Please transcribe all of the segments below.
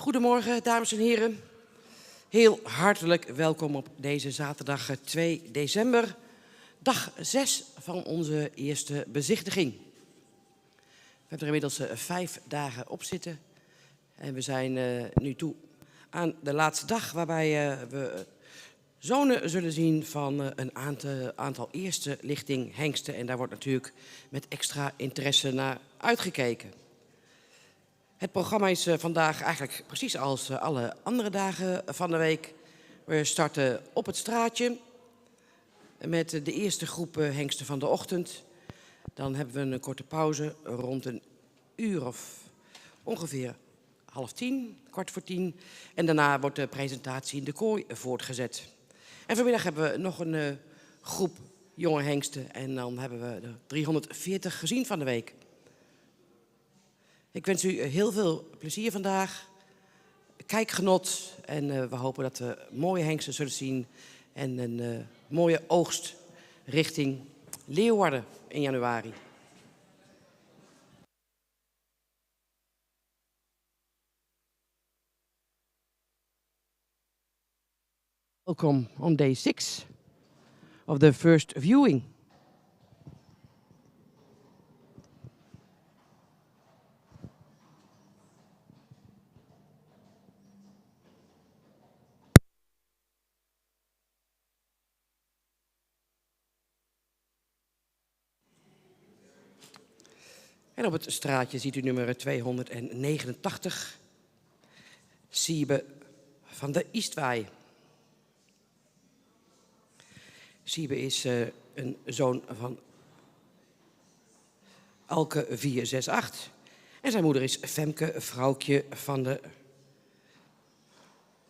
Goedemorgen, dames en heren. Heel hartelijk welkom op deze zaterdag 2 december, dag 6 van onze eerste bezichtiging. We hebben er inmiddels 5 dagen op zitten en we zijn nu toe aan de laatste dag waarbij we zonen zullen zien van een aantal eerste lichting hengsten. En daar wordt natuurlijk met extra interesse naar uitgekeken. Het programma is vandaag eigenlijk precies als alle andere dagen van de week. We starten op het straatje met de eerste groep hengsten van de ochtend. Dan hebben we een korte pauze rond een uur of ongeveer 9:30, 9:45. En daarna wordt de presentatie in de kooi voortgezet. En vanmiddag hebben we nog een groep jonge hengsten en dan hebben we de 340 gezien van de week. Ik wens u heel veel plezier vandaag, kijkgenot en we hopen dat we mooie hengsten zullen zien en een mooie oogst richting Leeuwarden in januari. Welkom on day 6 of the first viewing. En op het straatje ziet u nummer 289, Siebe van de Eastwaai. Siebe is een zoon van Alke 468 en zijn moeder is Femke, vrouwtje van de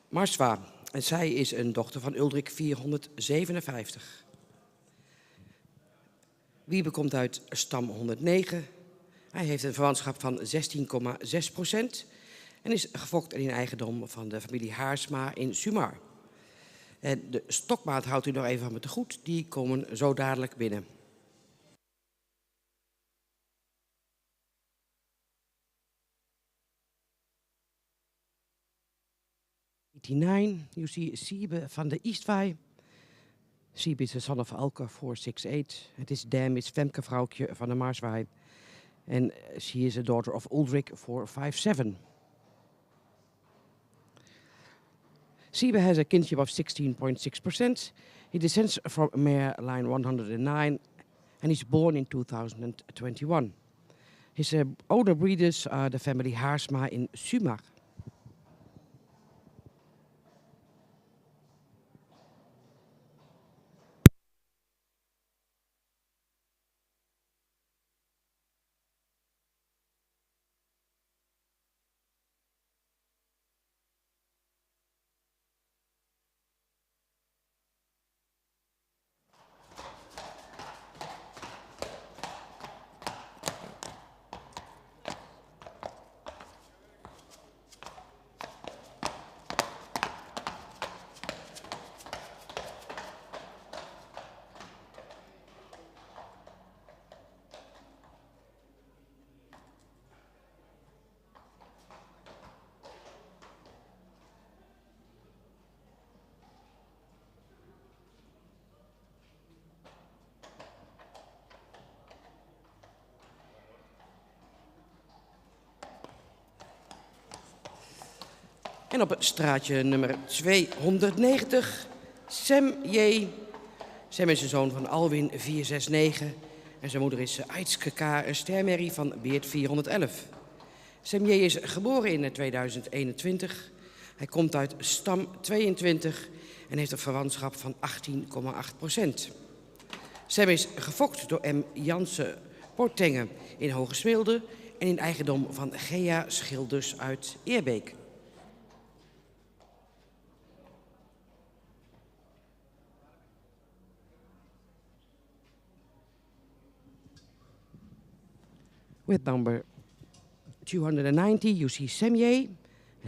Marswa. En zij is een dochter van Uldrik 457. Wiebe komt uit stam 109. Hij heeft een verwantschap van 16,6% en is gefokt in eigendom van de familie Haarsma in Sumar. En de stokmaat houdt u nog even van me te goed, die komen zo dadelijk binnen. You see Siebe van de Eastwaai. Siebe is de son of Alke 468. Het is Dam is Femke, vrouwtje van de Marswaai. And she is a daughter of Uldrik 457. Siebe has a kinship of 16.6%. He descends from mare line 109 and he's born in 2021. His older breeders are the family Haarsma in Sumar. En op het straatje nummer 290, Sam J. Sam is een zoon van Alwin 469 en zijn moeder is Aitske K., een stermerrie van Beert 411. Sam J. is geboren in 2021. Hij komt uit stam 22 en heeft een verwantschap van 18,8%. Sam is gefokt door M. Jansen Portengen in Hogesmilde en in eigendom van Gea Schilders uit Eerbeek. With number 290, you see Sam J.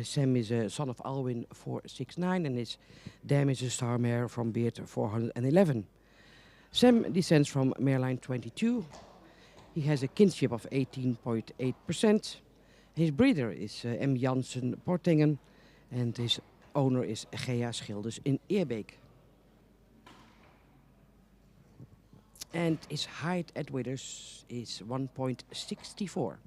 Sam is a son of Alwin 469 and his dam is a star mare from Beert 411. Sam descends from mare line 22. He has a kinship of 18.8%. His breeder is M. Jansen Portingen and his owner is Gea Schilders in Eerbeek. And his height at withers is 1.64.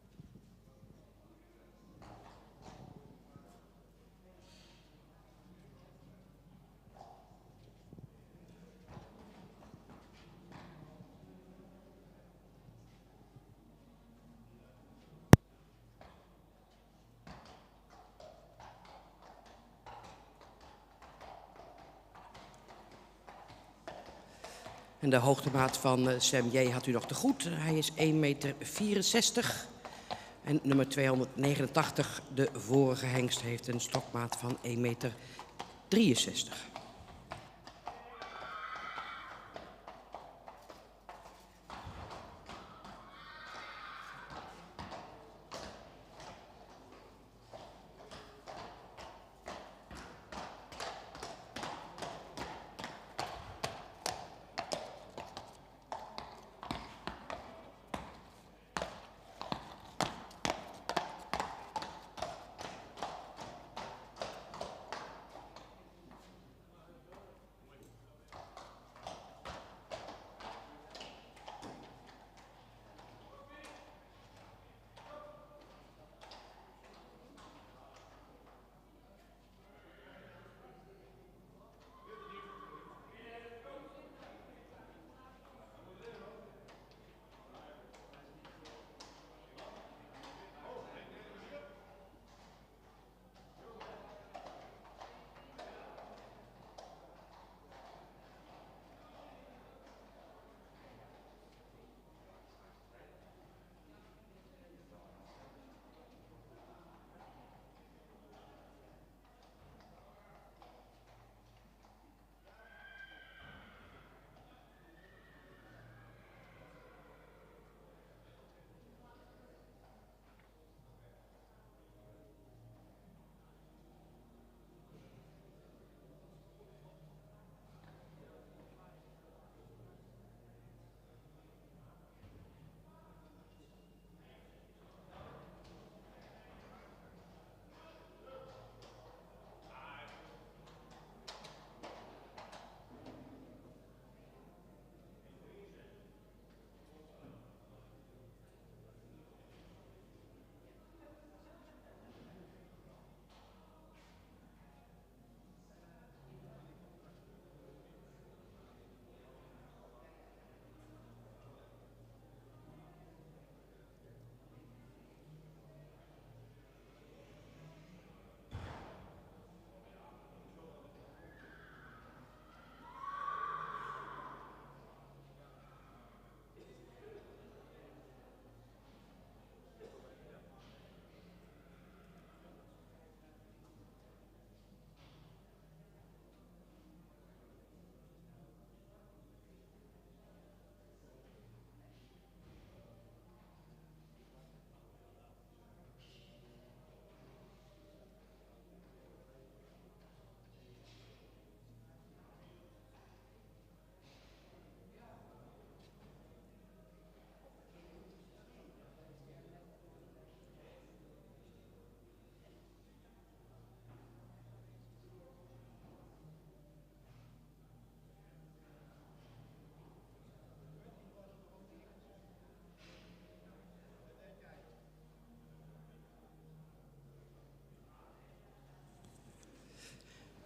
En de hoogtemaat van Sam J. had u nog te goed. Hij is 1,64 meter. En nummer 289, de vorige hengst, heeft een stokmaat van 1,63 meter.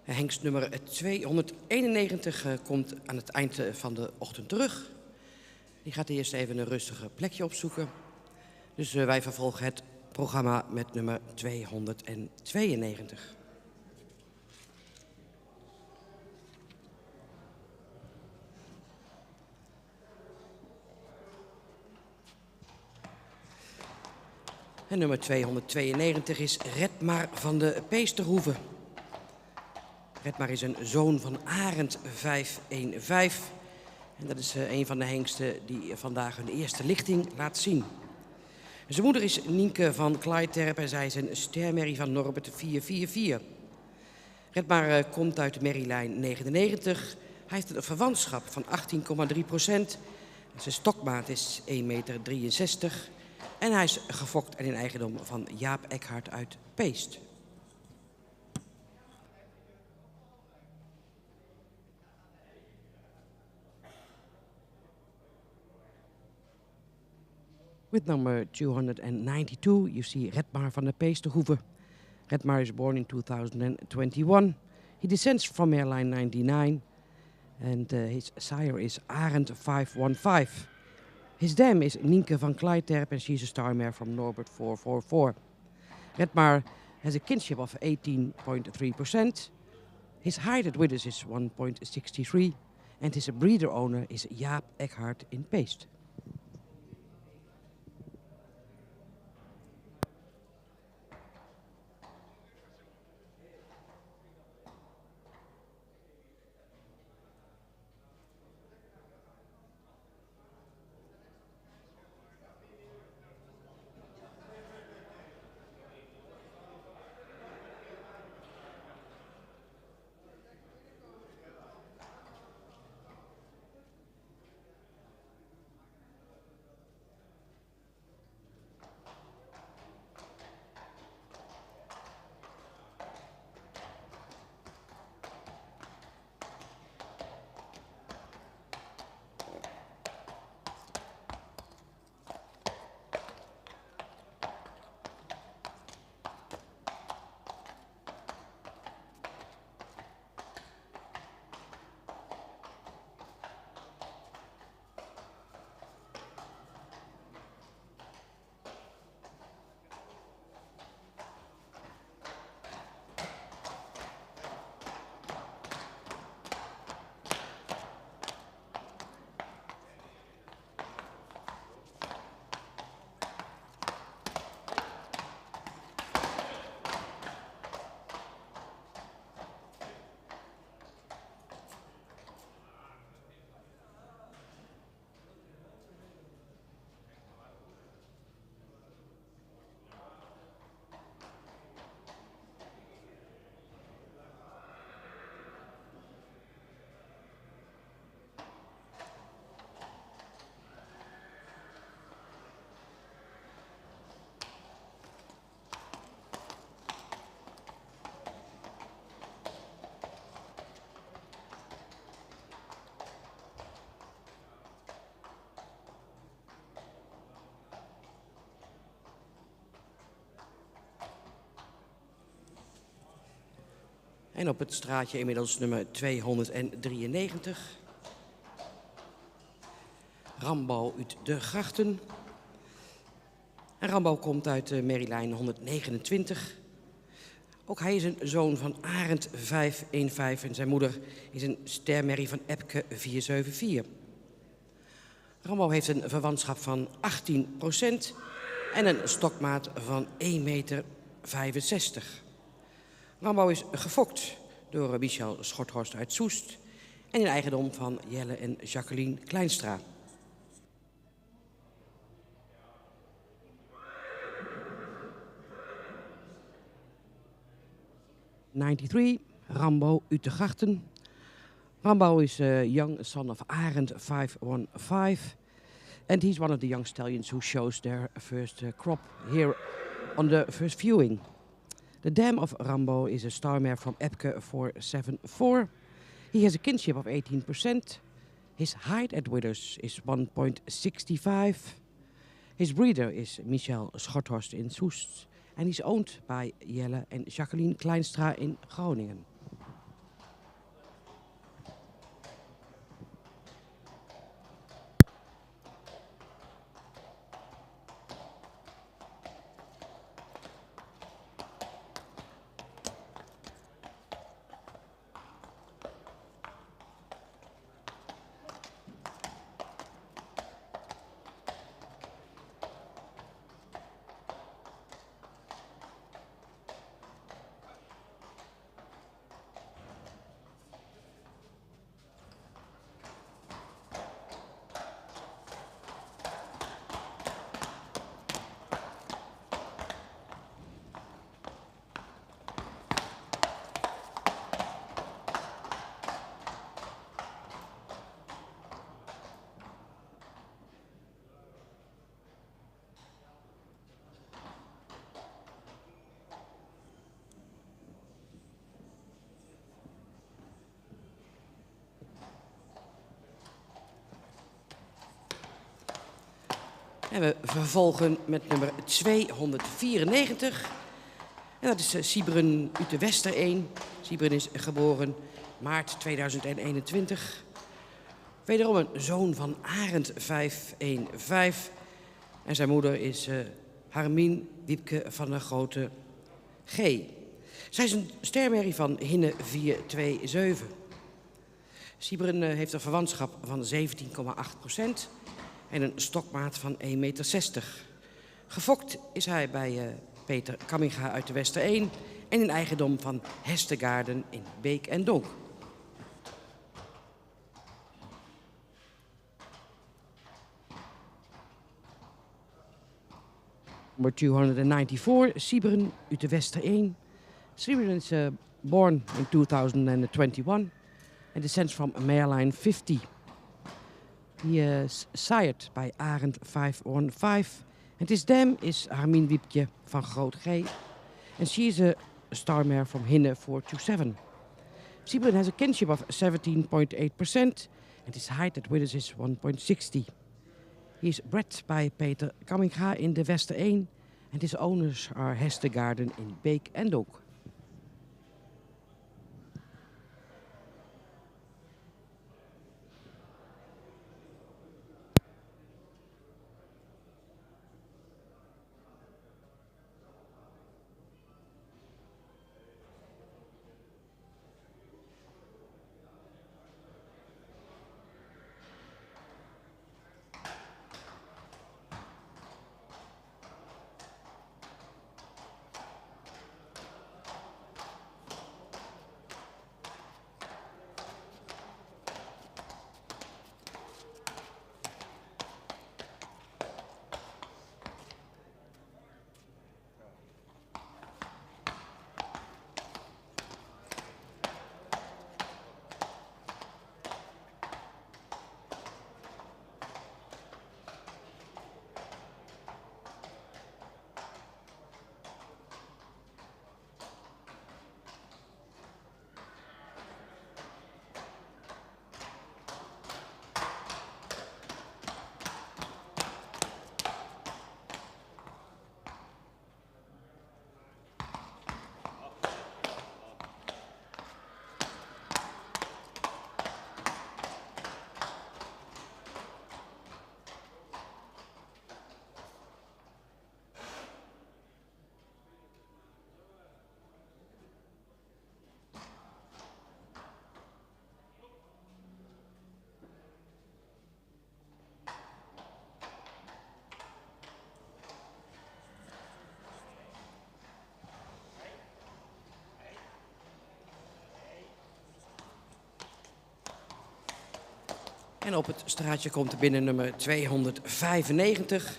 Hengst nummer 291 komt aan het eind van de ochtend terug. Die gaat eerst even een rustige plekje opzoeken. Dus wij vervolgen het programma met nummer 292. En nummer 292 is Redmar van de Peesterhoeve. Redmar is een zoon van Arend 515. En dat is een van de hengsten die vandaag hun eerste lichting laat zien. Zijn moeder is Nienke van Kleiтерp en zij is een stermerrie van Norbert 444. Redmar komt uit de merrielijn 99. Hij heeft een verwantschap van 18,3%. Zijn stokmaat is 1,63 meter. En hij is gefokt en in eigendom van Jaap Eckhart uit Peest. With number 292, you see Redmar van der Peesterhoeve. Redmar is born in 2021. He descends from airline 99, and his sire is Arend 515. His dam is Nienke van Kleiterp, and she's a star mare from Norbert 444. Redmar has a kinship of 18.3%. His height at Widders is 1.63, and his breeder owner is Jaap Eckhart in Peest. En op het straatje inmiddels nummer 293. Rambo uit de Grachten. En Rambo komt uit Merrylijn 129. Ook hij is een zoon van Arend 515 en zijn moeder is een stermerrie van Epke 474. Rambo heeft een verwantschap van 18% en een stokmaat van 1,65 meter. Rambo is gefokt door Michel Schorthorst uit Soest en in eigendom van Jelle en Jacqueline Kleinstra. '93, Rambo uit de Grachten. Rambo is a young son of Arend 515, and he's one of the young stallions who shows their first crop here on the first viewing. The dam of Rambo is a star mare from Epke 474. He has a kinship of 18%. His height at Widders is 1.65. His breeder is Michel Schorthorst in Soest. And he's owned by Jelle and Jacqueline Kleinstra in Groningen. En we vervolgen met nummer 294. En dat is Siebren uit de Wester 1. Siebren is geboren maart 2021. Wederom een zoon van Arend 515. En zijn moeder is Harmien Wiepke van der Grote G. Zij is een stermerrie van Hinne 427. Siebren heeft een verwantschap van 17,8% en een stokmaat van 1,60 meter. Gefokt is hij bij Peter Kamminga uit de Wester 1 en in eigendom van Hestegaarden in Beek en Donk. Number 294, Siebren uit de Wester 1. Siebren is born in 2021 and descends from Mareline 50. He is sired by Arend 515. And his dam is Harmien Wiepke van Groot G. And she is a star mare from Hinne 427. Siebren has a kinship of 17.8% and his height at Withers is 1.60. He is bred by Peter Kamminga in de Wester 1 and his owners are Hestegaarden in Beek en Donk. En op het straatje komt er binnen nummer 295,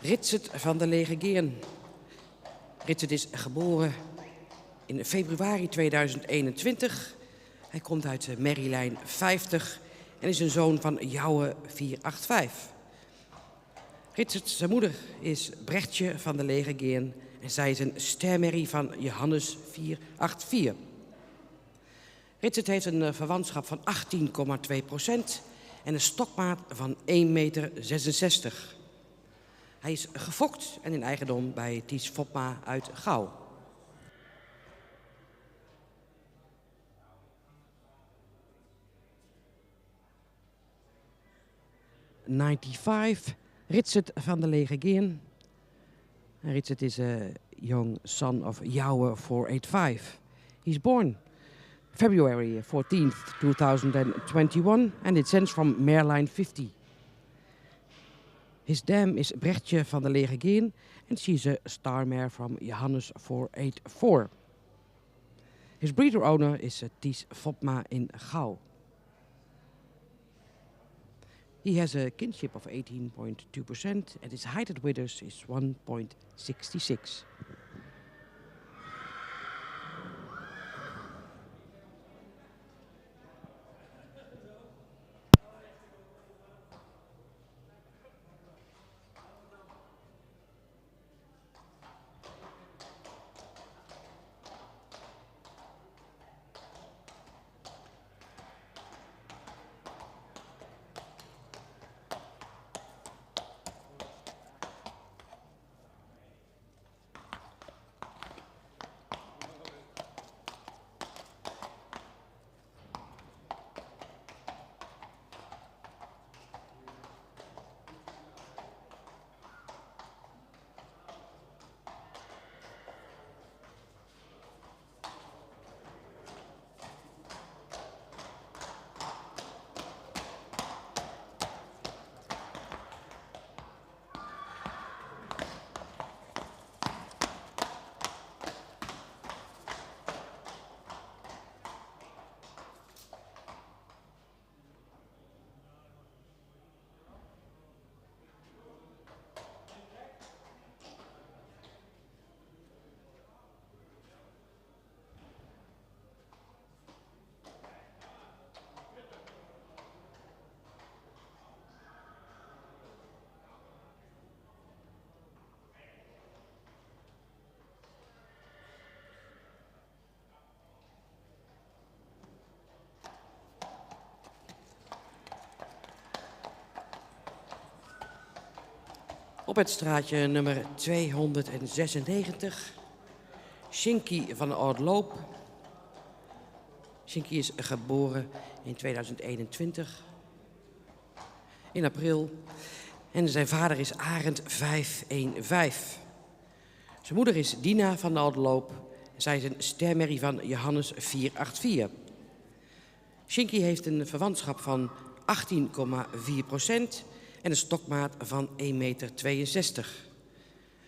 Ritset van der Legegeeren. Ritset is geboren in februari 2021. Hij komt uit Merrylijn 50 en is een zoon van Jouwe 485. Ritset, zijn moeder, is Brechtje van der Legegeeren en zij is een stermerrie van Johannes 484. Ritset heeft een verwantschap van 18,2% en een stokmaat van 1,66 meter. Hij is gefokt en in eigendom bij Ties Fopma uit Gouw. '95, Ritset van der Legegeeren. Ritset is a young son of Jouwe 485. He's born February 14th, 2021 and it descends from Mareline 50. His dam is Brechtje van der Legegeeren and she's a star mare from Johannes 484. His breeder owner is Ties Fopma in Gouw. He has a kinship of 18.2% and his height at Withers is 1.66. Op het straatje nummer 296. Shinky van de Oudloop. Shinky is geboren in 2021. In april. En zijn vader is Arend 515. Zijn moeder is Dina van de Oudloop. Zij is een stermerrie van Johannes 484. Shinky heeft een verwantschap van 18,4% en een stokmaat van 1,62 meter.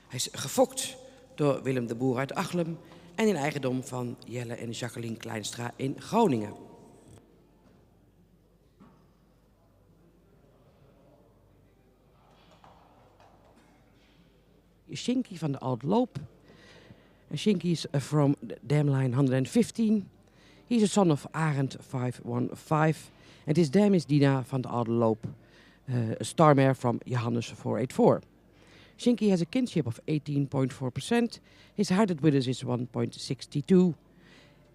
Hij is gefokt door Willem de Boer uit Achlem en in eigendom van Jelle en Jacqueline Kleinstra in Groningen. Shinky van de Oudloop. Shinky is from dam line 115. He is a son of Arend 515. And his dam is Dina van de Oudloop, a star mare from Johannes 484. Shinky has a kinship of 18.4%. His herded with us is 1.62.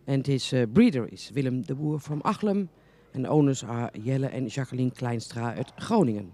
And his breeder is Willem de Boer from Achlem. And owners are Jelle en Jacqueline Kleinstra uit Groningen.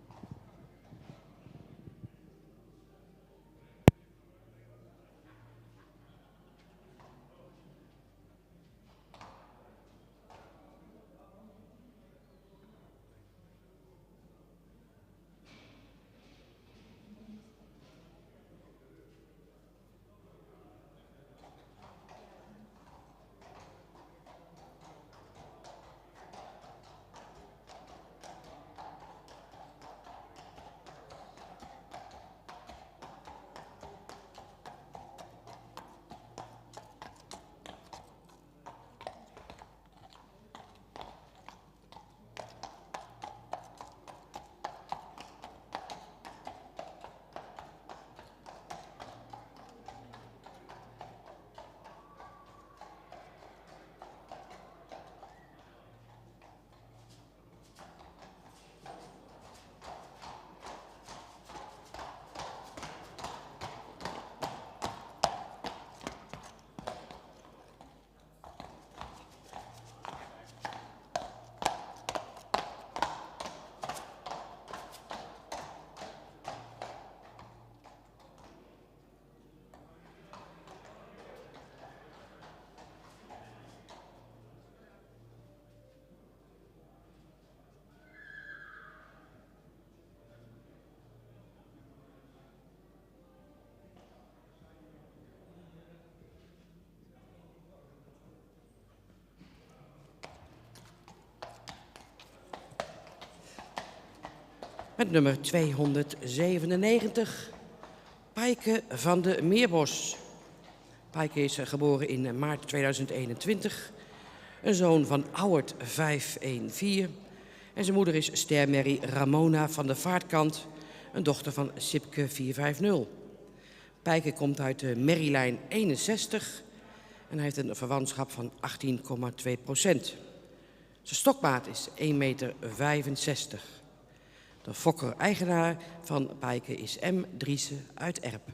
Met nummer 297, Pijke van de Meerbos. Pijke is geboren in maart 2021. Een zoon van Auwert 514. En zijn moeder is stermerrie Ramona van de Vaartkant. Een dochter van Sipke 450. Pijke komt uit de merrielijn 61. En hij heeft een verwantschap van 18,2%. Zijn stokmaat is 1,65 meter. De fokker-eigenaar van Pijke is M. Driessen uit Erp.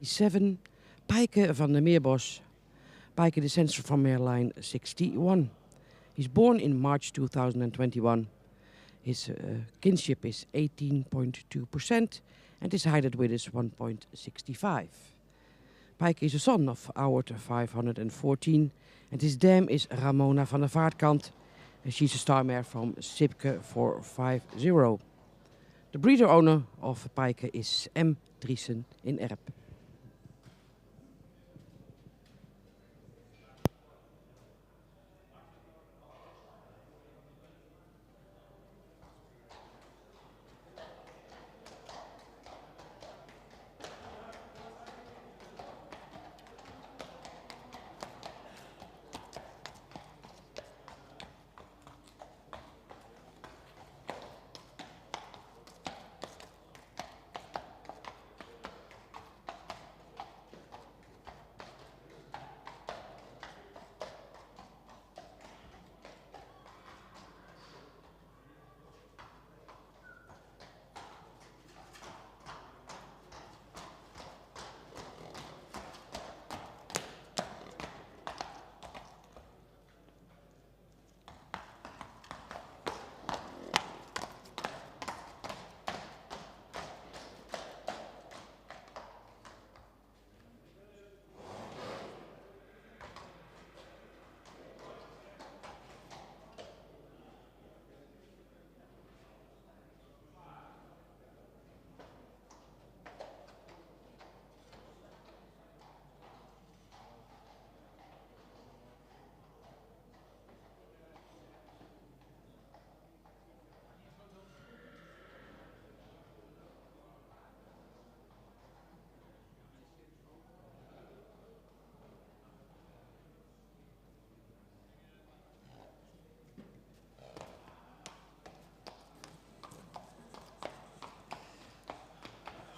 Seven, Pijke van de Meerbos. Pijke descends from Mareline 61. He's born in March 2021. His kinship is 18.2% and his herded with is 1.65. Pijke is a son of Auwert 514 and his dam is Ramona van de Vaartkant. And she's a star mare from Sipke 450. The breeder owner of Pijke is M. Driessen in Erp.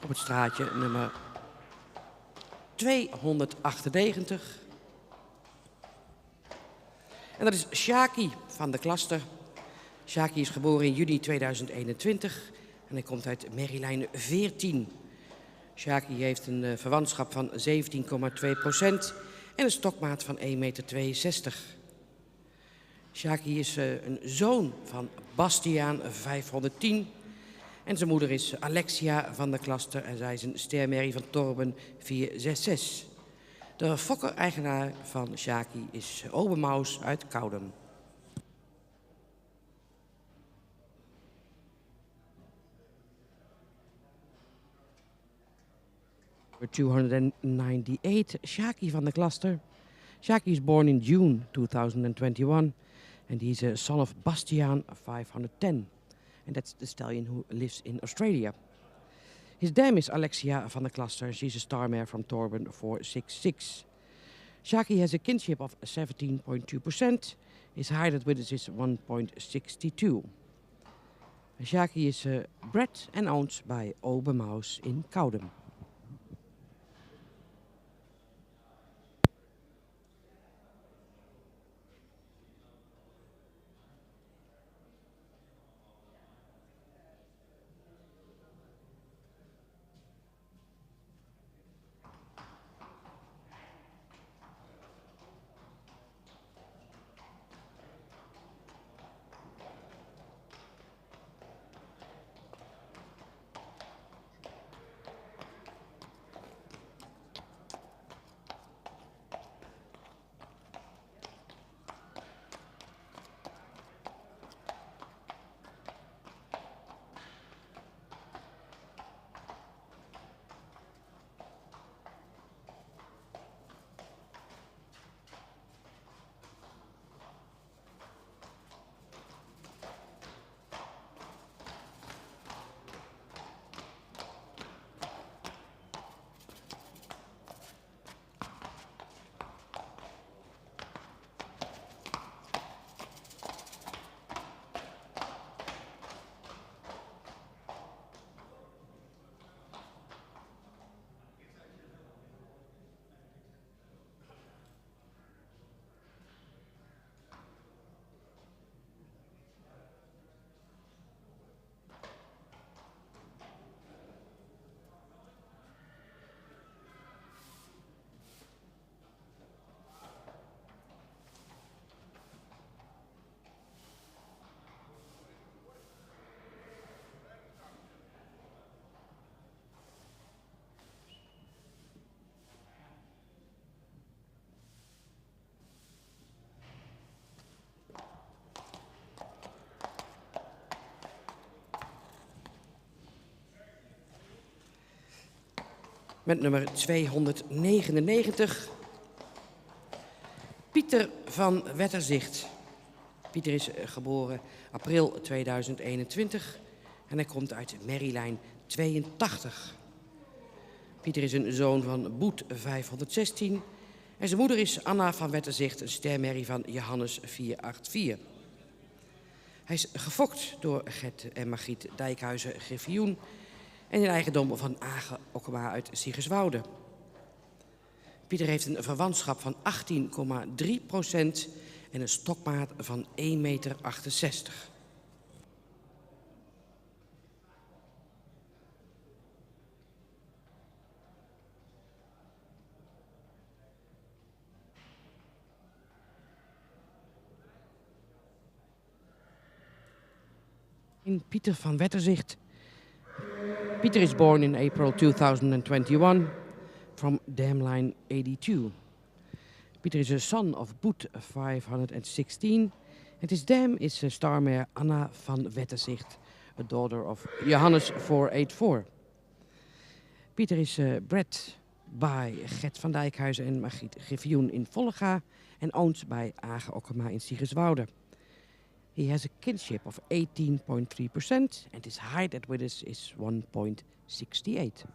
op het straatje nummer 298. En dat is Shaki van de Klaster. Shaki is geboren in juni 2021 en hij komt uit Merrielijn 14. Shaki heeft een verwantschap van 17,2% en een stokmaat van 1,62 meter. Shaki is een zoon van Bastiaan 510 en zijn moeder is Alexia van der Klaster en zij is een stermerrie van Torben 466. De fokker-eigenaar van Shaki is Obermaus uit Koudem. Number 298, Shaki van der Klaster. Shaki is born in June 2021 and he's a son of Bastiaan 510. And that's the stallion who lives in Australia. His dam is Alexia van der Klaster. She's a star mare from Torben 466. Shaki has a kinship of 17.2%. His height at Widders is 1.62. Shaki is bred and owned by Obermaus in Koudem. Met nummer 299, Pieter van Wetterzicht. Pieter is geboren april 2021 en hij komt uit Merrielijn 82. Pieter is een zoon van Boet 516 en zijn moeder is Anna van Wetterzicht, een stermerrie van Johannes 484. Hij is gefokt door Gert en Margriet Dijkhuizen Griffioen en in eigendom van Age Okkema uit Siegerswoude. Pieter heeft een verwantschap van 18,3% en een stokmaat van 1,68 meter. In Pieter van Wetterzicht. Pieter is born in April 2021 from Damline 82. Peter is a son of Boet 516 and his dam is star mare Anna van Wetterzicht, a daughter of Johannes 484. Pieter is bred by Gert van Dijkhuizen en Margriet Griffioen in Vollega and owned by Age Okkema in Siegerswoude. He has a kinship of 18.3% and his height at Widders is 1.68.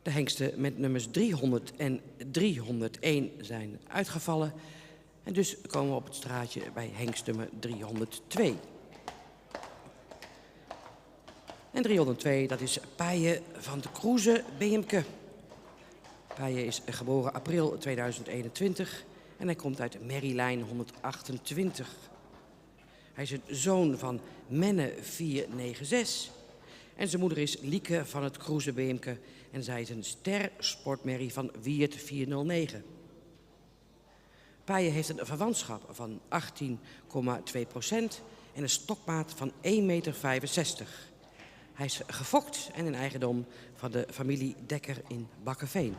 De hengsten met nummers 300 en 301 zijn uitgevallen. En dus komen we op het straatje bij hengstnummer 302. En 302, dat is Paaie van de Kroeze Beemke. Paaie is geboren april 2021 en hij komt uit Merrylijn 128. Hij is een zoon van Menne 496 en zijn moeder is Lieke van het Kroeze Beemke en zij is een ster-sportmerrie van Wiert 409. Paaie heeft een verwantschap van 18,2% en een stokmaat van 1,65 meter. Hij is gefokt en in eigendom van de familie Dekker in Bakkeveen.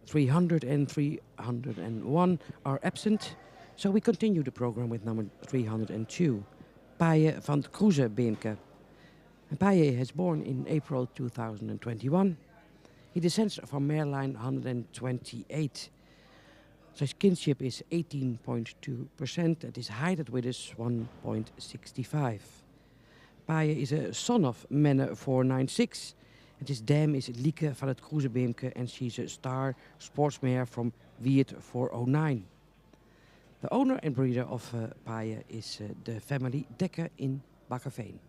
'300 and 301 are absent, so we continue the program with number 302, Paaie van het Kroeze Beemke. Paaie was born in April 2021. He descends from Merrylijn 128. His kinship is 18.2%. It is height with us 1.65. Paaie is a son of Menne 496. And his dam is Lieke van het Kroeze Beemke and she's a star sportsmare from Wiert 409. The owner and breeder of Paaie is the family Dekker in Bakkeveen.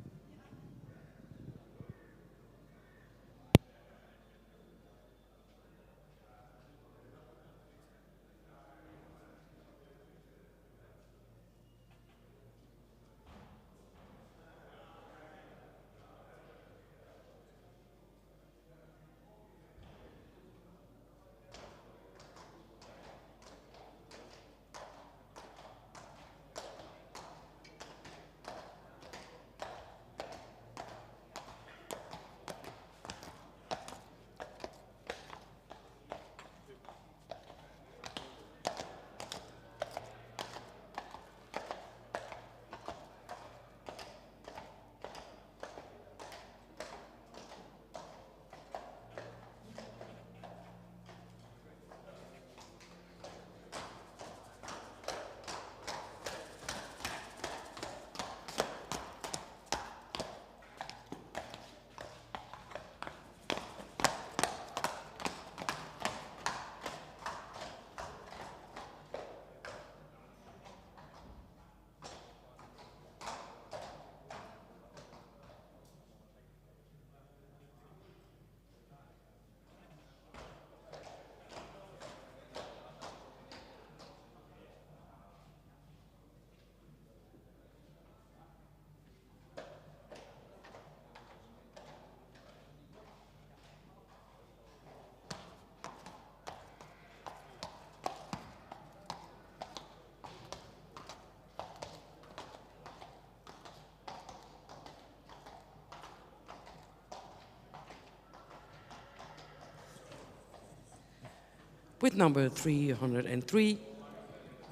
With number 303,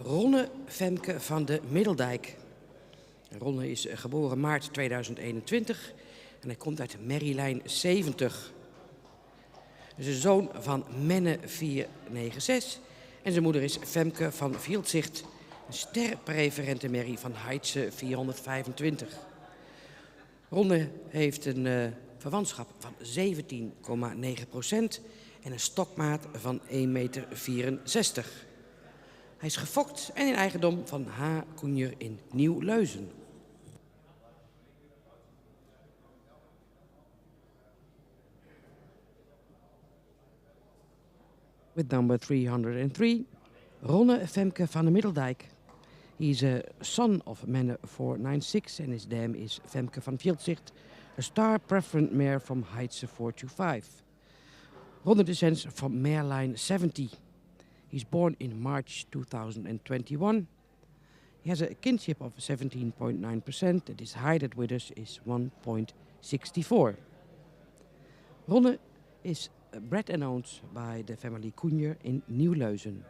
Ronne Femke van de Middeldijk. Ronne is geboren maart 2021 en hij komt uit Merrylijn 70. Hij is een zoon van Menne 496 en zijn moeder is Femke van Vieldzicht, een sterpreferente merrie van Heidse 425. Ronne heeft een verwantschap van 17,9% en een stokmaat van 1,64 meter. Hij is gefokt en in eigendom van H. Koenjer in Nieuw-Leuzen. With number 303, Ronne Femke van de Middeldijk. He is a son of Menne 496 and his dam is Femke van Vieldzicht, a star preferent mare from Heidse 425. Ronne descends from Merrylijn 70. He's born in March 2021. He has a kinship of 17.9%. And his height at Withers is 1.64. Ronne is bred and owned by the family Koenjer in Nieuw-Leuzen.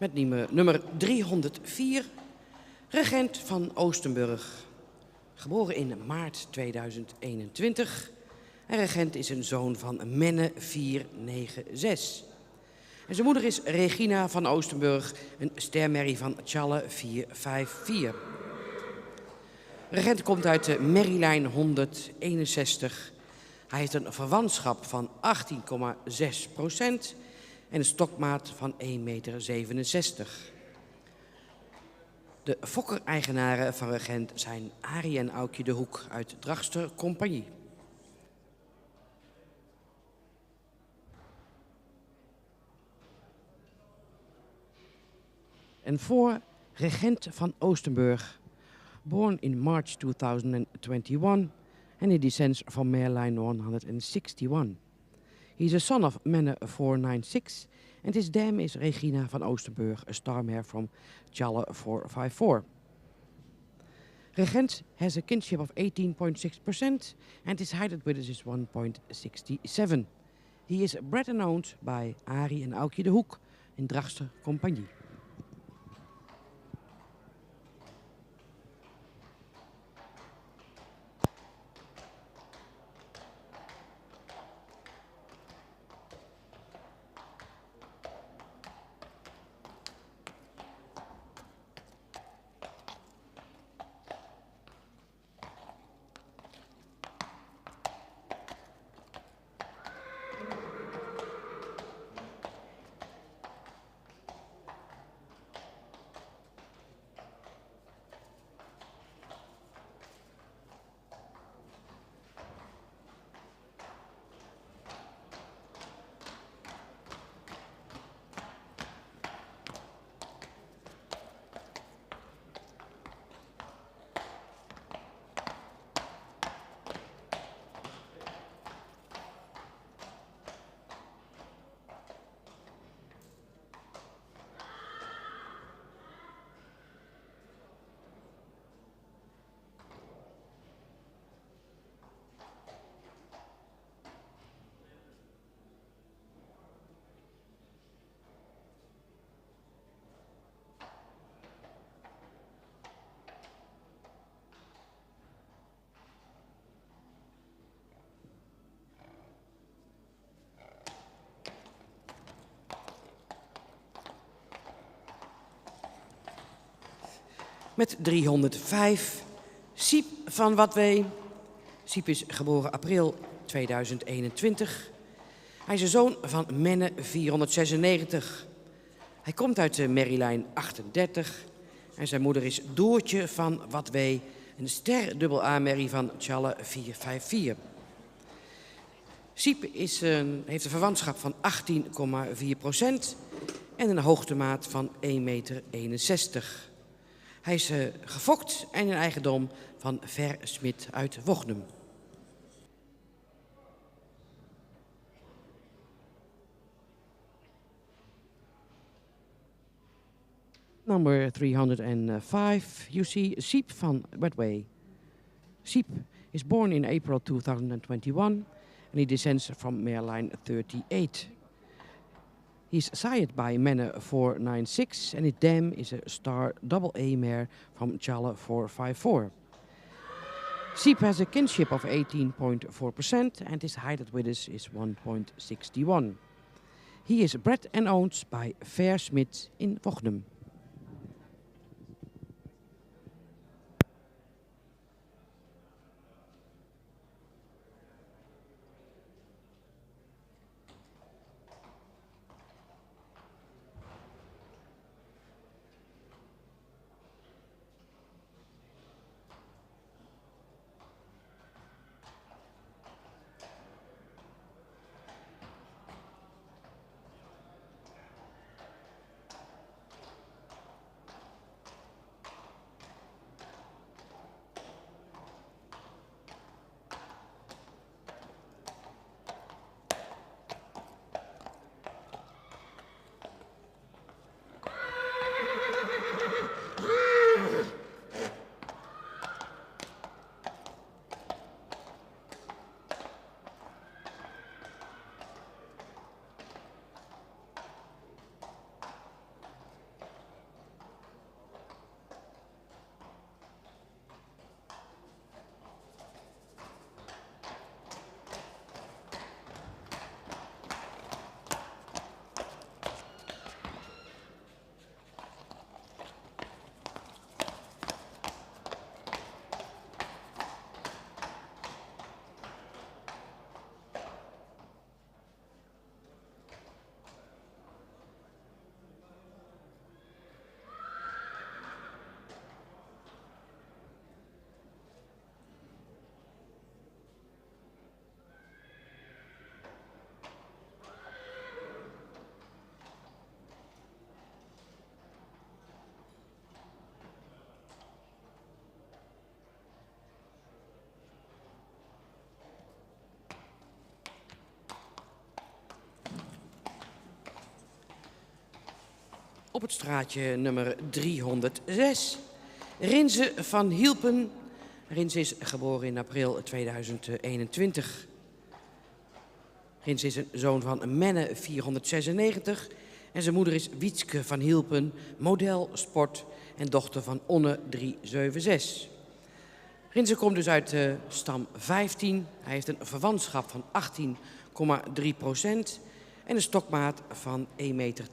Met nummer 304, regent van Oostenburg. Geboren in maart 2021. En regent is een zoon van Menne 496. En zijn moeder is Regina van Oostenburg, een stermerrie van Tjalle 454. Regent komt uit de merrielijn 161. Hij heeft een verwantschap van 18,6% en een stokmaat van 1,67 meter. De fokker-eigenaren van Regent zijn Arie en Aukje de Hoek uit Drachtster Compagnie. En voor regent van Oostenburg, born in March 2021 and he descends from Merlijn 161. He is a son of Menne 496 and his dame is Regina van Oostenburg, a star mare from Tjalle 454. Regent has a kinship of 18.6% and his height at Widders is 1.67. He is bred and owned by Arie en Aukje de Hoek in Drachtster Compagnie. Met 305, Siep van Watwee. Siep is geboren april 2021. Hij is een zoon van Menne 496. Hij komt uit de merrielijn 38. En zijn moeder is Doortje van Watwee, een ster dubbel A-merrie van Tjalle 454. Siep heeft een verwantschap van 18,4% en een hoogtemaat van 1,61 meter. Hij is gefokt en een eigendom van Ver Smit uit Wochnum. Number 305, you see Siep van Watwee. Siep is born in April 2021 and he descends from Merlijn 38. He's sired by Menne 496 and his dam is a star double A mare from Tjalle 454. Siep has a kinship of 18.4% and his height at Widders is 1.61. He is bred and owned by Ver Smit in Wochnum. Op het straatje nummer 306. Rinze van Hielpen. Rinze is geboren in april 2021. Rinze is een zoon van Menne 496 en zijn moeder is Wietske van Hielpen, model, sport en dochter van Onne 376. Rinze komt dus uit stam 15. Hij heeft een verwantschap van 18,3% en een stokmaat van 1,62 meter.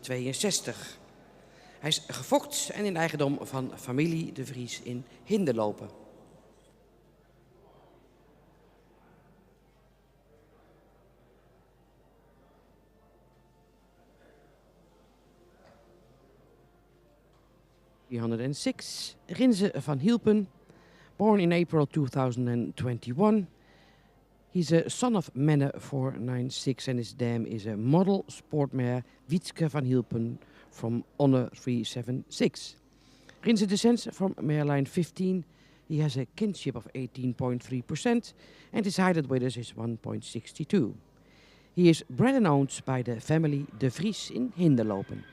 Hij is gefokt en in eigendom van familie De Vries in Hinderlopen. Rinze van Hielpen, born in April 2021. He's a son of Menne 496 and his dam is a model sportmare Wietske van Hielpen from Onne 376. Rinze descends from mare line 15. He has a kinship of 18.3% and his height at withers is 1.62. He is bred and owned by the family De Vries in Hinderlopen.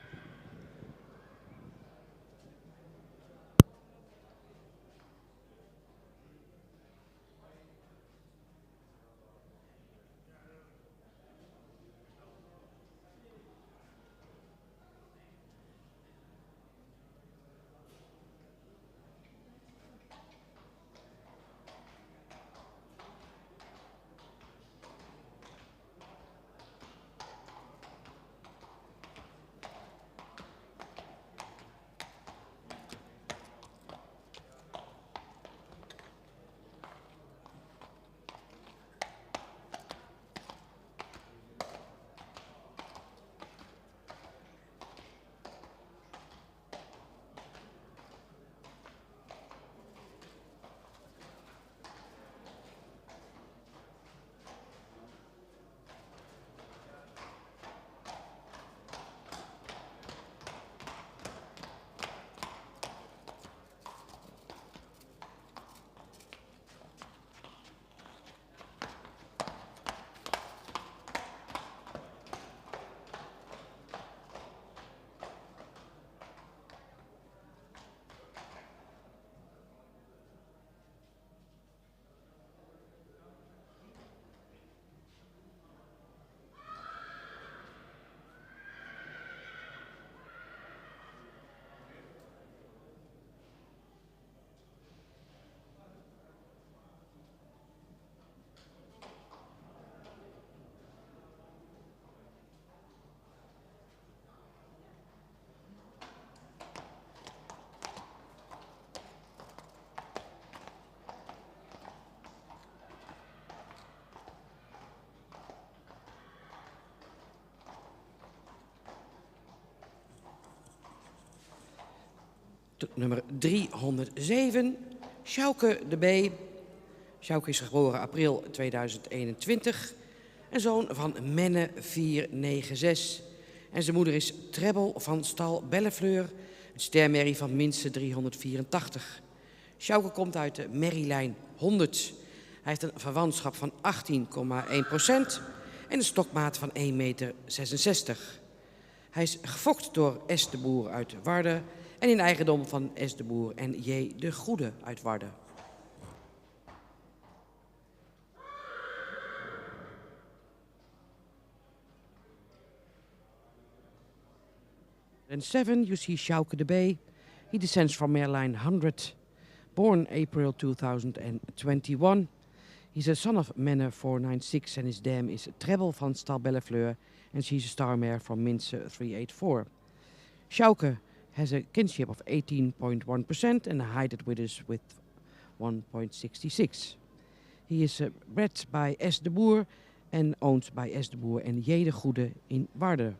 Nummer 307, Sjouke de B. Sjouke is geboren april 2021. Een zoon van Menne 496. En zijn moeder is Trebbel van stal Bellefleur. Een stermerrie van Minste 384. Sjouke komt uit de merrielijn 100. Hij heeft een verwantschap van 18,1% en een stokmaat van 1,66 meter. Hij is gefokt door S. de Boer uit Warden en in eigendom van S. de Boer en J. de Goede uit Warden. And 7, you see Sjouke de B. He descends from mare line 100, born April 2021. He's a son of Menne 496 and his dam is Trebbel van stal Bellefleur and she's a star mare from Mince 384. Sjouke has a kinship of 18.1% and a height at withers with 1.66. He is bred by S. de Boer and owned by S. de Boer and J. de Goede in Warden.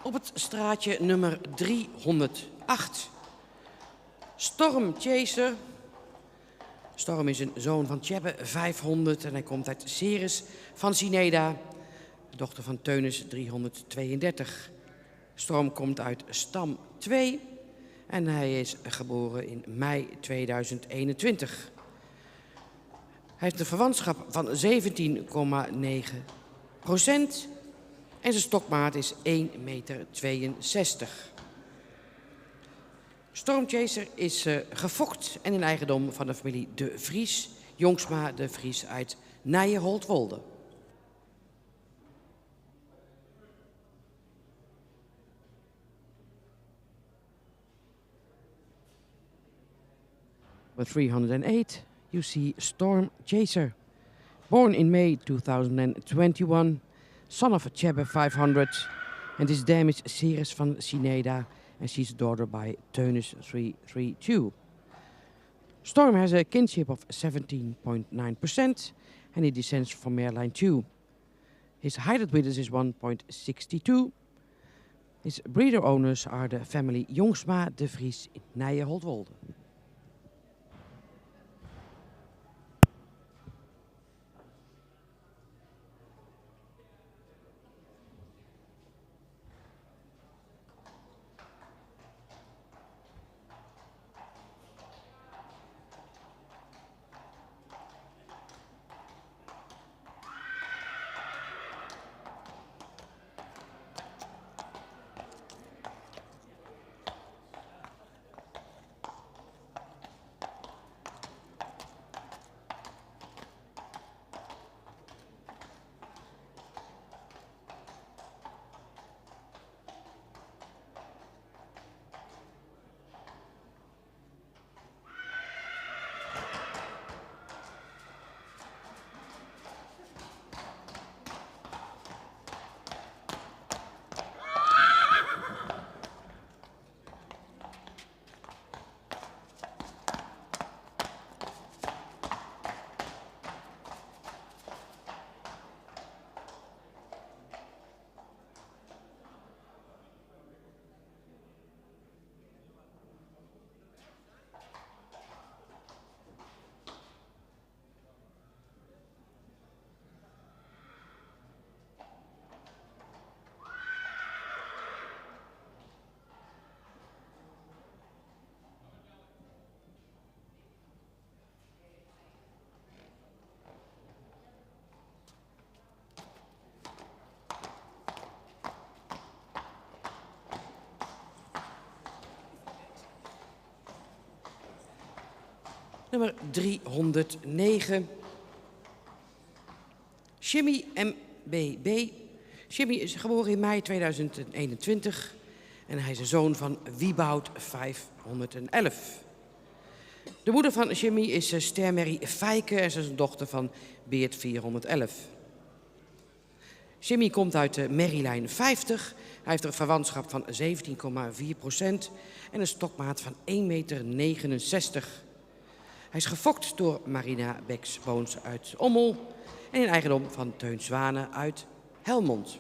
Op het straatje nummer 308. Storm Chaser. Storm is een zoon van Tjebbe 500 en hij komt uit Ceres van Sineda, dochter van Teunis 332. Storm komt uit stam 2 en hij is geboren in mei 2021. Hij heeft een verwantschap van 17,9% en zijn stokmaat is 1,62 meter. Stormchaser is gefokt en in eigendom van de familie De Vries, Jongsma De Vries uit Nijenholtwolde. With 308, you see Storm Chaser. Born in May 2021, son of Tjebbe 500, and his dam is Ceres van Sineda, and she's a daughter by Teunis 332. Storm has a kinship of 17.9%, and he descends from Merlijn 2. His height width is 1.62. His breeder owners are the family Jongsma De Vries in Nijenholtwolde. Nummer 309. Jimmy MBB. Jimmy is geboren in mei 2021 en hij is een zoon van Wieboud 511. De moeder van Jimmy is Stermerrie Fijke en ze is een dochter van Beert 411. Jimmy komt uit Merrielijn 50. Hij heeft een verwantschap van 17,4% en een stokmaat van 1,69 meter. Hij is gefokt door Marina Beks-Boons uit Ommel en in eigendom van Teun Zwane uit Helmond.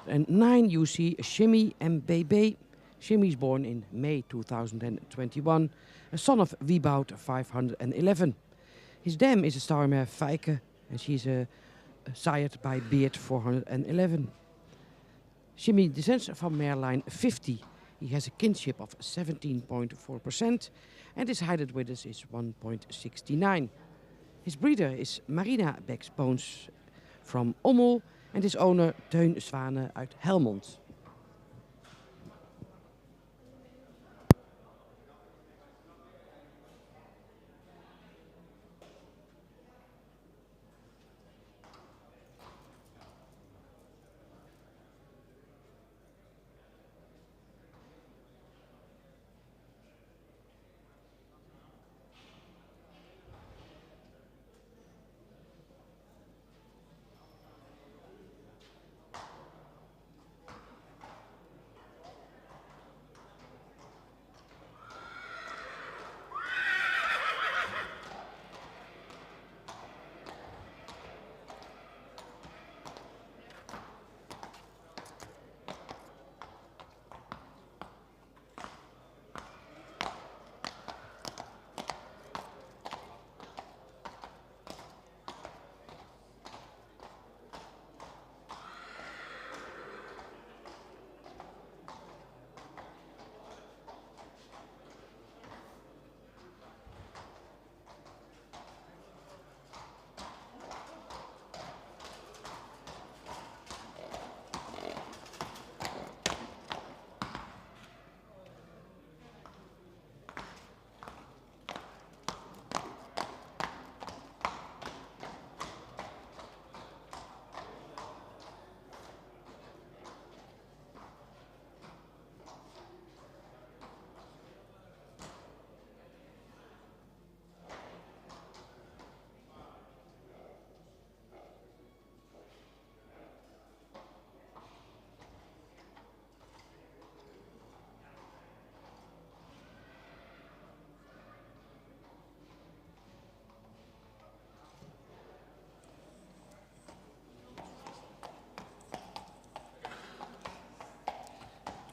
And 9 you see Shimmy MBB. Shimmy is born in May 2021, a son of Wieboud 511. His dam is a starmare Fijke and she is sired by Beert 411. Jimmy descends from Merlijn 50. He has a kinship of 17.4% and his height width is 1.69. His breeder is Marina Beks-Boons from Ommel and his owner Teun Zwane uit Helmond.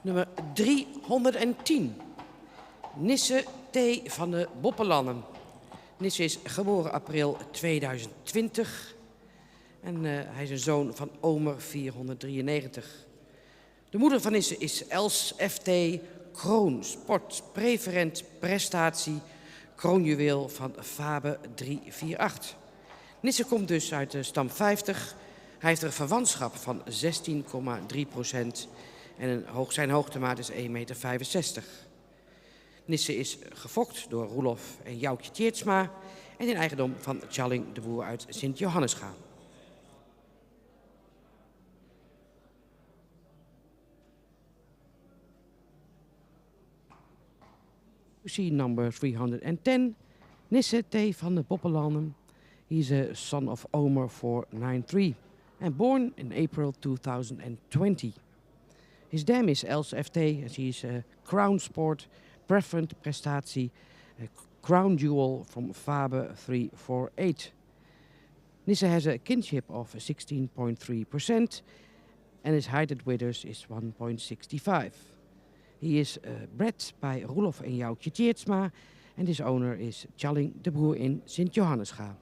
Nummer 310. Nisse T. van de Boppelannen. Nisse is geboren april 2020 en hij is een zoon van Omer 493. De moeder van Nisse is Els FT Kroon, sport, preferent, prestatie, kroonjuweel van Fabe 348. Nisse komt dus uit de stam 50. Hij heeft een verwantschap van 16,3% en zijn hoogtemaat is 1,65 meter. Nisse is gefokt door Roelof en Joukje Tjeertsma en in eigendom van Tjalling de Boer uit Sint-Johannesga. You see number 310, Nisse T. van de Boppelannen. He's a son of Omer 493 and born in April 2020. His dam is Els FT and she is a crown sport, preferent prestatie, a crown jewel from Fabe 348. Nisse has a kinship of 16.3% and his height at withers is 1.65. He is bred by Roelof en Joukje Tjeertsma and his owner is Tjalling de Boer in Sint-Johannesga.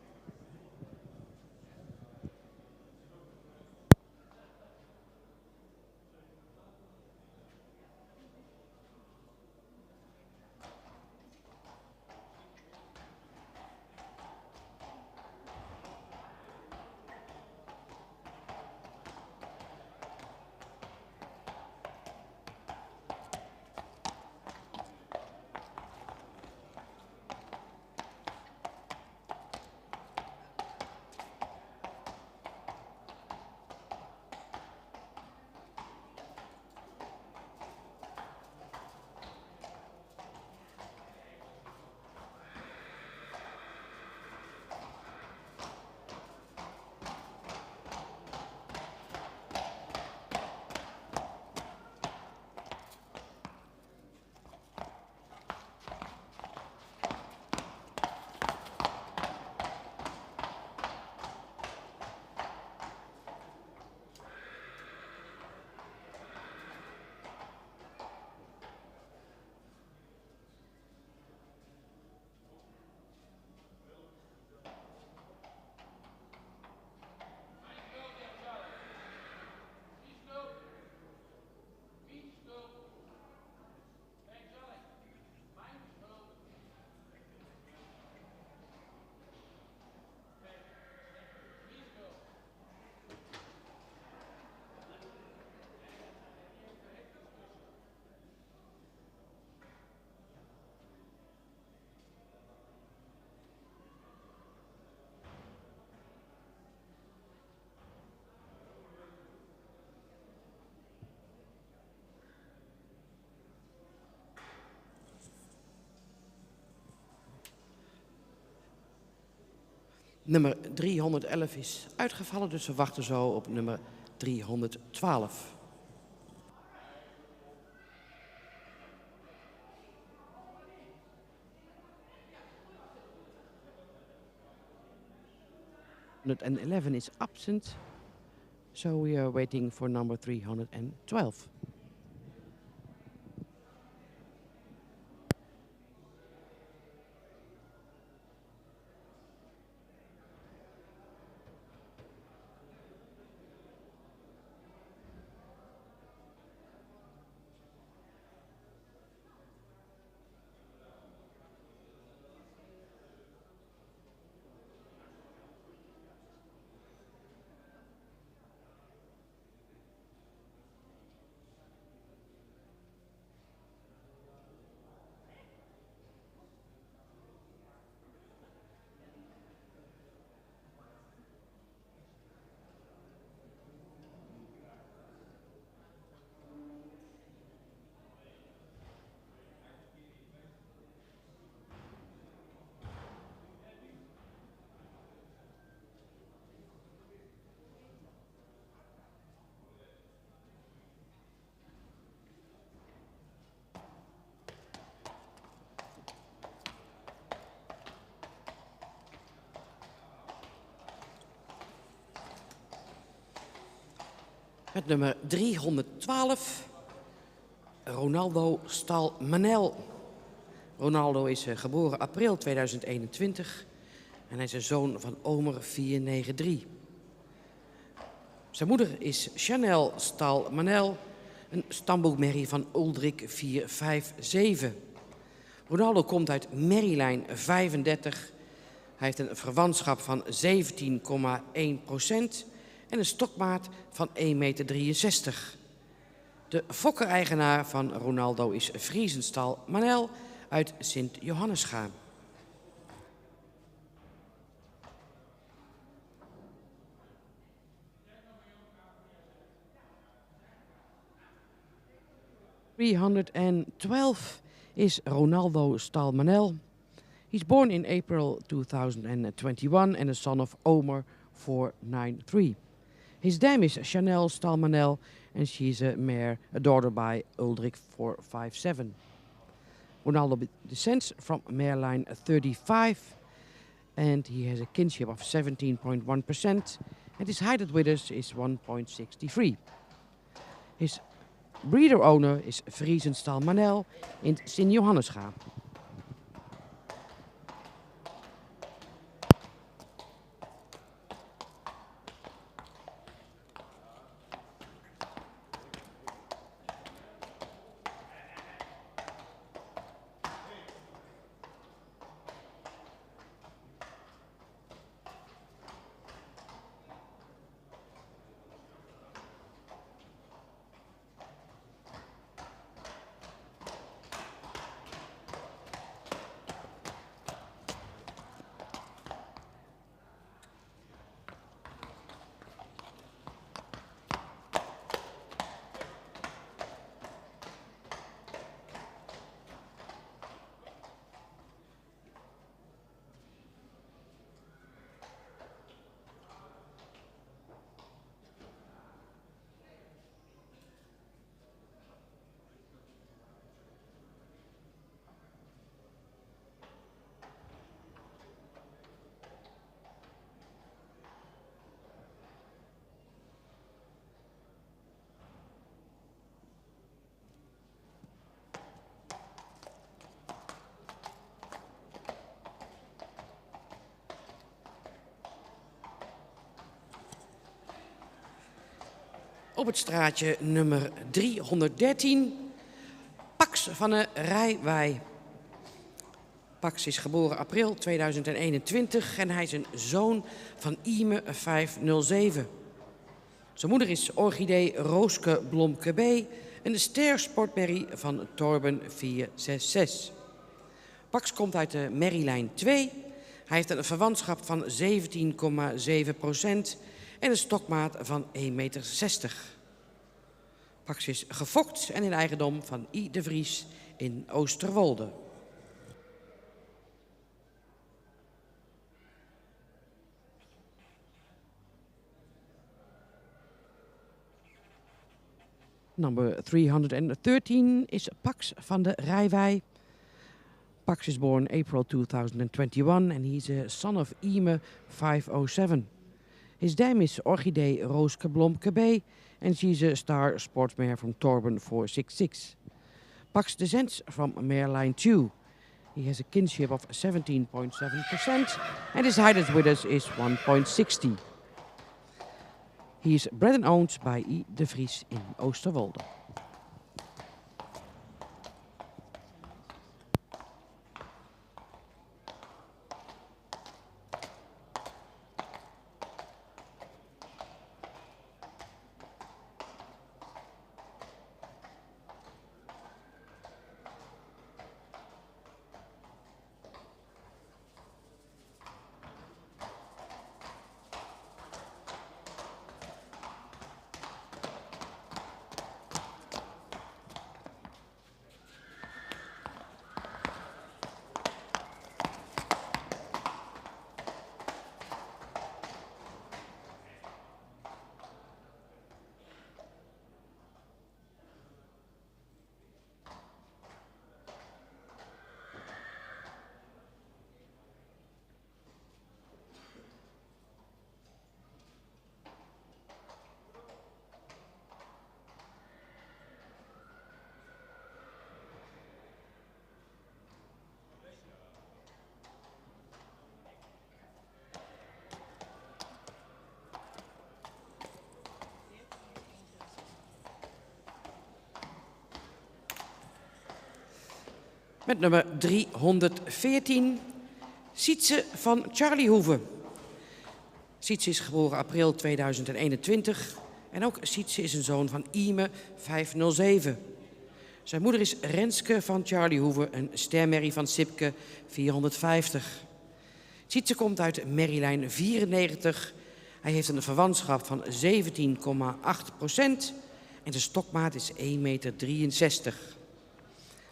Nummer 311 is uitgevallen, dus we wachten zo op nummer 312. Number 11 is absent, so we are waiting for number 312. Met nummer 312 Ronaldo Stalmanel. Ronaldo is geboren april 2021 en hij is een zoon van Omer 493. Zijn moeder is Chanel Stalmanel, een stamboekmerrie van Uldrik 457. Ronaldo komt uit merrielijn 35. Hij heeft een verwantschap van 17,1% en een stokmaat van 1,63 meter. De fokker-eigenaar van Ronaldo is Vriesenstal Manel uit Sint-Johannesga. (312) is Ronaldo Stalmanel. He's born in April 2021 and a son of Omer 493. His dam is Chanel Stalmanel and she's a daughter by Uldrik 457. Ronaldo descends from mare line 35 and he has a kinship of 17.1% and his height at withers is 1.63. His breeder owner is Vriesenstal Manel in Sint-Johannesga. Op het straatje nummer 313, Pax van de Rijwij. Pax is geboren april 2021 en hij is een zoon van Ime 507. Zijn moeder is Orchidee Rooske Blomke B en de ster-sportmerrie van Torben 466. Pax komt uit de merrielijn 2. Hij heeft een verwantschap van 17,7% en een stokmaat van 1,60 meter. Pax is gefokt en in eigendom van I. de Vries in Oosterwolde. Number 313 is Pax van de Rijwij. Pax is born April 2021 and he's a son of Ime 507. His dam is Orchidee Rooske Blomke B and she's a star sportsmare from Torben 466. Pax descends from mare line 2. He has a kinship of 17.7% and his height at withers is 1.60. He is bred and owned by I. de Vries in Oosterwolde. Met nummer 314, Sietse van Charliehoeve. Sietse is geboren april 2021 en ook Sietse is een zoon van Ime 507. Zijn moeder is Renske van Charliehoeve, een stermerrie van Sipke 450. Sietse komt uit merrielijn 94. Hij heeft een verwantschap van 17,8% en de stokmaat is 1,63 meter.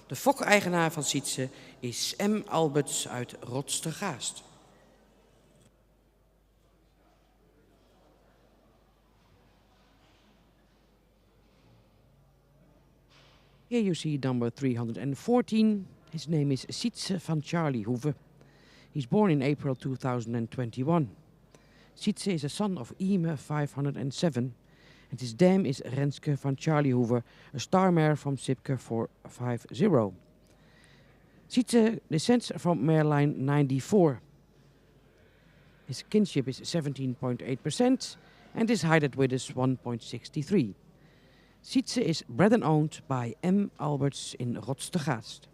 De fokeigenaar van Sietse is M. Alberts uit Rotstergaast. Here you see number 314. His name is Sietse van Charliehoeve. He's born in April 2021. Sietse is a son of Ime 507. And his dam is Renske van Charliehoeve, a star mare from Sipke 450. Sietse descends from mare line 94. His kinship is 17.8% and his height at width is 1.63. Sietse is bred and owned by M. Alberts in Rotstergaast.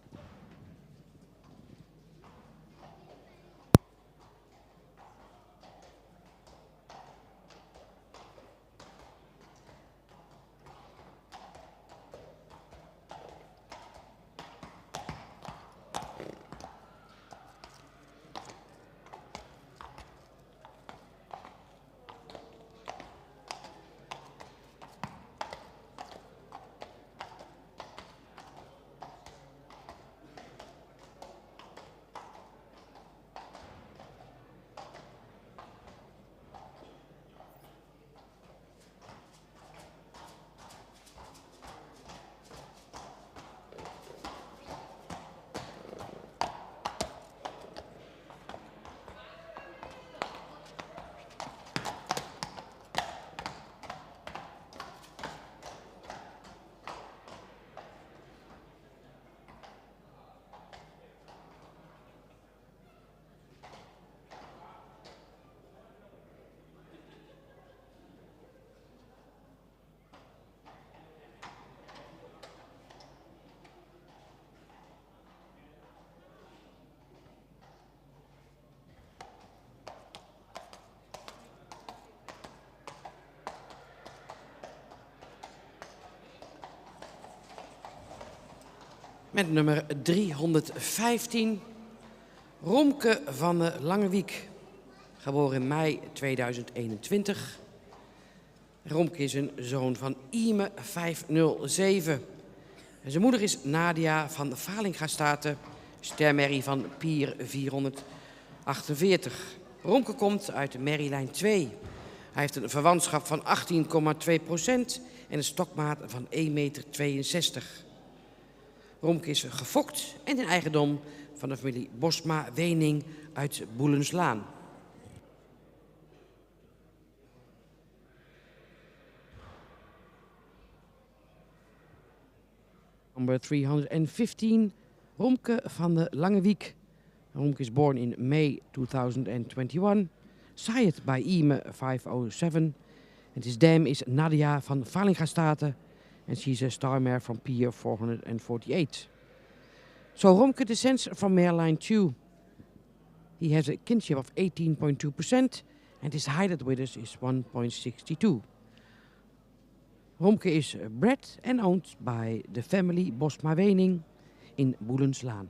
Met nummer 315, Romke van de Langewiek. Geboren in mei 2021. Romke is een zoon van Ime 507. En zijn moeder is Nadia van de Valingastaten, stermerrie van Pier 448. Romke komt uit de merrielijn 2. Hij heeft een verwantschap van 18,2% en een stokmaat van 1,62 meter. Romke is gefokt en in eigendom van de familie Bosma-Wening uit Boelenslaan. Number 315, Romke van de Langewiek. Romke is born in May 2021, sired by Ime 507. And his dam is Nadia van Valingastaten. And she's a star mare from Pier 448. So Romke descends from mare line 2. He has a kinship of 18.2% and his height at width is 1.62. Romke is bred and owned by the family Bosma-Wening in Boelenslaan.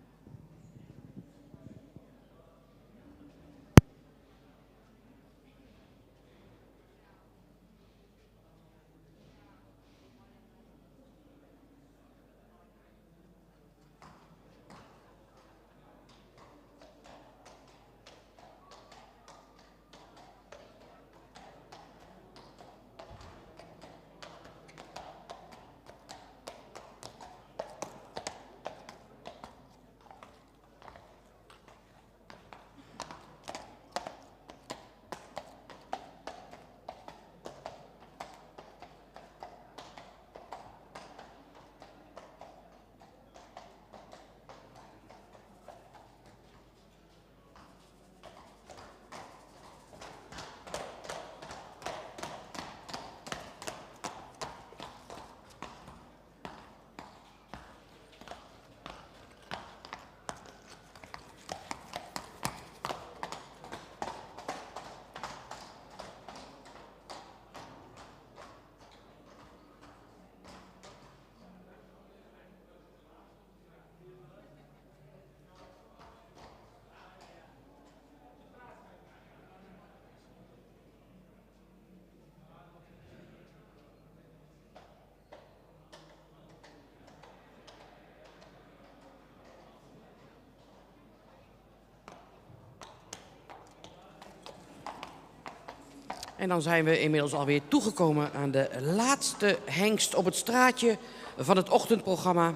En dan zijn we inmiddels alweer toegekomen aan de laatste hengst op het straatje van het ochtendprogramma.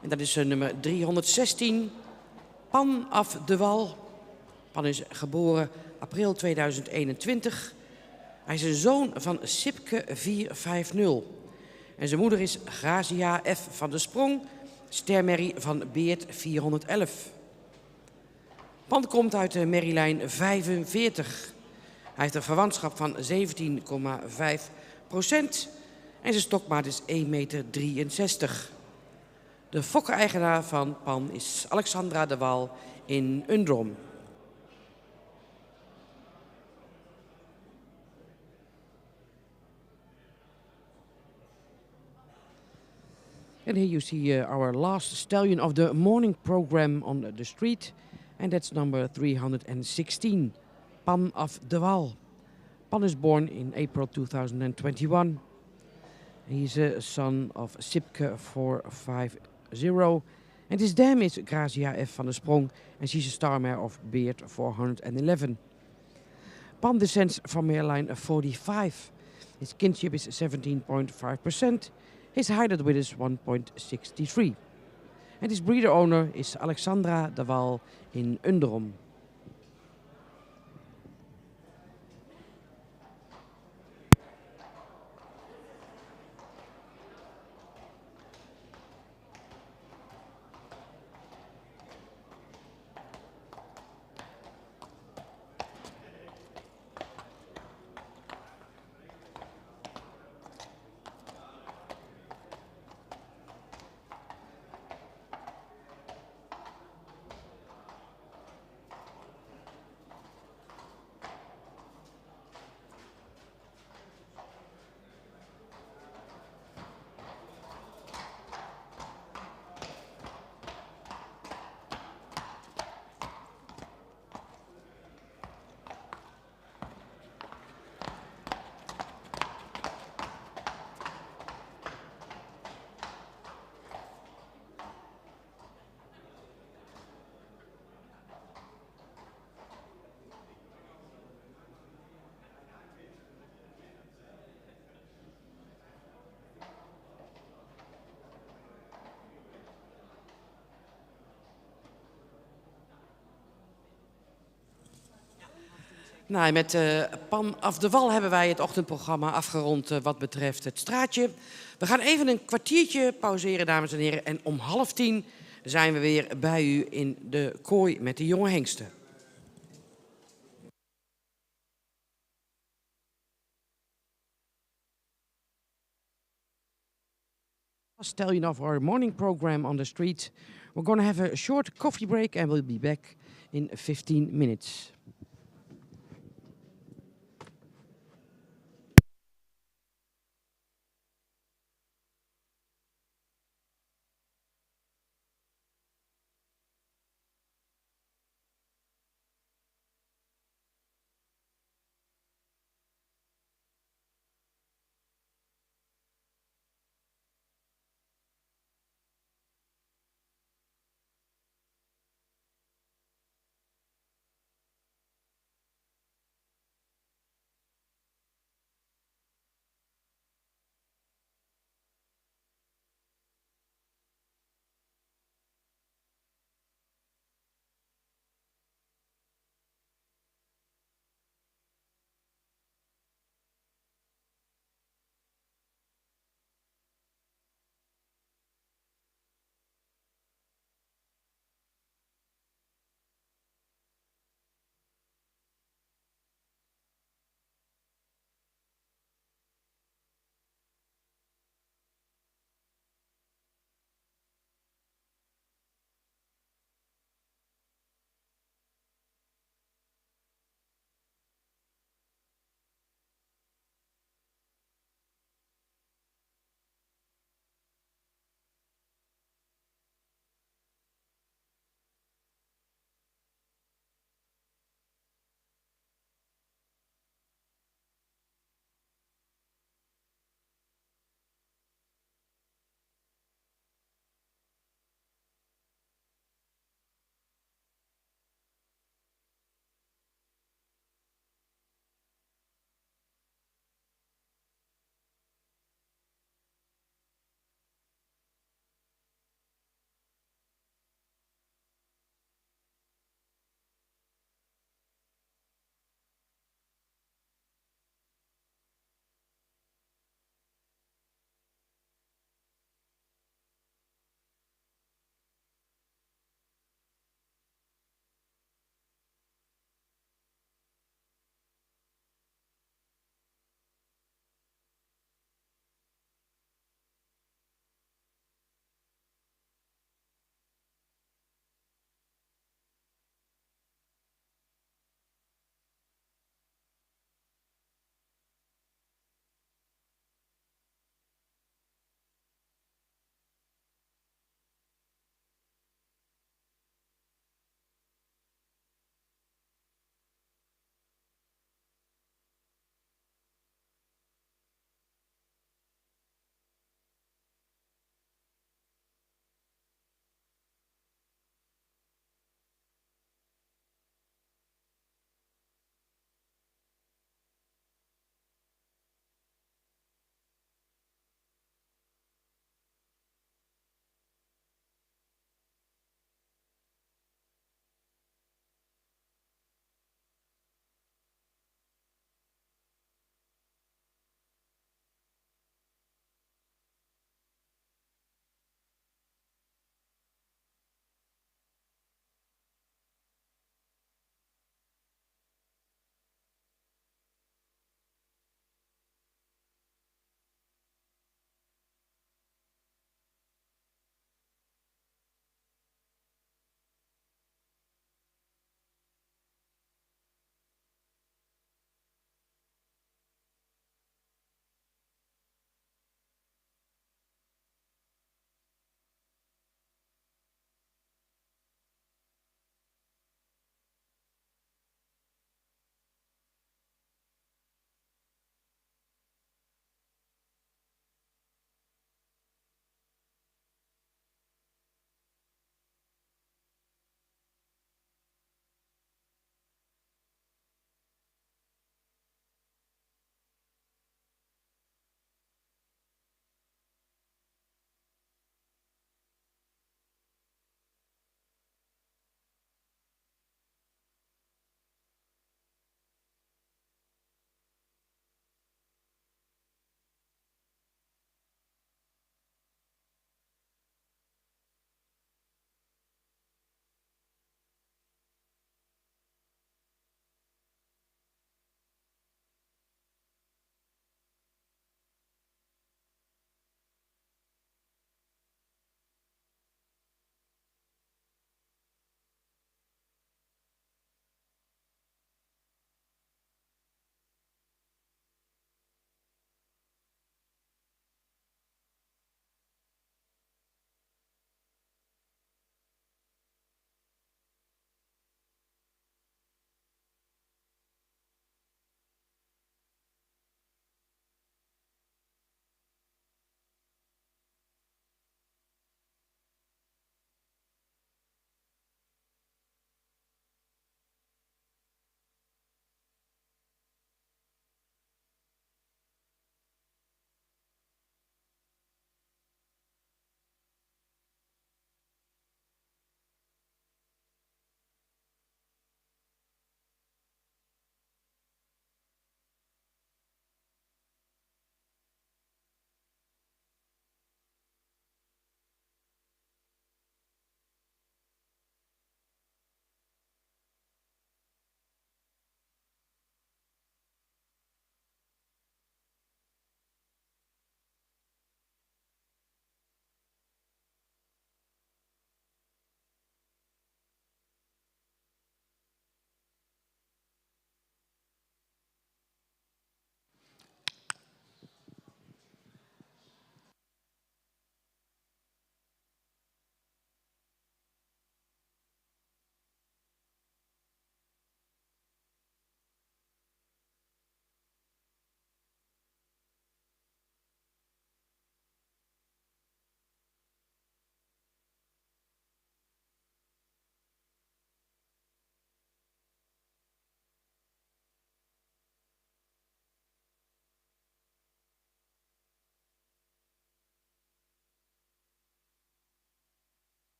En dat is nummer 316, Pan af de Wal. Pan is geboren april 2021. Hij is een zoon van Sipke 450. En zijn moeder is Grazia F. van der Sprong, stermerrie van Beert 411. Pan komt uit de merrielijn 45. Hij heeft een verwantschap van 17,5% en zijn stokmaat is 1,63 meter. De fokker-eigenaar van Pan is Alexandra de Wal in Undrom. And here you see our last stallion of the morning program on the street. And that's number 316, Pan af de Wal. Pan is born in April 2021. He's a son of Sipke 450. And his dam is Grazia F. van der Sprong. And she's a star mare of Beert 411. Pan descends from Merline 45. His kinship is 17.5%. His height at width is 1.63. And his breeder owner is Alexandra de Wal in Undrom. Nou, met Pan af de Wal hebben wij het ochtendprogramma afgerond wat betreft het straatje. We gaan even een kwartiertje pauzeren, dames en heren. En om 9:30 zijn we weer bij u in de kooi met de jonge hengsten. Stallion of our morning program on the street. We're going to have a short coffee break and we'll be back in 15 minutes.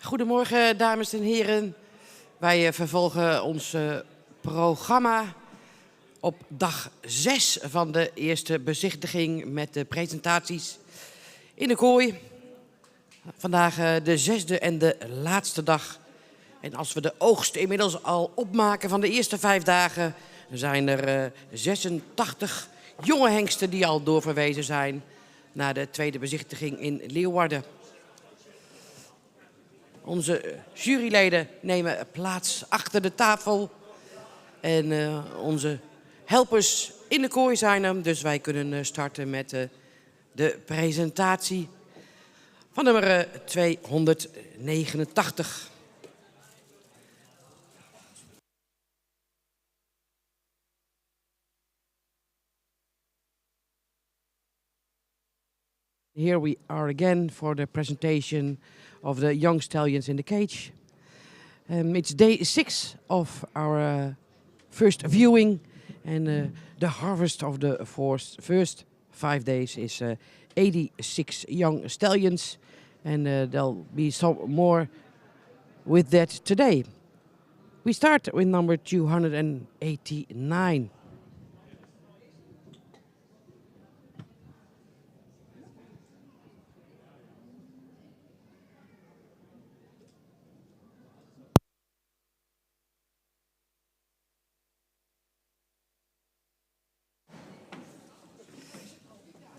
Goedemorgen, dames en heren. Wij vervolgen ons programma op dag 6 van de eerste bezichtiging met de presentaties in de kooi. Vandaag de 6e en de laatste dag. En als we de oogst inmiddels al opmaken van de eerste 5 dagen, zijn er 86 jonge hengsten die al doorverwezen zijn naar de tweede bezichtiging in Leeuwarden. Onze juryleden nemen plaats achter de tafel. En onze helpers in de kooi zijn er. Dus wij kunnen starten met de presentatie van nummer 289. Here we are again for the presentation of the young stallions in the cage. It's day 6 of our first viewing, and the harvest of the first 5 days is 86 young stallions, and there'll be some more with that today. We start with number 289.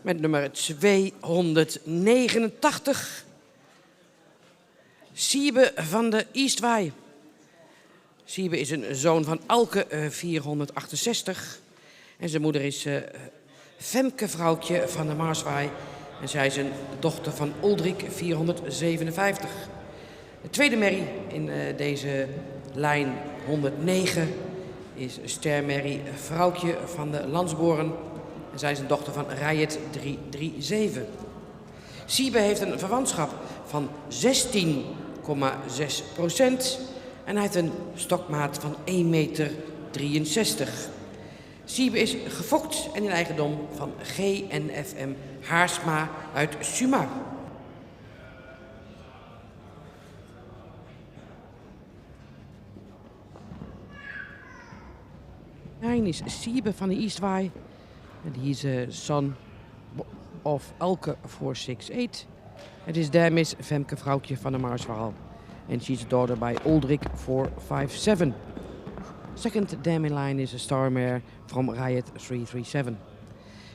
Met nummer 289. Siebe van de Eastway. Siebe is een zoon van Alke 468. En zijn moeder is Femke Vrouwtje van de Marswaai. En zij is een dochter van Uldrik 457. De tweede merrie in deze lijn 109 is Stermerrie Vrouwtje van de Lansboren. En zij is een dochter van Rijet 337. Siebe heeft een verwantschap van 16,6%. En hij heeft een stokmaat van 1,63 meter. Siebe is gefokt en in eigendom van GNFM Haarsma uit Sumar. Hij is Siebe van de Eastway. And he's a son of Alke 468. And his dam is Femke Vrouwtje van de Marswaal. And she's a daughter by Uldrik 457. Second dam in line is a star mare from Riot 337.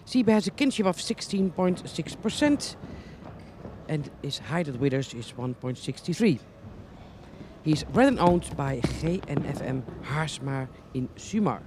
Siebe has a kinship of 16.6%. And his height at withers is 1.63. He's bred and owned by GNFM Haarsma in Sumar.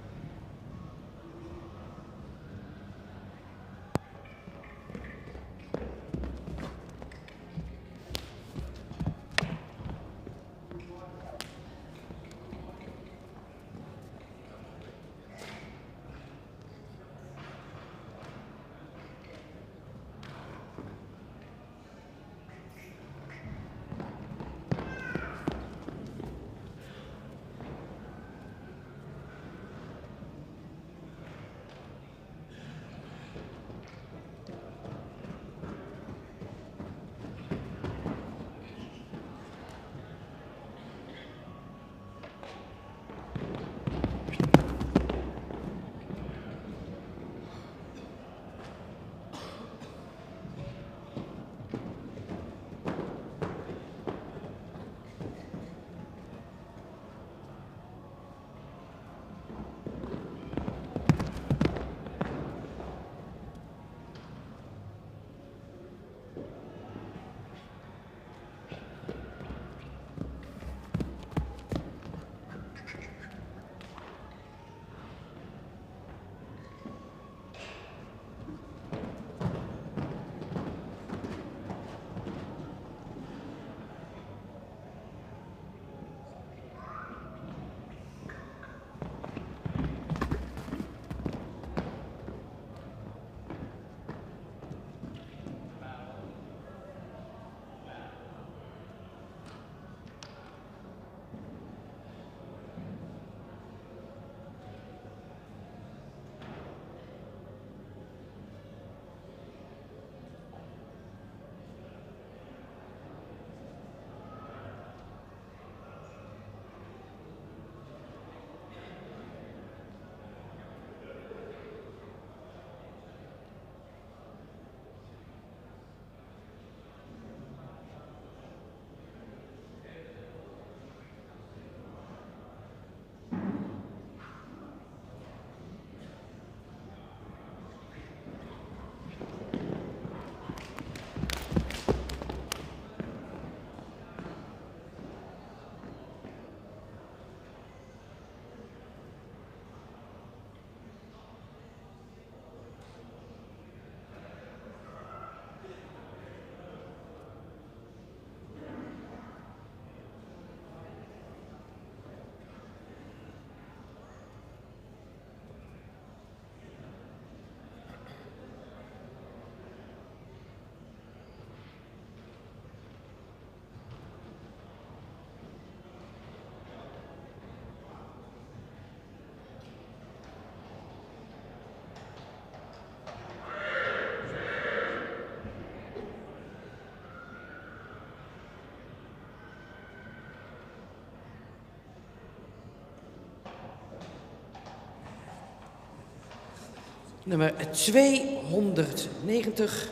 Nummer 290.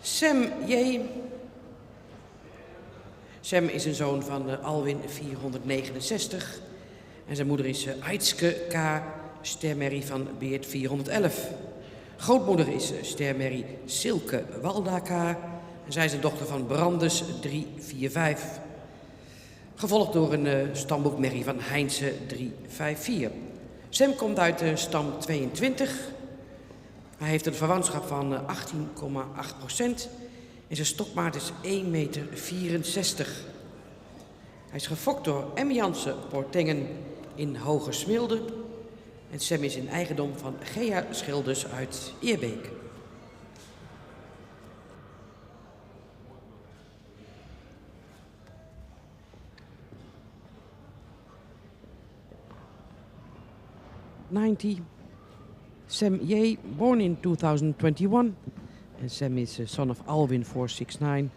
Sam J. Sam is een zoon van Alwin 469. En zijn moeder is Aitske K. Stermerrie van Beert 411. Grootmoeder is Stermerrie Silke Walda K. En zij is een dochter van Brandes 345. Gevolgd door een stamboekmerrie van Heinze 354. Sam komt uit stam 22. Hij heeft een verwantschap van 18,8%. En zijn stokmaat is 1,64 meter. Hij is gefokt door M. Jansen Portengen in Hoge Smilde. En Sam is in eigendom van Gea Schilders uit Eerbeek. Sam J, born in 2021. And Sam is a son of Alwin 469.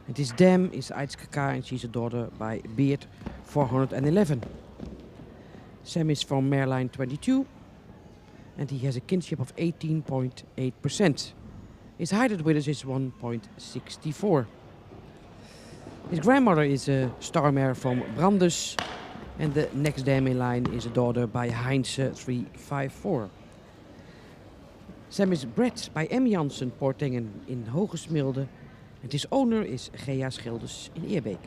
And his dam is Aitske K, and she's a daughter by Beert 411. Sam is from Mareline 22. And he has a kinship of 18.8%. His height at Withers is 1.64. His grandmother is a star mare from Brandes. And the next dam in line is a daughter by Heinze 354. Sam is bred by M. Jansen Portengen in Hoge Smilde. And his owner is Gea Schilders in Eerbeek.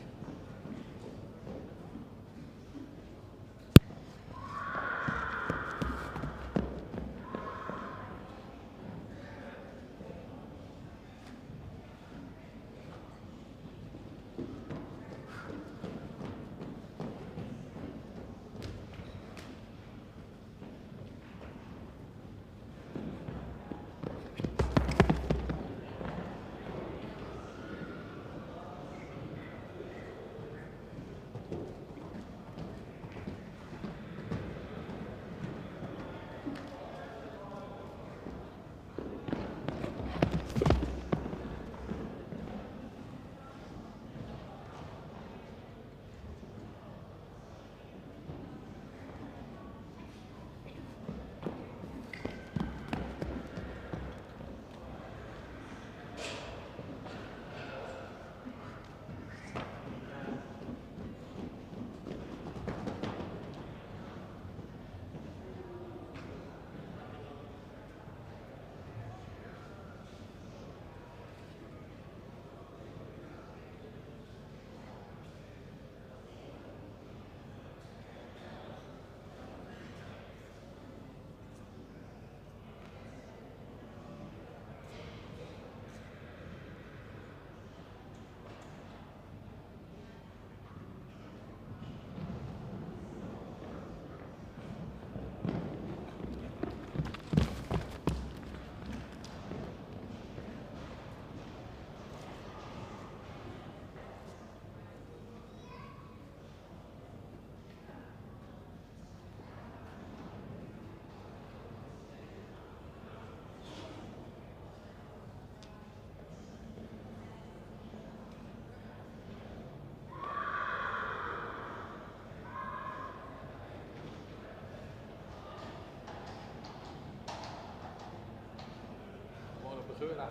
geur af.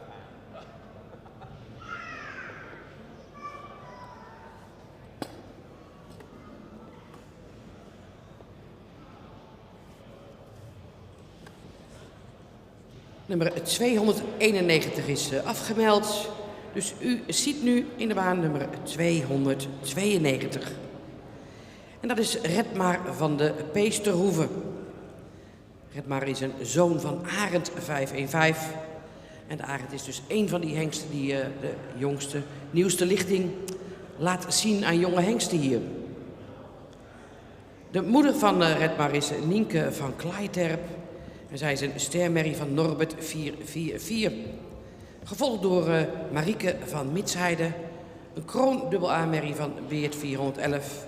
Nummer 291 is afgemeld. Dus u ziet nu in de baan nummer 292. En dat is Redmar van de Peesterhoeve. Redmar is een zoon van Arend 515. En de Arend is dus één van die hengsten die de jongste, nieuwste lichting laat zien aan jonge hengsten hier. De moeder van Redmar is Nienke van Klaiterp. En zij is een stermerrie van Norbert 444. Gevolgd door Marieke van Mitsheide. Een kroondubbel A-merrie van Beert 411.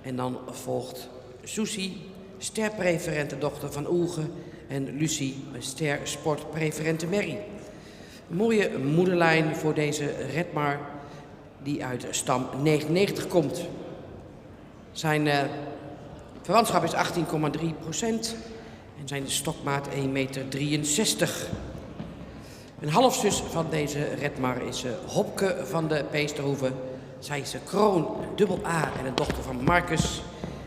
En dan volgt Susie, sterpreferente dochter van Oelge. En Lucie, een stersportpreferente merrie. Een mooie moederlijn voor deze Redmar die uit stam 99 komt. Zijn verwantschap is 18,3%. En Zijn stokmaat 1,63 meter. Een halfzus van deze Redmar is Hopke van de Peesterhoeve. Zij is kroon dubbel A en een dochter van Marcus.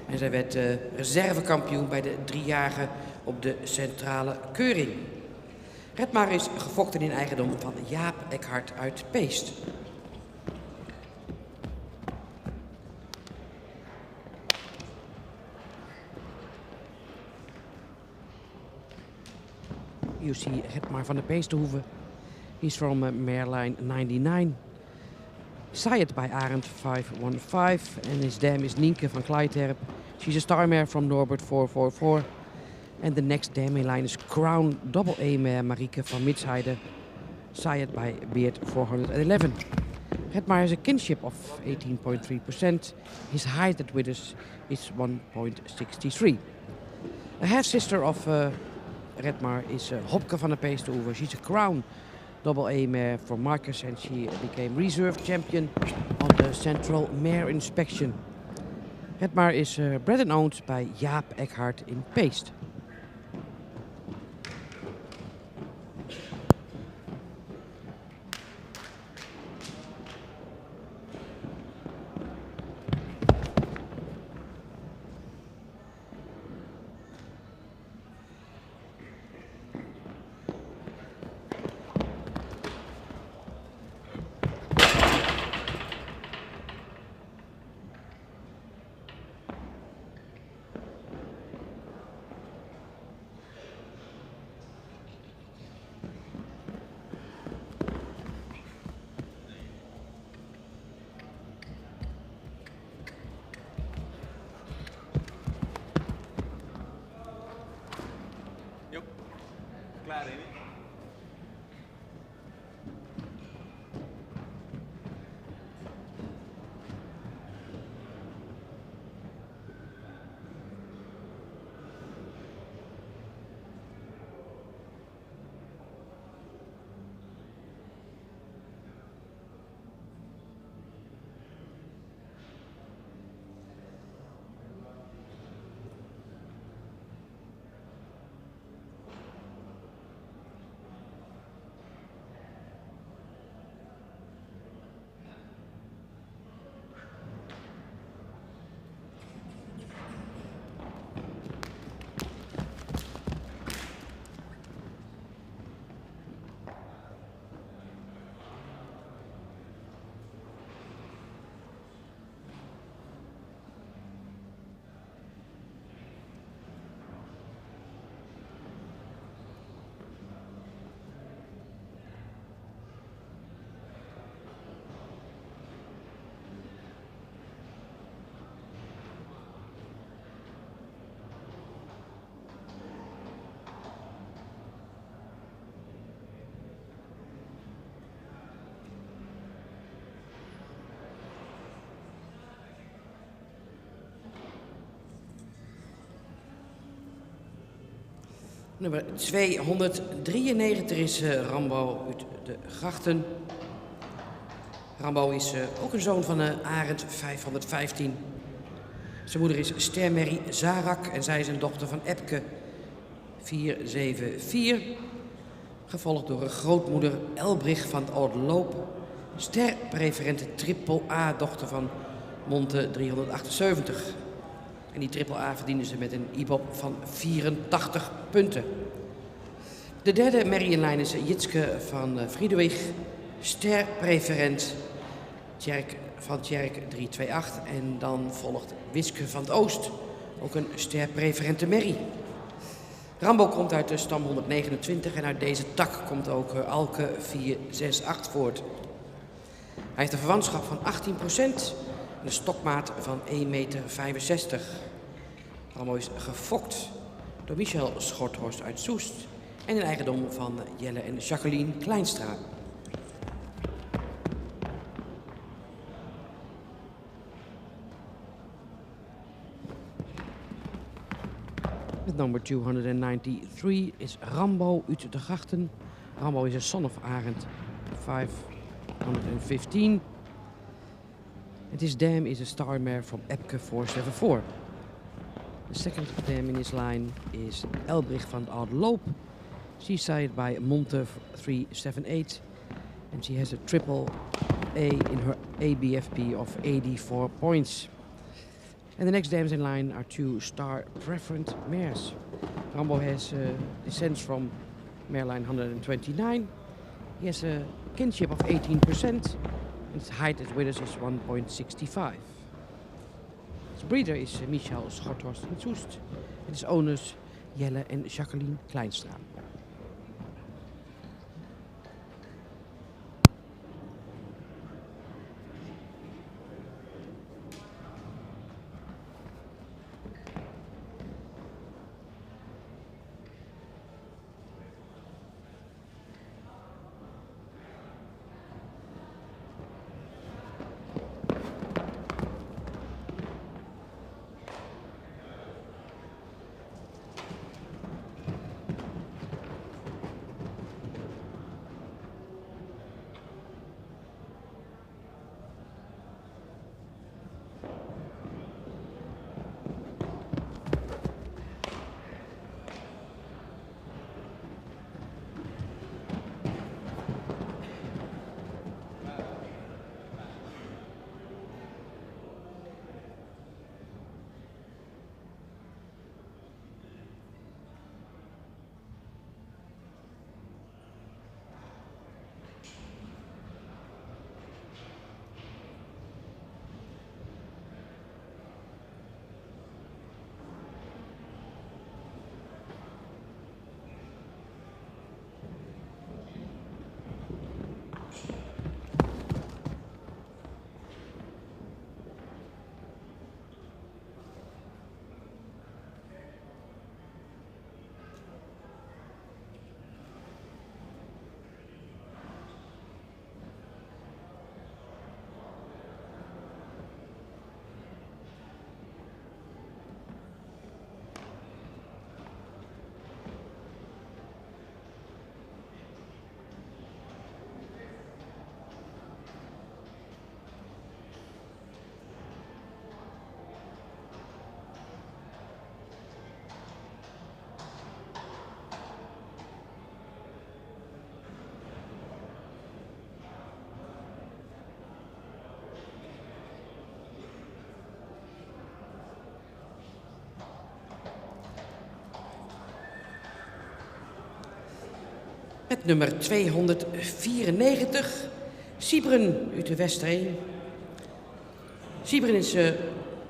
En zij werd reservekampioen bij de 3-jarige op de centrale keuring. Redmar is gefokt en in eigendom van Jaap Eckhart uit Peest. You see Redmar van de Peesterhoeve. He's from Mareline 99. Sired by Arend 515. And his dam is Nienke van Kleijerp. She's a star mare from Norbert 444. And the next dam in line is Crown double A mare Marieke van Mitsheide. Sired by Beard 411. Redmar has a kinship of 18.3%. His height at Withers is 1.63. A half-sister of Redmar is Hopke van de Peesterhoeve. She's a Crown double A mare for Marcus and she became reserve champion on the Central Mare Inspection. Redmar is bred and owned by Jaap Eckhart in Peest. Klaar, Remy? Nummer 293 is Rambo uit de Grachten. Rambo is ook een zoon van Arend 515. Zijn moeder is Stermerrie Zarak en zij is een dochter van Epke 474. Gevolgd door een grootmoeder Elbrich van het Oude Loop. Sterpreferente triple A, dochter van Monte 378. En die triple A verdienen ze met een IBOP van 84 punten. De derde merrie in lijn is Jitske van Friedewig. Sterpreferent van Tjerk 328. En dan volgt Wiske van het Oost. Ook een sterpreferente merrie. Rambo komt uit de stam 129 en uit deze tak komt ook Alke 468 voort. Hij heeft een verwantschap van 18%. Een stokmaat van 1,65 meter. Rambo is gefokt door Michel Schorthorst uit Soest en in eigendom van Jelle en Jacqueline Kleinstra. Met nummer 293 is Rambo uit de Grachten. Rambo is een son of Arend 515. And his dam is a star mare from Epke 474. The second dam in his line is Elbrich van Oudeloop. She's sighted by Monte 378 and she has a triple A in her ABFP of 84 points. And the next dams in line are two star preferent mares. Rambo has descends from mare line 129. He has a kinship of 18% and his height as winners is 1.65. His breeder is Michael Schorthorst in Soest and his owners Jelle en Jacqueline Kleinstra. Met nummer 294, Siebren uit de Westerheen. Siebren is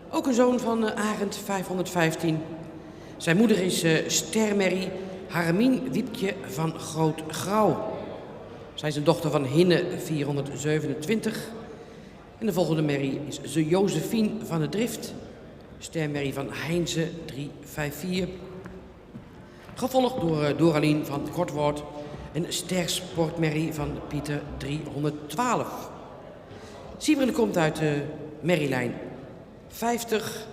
ook een zoon van Arend 515. Zijn moeder is Stermerrie Harmien Wiepje van Groot Grauw. Zij is een dochter van Hinne 427. En de volgende merrie is ze Josephine van de Drift. Stermerrie van Heinze 354. Gevolgd door Doralien van het Kortwoord. Een stersportmerrie van Pieter 312. Siebren komt uit de merrielijn 50.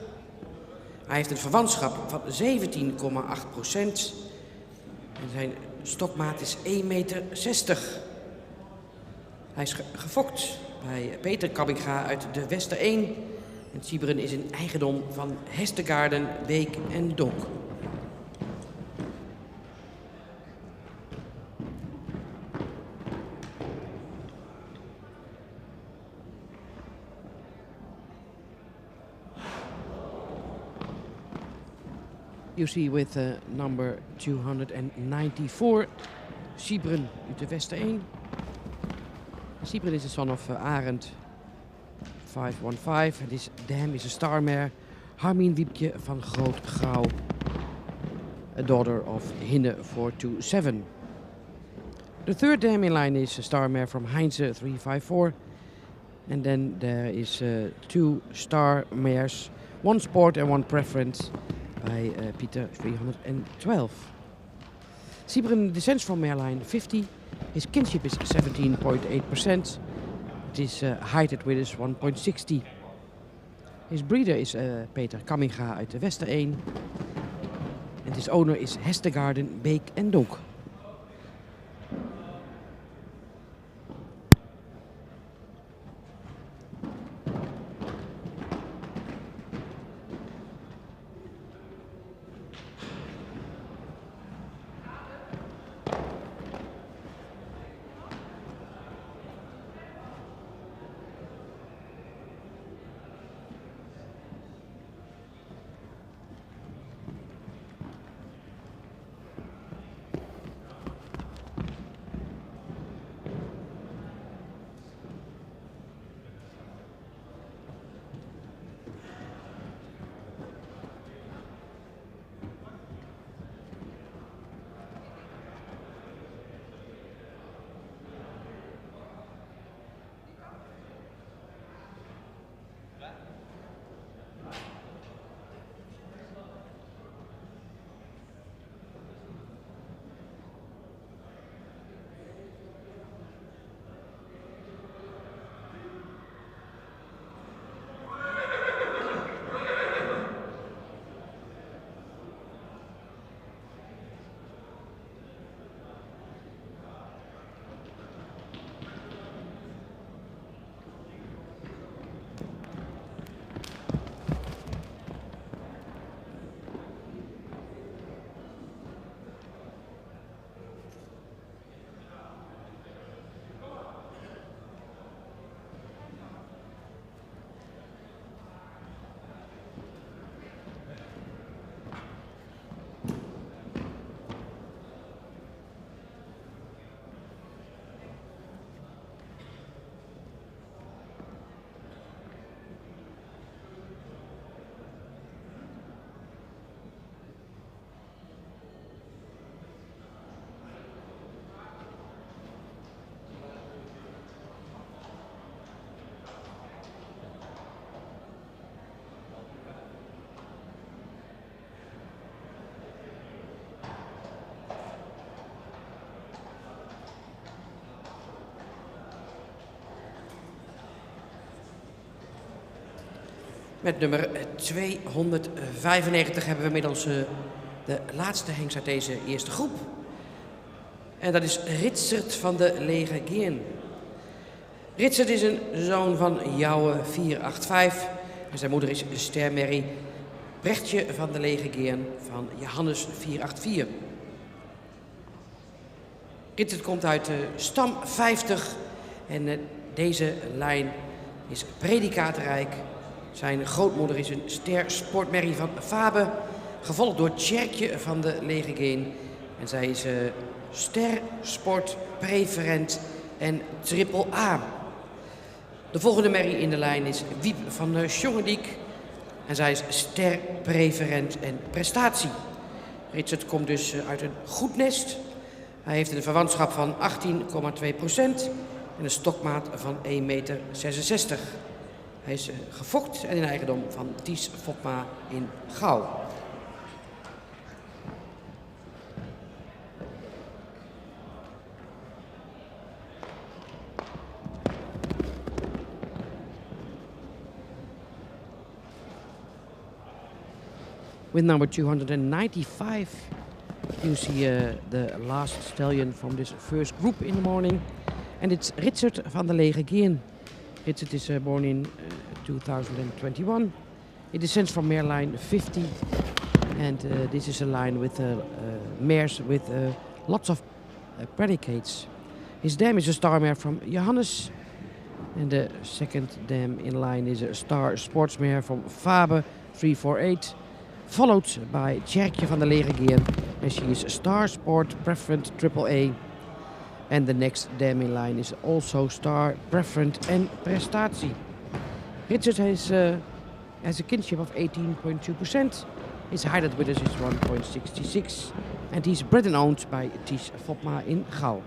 Hij heeft een verwantschap van 17,8%. En zijn stokmaat is 1,60 meter. Hij is gefokt bij Peter Kabbinga uit de Wester 1. En Siebren is een eigendom van Hestegaarden, Beek en Donk. You see with number 294, Siebren uit de Wester 1. Siebren is the son of Arend 515. This dam is a star mare, Harmien Wiepje van Groot Grauw, a daughter of Hinne 427. The third dam in line is a star mare from Heinze 354. And then there is two star mares, one sport and one preference, by Pieter 312. Siebren descends from mareline 50. His kinship is 17.8%. His height at width is 1.60. His breeder is Peter Kabbinga uit de Wester 1. And his owner is Hestegaarden, Beek en Donk. Met nummer 295 hebben we inmiddels de laatste hengst uit deze eerste groep. En dat is Ritsert van de Lege Geern. Ritsert is een zoon van Jouwe 485 en zijn moeder is Stermerrie Brechtje van de Lege Geern van Johannes 484. Ritsert komt uit stam 50 en deze lijn is predikaatrijk. Zijn grootmoeder is een ster sportmerrie van Fabe, gevolgd door Tjerkje van de Lege Geern. En zij is ster sport preferent en triple A. De volgende merrie in de lijn is Wiep van Sjongendiek. En zij is ster preferent en prestatie. Ritsert komt dus uit een goed nest. Hij heeft een verwantschap van 18,2% en een stokmaat van 1,66 meter. Hij is gefokt en in eigendom van Ties Fokma in Gouw. With number 295, you see the last stallion from this first group in the morning. And it's Ritsert van de Lege Geern. Ritsert is born in 2021. It descends from mare line 50. And this is a line with mares with lots of predicates. His dam is a star mare from Johannes. And the second dam in line is a star sports mare from Fabe 348. Followed by Tjerkje van de Lege Geern, and she is Star Sport Preferent Triple A. And the next dam in line is also Star Preferent and Prestatie. Ritsert has a kinship of 18.2%. His height at Widders is 1.66. And he's bred and owned by Ties Fopma in Gouw.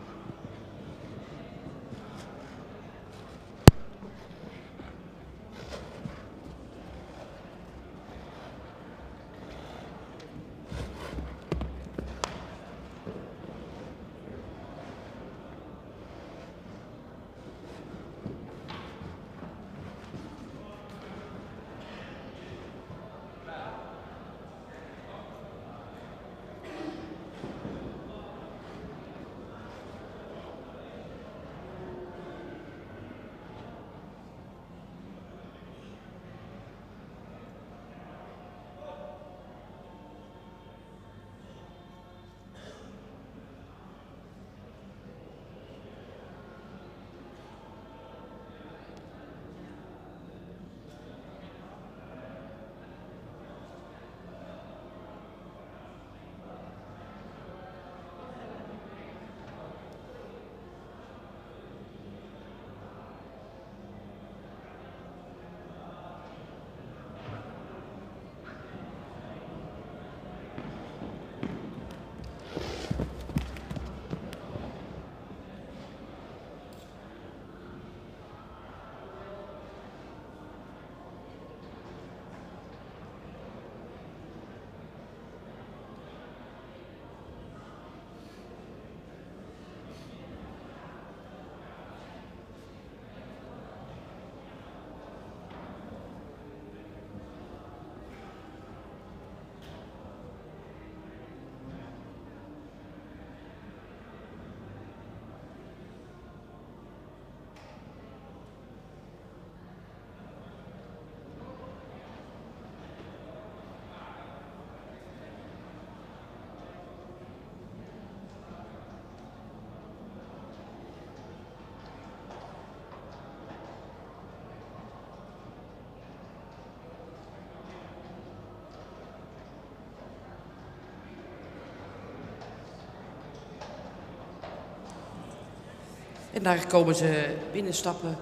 En daar komen ze binnenstappen.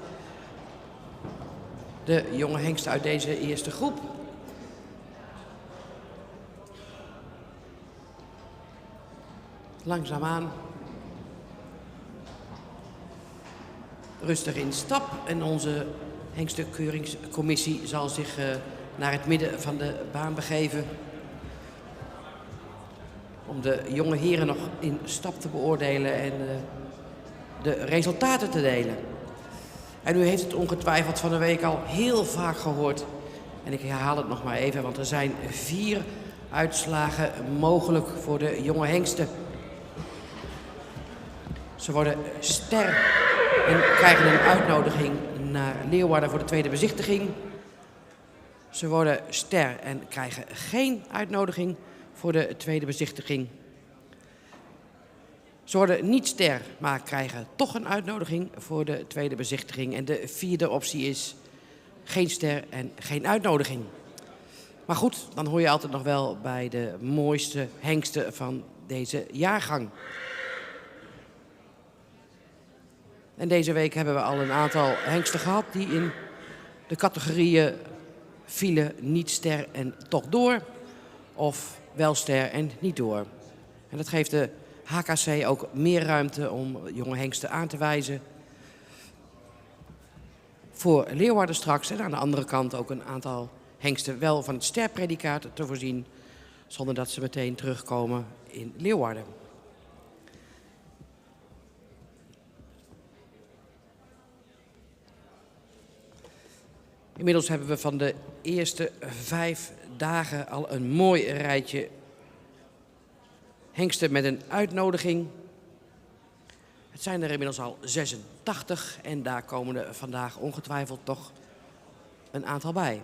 De jonge hengsten uit deze eerste groep. Langzaamaan. Rustig in stap. En onze hengstenkeuringscommissie zal zich naar het midden van de baan begeven. Om de jonge heren nog in stap te beoordelen en de resultaten te delen. En u heeft het ongetwijfeld van de week al heel vaak gehoord. En ik herhaal het nog maar even, want er zijn 4 uitslagen mogelijk voor de jonge hengsten. Ze worden ster en krijgen een uitnodiging naar Leeuwarden voor de tweede bezichtiging. Ze worden ster en krijgen geen uitnodiging voor de tweede bezichtiging. Ze worden niet ster, maar krijgen toch een uitnodiging voor de tweede bezichtiging. En de 4e optie is geen ster en geen uitnodiging. Maar goed, dan hoor je altijd nog wel bij de mooiste hengsten van deze jaargang. En deze week hebben we al een aantal hengsten gehad die in de categorieën vielen niet ster en toch door. Of wel ster en niet door. En dat geeft de HKC ook meer ruimte om jonge hengsten aan te wijzen voor Leeuwarden straks. En aan de andere kant ook een aantal hengsten wel van het sterpredicaat te voorzien, zonder dat ze meteen terugkomen in Leeuwarden. Inmiddels hebben we van de eerste 5 dagen al een mooi rijtje hengsten met een uitnodiging. Het zijn er inmiddels al 86 en daar komen er vandaag ongetwijfeld nog een aantal bij.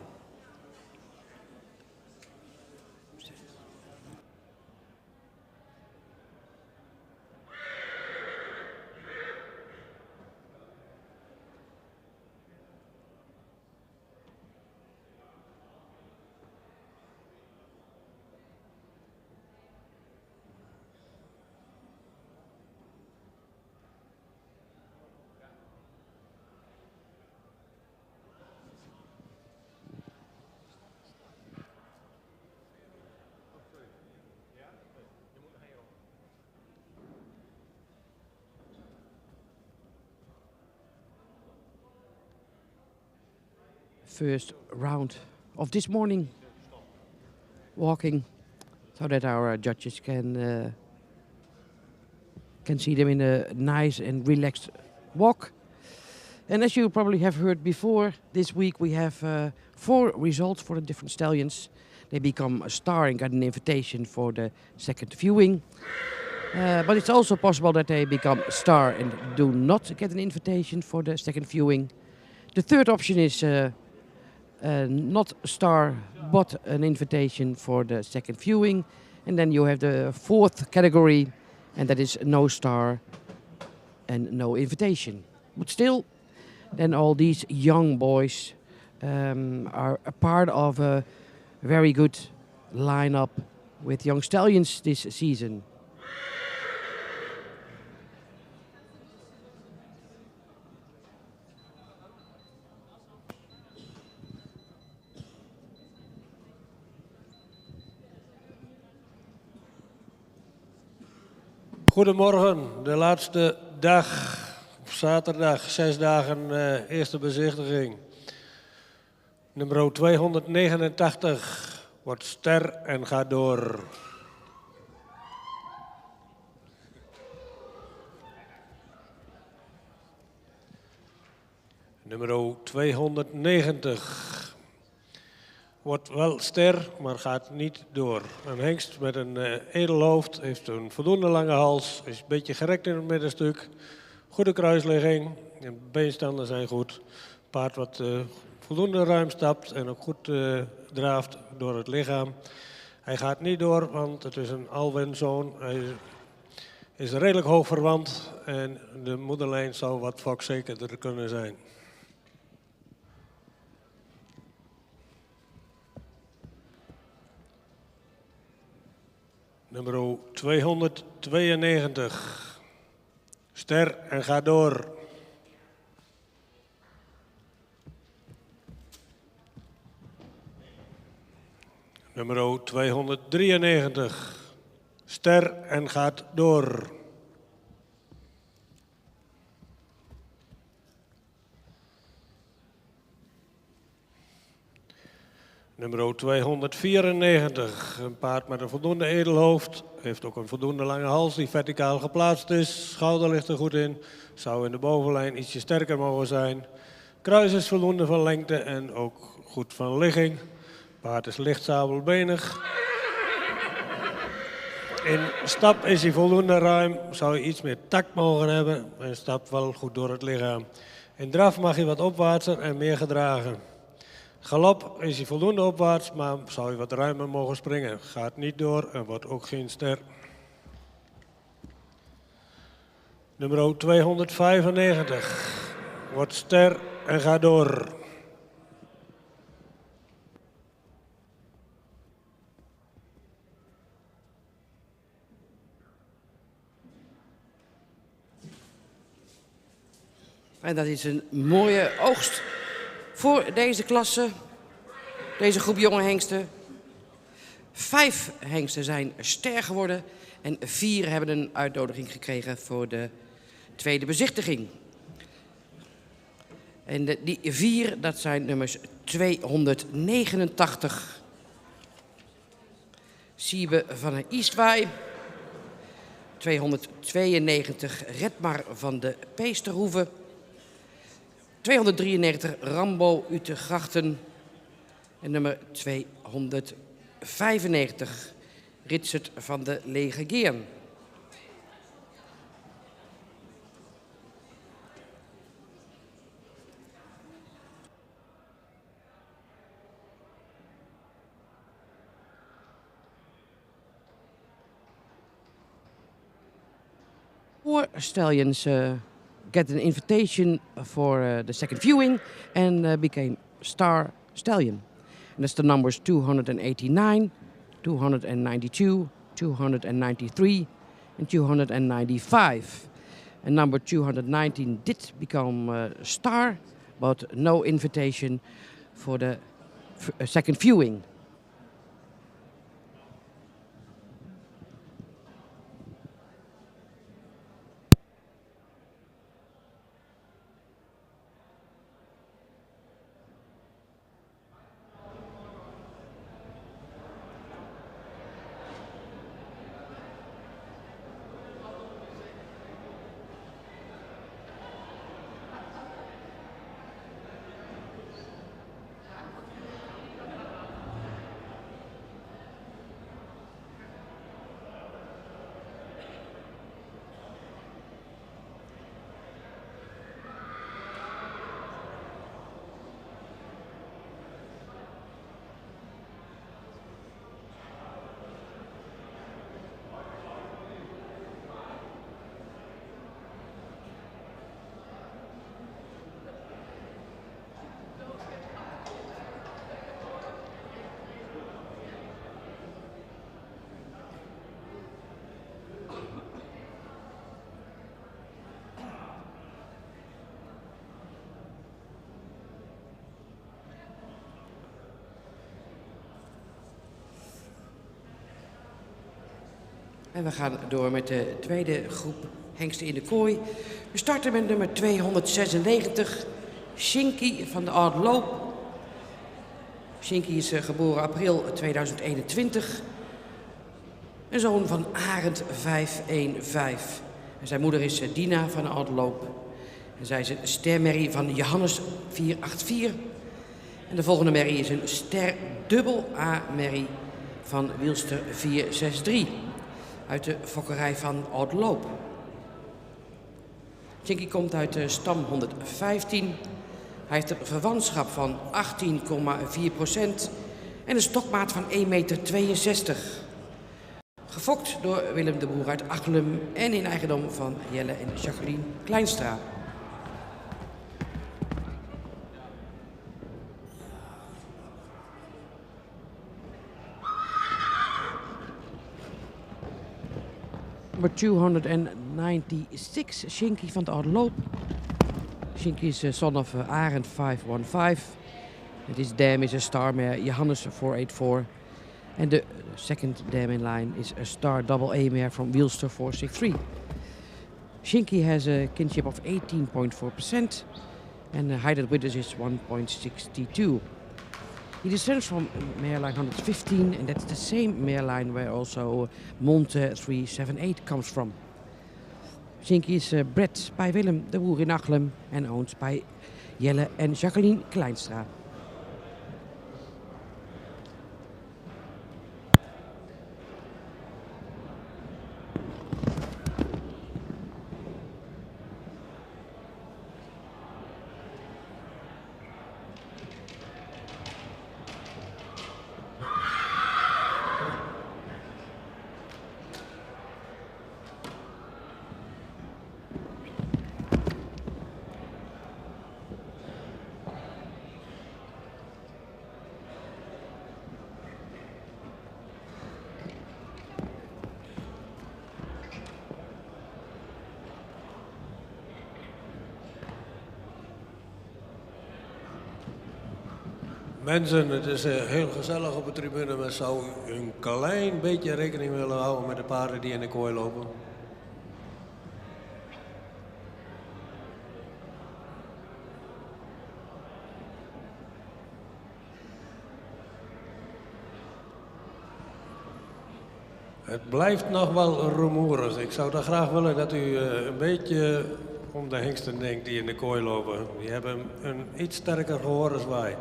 First round of this morning walking, so that our judges can see them in a nice and relaxed walk. And as you probably have heard before, this week we have 4 results for the different stallions. They become a star and got an invitation for the second viewing. But it's also possible that they become a star and do not get an invitation for the second viewing. The third option is not a star, but an invitation for the second viewing. And then you have the 4th category, and that is no star and no invitation. But still, then all these young boys are a part of a very good lineup with young stallions this season. Goedemorgen, de laatste dag, zaterdag, 6 dagen eerste bezichtiging. Nummer 289 wordt ster en gaat door. Nummer 290 wordt wel ster, maar gaat niet door. Een hengst met een edel hoofd, heeft een voldoende lange hals, is een beetje gerekt in het middenstuk. Goede kruisligging, de beenstanden zijn goed. Paard wat voldoende ruim stapt en ook goed draaft door het lichaam. Hij gaat niet door, want het is een alwenzoon. Hij is redelijk hoog verwant en de moederlijn zou wat fokzekerder kunnen zijn. Nummer 292. Ster en ga door. Nummer 293. Ster en gaat door. Nummer 294, een paard met een voldoende edelhoofd, heeft ook een voldoende lange hals die verticaal geplaatst is. Schouder ligt er goed in, zou in de bovenlijn ietsje sterker mogen zijn. Kruis is voldoende van lengte en ook goed van ligging. Paard is licht sabelbenig. In stap is hij voldoende ruim. Zou hij iets meer tact mogen hebben. En stapt wel goed door het lichaam. In draf mag hij wat opwaartser en meer gedragen. Galop is hij voldoende opwaarts, maar zou hij wat ruimer mogen springen. Gaat niet door en wordt ook geen ster. Nummer 295. Wordt ster en gaat door. En dat is een mooie oogst voor deze klasse, deze groep jonge hengsten. 5 hengsten zijn ster geworden en 4 hebben een uitnodiging gekregen voor de tweede bezichtiging. En die 4, dat zijn nummers 289. Siebe van der Eastwaai. 292 Redmar van de Peesterhoeve. 293 Rambo Utegrachten. En nummer 295 Ritsert van de Lege Geern. Four stallions get an invitation for the second viewing and became Star Stallion. And that's the numbers 289, 292, 293 and 295. And number 219 did become Star, but no invitation for the second viewing. En we gaan door met de tweede groep hengsten in de kooi. We starten met nummer 296, Shinky van de Oud Loop. Shinky is geboren april 2021. Een zoon van Arend 515. En zijn moeder is Dina van de Oud Loop. En zij is een stermerrie van Johannes 484. En de volgende merrie is een ster dubbel A-merrie van Wielster 463. Uit de fokkerij van Oud Loop. Shinky komt uit de stam 115. Hij heeft een verwantschap van 18,4% en een stokmaat van 1,62 meter. Gefokt door Willem de Boer uit Achelum en in eigendom van Jelle en Jacqueline Kleinstra. Nummer 296, Shinky van de Oude Loop. Shinky is son of Arend 515. His dam is a star mare Johannes 484. And the second dam in line is a star double A mare from Wielster 463. Shinky has a kinship of 18.4% and the height of withers is 1.62. He descends from mare line 115, and that's the same mare line where also Monte 378 comes from. Shinky is bred by Willem de Boer in Achelum and owned by Jelle en Jacqueline Kleinstra. Mensen, het is heel gezellig op de tribune, maar zou u een klein beetje rekening willen houden met de paarden die in de kooi lopen? Het blijft nog wel rumoerig. Ik zou dan graag willen dat u een beetje om de hengsten denkt die in de kooi lopen. Die hebben een iets sterker gehorenzwaai.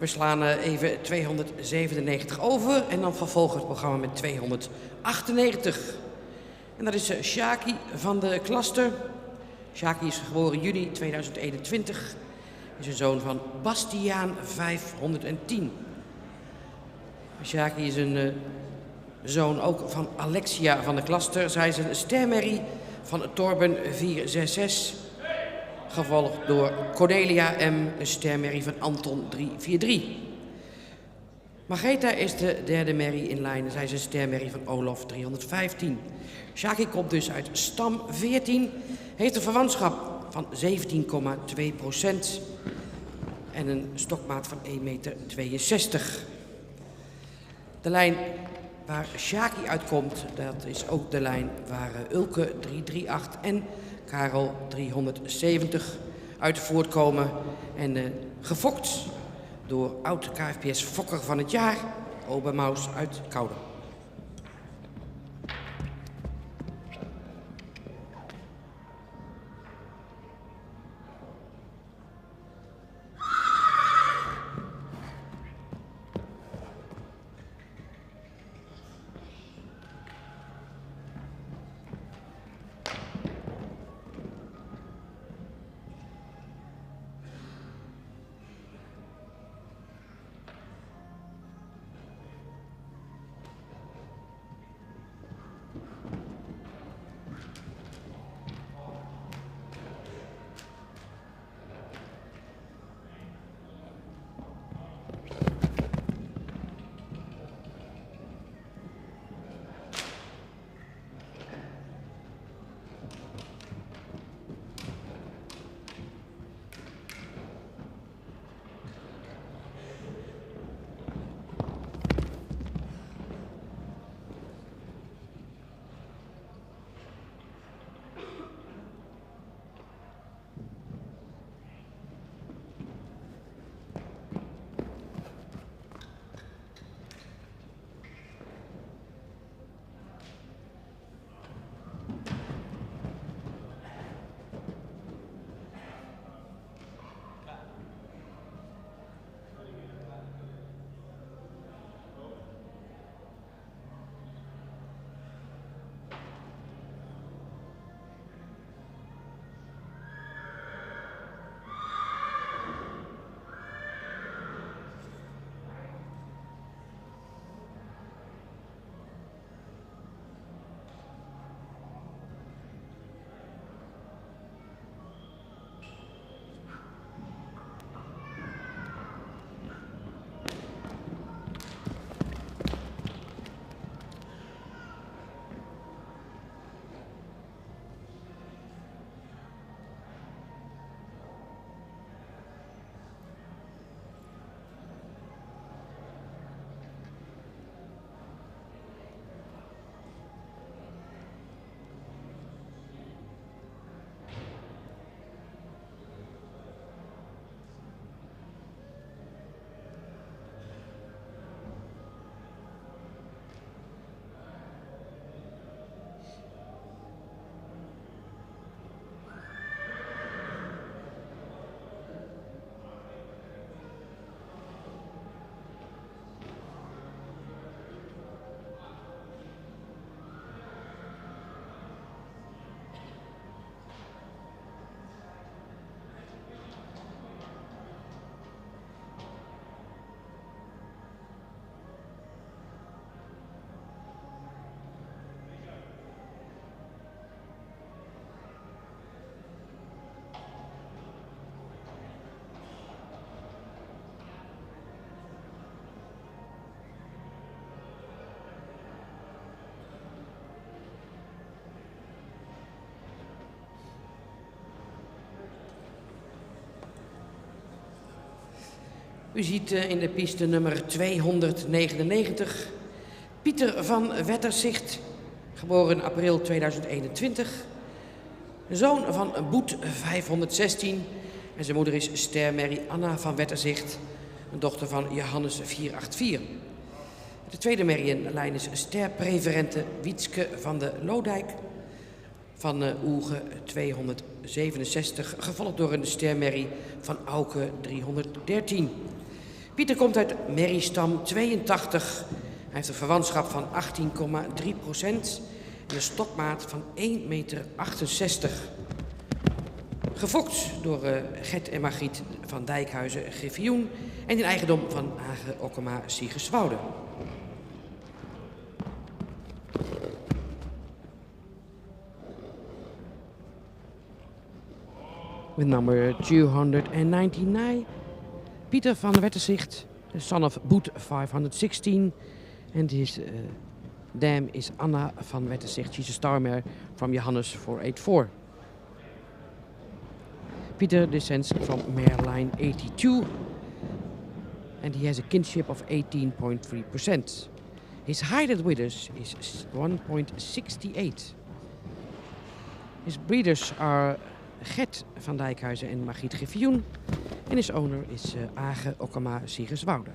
We slaan even 297 over en dan vervolgen het programma met 298. En dat is Shaki van de Klaster. Shaki is geboren juni 2021. Is een zoon van Bastiaan 510. Shaki is een zoon ook van Alexia van de Klaster. Zij is een stermerrie van Torben 466. gevolgd door Cornelia M., een stermerrie van Anton 343. Margrethe is de derde merrie in lijn. Zij is een stermerrie van Olof 315. Shaki komt dus uit stam 14, heeft een verwantschap van 17,2% en een stokmaat van 1,62 meter. De lijn waar Shaki uitkomt, dat is ook de lijn waar Ulke 338 en Karel 370 uit voortkomen. En gefokt door oud KFPS Fokker van het jaar, Obermaus uit Koude. U ziet in de piste nummer 299 Pieter van Wetterzicht, geboren april 2021. Zoon van Boet 516 en zijn moeder is stermerrie Anna van Wetterzicht, een dochter van Johannes 484. De tweede merrie in lijn is sterpreferente Wietske van de Lodijk van Oege 267, gevolgd door een stermerrie van Auke 313. Pieter komt uit merriestam 82. Hij heeft een verwantschap van 18,3% en een stokmaat van 1,68 meter. Gefokt door Gert en Margriet van Dijkhuizen Griffioen en in eigendom van Hage Okkema Siegerswoude. With number 299, Peter van Wetterzicht, the son of Boet 516, and his dam is Anna van Wetterzicht. She's a star mare from Johannes 484. Peter descends from mare line 82, and he has a kinship of 18.3%. His height at Withers is 1.68. His breeders are Gert van Dijkhuizen en Margriet Griffioen. En his owner is Age Okkema Siegerswoude.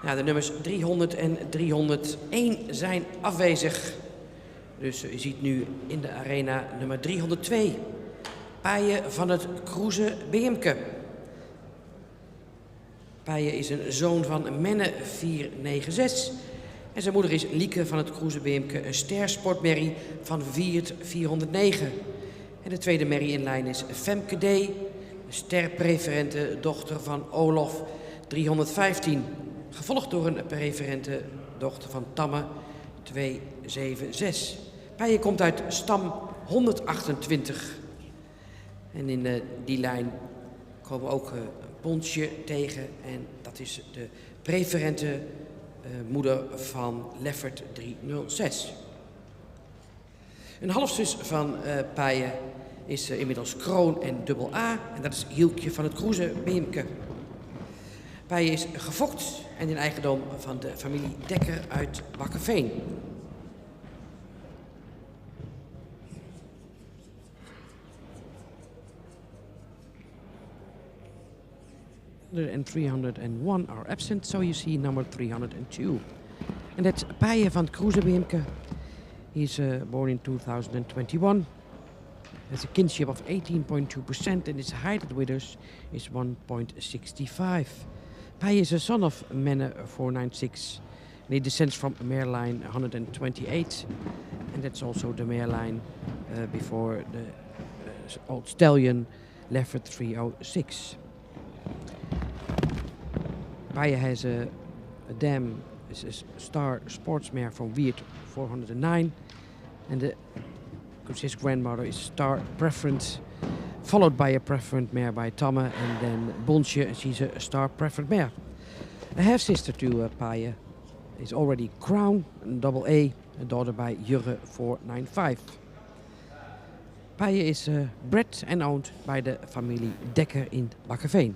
Ja, de nummers 300 en 301 zijn afwezig. Dus u ziet nu in de arena nummer 302. Paaien van het Kroeze Beemke. Paaien is een zoon van Menne 496. En zijn moeder is Lieke van het Kroeze Beemke, een stersportmerrie van Viert 409. En de tweede merrie in lijn is Femke D, een sterpreferente dochter van Olof 315. Gevolgd door een preferente dochter van Tamme 276. Paaien komt uit stam 128. En in die lijn komen we ook Pontje tegen. En dat is de preferente moeder van Leffert 306. Een halfzus van Paaien is inmiddels Kroon en dubbel A. En dat is Hielkje van het Kroeze Beemke. Paaien is gefokt en in eigendom van de familie Dekker uit Bakkeveen. And 301 are absent, so you see number 302. And that's Paaien van het Kroeze Beemke. He's born in 2021. Has a kinship of 18.2% and his height at Withers is 1.65. Paaien is a son of Menne 496. And he descends from mare line 128. And that's also the mare line before the old stallion Leffert 306. Paaien has a dam, is a star sports mare from Weert 409. And his grandmother is Star Preference, followed by a preferent mare by Tamme, and then Bonsje, and she's a star preferent mare. A half-sister to Paaien is already Crown, double A daughter by Jurre 495. Paaien is bred and owned by the familie Dekker in Bakkeveen.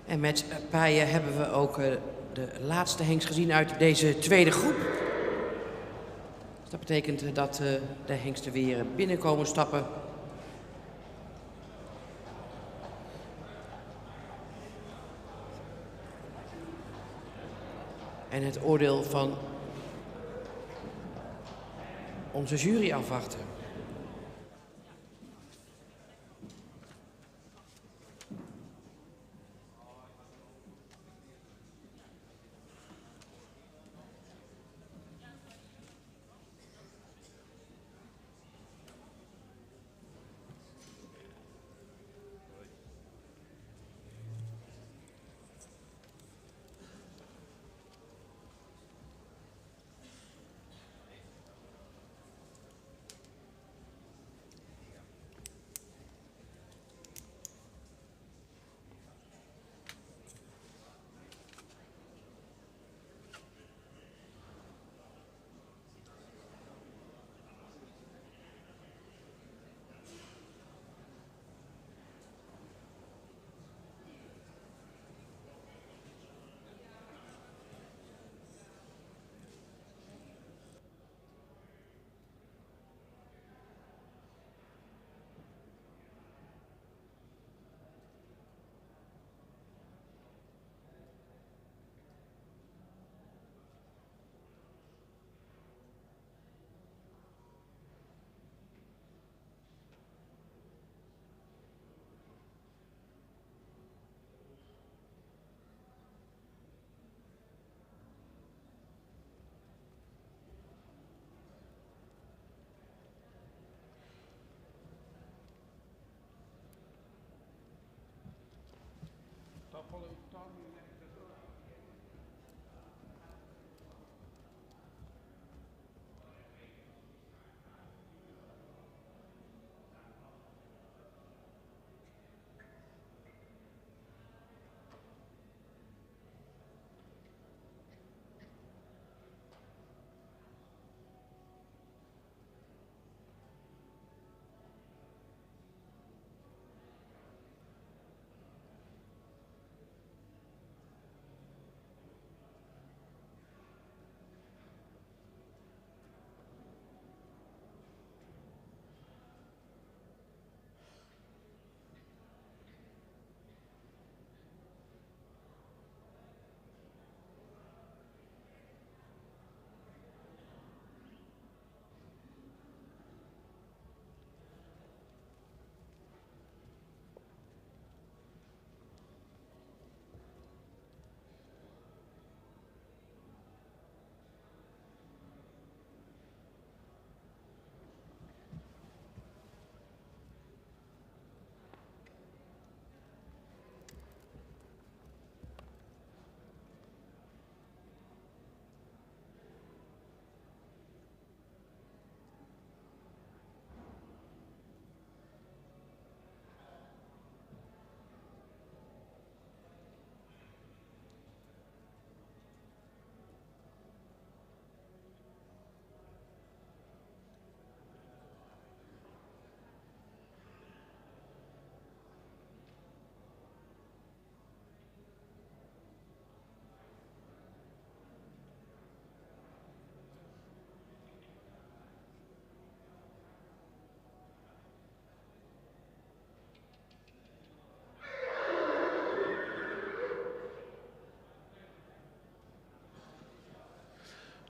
En met paaien hebben we ook de laatste hengst gezien uit deze tweede groep. Dus dat betekent dat de hengsten weer binnenkomen stappen. En het oordeel van onze jury afwachten.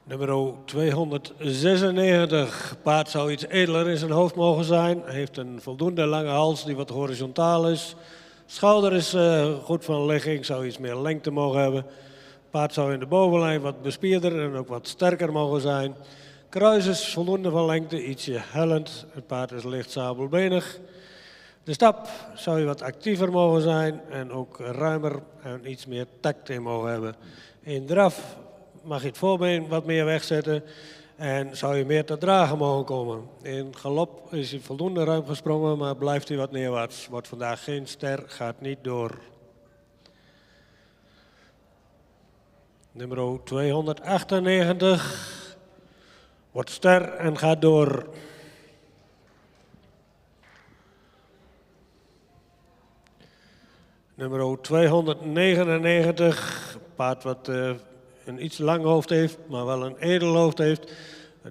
Nummer 296. Paard zou iets edeler in zijn hoofd mogen zijn. Heeft een voldoende lange hals die wat horizontaal is. Schouder is goed van ligging, zou iets meer lengte mogen hebben. Paard zou in de bovenlijn wat bespierder en ook wat sterker mogen zijn. Kruis is voldoende van lengte, ietsje hellend. Het paard is licht sabelbenig. De stap zou je wat actiever mogen zijn en ook ruimer en iets meer tact in mogen hebben. In draf mag je het voorbeen wat meer wegzetten en zou je meer te dragen mogen komen. In galop is hij voldoende ruim gesprongen, maar blijft hij wat neerwaarts. Wordt vandaag geen ster, gaat niet door. Nummer 298 wordt ster en gaat door. Nummer 299, een paard wat een iets lang hoofd heeft, maar wel een edel hoofd heeft.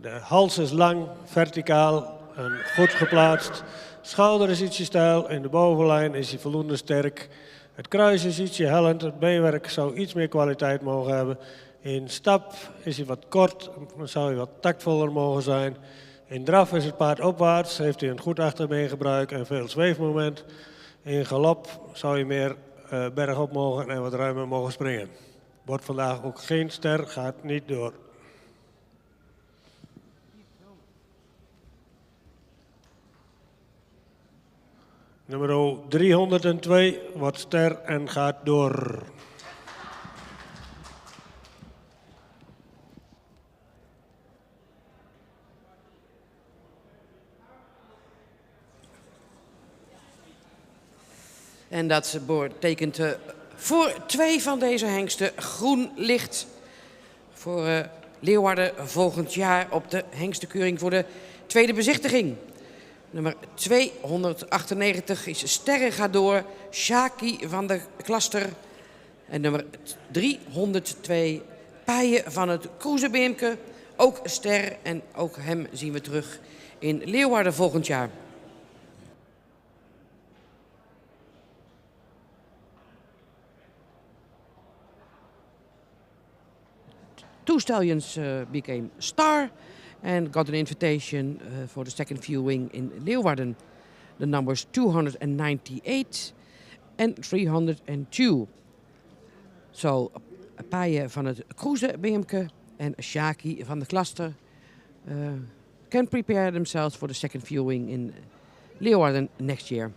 De hals is lang, verticaal en goed geplaatst. Schouder is ietsje steil, in de bovenlijn is hij voldoende sterk. Het kruis is ietsje hellend, het beenwerk zou iets meer kwaliteit mogen hebben. In stap is hij wat kort, dan zou hij wat tactvoller mogen zijn. In draf is het paard opwaarts, heeft hij een goed achterbeengebruik en veel zweefmoment. In galop zou hij meer bergop mogen en wat ruimer mogen springen. Wordt vandaag ook geen ster, gaat niet door. Nummer 302 wordt ster en gaat door. En dat betekent voor 2 van deze hengsten groen licht. Voor Leeuwarden volgend jaar op de hengstenkeuring voor de tweede bezichtiging. Nummer 298 is Sterren gaat door, Shaki van de Klaster. En nummer 302 Paaien van het Kroezebeemke, ook ster. En ook hem zien we terug in Leeuwarden volgend jaar. Two stallions became star and got an invitation for the second viewing in Leeuwarden. The numbers 298 and 302. So, Paaien van het Kroezebeemke en Shaki van de Klaster can prepare themselves for the second viewing in Leeuwarden next year.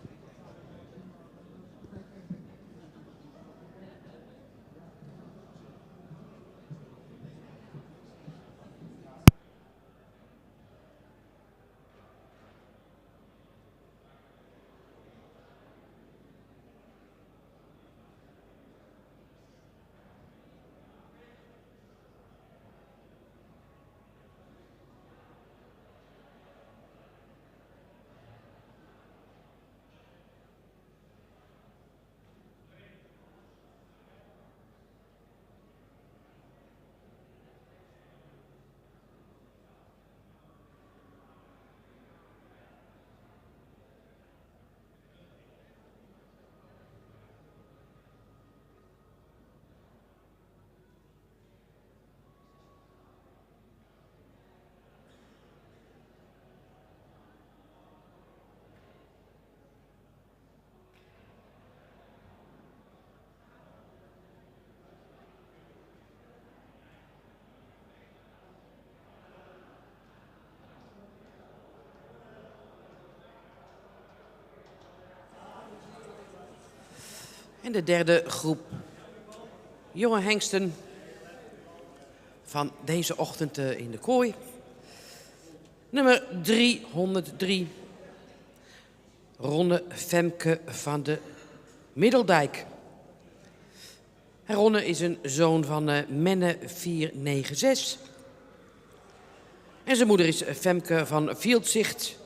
En de derde groep jonge hengsten van deze ochtend in de kooi. Nummer 303. Ronne Femke van de Middeldijk. En Ronne is een zoon van Menne 496. En zijn moeder is Femke van Veldzicht,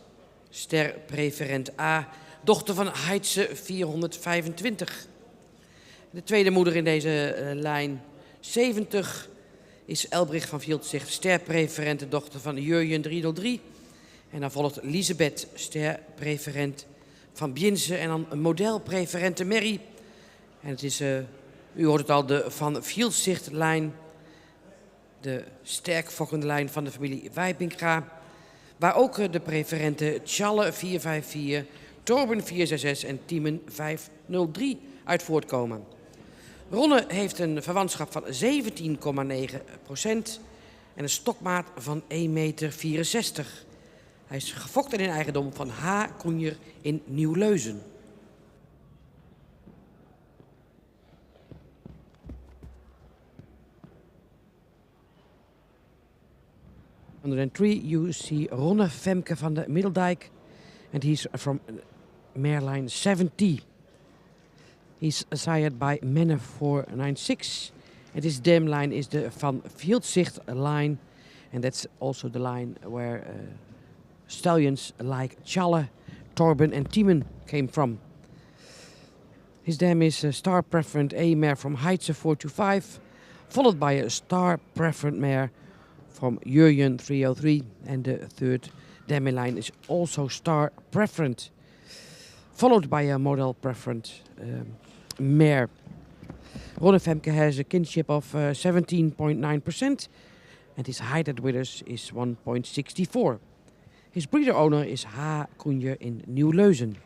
ster preferent A, dochter van Heidse 425. De tweede moeder in deze lijn 70 is Elbricht van Veldzicht, sterpreferente dochter van Jurjen 303. En dan volgt Lisebeth, sterpreferent van Bjinse en dan een modelpreferente Merrie. En het is, u hoort het al, de van Veldzicht lijn, de sterk fokkende lijn van de familie Wijpinga. Waar ook de preferenten Tjalle 454, Torben 466 en Tiemen 503 uit voortkomen. Ronne heeft een verwantschap van 17,9% en een stokmaat van 1,64 meter. Hij is gefokt en in eigendom van H. Koenjer in Nieuw-Leuzen. Under 3 you see Ronne Femke van de Middeldijk and he's from Mareline 70. He's sired by Menne 496 and his dam line is the Van Veldzicht line and that's also the line where stallions like Tjalle, Torben and Tiemen came from. His dam is a star preferent A mare from Heitse 425, followed by a star preferent mare from Jurjen 303. And the third dam in line is also star preferent, followed by a model preferent mare. Ronne Femke has a kinship of 17.9%, and his height at Withers is 1.64. His breeder owner is H. Koenje in Nieuw-Leuzen.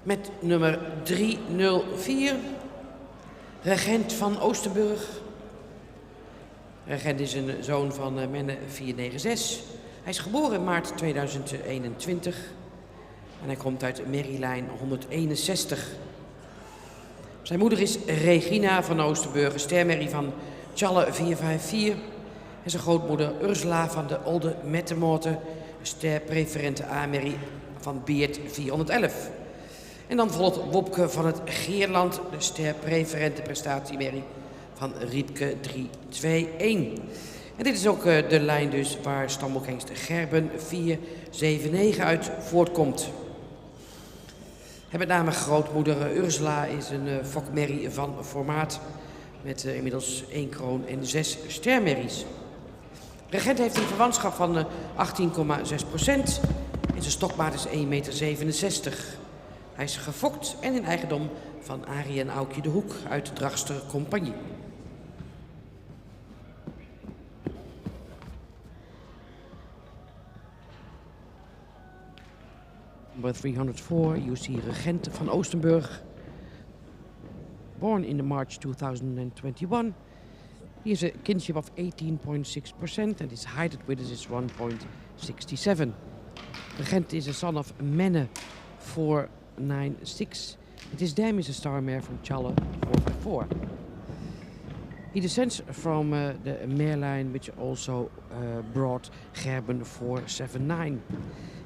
Met nummer 304, Regent van Oosterburg. Regent is een zoon van Menne 496. Hij is geboren in maart 2021 en hij komt uit Merrylijn 161. Zijn moeder is Regina van Oosterburg, een stermerrie van Tjalle 454. En zijn grootmoeder Ursula van de Olde Mettemoorten, een sterpreferente A-merrie van Beert 411. En dan volgt Wopke van het Geerland, de sterpreferente prestatiemerrie van Riepke 321. En dit is ook de lijn dus waar stamboekhengst Gerben 479 uit voortkomt. En met name grootmoeder Ursula is een fokmerrie van formaat met inmiddels 1 kroon en 6 stermerries. Regent heeft een verwantschap van 18,6% en zijn stokmaat is 1,67 meter. Hij is gefokt en in eigendom van Arie en Aukje de Hoek uit de Dragster Compagnie. Number 304, you see Regent van Oostenburg. Born in March 2021. He has a kinship of 18.6% and his height at Withers is 1.67. Regent is a son of Menne 496. His dam is a star mare from Tjalle 454. He descends from the mare line which also brought Gerben 479.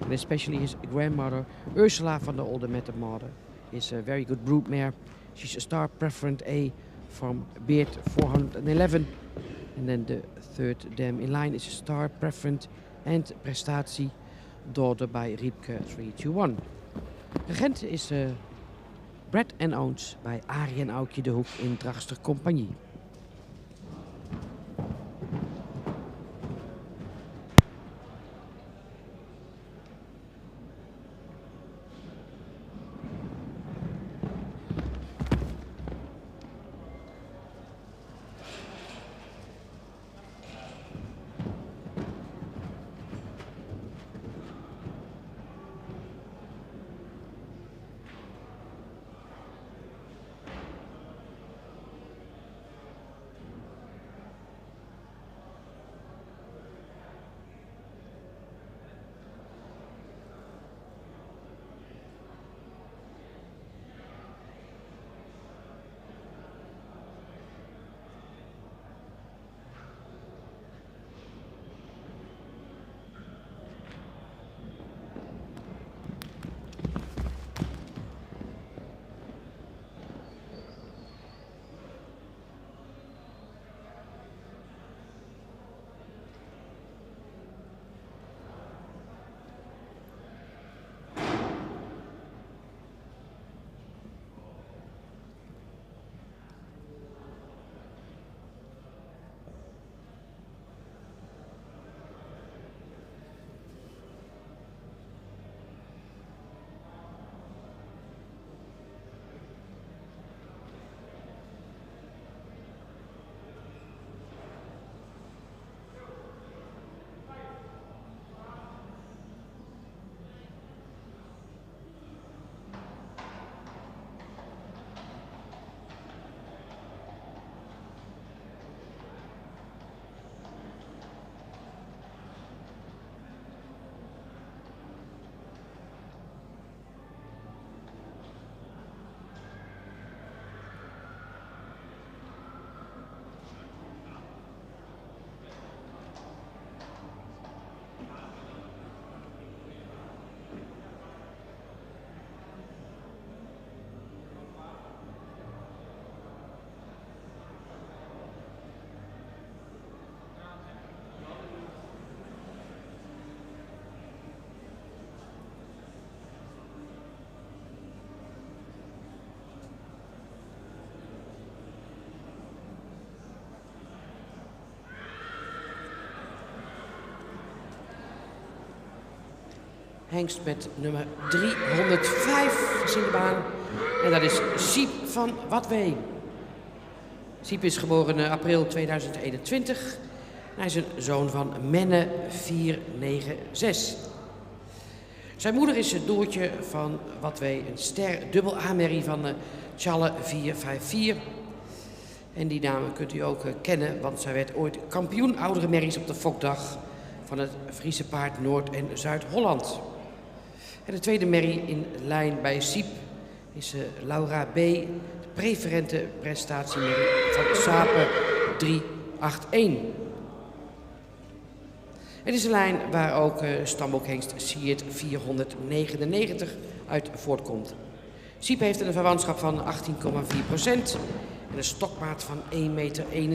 And especially his grandmother Ursula van de Olde Mettemoorten is a very good brood mare. She's a star preferent A from Beert 411. And then the third dam in line is a star preferent and prestatie daughter by Riepke 321. Regent is bred and owned bij Arie en Aukje de Hoek in Dragster Compagnie. Hengst met nummer 305 is in de baan. En dat is Siep van Watwee. Siep is geboren in april 2021. Hij is een zoon van Menne 496. Zijn moeder is Doortje van Watwee, een ster dubbel A-merrie van Challe 454. En die naam kunt u ook kennen, want zij werd ooit kampioen oudere merries op de Fokdag van het Friese paard Noord- en Zuid-Holland. En de tweede merrie in lijn bij Siep is Laura B., de preferente prestatiemerrie van Sape 381. Het is een lijn waar ook stambokhengst Siert 499 uit voortkomt. Siep heeft een verwantschap van 18,4% en een stokmaat van 1,61 meter. Hij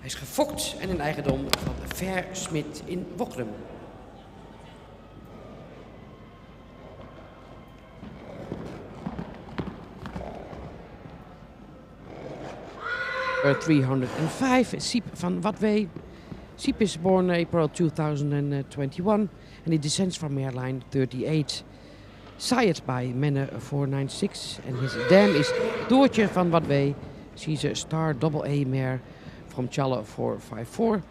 is gefokt en een eigendom van Ver Smit in Wocklum. Uh, 305, Siep van Watwee. Siep is born April 2021 and he descends from Airline 38. Sired by Menne 496 and his dam is Doortje van Watwee. She's a star double A mare from Challe 454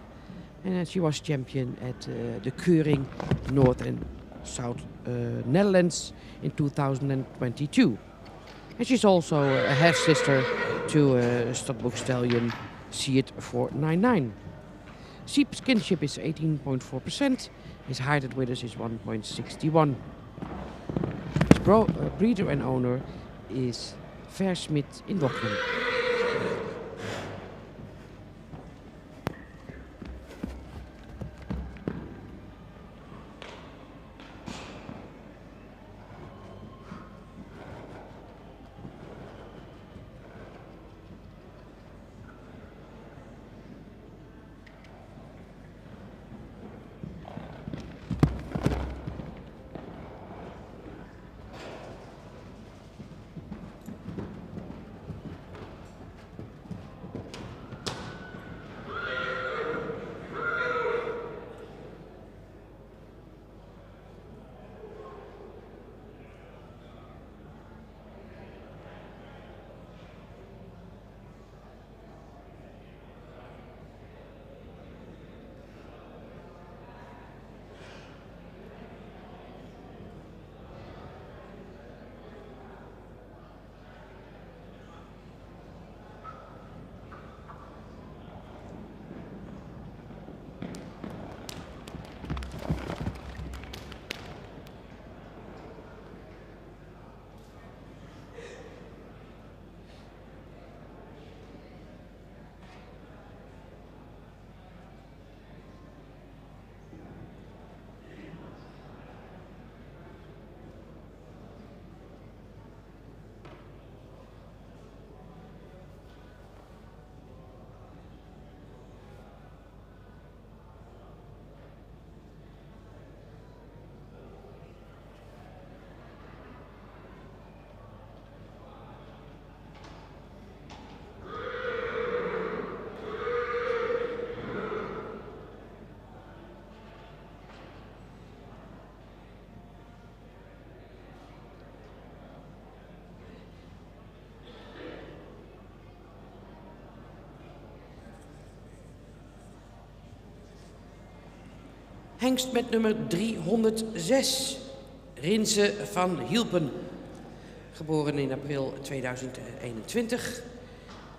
and she was champion at the Keuring North and South Netherlands in 2022. And she's also a half sister to Stadboek Stallion Siert 499. Siep's kinship is 18.4%. His height at Withers is 1.61. His breeder and owner is Ver Smit in Wocklum. Hengst met nummer 306, Rinse van Hielpen. Geboren in april 2021.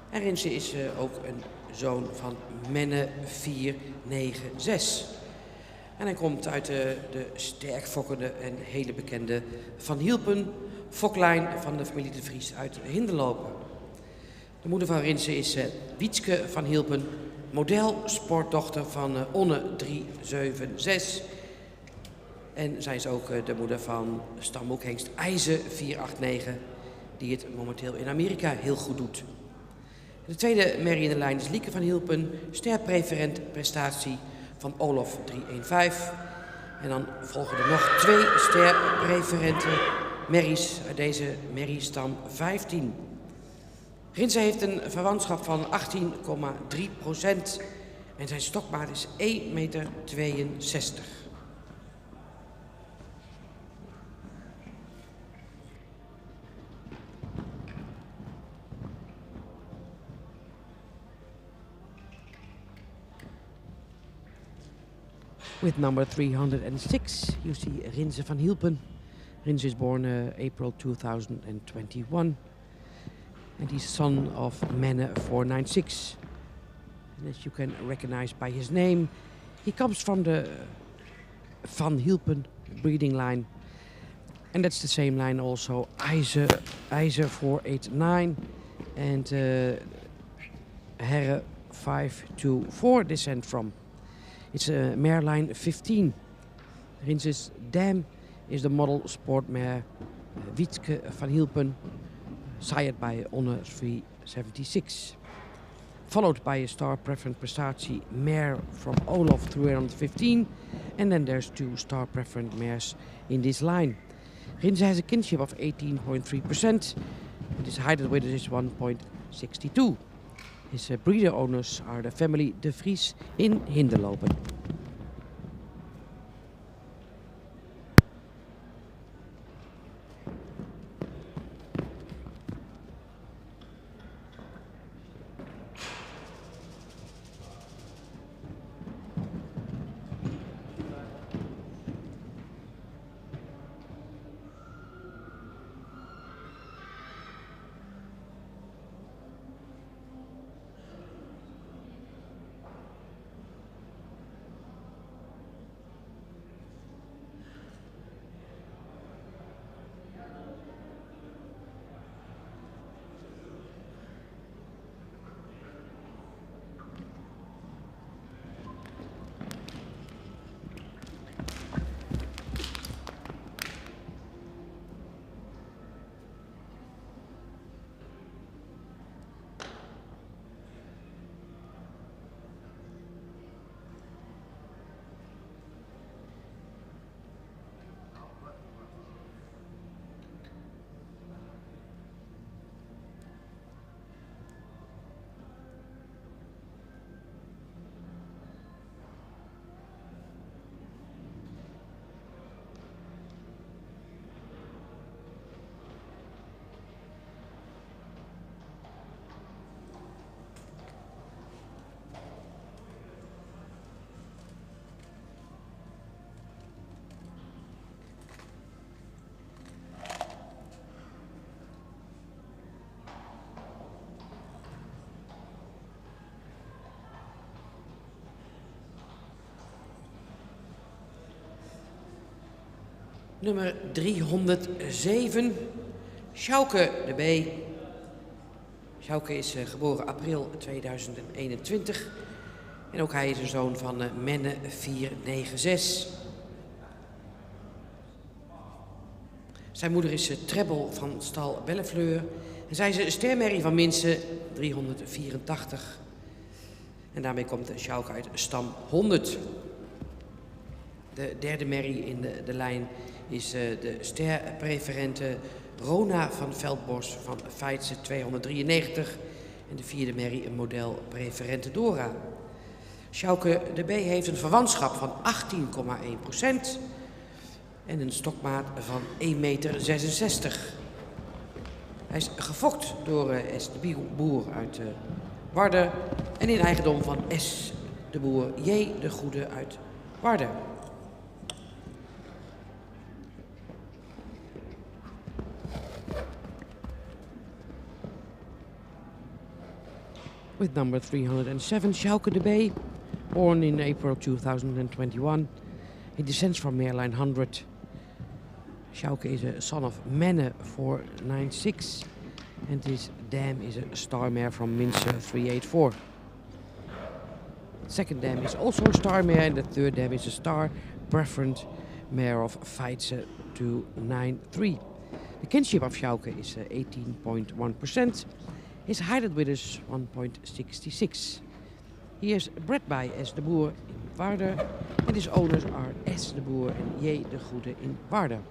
En Rinse is ook een zoon van Menne 496. En hij komt uit de sterk fokkende en hele bekende Van Hielpen, foklijn van de familie de Vries uit Hinderlopen. De moeder van Rinse is Wietske van Hielpen, modelsportdochter van Onne 376. En zij is ook de moeder van stamboekhengst IJzer 489, die het momenteel in Amerika heel goed doet. De tweede merrie in de lijn is Lieke van Hielpen, sterpreferent prestatie van Olof 315. En dan volgen er nog 2 sterpreferente merries uit deze merriestam 15. Rinse heeft een verwantschap van 18,3% en zijn stokmaat is 1,62 meter. With number 306, you see Rinse van Hielpen. Rinse is born April 2021. And he's son of Menne 496. And as you can recognize by his name, he comes from the Van Hielpen breeding line. And that's the same line also IJzer 489 and Herre 524 descend from. It's a mare line 15. Rinse's dam is the model sport mare Wietke van Hielpen, sired by Honor 376. Followed by a star preference prestatie mare from Olaf 315. And then there's 2 star preference mares in this line. Rinse has a kinship of 18.3%. And his height weight is 1.62. His breeder owners are the family De Vries in Hinderlopen. Nummer 307, Sjouke de B. Sjouke is geboren april 2021. En ook hij is een zoon van Menne 496. Zijn moeder is Trebbel van stal Bellefleur. En zij is een stermerrie van Minse 384. En daarmee komt Sjouke uit stam 100. De derde merrie in de lijn is de sterpreferente Rona van Veldbos van Feitse 293. En de vierde merrie een model preferente Dora. Sjouke de B heeft een verwantschap van 18,1% en een stokmaat van 1,66 meter. Hij is gefokt door S. de Boer uit Warder en in eigendom van S. de Boer J. de Goede uit Warder. With number 307, Sjouke de B, born in April 2021. He descends from Mareline 100. Sjouke is a son of Menne 496, and his dam is a star mare from Mince 384. Second dam is also a star mare, and the third dam is a star preference mare of Feitse 293. The kinship of Sjouke is 18.1%. His height width is 1.66. He is bred by S. de Boer in Warder, and his owners are S. de Boer and J. de Goede in Warder.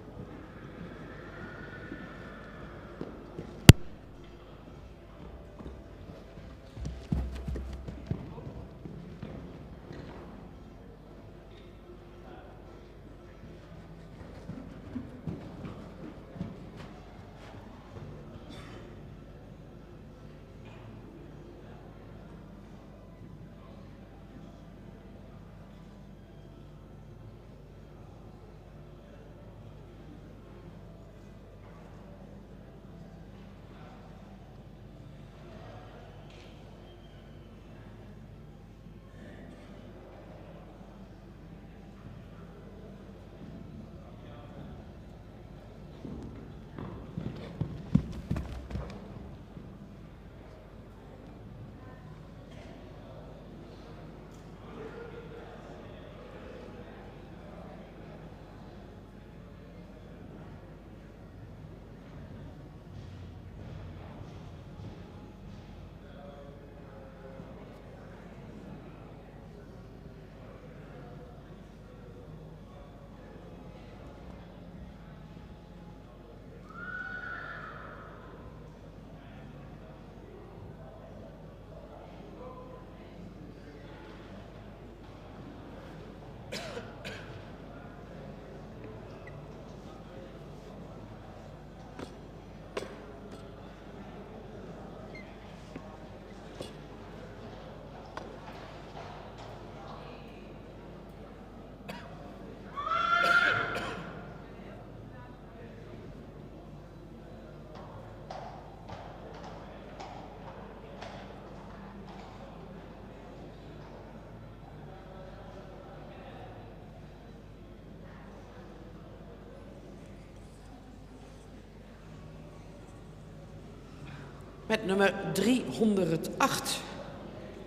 Met nummer 308,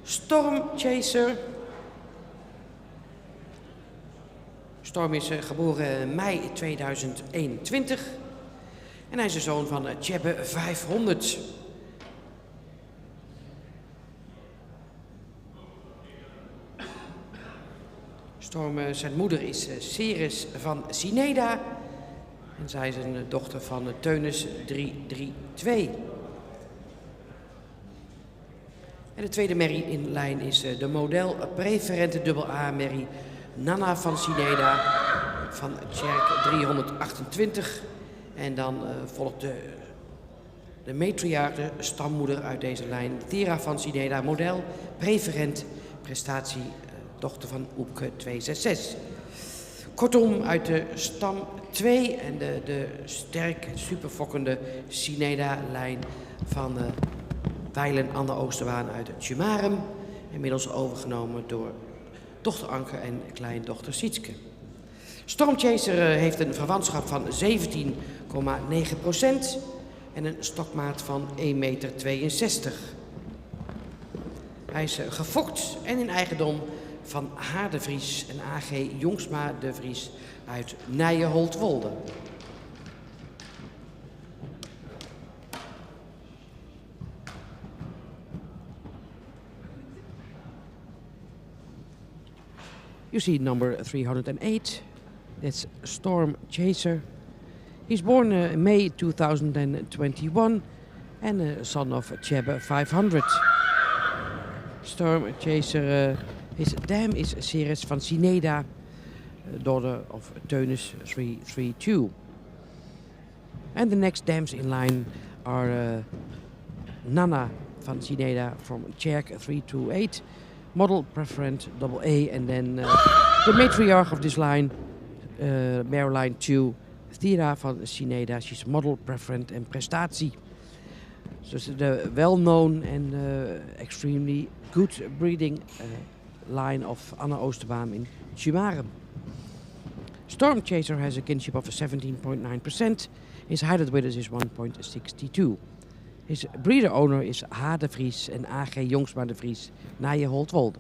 Storm Chaser. Storm is geboren mei 2021 en hij is de zoon van Tjebbe 500. Storm, zijn moeder is Ceres van Sineda en zij is een dochter van Teunis 332. En de tweede merrie in lijn is de model preferente AA-merrie Nana van Sineda van Tjerk 328. En dan volgt de matriarch, de stammoeder uit deze lijn, Thera van Sineda, model preferent prestatie, dochter van Oepke 266. Kortom, uit de stam 2 en de sterk superfokkende Sineda-lijn van Weilen Anne Oosterbaan uit Tjumarem. Inmiddels overgenomen door dochter Anke en kleindochter Sietske. Stormchaser heeft een verwantschap van 17,9% en een stokmaat van 1,62 meter. Hij is gefokt en in eigendom van H. de Vries en AG Jongsma de Vries uit Nijenholtwolde. You see number 308, that's Storm Chaser. He's born May 2021 and a son of Tjebbe 500. Storm Chaser, his dam is Ceres van Sineda, daughter of Teunis 332. And the next dams in line are Nana van Sineda from Tjerk 328, model preferent AA, and then the matriarch of this line, mare line 2, Thera van Sineda. She's model preferent and prestatie. So it's the well-known and extremely good breeding line of Anna Oosterbaan in Tjumarem. Storm Chaser has a kinship of 17.9%. His height with us is 1.62. His breeder owner is H. de Vries en AG Jongsma de Vries, Nijenholtwolde.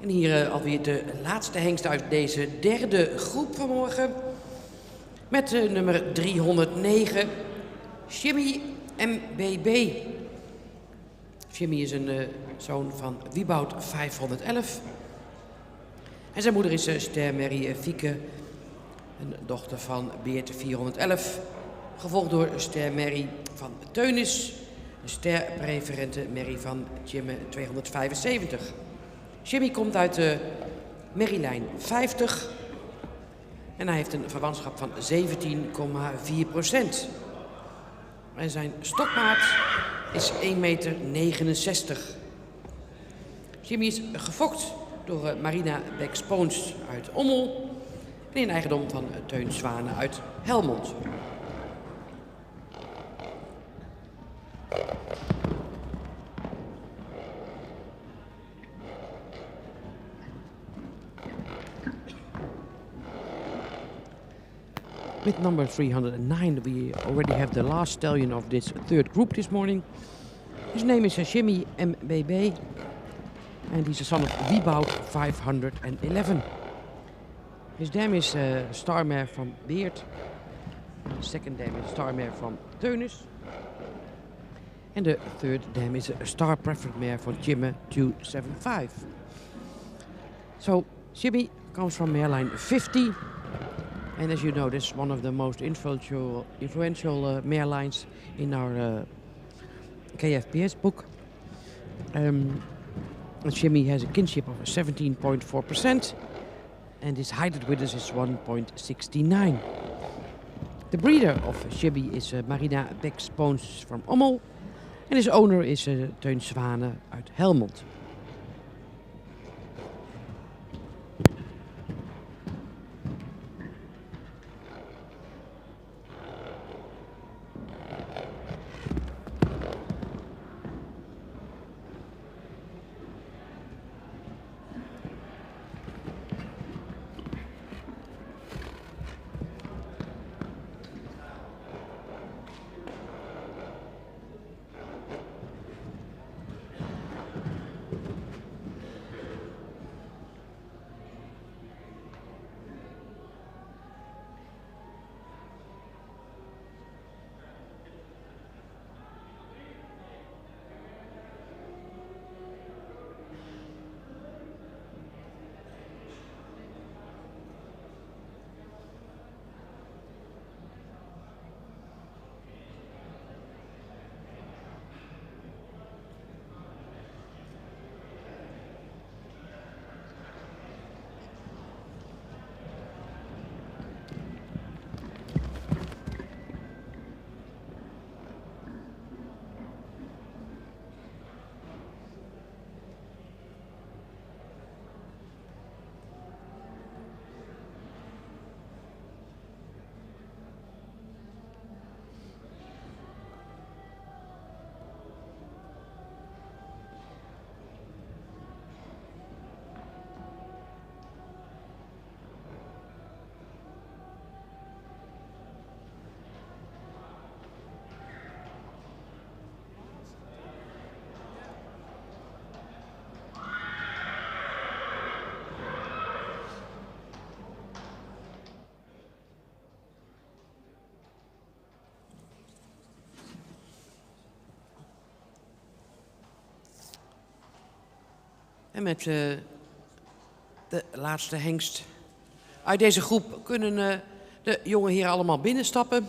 En hier alweer de laatste hengst uit deze derde groep vanmorgen. Met nummer 309, Jimmy MBB. Jimmy is een zoon van Wieboud 511. En zijn moeder is Ster Merrie Fieke, een dochter van Beerte 411. Gevolgd door Ster Merrie van Teunis, een sterpreferente Merrie van Jimme 275. Jimmy komt uit de merrielijn 50 en hij heeft een verwantschap van 17,4%. En zijn stokmaat is 1,69 meter. Jimmy is gefokt door Marina Beck-Spoons uit Ommel. En in eigendom van Teun Zwane uit Helmond. With number 309, we already have the last stallion of this third group this morning. His name is Jimmy MBB, and he's a son of Wieboud 511. His dam is Star Mare from Beert. The second dam is Star Mare from Teunis. And the third dam is a Star Preferred Mare for Jimme 275. So Jimmy comes from mare line 50. And as you know, this is one of the most influential mare lines in our KFPS book. Jimmy has a kinship of 17.4%, and his height with us is 1.69. The breeder of Jimmy is Marina Beck-Spoons from Ommel, and his owner is Teun Zwane uit Helmond. En met de laatste hengst uit deze groep kunnen de jonge heren allemaal binnenstappen.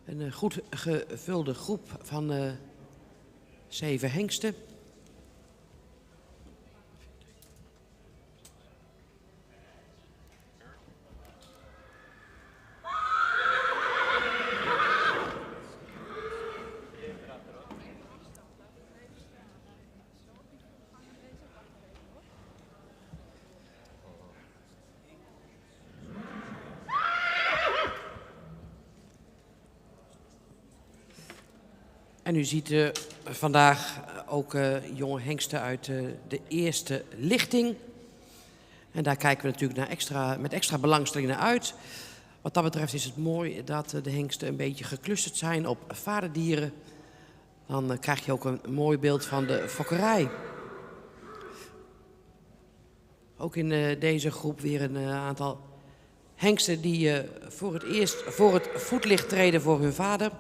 Een goed gevulde groep van 7 hengsten. En u ziet vandaag ook jonge hengsten uit de eerste lichting. En daar kijken we natuurlijk met extra belangstelling naar uit. Wat dat betreft is het mooi dat de hengsten een beetje geclusterd zijn op vaderdieren. Dan krijg je ook een mooi beeld van de fokkerij. Ook in deze groep weer een aantal hengsten die voor het eerst voor het voetlicht treden voor hun vader.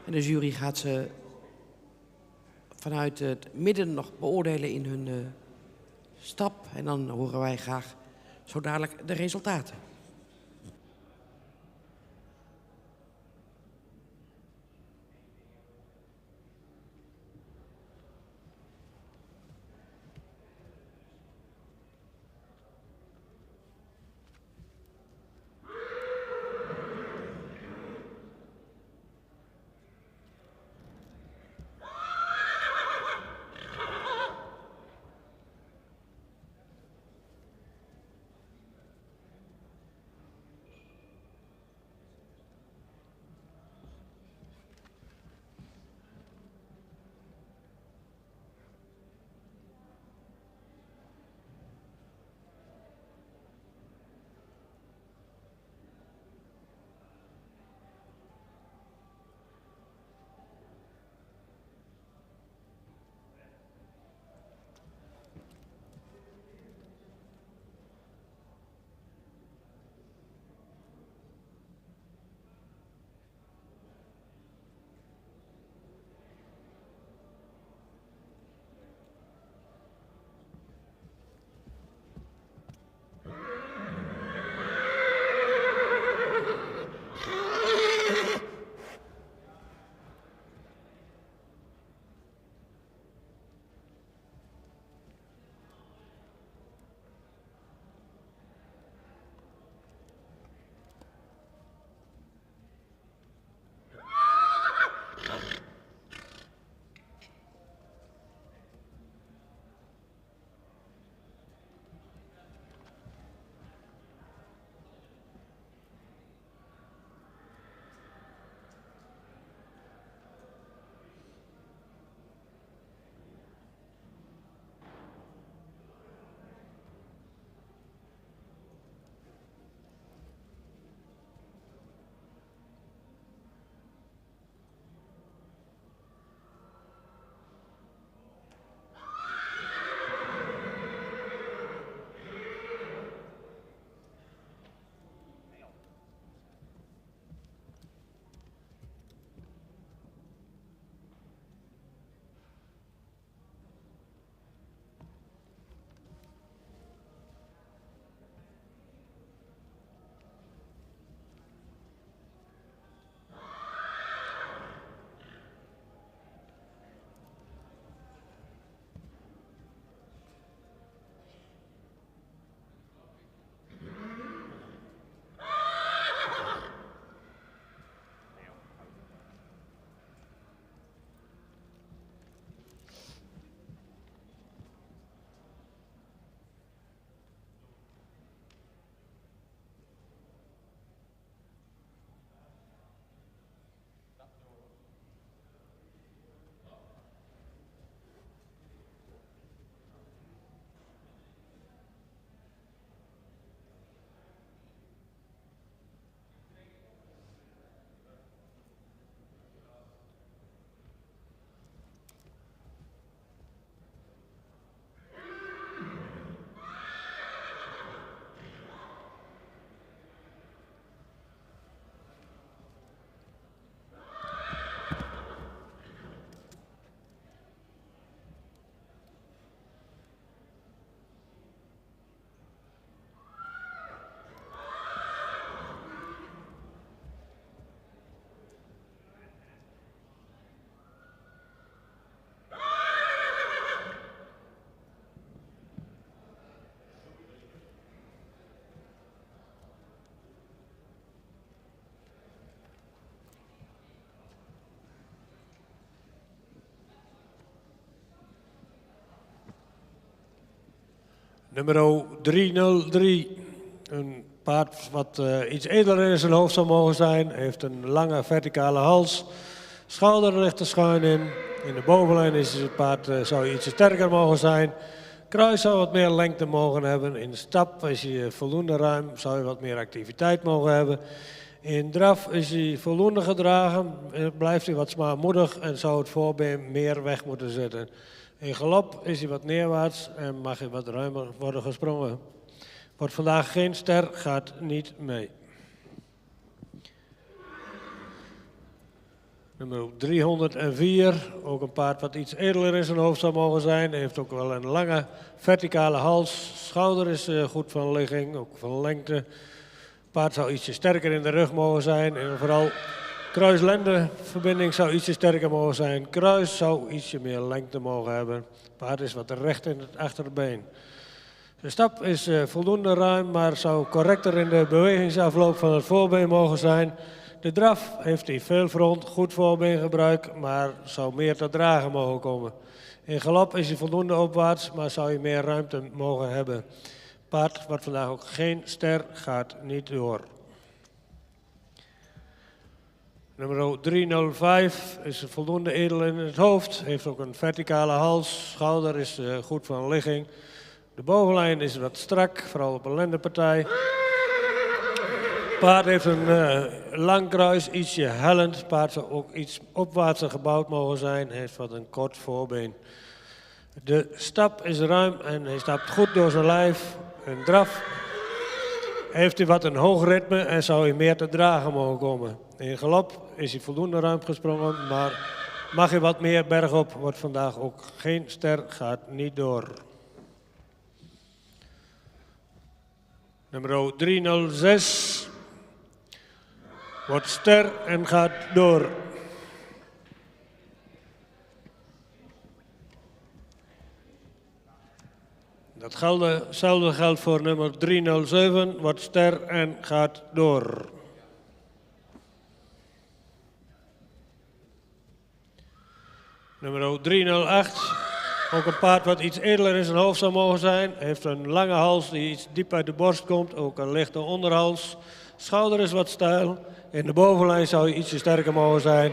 En de jury gaat ze vanuit het midden nog beoordelen in hun stap. En dan horen wij graag zo dadelijk de resultaten. Nummer 303. Een paard wat iets edeler in zijn hoofd zou mogen zijn. Heeft een lange verticale hals. Schouder ligt er schuin in. In de bovenlijn is het paard zou ietsje sterker mogen zijn. Kruis zou wat meer lengte mogen hebben. In de stap is hij voldoende ruim. Zou je wat meer activiteit mogen hebben. In draf is hij voldoende gedragen. Blijft hij wat zwaarmoedig en zou het voorbeen meer weg moeten zitten. In galop is hij wat neerwaarts en mag hij wat ruimer worden gesprongen. Wordt vandaag geen ster, gaat niet mee. Nummer 304, ook een paard wat iets edeler in zijn hoofd zou mogen zijn. Heeft ook wel een lange verticale hals. Schouder is goed van ligging, ook van lengte. Paard zou ietsje sterker in de rug mogen zijn. En vooral kruis-lendenverbinding zou ietsje sterker mogen zijn. Kruis zou ietsje meer lengte mogen hebben. Paard is wat recht in het achterbeen. De stap is voldoende ruim, maar zou correcter in de bewegingsafloop van het voorbeen mogen zijn. De draf heeft hij veel front, goed voorbeengebruik, maar zou meer te dragen mogen komen. In galop is hij voldoende opwaarts, maar zou hij meer ruimte mogen hebben. Paard wordt vandaag ook geen ster, gaat niet door. Nummer 305 is voldoende edel in het hoofd. Heeft ook een verticale hals. Schouder is goed van ligging. De bovenlijn is wat strak, vooral op een lendenpartij. Paard heeft een lang kruis, ietsje hellend. Paard zou ook iets opwaartser gebouwd mogen zijn. Heeft wat een kort voorbeen. De stap is ruim en hij stapt goed door zijn lijf. Een draf heeft hij wat een hoog ritme en zou hij meer te dragen mogen komen. In galop is hij voldoende ruim gesprongen, maar mag hij wat meer bergop, wordt vandaag ook geen ster, gaat niet door. Nummer 306 wordt ster en gaat door. Hetzelfde geldt voor nummer 307, wordt ster en gaat door. Nummer 308, ook een paard wat iets edeler in zijn hoofd zou mogen zijn. Heeft een lange hals die iets diep uit de borst komt, ook een lichte onderhals. Schouder is wat steil. In de bovenlijn zou hij ietsje sterker mogen zijn.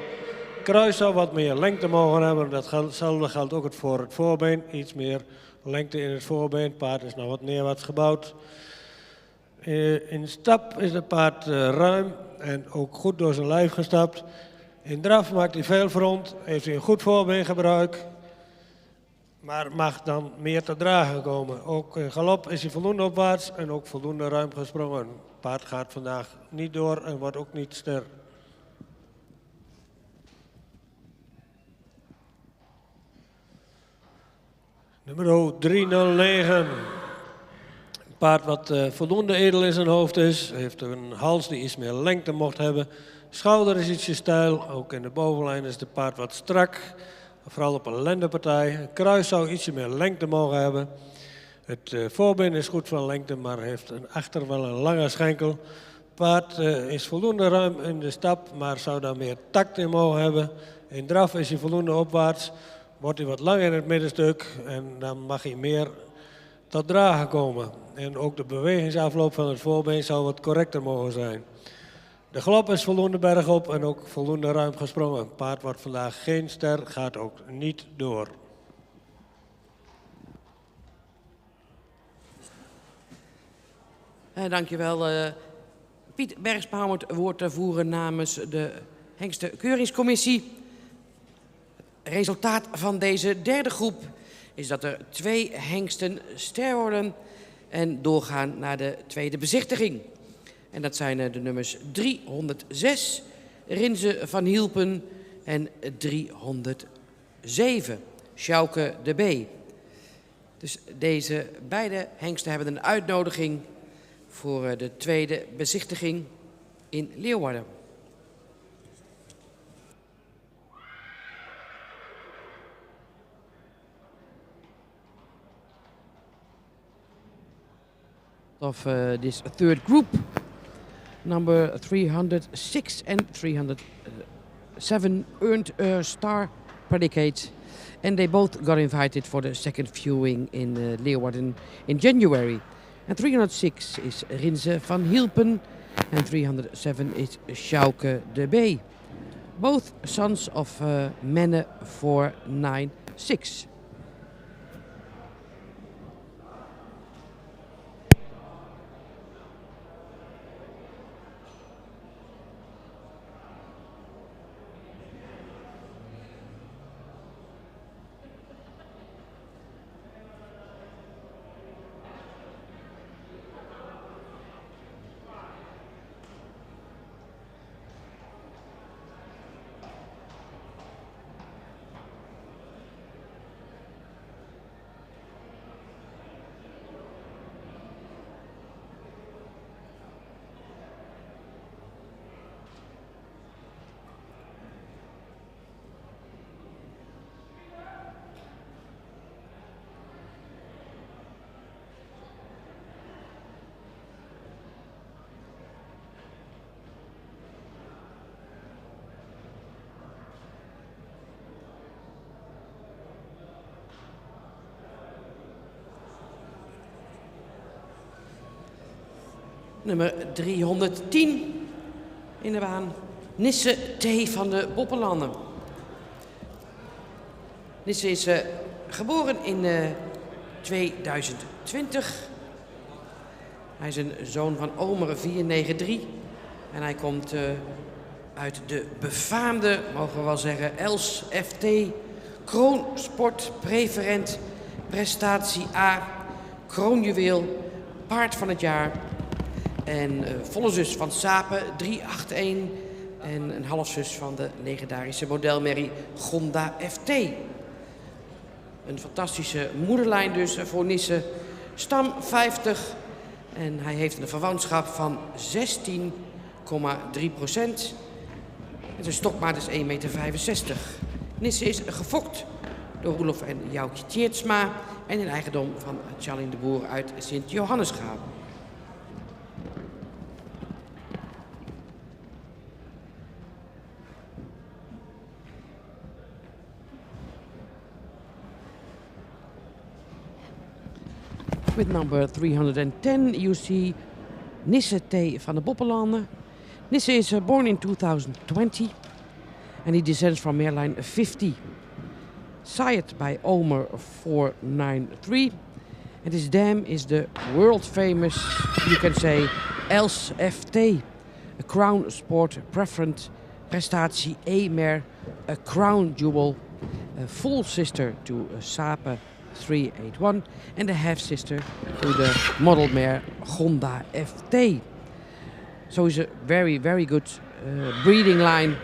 Kruis zou wat meer lengte mogen hebben. Datzelfde geldt ook voor het voorbeen. Iets meer lengte in het voorbeen. Het paard is nog wat neerwaarts gebouwd. In stap is het paard ruim en ook goed door zijn lijf gestapt. In draf maakt hij veel front. Heeft hij een goed voorbeengebruik. Maar mag dan meer te dragen komen. Ook in galop is hij voldoende opwaarts en ook voldoende ruim gesprongen. Het paard gaat vandaag niet door en wordt ook niet ster. Nummer 309. Een paard wat voldoende edel in zijn hoofd is. Heeft een hals die iets meer lengte mocht hebben. Schouder is ietsje steil. Ook in de bovenlijn is het paard wat strak. Vooral op een lendenpartij. Een kruis zou ietsje meer lengte mogen hebben. Het voorbeen is goed van lengte, maar heeft achter wel een lange schenkel. Het paard is voldoende ruim in de stap, maar zou daar meer tact in mogen hebben. In draf is hij voldoende opwaarts. Wordt hij wat langer in het middenstuk en dan mag hij meer tot dragen komen. En ook de bewegingsafloop van het voorbeen zou wat correcter mogen zijn. De galop is voldoende bergop en ook voldoende ruim gesprongen. Het paard wordt vandaag geen ster, gaat ook niet door. Dankjewel. Piet Bergsma, het woord te voeren namens de Hengstenkeuringscommissie. Resultaat van deze derde groep is dat er 2 hengsten ster worden en doorgaan naar de tweede bezichtiging. En dat zijn de nummers 306, Rinze van Hielpen en 307, Sjouke de B. Dus deze beide hengsten hebben een uitnodiging voor de tweede bezichtiging in Leeuwarden. Of this third group, number 306 and 307 earned a star predicate. And they both got invited for the second viewing in Leeuwarden in January. And 306 is Rinze van Hielpen and 307 is Sjouke de B. Both sons of Menne 496. Nummer 310 in de baan. Nisse T. van de Boppelanden. Nisse is geboren in 2020. Hij is een zoon van Omer 493. En hij komt uit de befaamde, mogen we wel zeggen, Els FT. Kroonsport Preferent Prestatie A. Kroonjuweel. Paard van het jaar. En volle zus van Sapen 381 en een half zus van de legendarische modelmerrie Gonda FT. Een fantastische moederlijn dus voor Nisse. Stam 50 en hij heeft een verwantschap van 16,3%. En zijn stokmaat is 1,65 meter. Nisse is gefokt door Roelof en Joukje Tjeertsma en in eigendom van Tjalling de Boer uit Sint-Johannesgraaf. With number 310, you see Nisse T. van de Boppelanden. Nisse is born in 2020 and he descends from airline 50. Sired by Omer 493. And his dam is the world famous, you can say, Els FT. A crown sport preferent prestatie E-mare, a crown jewel, a full sister to Sape 381 and a half-sister to the model mare Gonda FT. So it's a very, very good breeding line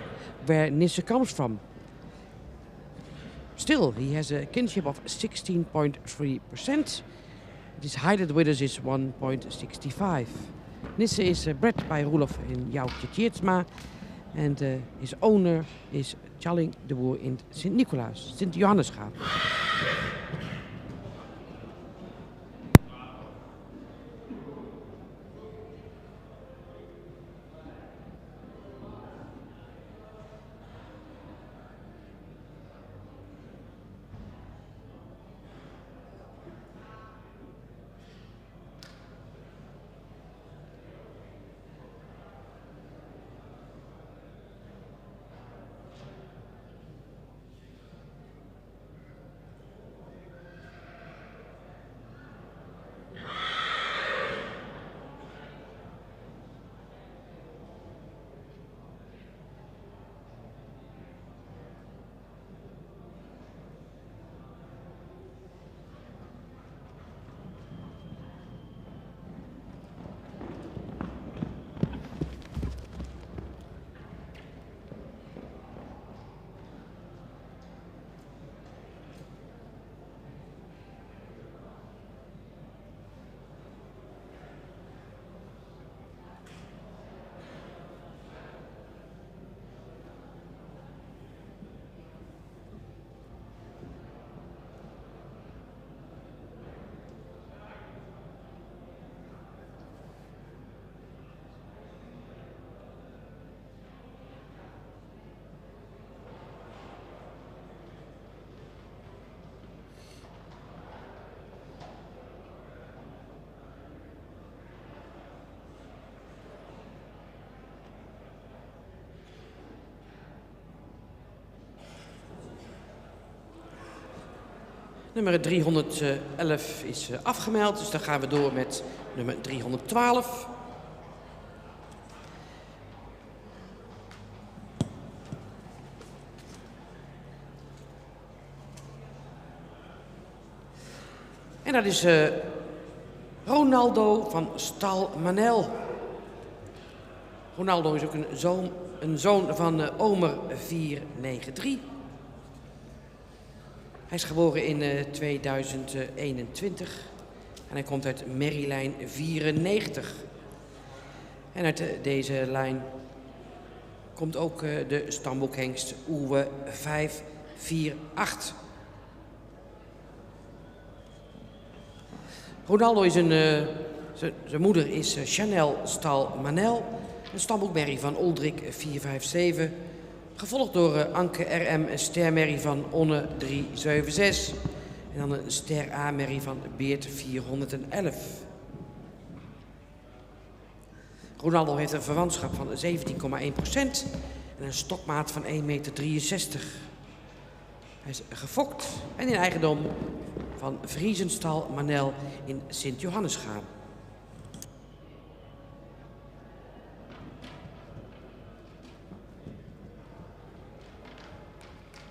where Nisse comes from. Still, he has a kinship of 16.3%. His height at withers is 1.65. Nisse is bred by Roelof en Joukje Tjeertsma and his owner is Tjalling de Boer in Sint-Nicolaas, Sint-Johannesgraaf. Nummer 311 is afgemeld, dus dan gaan we door met nummer 312. En dat is Ronaldo van Stal Manel. Ronaldo is ook een zoon van Omer 493. Hij is geboren in 2021 en hij komt uit Merrielijn 94. En uit deze lijn komt ook de stamboekhengst Oewe 548. Ronaldo is zijn moeder is Chanel Stal Manel, een stamboekmerrie van Oldrik 457. Gevolgd door Anke RM stermerrie van Onne 376. En dan een ster A-merrie van Beert 411. Ronaldo heeft een verwantschap van 17,1% en een stokmaat van 1,63 meter. Hij is gefokt en in eigendom van Vriesenstal Manel in Sint-Johannesgaan.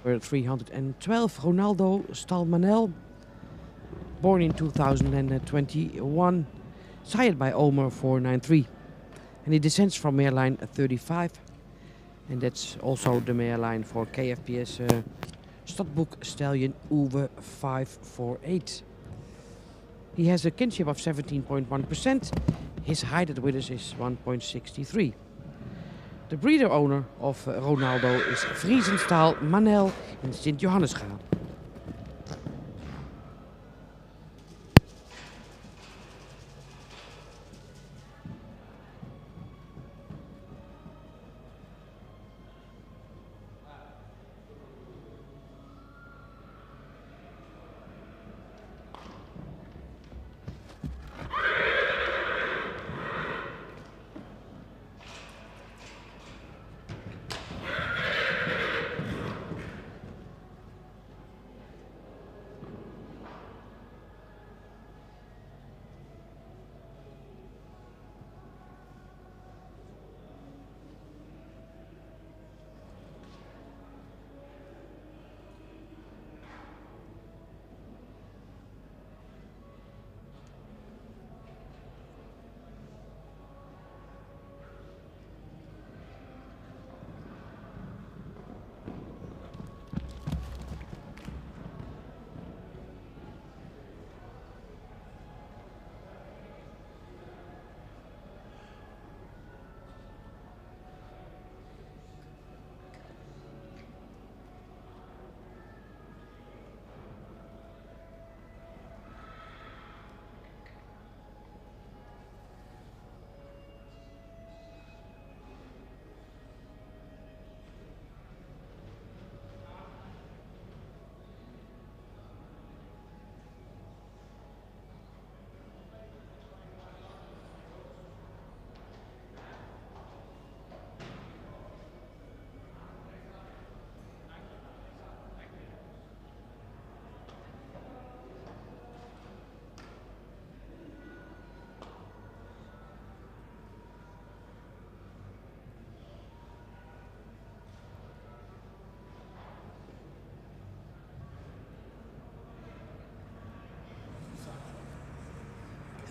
Number 312, Ronaldo Stal Manel, born in 2021, sired by Omer 493. And he descends from mare line 35, and that's also the mare line for KFPS Stadboek Stallion Uwe 548. He has a kinship of 17.1%. His height at Withers is 1.63. The breeder owner of Ronaldo is Vriesenstal Manel in Sint-Johannesgaan.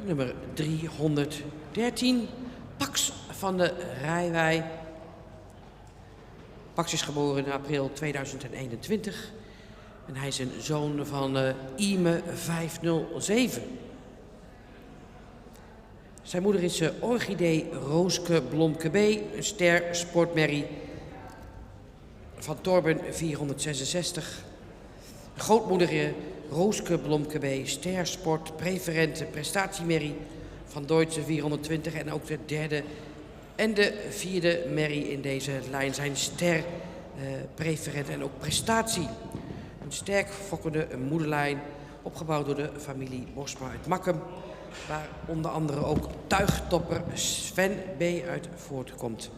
Nummer 313, Pax van de Rijwij. Pax is geboren in april 2021 en hij is een zoon van Ime 507. Zijn moeder is Orchidee Rooske Blomke B, een ster sportmerrie van Torben 466. Grootmoeder Rooske Blomke B, ster sport preferente prestatiemerrie van Duitse 420 en ook de derde en de vierde merrie in deze lijn zijn ster preferent en ook prestatie. Een sterk fokkende moederlijn opgebouwd door de familie Bosma uit Makkum, waar onder andere ook tuigtopper Sven B. uit voortkomt.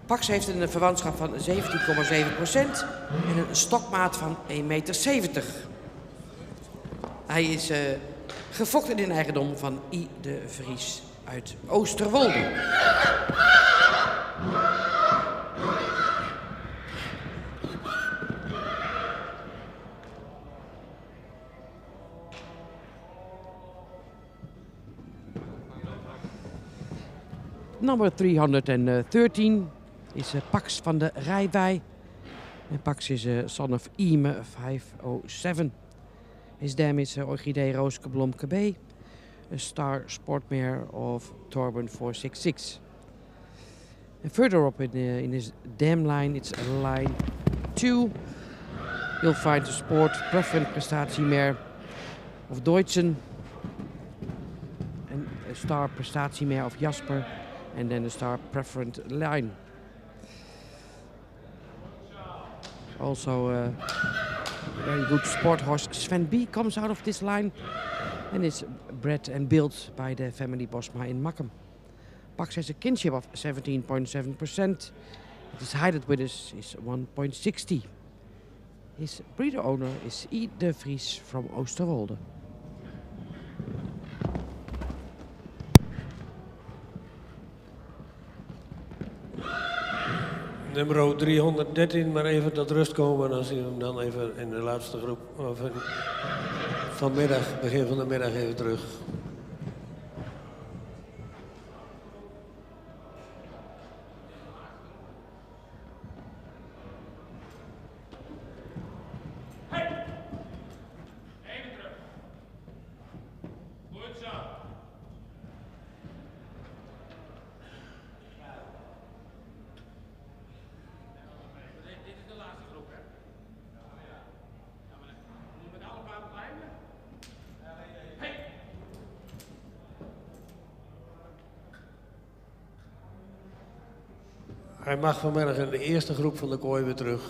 Pax heeft een verwantschap van 17,7% en een stokmaat van 1,70 meter. Hij is gefokt in eigendom van I. de Vries uit Oosterwolde. Nummer 313 is Pax van de Rijwij. En Pax is son of Ime 507. His dam is Orchidee Rooske Blomke B. A star sportmare of Torben 466. And further up in his dam line, it's line 2. You'll find the sport preferent prestatiemare of Deutschen. And a star prestatiemare of Jasper. And then the star preferent line. Also very good sport horse Sven B comes out of this line and is bred and built by the family Bosma in Makkum. Pax has a kinship of 17.7%. His height with us is 1.60. His breeder owner is I. de Vries from Oosterwolde. Nummer 313, maar even tot rust komen. Dan zien we hem dan even in de laatste groep. Of vanmiddag, begin van de middag even terug. Hij mag vanmiddag in de eerste groep van de kooi weer terug.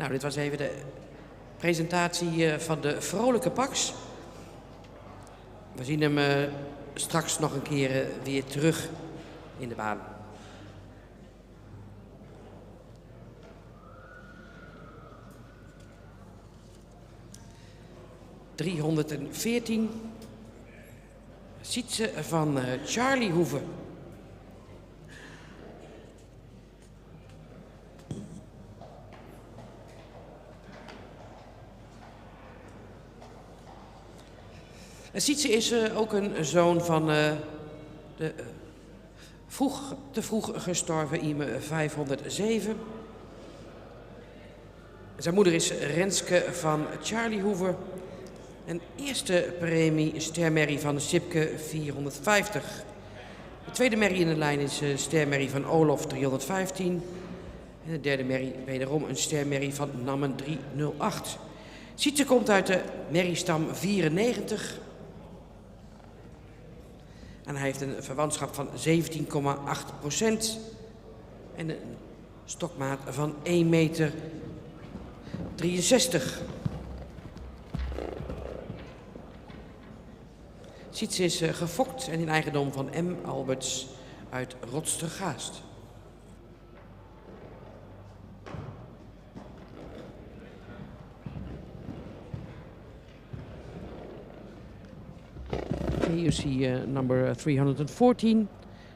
Nou, dit was even de presentatie van de vrolijke Pax. We zien hem straks nog een keer weer terug in de baan. ...314... Sietse van Charlie Hoeve. Sietse is ook een zoon van de te vroeg gestorven Ime 507. Zijn moeder is Renske van Charlie Hoeve. En eerste premie stermerrie van Sipke 450. De tweede merrie in de lijn is stermerrie van Olof 315. En de derde merrie wederom een stermerrie van Nammen 308. Sietse komt uit de merriestam 94. En hij heeft een verwantschap van 17,8% en een stokmaat van 1,63 meter. Sietse is gefokt en in eigendom van M. Alberts uit Rotstergaast. Here you see number 314,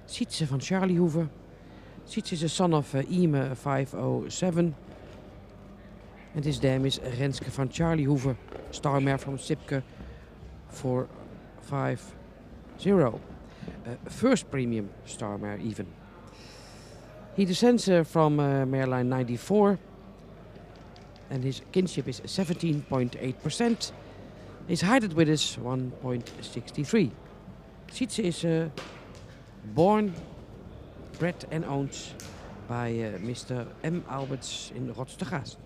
Sietse van Charlie Hoeve. Sietz is a son of Ime 507. And his dam is Renske van Charlie Hoeve, star mare from Sipke 450. First premium star mare even. He descends from mare line 94. And his kinship is 17.8%. His height at width is 1.63. Sietz is born, bred and owned by Mr. M. Alberts in Rotstergaast.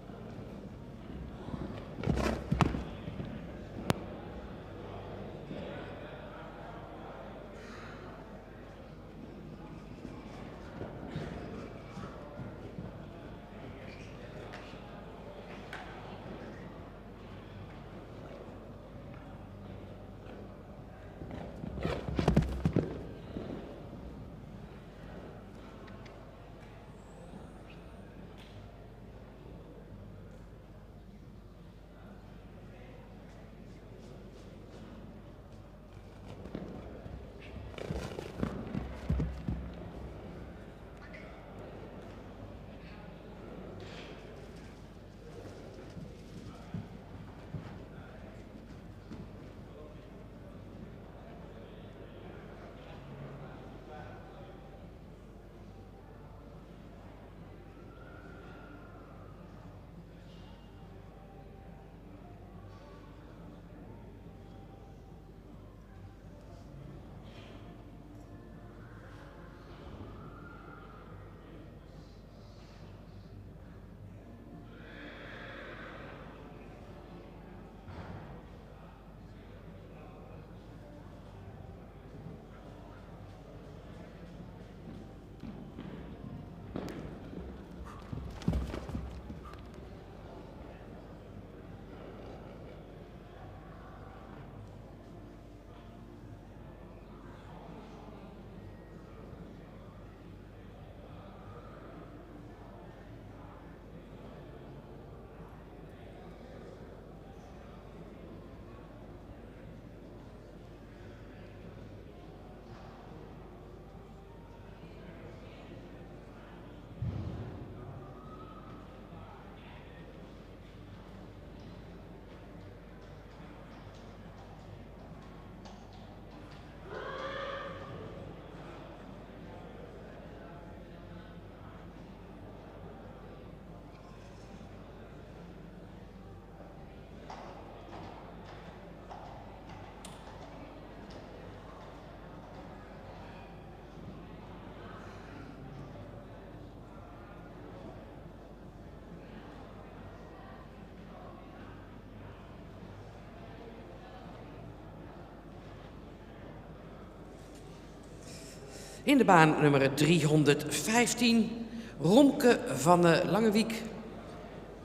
In de baan nummer 315, Romke van de Langewiek.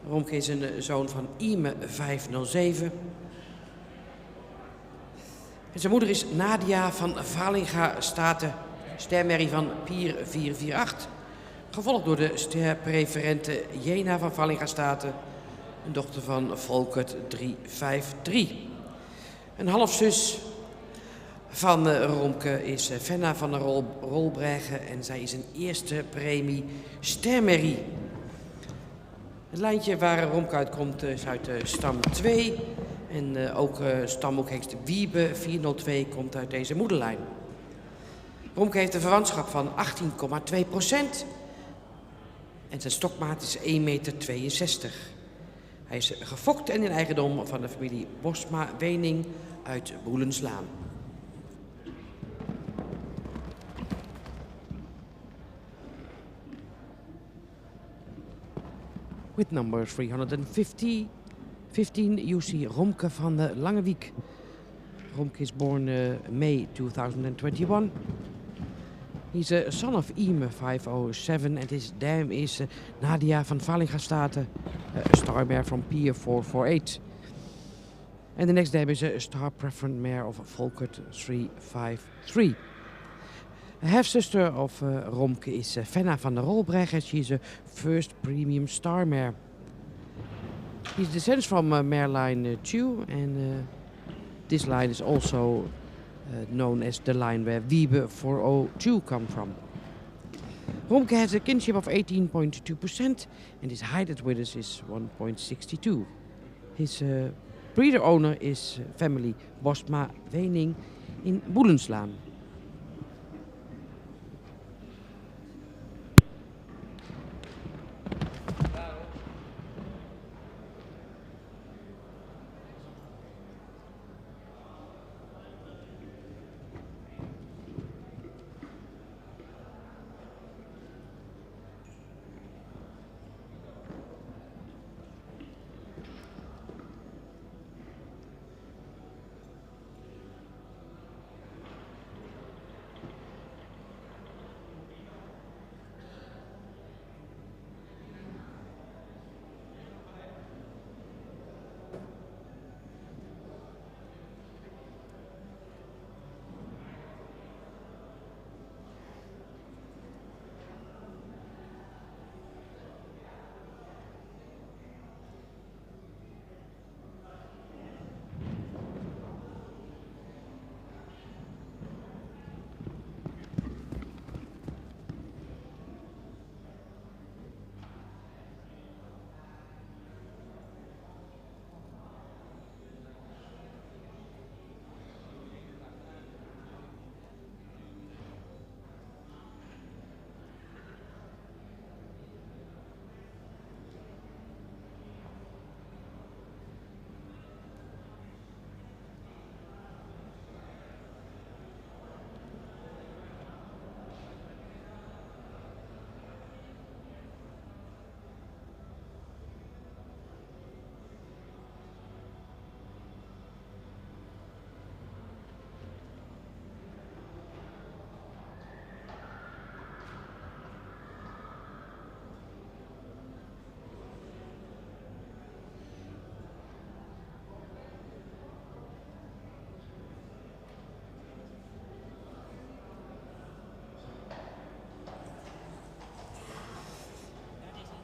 Romke is een zoon van Ime 507. En zijn moeder is Nadia van Valinga Staten, stermerrie van Pier 448. Gevolgd door de sterpreferente Jena van Valinga Staten, een dochter van Volkert 353. Een halfzus van Romke is Fenna van der Rolbreggen en zij is een eerste premie stermerrie. Het lijntje waar Romke uitkomt is uit stam 2 en ook stamboekhengst Wiebe 402 komt uit deze moederlijn. Romke heeft een verwantschap van 18,2% en zijn stokmaat is 1,62 meter. Hij is gefokt en in eigendom van de familie Bosma Wening uit Boelenslaan. With number 315, you see Romke van de Langewiek. Romke is born May 2021. He's a son of Ime 507 and his dam is Nadia van Valinga Staten, a star mare from Pier 448. And the next dam is a star preferent mare of Volkert 353. A half-sister of Romke is Fenna van der Rolbreggen. She's a first premium star mare. He descends from mare line 2 and this line is also known as the line where Wiebe 402 come from. Romke has a kinship of 18.2% and his height at Withers is 1.62. His breeder owner is family Bosma Wening in Boelenslaan.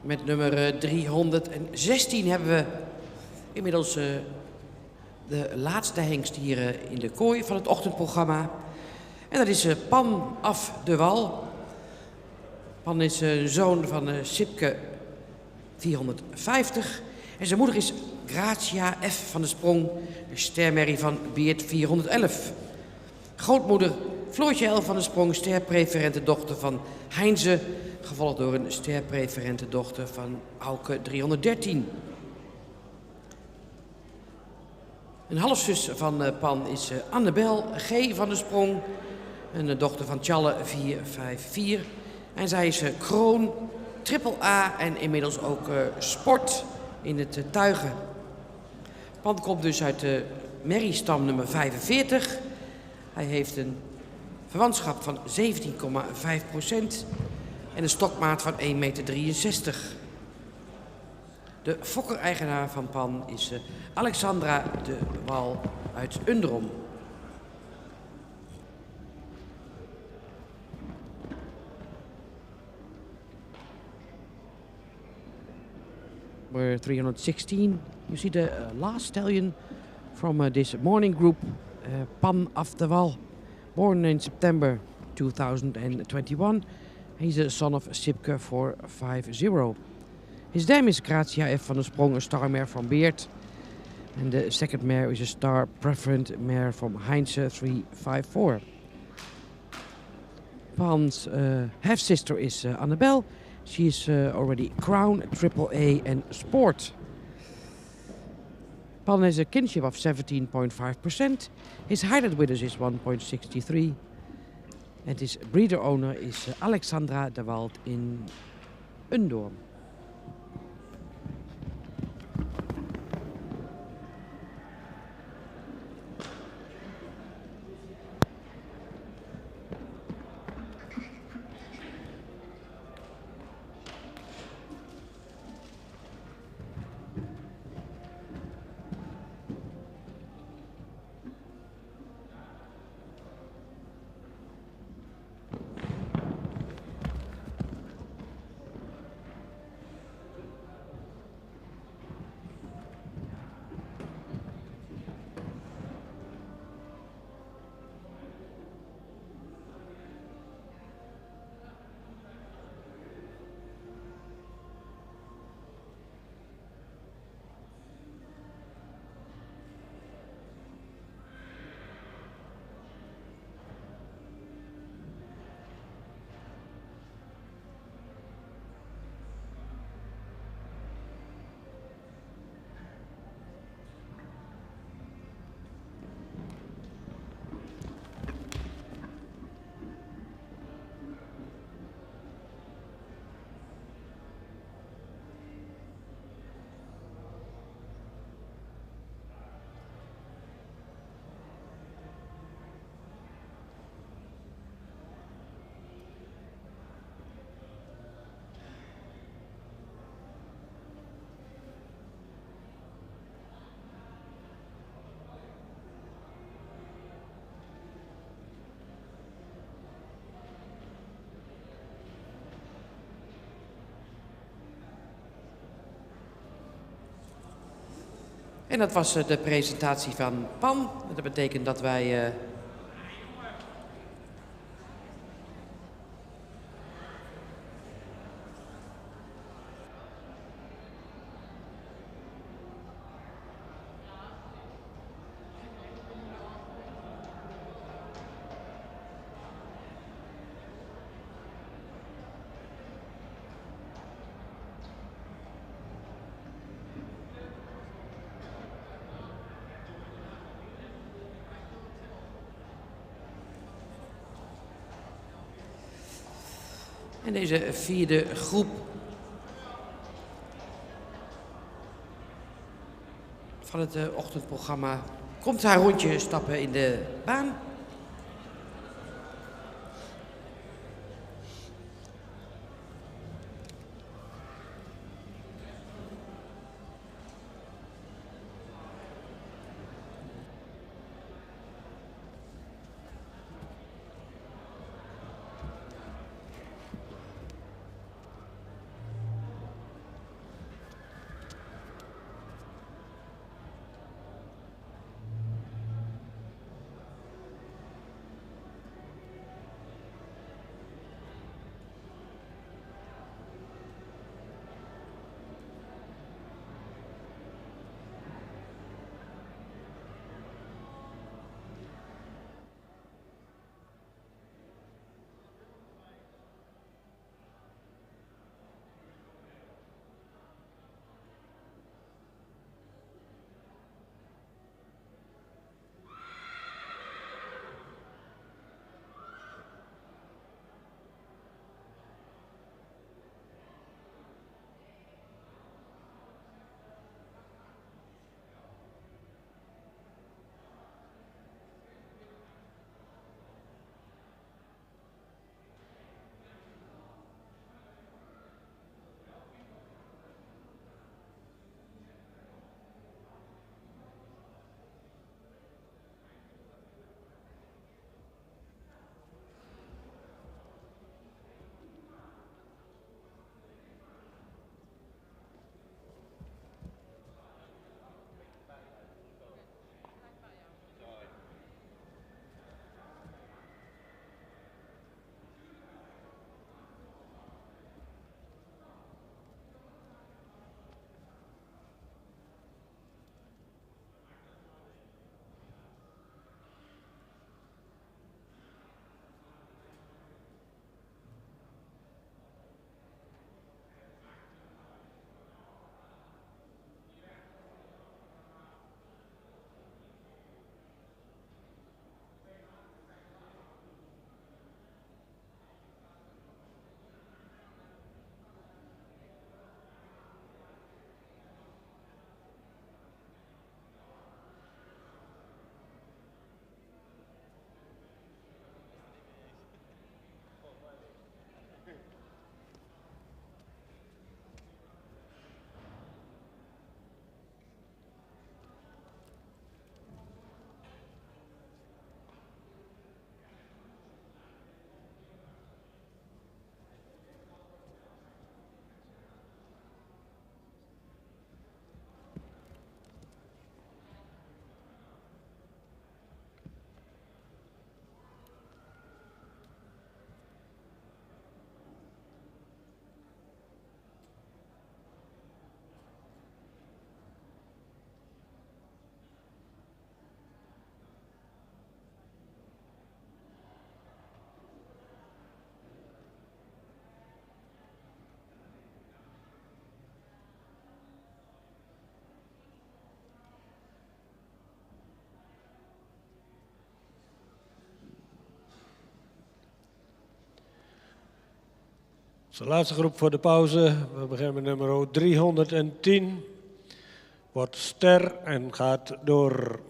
Met nummer 316 hebben we inmiddels de laatste hengst hier in de kooi van het ochtendprogramma. En dat is Pan af de Wal. Pan is een zoon van Sipke 450. En zijn moeder is Gratia F. van de Sprong, de stermerrie van Beert 411. Grootmoeder Floortje L. van de Sprong, sterpreferente dochter van Heinze, gevolgd door een sterpreferente dochter van Auke 313. Een halfzus van Pan is Annabel G. van de Sprong, een dochter van Tjalle 454. En zij is kroon, triple A en inmiddels ook sport in het tuigen. Pan komt dus uit de merriestam nummer 45. Hij heeft een verwantschap van 17,5% en een stokmaat van 1,63 meter. De fokker-eigenaar van Pan is Alexandra de Wal uit Undrom. Number 316, you see the last stallion from this morning group, Pan af de Wal, born in September 2021. He's a son of Sipke 450. His dam is Gratia F. van der Sprong, a star mare from Beert. And the second mare is a star preferent mare from Heinze 354. Pan's half-sister is Annabel. She is already Crown, Triple A and Sport. Pan has a kinship of 17.5%. His height at Withers is 1.63. And his breeder owner is Alexandra de Wald in Undorm. En dat was de presentatie van Pan. Dat betekent dat wij... En deze vierde groep van het ochtendprogramma komt haar rondje stappen in de baan. De laatste groep voor de pauze. We beginnen met nummer 310. Wordt ster en gaat door.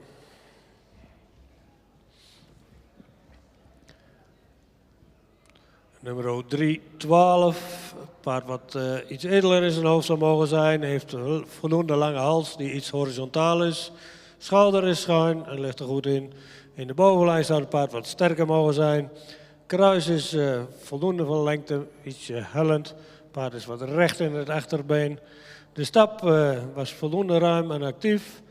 Nummer 312. Het paard wat iets edeler in zijn hoofd zou mogen zijn. Heeft een voldoende lange hals die iets horizontaal is. Schouder is schuin en ligt er goed in. In de bovenlijn zou het paard wat sterker mogen zijn. Kruis is voldoende van lengte, ietsje hellend. Het paard is wat recht in het achterbeen. De stap was voldoende ruim en actief.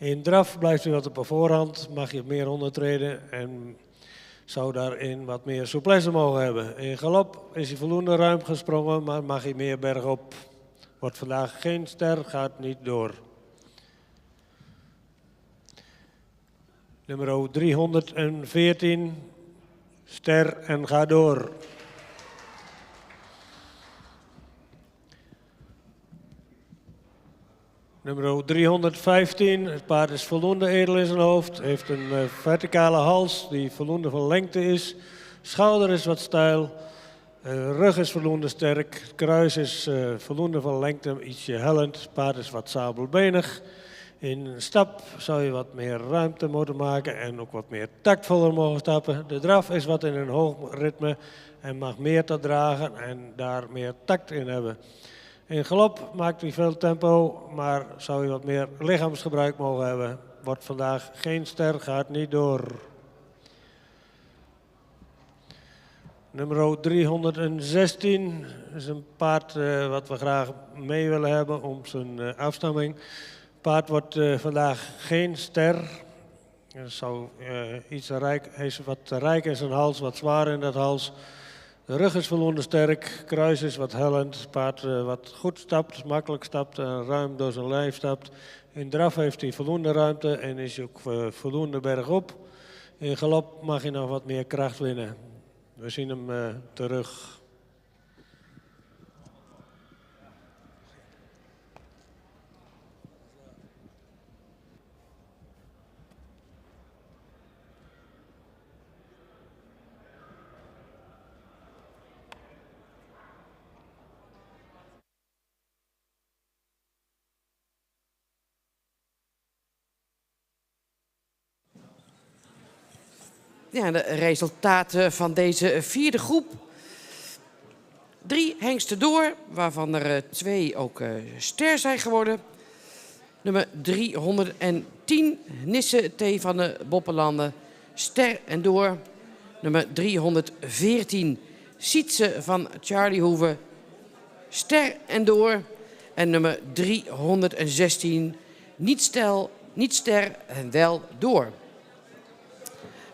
In draf blijft u wat op de voorhand, mag je meer ondertreden en zou daarin wat meer souplesse mogen hebben. In galop is hij voldoende ruim gesprongen, maar mag hij meer bergop. Wordt vandaag geen ster, gaat niet door. Nummer 314, ster en ga door. Nummer 315, het paard is voldoende edel in zijn hoofd, heeft een verticale hals die voldoende van lengte is. Schouder is wat steil, rug is voldoende sterk, kruis is voldoende van lengte, ietsje hellend. Het paard is wat sabelbenig. In een stap zou je wat meer ruimte moeten maken en ook wat meer tactvoller mogen stappen. De draf is wat in een hoog ritme en mag meer te dragen en daar meer tact in hebben. In galop maakt hij veel tempo, maar zou je wat meer lichaamsgebruik mogen hebben. Wordt vandaag geen ster, gaat niet door. Nummer 316 is een paard wat we graag mee willen hebben om zijn afstamming. Het paard wordt vandaag geen ster. Hij is wat te rijk in zijn hals, wat zwaar in dat hals. De rug is voldoende sterk, kruis is wat hellend, het paard wat goed stapt, makkelijk stapt en ruim door zijn lijf stapt. In draf heeft hij voldoende ruimte en is hij ook voldoende bergop. In galop mag hij nog wat meer kracht winnen. We zien hem terug. Ja, de resultaten van deze vierde groep. 3 hengsten door, waarvan er 2 ook ster zijn geworden. Nummer 310, Nisse T. van de Boppenlanden, ster en door. Nummer 314, Sietse van Charlie Hoeve, ster en door. En nummer 316, Niet ster en wel door.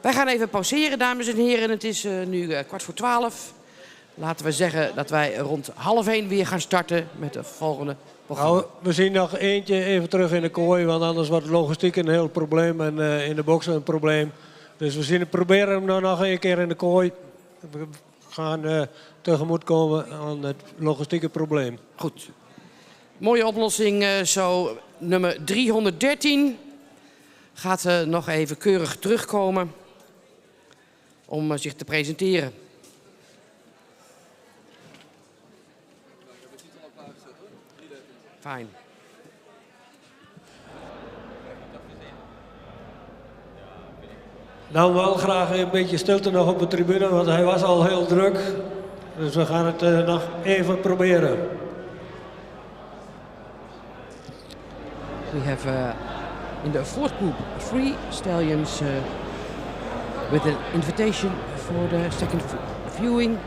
Wij gaan even pauzeren, dames en heren. Het is nu 11:15. Laten we zeggen dat wij rond 12:30 weer gaan starten met de volgende programma. Nou, we zien nog eentje even terug in de kooi, want anders wordt logistiek een heel probleem en in de boksen een probleem. Dus we proberen hem nou nog een keer in de kooi. We gaan tegemoet komen aan het logistieke probleem. Goed. Mooie oplossing zo. Nummer 313 gaat nog even keurig terugkomen om zich te presenteren. Fijn. Nou, wel graag een beetje stilte nog op de tribune, want hij was al heel druk. Dus we gaan het nog even proberen. We have in the fourth group 3 stallions with an invitation for the second viewing.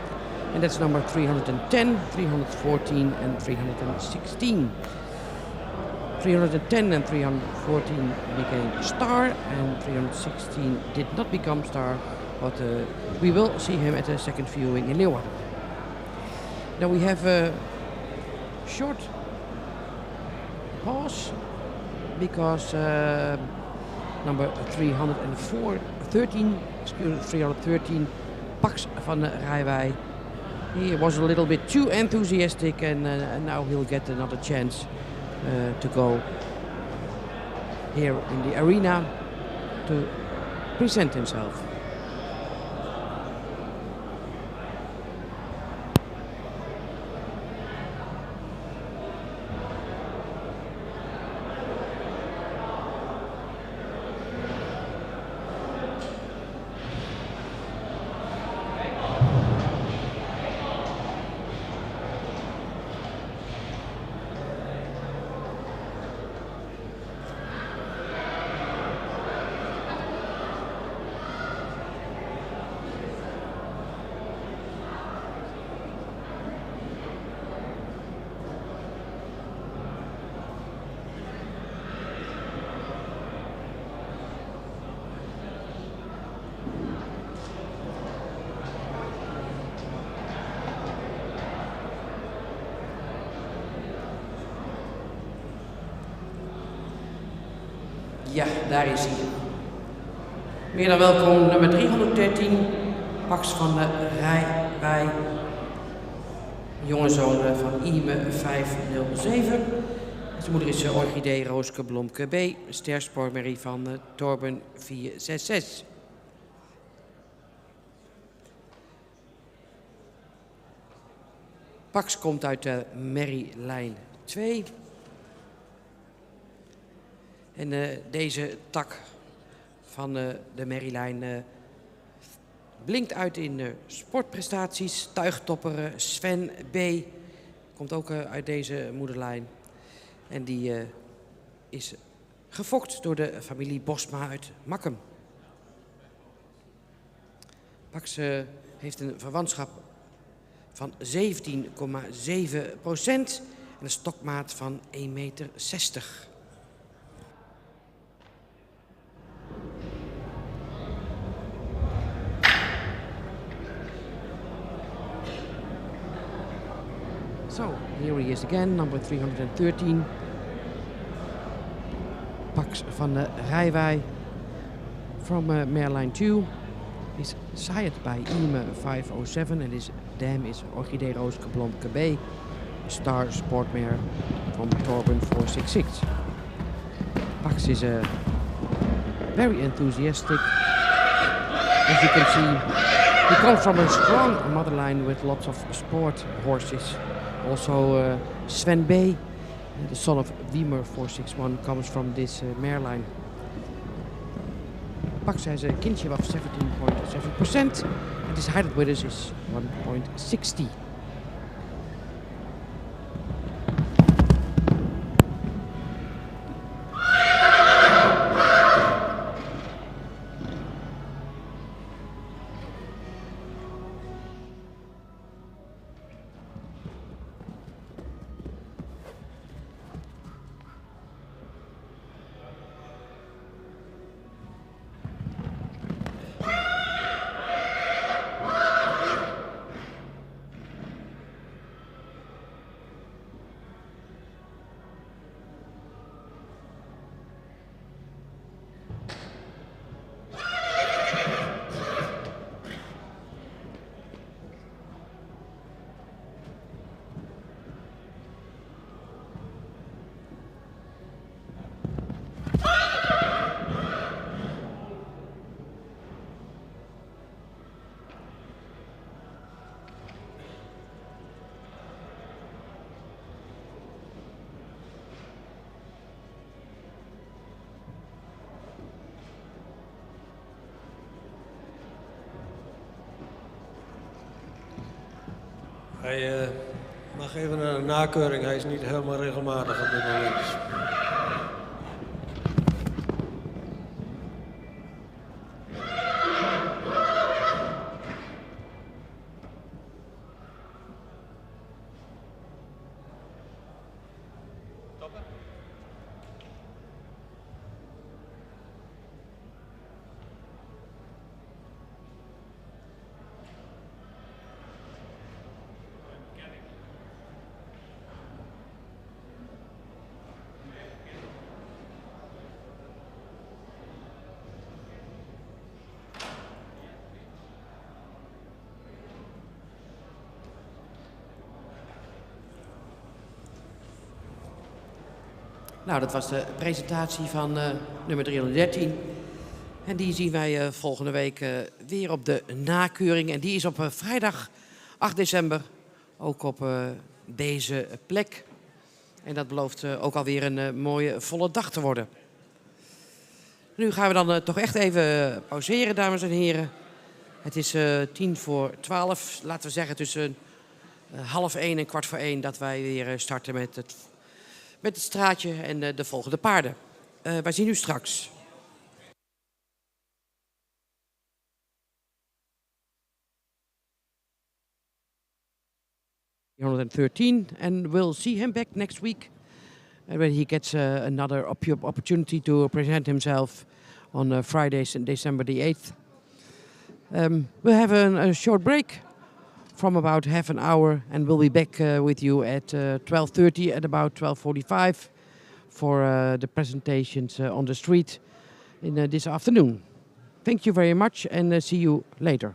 And that's number 310, 314 and 316. 310 and 314 became star and 316 did not become star, but we will see him at the second viewing in Leeuwarden. Now we have a short pause because number 313, Pax van Rijwij, he was a little bit too enthusiastic and now he'll get another chance to go here in the arena to present himself. Ja, daar is hij. Meer dan welkom, nummer 313, Pax van de Rijwij. Jonge zoon van Ime 507. Zijn moeder is Orchidee Rooske Blomke B. Stersportmerrie van Torben 466. Pax komt uit de merrielijn 2. En deze tak van de merrielijn blinkt uit in sportprestaties. Tuigtopper Sven B. komt ook uit deze moederlijn. En die is gefokt door de familie Bosma uit Makkum. Pax heeft een verwantschap van 17,7% en een stokmaat van 1,60 meter. So, here he is again, number 313. Pax van de Rijwij from Merlijn 2. Is sired by Ime 507 and his dam is Orchidee Rooske Blomke B. Star Sportmare from Torben 466. Pax is very enthusiastic. As you can see, he comes from a strong motherline with lots of sport horses. Also Sven B., the son of Wiemer 461, comes from this mareline. Pax has a kinship of 17.7% and his height with us is 1.60. Hij mag even naar een nakeuring, hij is niet helemaal regelmatig op dit moment. Nou, dat was de presentatie van nummer 313. En die zien wij volgende week weer op de nakeuring. En die is op vrijdag 8 december ook op deze plek. En dat belooft ook alweer een mooie volle dag te worden. Nu gaan we dan toch echt even pauzeren, dames en heren. Het is 11:50, laten we zeggen tussen 12:30 en 1:15 dat wij weer starten met het straatje en de volgende paarden. Wij zien u straks. And we'll see him back next week when he gets another opportunity to present himself on Friday, December the 8th. We'll have a short break from about half an hour and we'll be back with you at 12:30 at about 12:45 for the presentations on the street in this afternoon. Thank you very much and see you later.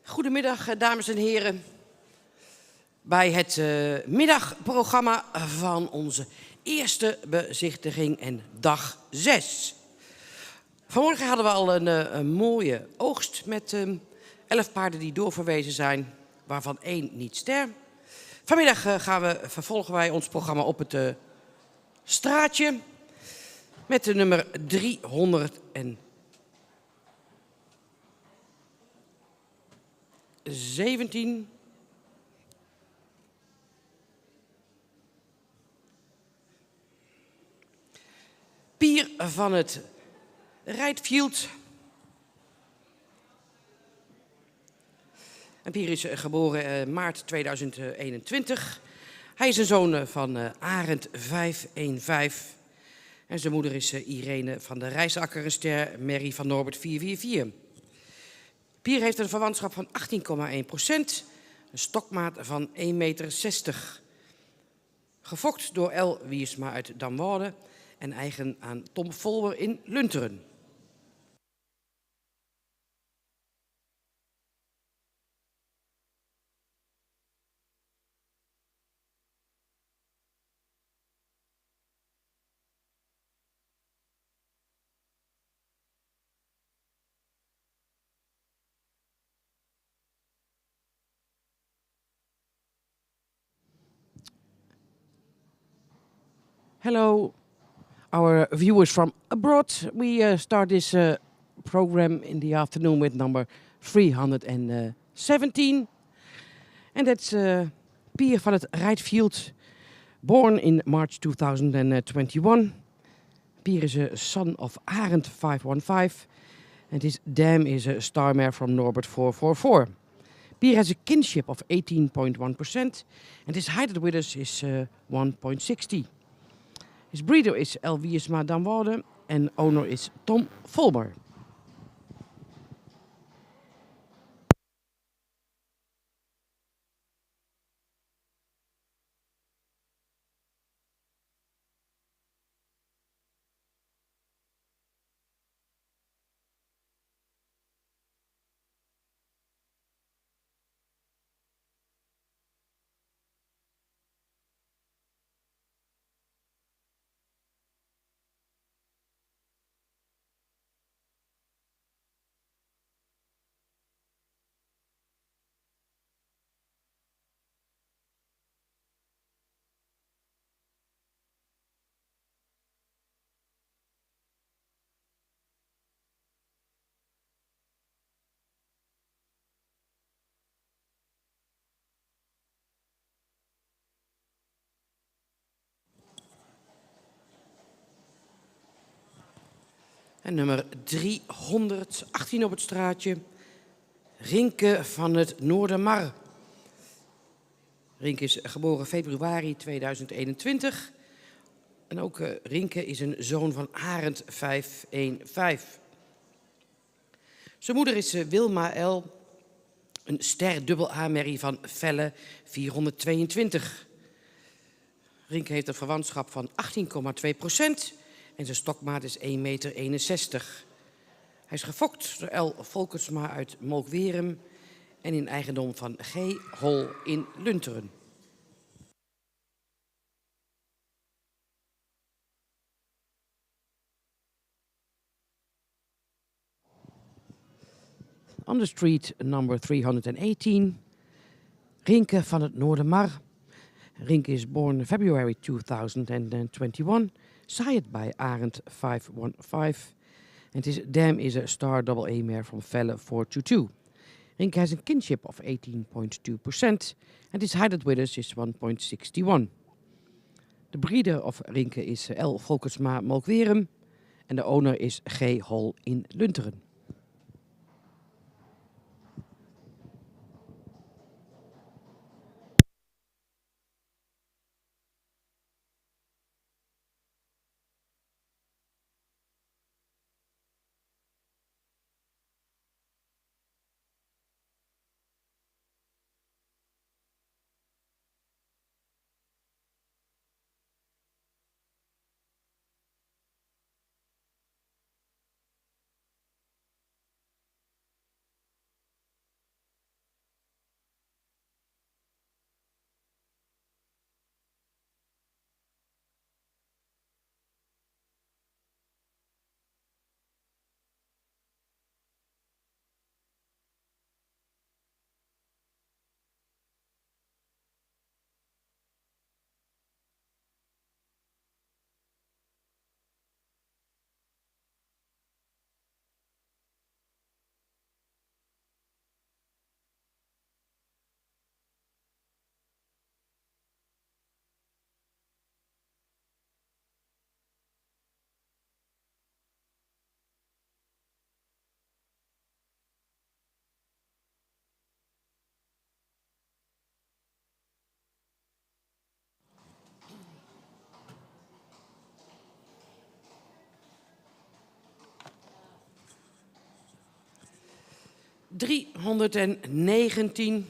Goedemiddag, dames en heren. Bij het middagprogramma van onze eerste bezichtiging en dag 6. Vanmorgen hadden we al een mooie oogst met 11 paarden die doorverwezen zijn, waarvan 1 niet ster. Vanmiddag vervolgen wij ons programma op het straatje met de nummer 317. Pier van het Rijtfield. En Pier is geboren maart 2021. Hij is een zoon van Arend 515. En zijn moeder is Irene van der Rijsakker en ster Mary van Norbert 444. Pier heeft een verwantschap van 18,1%. Een stokmaat van 1,60 meter. Gefokt door L. Wiersma uit Damwoude en eigen aan Tom Volmer in Lunteren. Hello, our viewers from abroad. We start this program in the afternoon with number 317. And that's Pier van het Rijtfield, born in March 2021. Pier is a son of Arend 515. And his dam is a star mare from Norbert 444. Pier has a kinship of 18.1%. And his height with us is 1.60. His breeder is L. Wiersma Damwoude and owner is Tom Volmer. En nummer 318 op het straatje, Rinke van het Noordermar. Rinke is geboren februari 2021. En ook Rinke is een zoon van Arend 515. Zijn moeder is Wilma L., een ster dubbel A-merrie van Velle 422. Rinke heeft een verwantschap van 18,2%. En zijn stokmaat is 1,61 meter. Hij is gefokt door L. Volkersma uit Molkwerum en in eigendom van G. Hol in Lunteren. On the street number 318, Rinke van het Noordermar. Rinke is born February 2021. Sired by Arend 515. And his dam is a star double A mare from Velle 422. Rinke has a kinship of 18.2%. And his height with us is 1.61. The breeder of Rinke is L. Volkersma Molkwerum. And the owner is G. Hol in Lunteren. 319.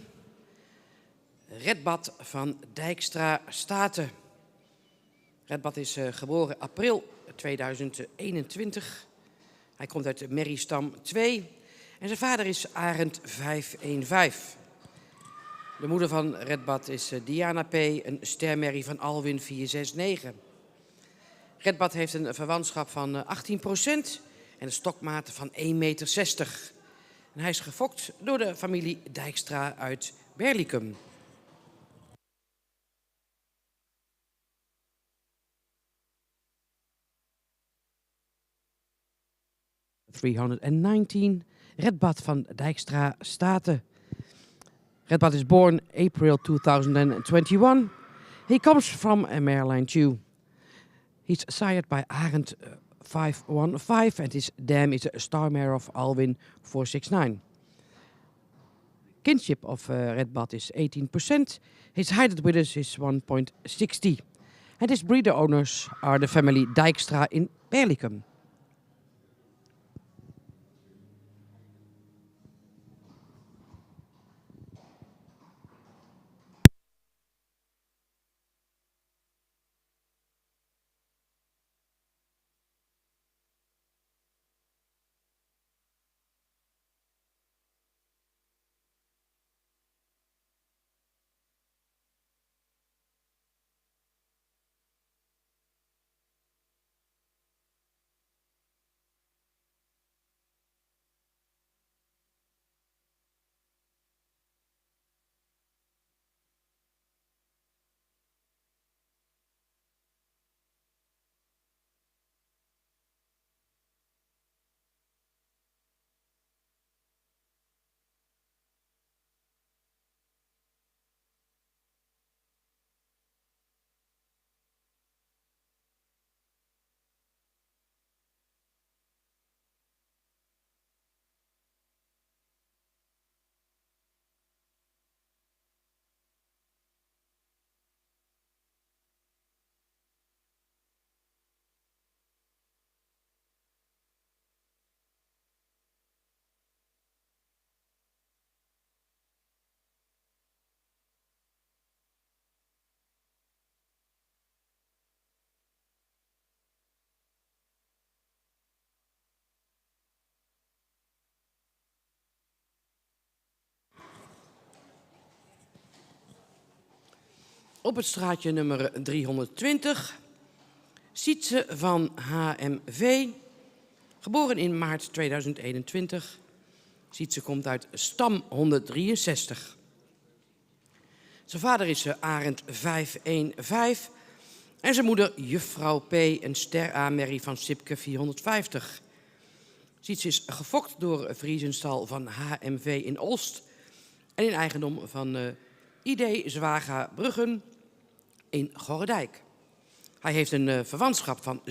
Redbad van Dijkstra Staten. Redbad is geboren april 2021. Hij komt uit Merriestam 2 en zijn vader is Arend 515. De moeder van Redbad is Diana P., een stermerrie van Alwin 469. Redbad heeft een verwantschap van 18% en een stokmaat van 1,60 meter. En hij is gefokt door de familie Dijkstra uit Berlicum. (319) Redbad van Dijkstra Staten. Redbad is born April 2021. He comes from Maryland too. He's sired by Arend 515 and his dam is a star mare of Alwin 469. Kinship of Redbad is 18%. His height with us is 1.60. And his breeder owners are the family Dijkstra in Berlicum. Op het straatje nummer 320. Sietse van HMV. Geboren in maart 2021. Sietse komt uit stam 163. Zijn vader is Arend 515. En zijn moeder juffrouw P., een ster-A-merrie van Sipke 450. Sietse is gefokt door Vriesenstal van HMV in Olst. En in eigendom van ID Zwaga Bruggen in Gorredijk. Hij heeft een verwantschap van 17,3%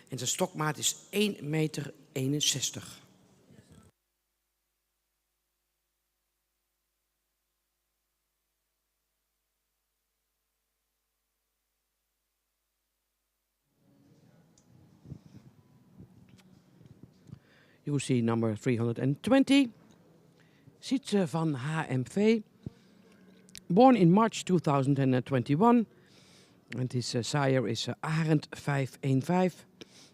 en zijn stokmaat is 1,61 meter. You see number 320. Sietse van HMV. Born in March 2021. And his sire is Arend 515.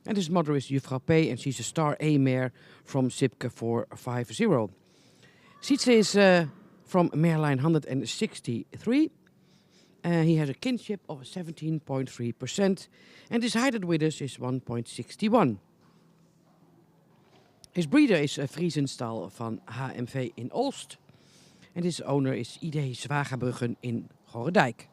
And his mother is Juffrouw P. And she's a star A mare from Sipke 450. Sietse is from Mareline 163. He has a kinship of 17.3%. And his height with us is 1.61. His breeder is Vriesenstal van HMV in Olst. En his owner is ID Zwagerbruggen in Gorredijk.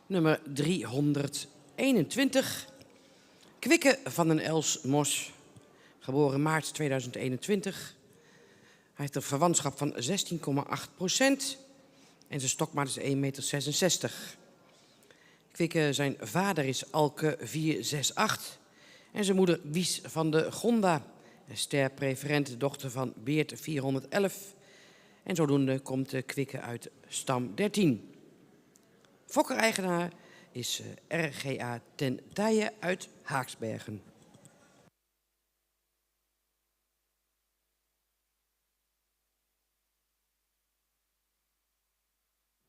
Nummer 321. Kwikke van den Els-Mos, geboren maart 2021. Hij heeft een verwantschap van 16,8% en zijn stokmaat is 1,66 meter. Kwikke, zijn vader is Alke 468 en zijn moeder Wies van de Gonda, een sterpreferente dochter van Beert 411. En zodoende komt Kwikke uit stam 13. Fokker-eigenaar is RGA ten Tije uit Haaksbergen.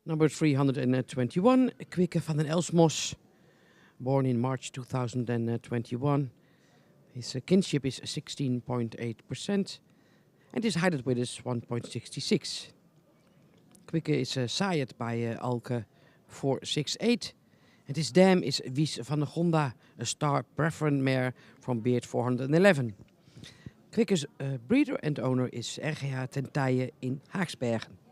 Number 321, Kwikke van den Els-Mos, born in March 2021. His kinship is 16.8% and his height width is 1.66. Kwikke is sired by Alke 468 and his dam is Wies van de Gonda, a star preferent mare from Beert 411. Kwikke's breeder and owner is RGH ten Tije in Haaksbergen.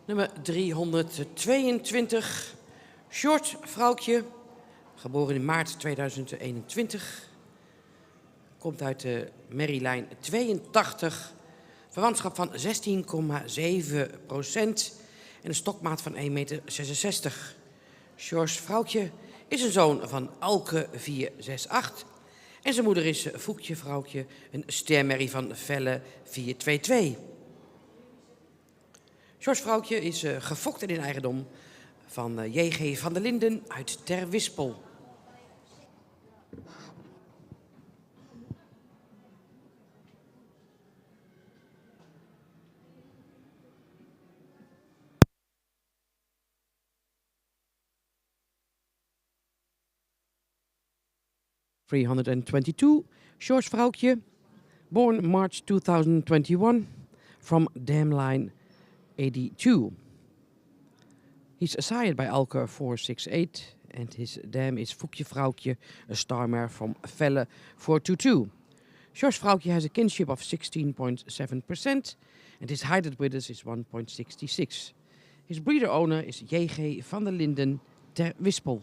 Nummer 322, Short Vrouwtje, geboren in maart 2021. Komt uit de merrielijn 82, verwantschap van 16,7% en een stokmaat van 1,66 meter. Short Vrouwtje is een zoon van Alke 468 en zijn moeder is Voekje Vrouwtje, een stermerrie van Velle 422. George Vrouwtje is gefokt en in eigendom van J.G. van der Linden uit Ter Wispel. (322) George Vrouwtje, born March 2021 from Dam Line 82. He's sired by Alke 468 and his dam is Voekje Vrouwtje, a star mare from Velle 422. George Vrouwtje has a kinship of 16.7% and his height width is 1.66. His breeder owner is J.G. van der Linden Ter Wispel.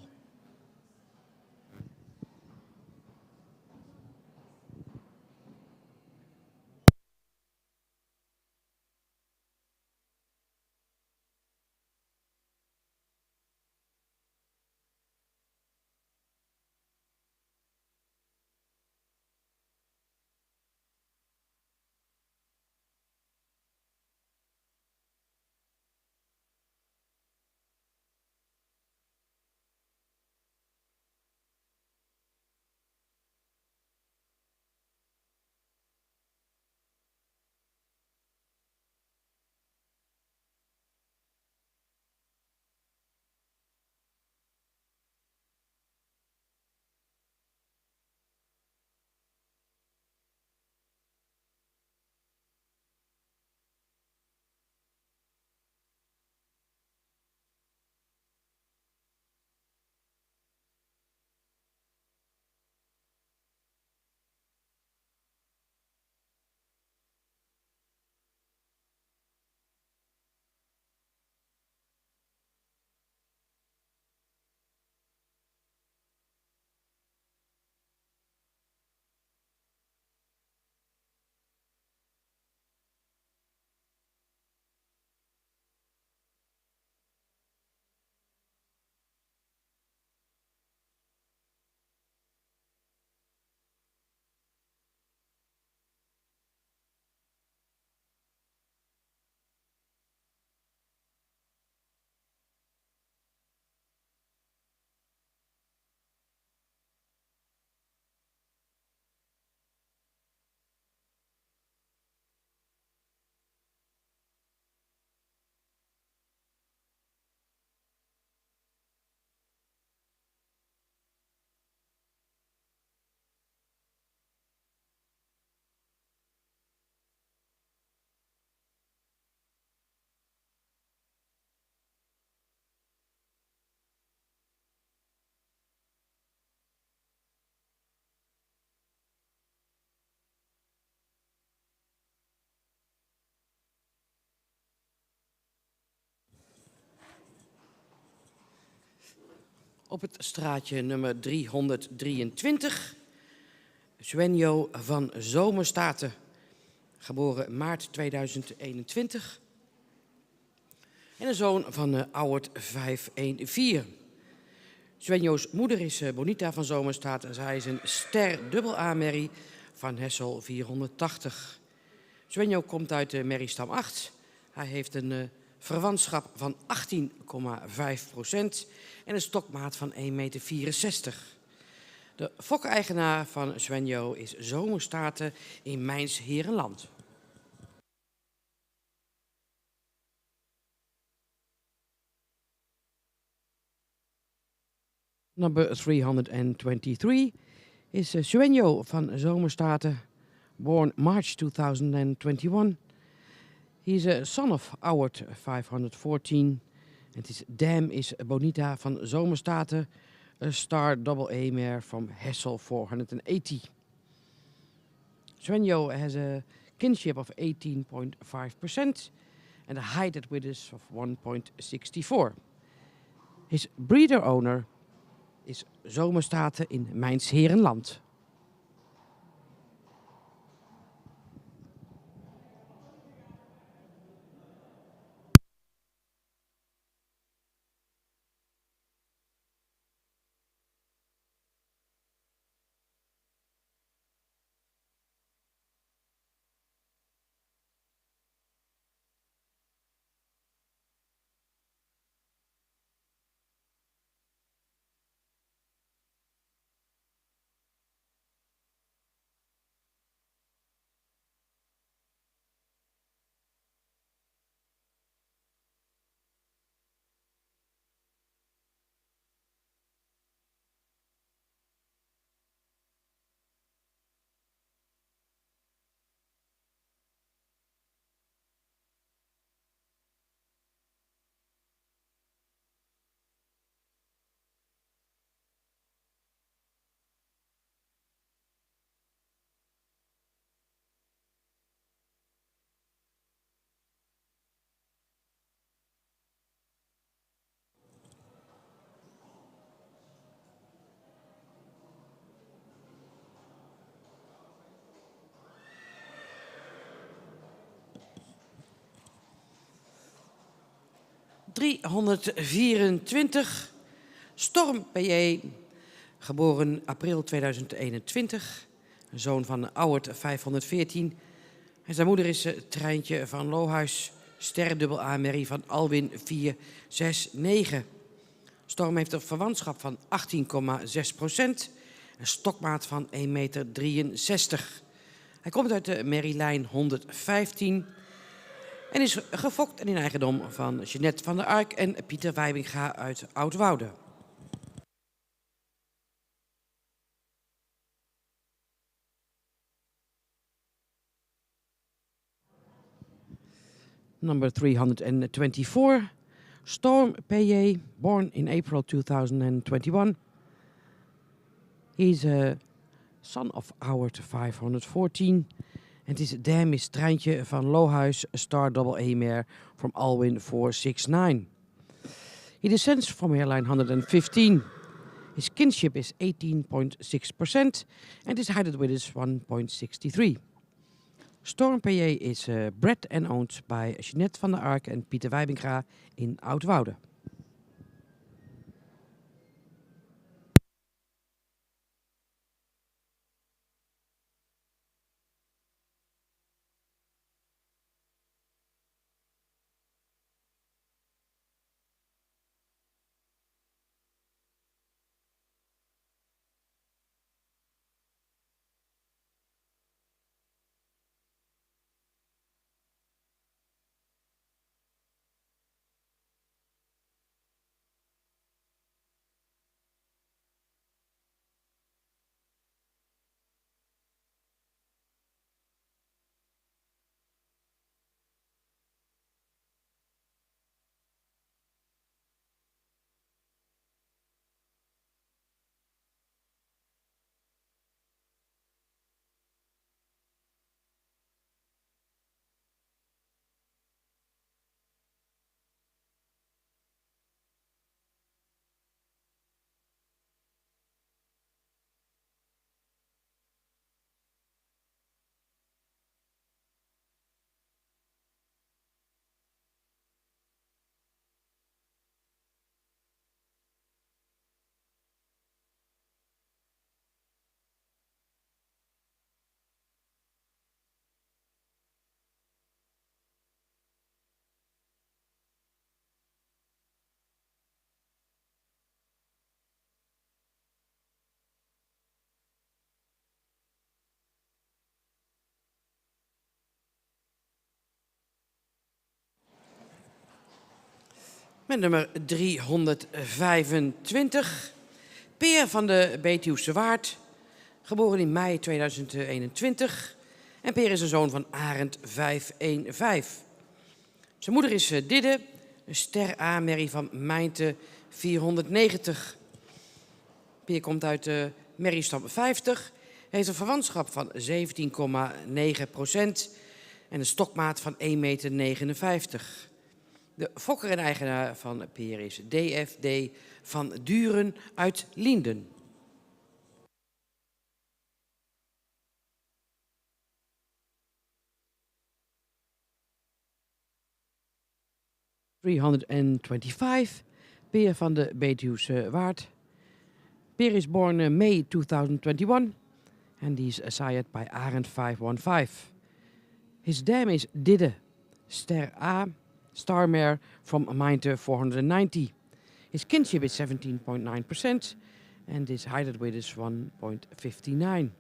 Op het straatje nummer 323. Svenjo van Zomerstaten, geboren maart 2021. En een zoon van Auwert 514. Svenjo's moeder is Bonita van Zomerstaten. Zij is een ster dubbel A-merrie van Hessel 480. Svenjo komt uit de merriestam 8. Hij heeft een verwantschap van 18,5% en een stokmaat van 1,64 meter. De fokeigenaar van Svenjo is Zomerstaten in Mijns-Herenland. Number 323 is Svenjo van Zomerstaten, born March 2021. He is a son of Auwert 514. And his dam is Bonita van Zomerstaten, a star double A mare from Hessel 480. Svenjo has a kinship of 18.5% and a height at withers of 1.64. His breeder owner is Zomerstaten in Mijns-Herenland. ...324, Storm P.J., geboren april 2021, een zoon van Auwert 514. En zijn moeder is Treintje van Lohuis, sterrendubbel A-merrie van Alwin 469. Storm heeft een verwantschap van 18,6%, een stokmaat van 1,63 meter. Hij komt uit de merrielijn 115... en is gefokt en in eigendom van Jeanette van der Ark en Pieter Wijbinga uit Oudwoude. Number 324, Storm P.J., born in April 2021. He's a son of Auwert 514. And his dam is Treintje van Lohuis, a star double A mare from Alwin 469. He descends from hairline 115. His kinship is 18.6% and his height at width is 1.63. Storm P.J. is bred and owned by Jeanette van der Ark en Pieter Wijbinga in Oudwoude. Met nummer 325, Peer van de Betuwse Waard, geboren in mei 2021. En Peer is een zoon van Arend 515. Zijn moeder is Didde, een ster A-merrie van Mijnte 490. Peer komt uit de merriestam 50, heeft een verwantschap van 17,9% en een stokmaat van 1,59 meter. De fokker en eigenaar van Peer is DFD van Duren uit Lienden. (325) Peer van de Betuwse Waard. Peer is born May 2021 and he is sired by Arend 515. His dam is Didde, ster A, star mare from Mijnte 490. His kinship is 17.9% and his height width is 1.59.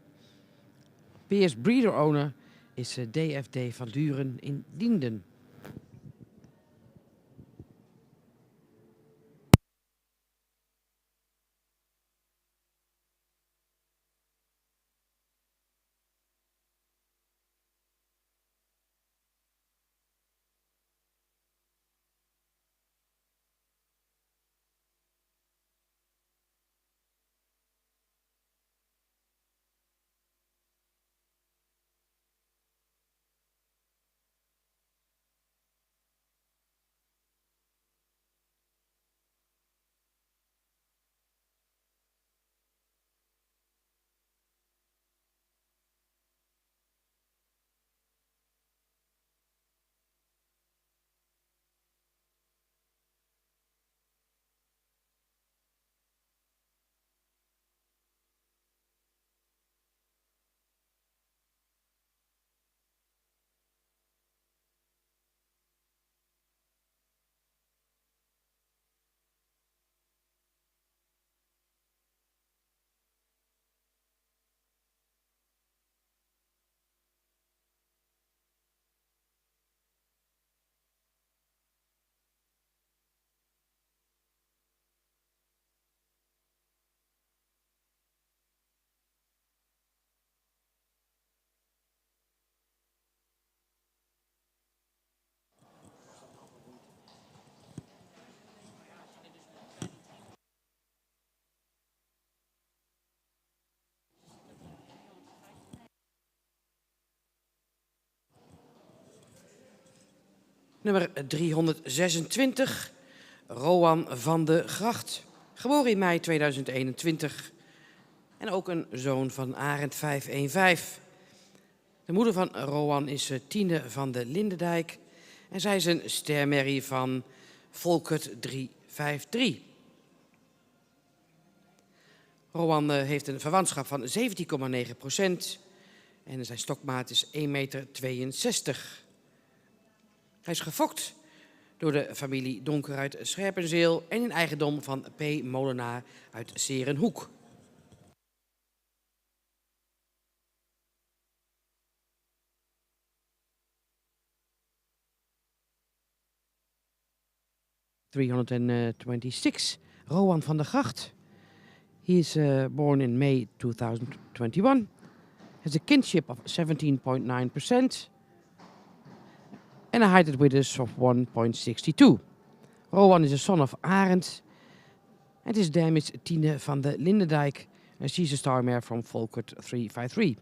Peer's breeder owner is DFD van Duren in Lienden. Nummer 326, Roan van de Gracht, geboren in mei 2021 en ook een zoon van Arend 515. De moeder van Roan is Tine van de Lindendijk en zij is een stermerrie van Volkert 353. Roan heeft een verwantschap van 17,9% en zijn stokmaat is 1,62 meter. Hij is gefokt door de familie Donker uit Scherpenzeel en in eigendom van P. Molenaar uit Serenhoek. (326) Roan van der Gracht. He is born in May 2021. Has a kinship of 17.9%. And a height width of 1.62. Roan is a son of Arend. And his dam is Tine van de Lindendijk. And she's a star mare from Volkert 353.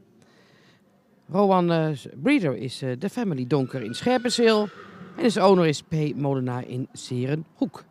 Roan's breeder is de family Donker in Scherpenzeel. En his owner is P. Molenaar in Serenhoek.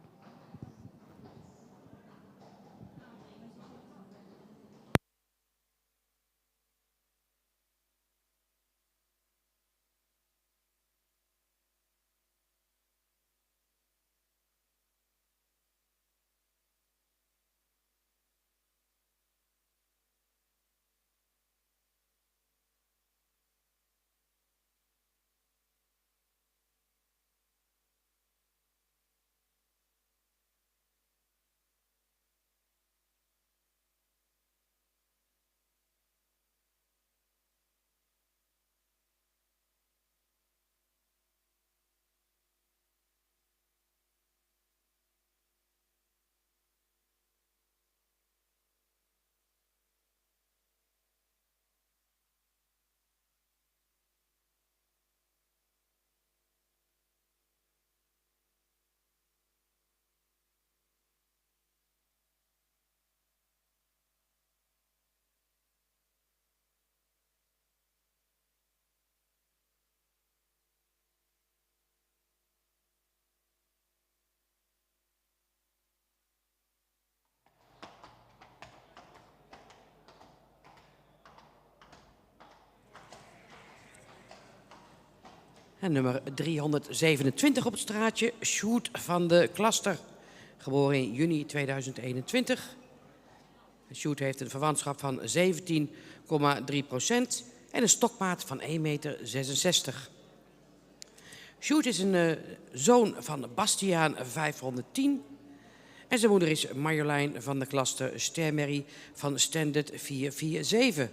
En nummer 327 op het straatje, Sjoerd van de Klaster. Geboren in juni 2021. Sjoerd heeft een verwantschap van 17,3% en een stokmaat van 1,66 meter. Sjoerd is een zoon van Bastiaan 510. En zijn moeder is Marjolein van de Klaster Stermerrie van Standard 447.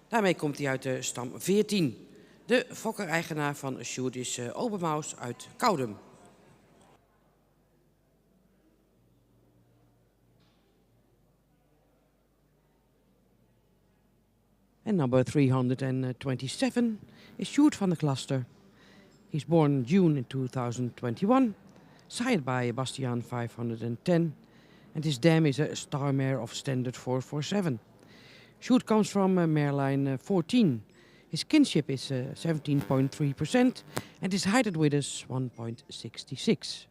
Daarmee komt hij uit de stam 14. De fokker-eigenaar van Sjoerd is Obermaus uit Koudem. En number 327 is Sjoerd van de Klaster. He's born in June in 2021, sired by Bastiaan 510, and his dam is a star mare of Standard 447. Sjoerd comes from mare line 14. His kinship is 17.3% and his height width is 1.66.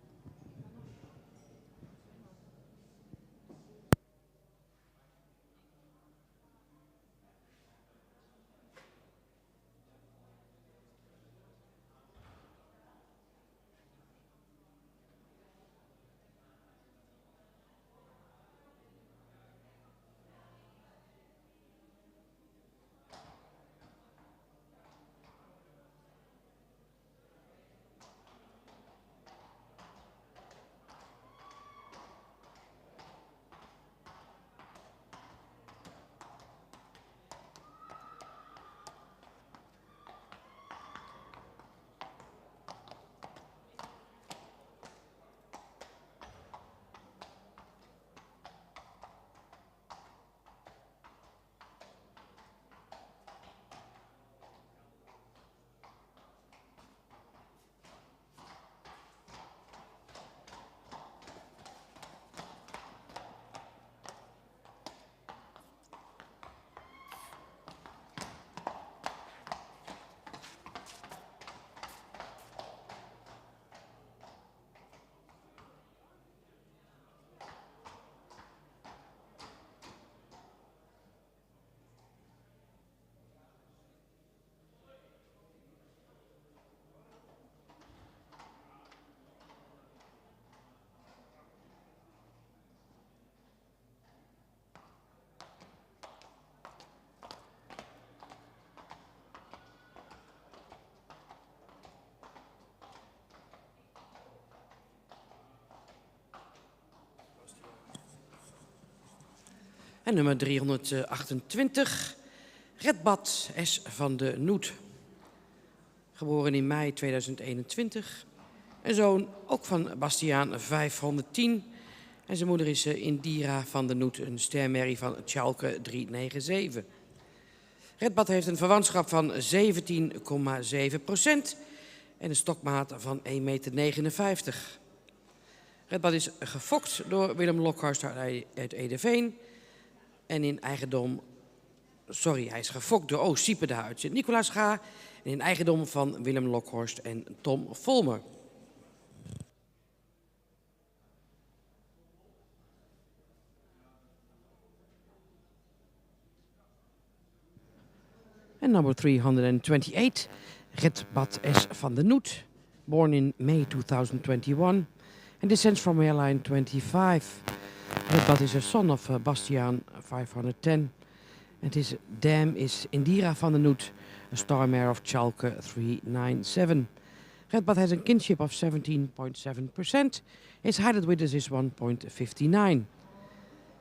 En nummer 328, Redbad S. van de Noet. Geboren in mei 2021. Een zoon ook van Bastiaan 510. En zijn moeder is Indira van de Noet, een stermerrie van Tjalke 397. Redbad heeft een verwantschap van 17,7% en een stokmaat van 1,59 meter. Redbad is gefokt door Willem Lokhorst uit Edeveen. En in eigendom, hij is gefokt door Siepeda uit Sint-Nicolaasga. En in eigendom van Willem Lokhorst en Tom Volmer. En number 328, Redbad S. van de Noet. Born in May 2021 and descends from airline 25. Redbad is a son of Bastiaan 510. And his dam is Indira van de Noet, a star mare of Tjalke 397. Redbad has a kinship of 17.7%. His height width is 1.59.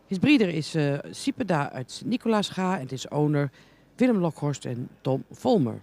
His breeder is Siepeda uit Nicolaasga and his owner Willem Lokhorst en Tom Volmer.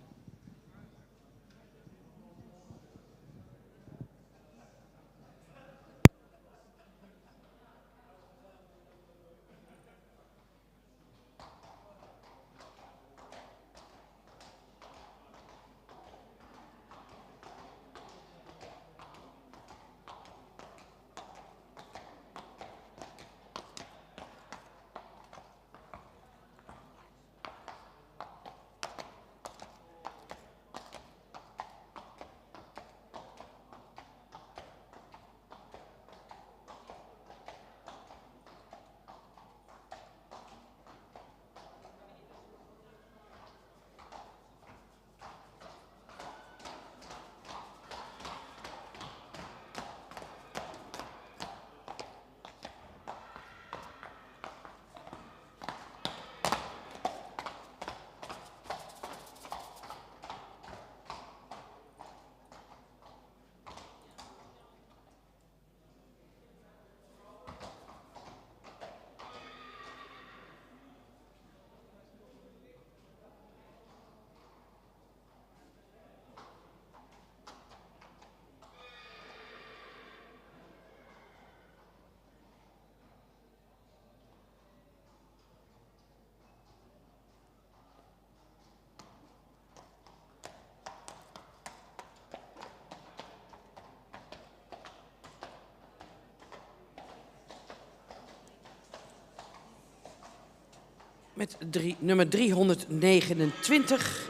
Met nummer 329,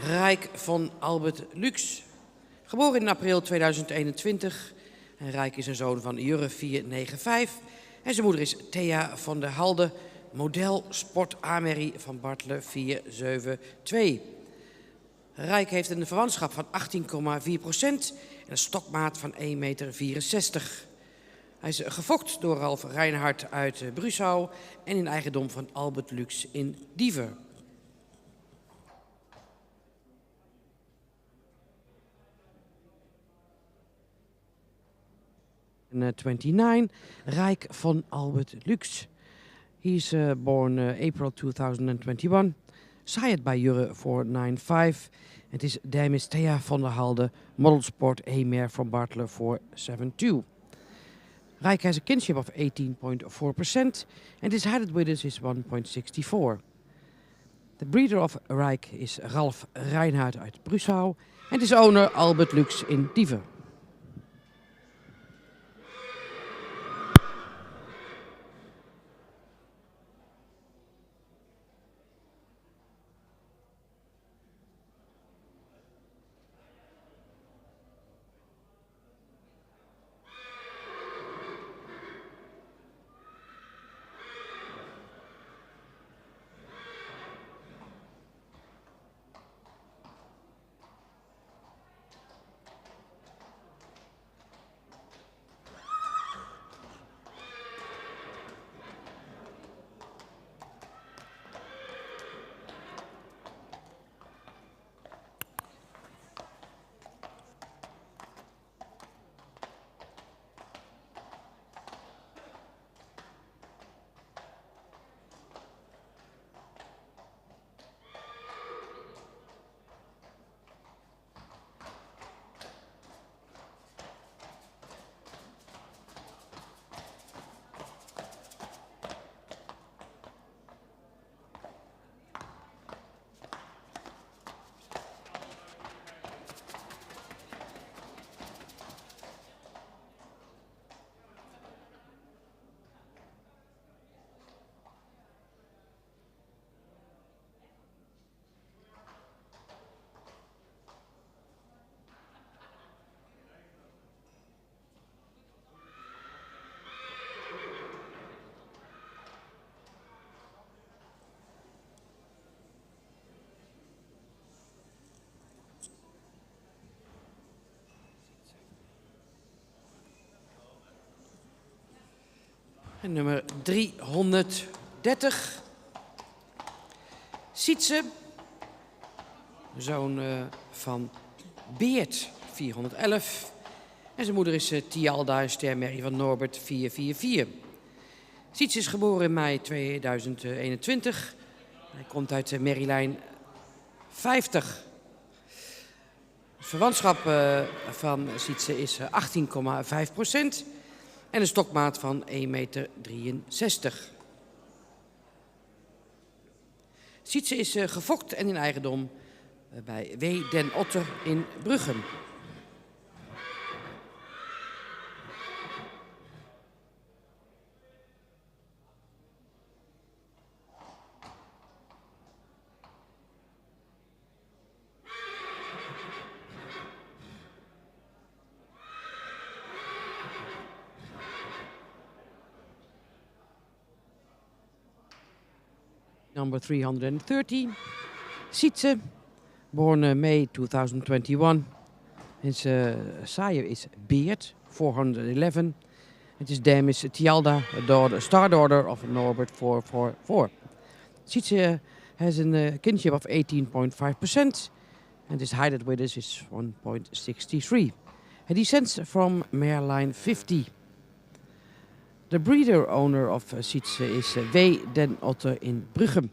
Rijk van Albert Lux. Geboren in april 2021. En Rijk is een zoon van Jurre 495. En zijn moeder is Thea van der Halde, model Sport Amerie van Bartele 472. Rijk heeft een verwantschap van 18,4% en een stokmaat van 1,64 meter. Hij is gefokt door Ralf Reinhardt uit Brusau en in eigendom van Albert Lux in Diever. En 29, Rijk van Albert Lux. He is born April 2021, sired by Jurre 495. Het is Damis Thea van der Halde, model sport Hemer van Bartele 472. Rijk has a kinship of 18.4% and his height with us is 1.64. The breeder of Rijk is Ralf Reinhardt uit Brusau and his owner Albert Lux in Diever. En nummer 330, Sietse, zoon van Beert 411. En zijn moeder is Tialda, een stermerrie van Norbert 444. Sietse is geboren in mei 2021. Hij komt uit Merrylijn 50. Het verwantschap van Sietse is 18,5%. En een stokmaat van 1,63 meter. Sietse is gefokt en in eigendom bij W. Den Otter in Bruggen. Number 330, Sietse, born May 2021. His sire is Beert, 411. It is Damis Tialda, a star daughter of Norbert 444. Sietse has a kinship of 18.5% and his height with us is 1.63. He descends from Merlijn 50. The breeder owner of Sietse is W. Den Otter in Bruggen.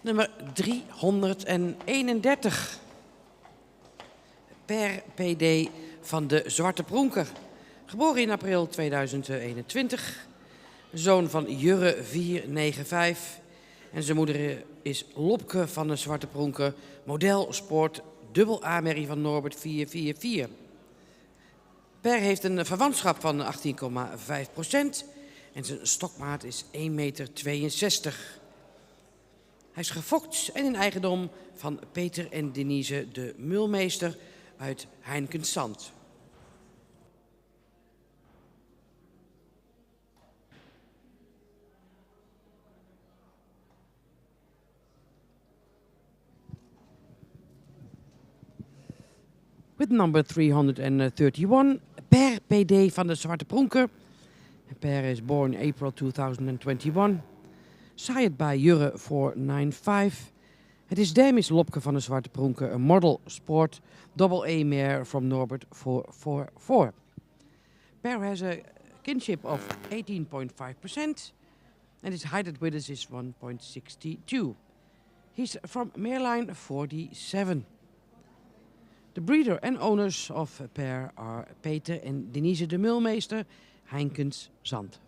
Nummer 331. Per PD van de Zwarte Pronker. Geboren in april 2021. Zoon van Jurre 495. En zijn moeder is Lopke van de Zwarte Pronker. Model sport dubbel A-merrie van Norbert 444. Per heeft een verwantschap van 18,5%. En zijn stokmaat is 1,62 meter. Hij is gefokt en in eigendom van Peter en Denise de Mulmeester uit Heinkensand. With number 331, Per PD van de Zwarte Pronker. Per is born April 2021. Sired by Jurre 495. Het is Demis Lopke van de Zwarte Pronker, een model sport double A mare from Norbert 444. Per has a kinship of 18.5% and his height at Widders is 1.62. He's from Mareline 47. The breeder and owners of Per are Peter en Denise de Mulmeester, Heinkens Zand.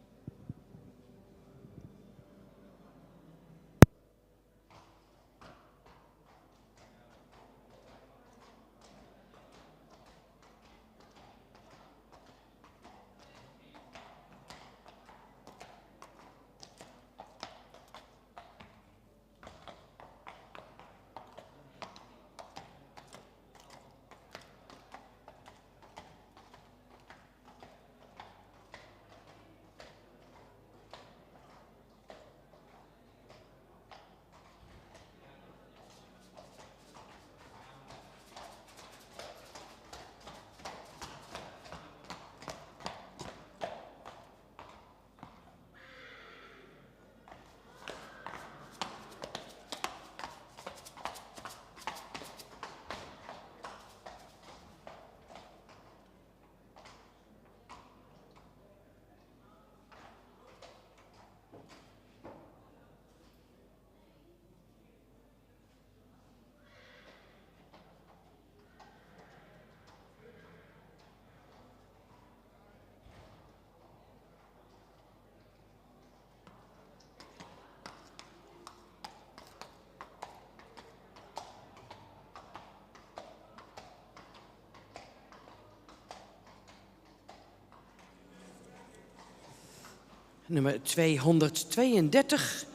Nummer 232,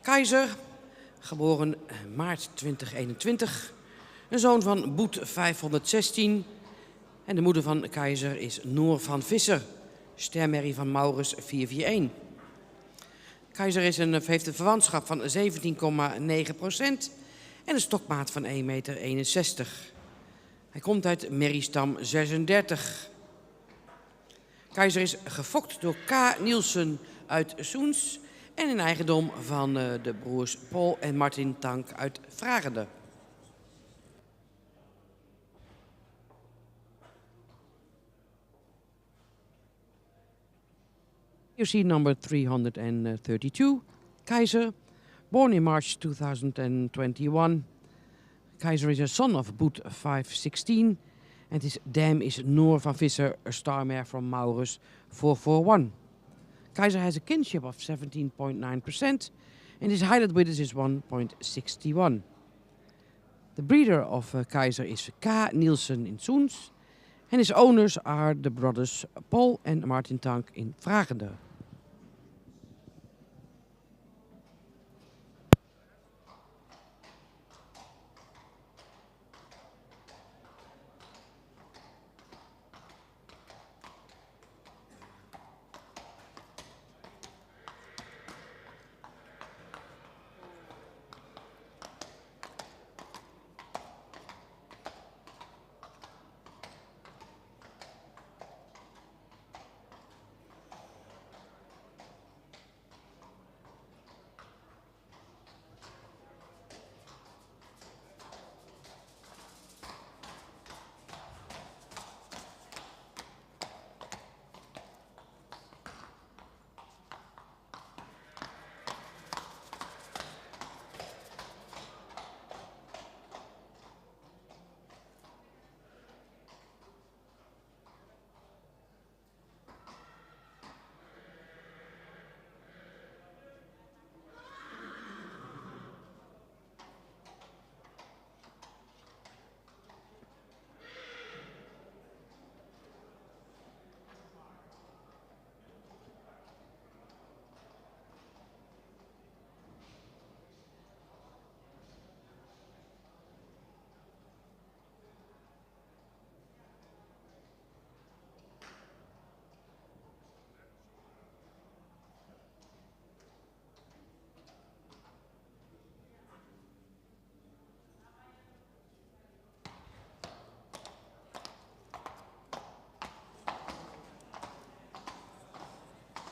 Keizer, geboren maart 2021. Een zoon van Boet 516. En de moeder van Keizer is Noor van Visser, stermerrie van Maurus 441. Keizer heeft een verwantschap van 17,9% en een stokmaat van 1,61 meter. Hij komt uit merriestam 36. Keizer is gefokt door K. Nielsen uit Soens en in eigendom van de broers Paul en Martin Tank uit Vragende. You see number 332, Keizer, born in March 2021. Keizer is a son of Boet 516. And his dam is Noor van Visser, a star mare from Maurus 441. Keizer has a kinship of 17.9% and his height at Widders is 1.61. The breeder of Keizer is K. Nielsen in Soens and his owners are the brothers Paul and Martin Tank in Vragende.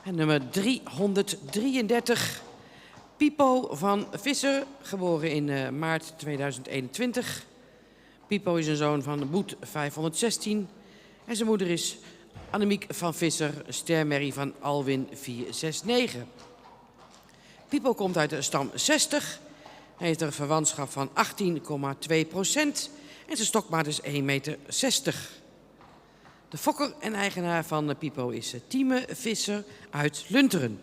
En nummer 333, Pipo van Visser, geboren in maart 2021. Pipo is een zoon van Boet 516 en zijn moeder is Annemiek van Visser, stermerrie van Alwin 469. Pipo komt uit de stam 60. Hij heeft een verwantschap van 18,2% en zijn stokmaat is 1,60 meter. De fokker en eigenaar van Pipo is Tieme Visser uit Lunteren.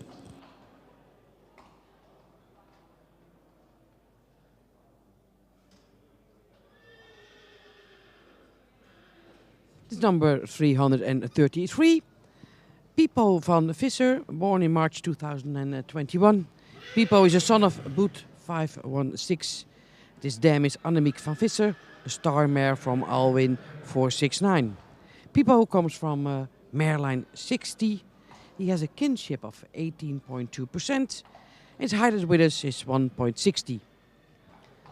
This is number 333. Pipo van Visser, born in March 2021. Pipo is a son of Boet 516. This dam is Annemiek van Visser, a star mare from Alwin 469. Pipo comes from mare line 60. He has a kinship of 18.2%. His height with us is 1.60.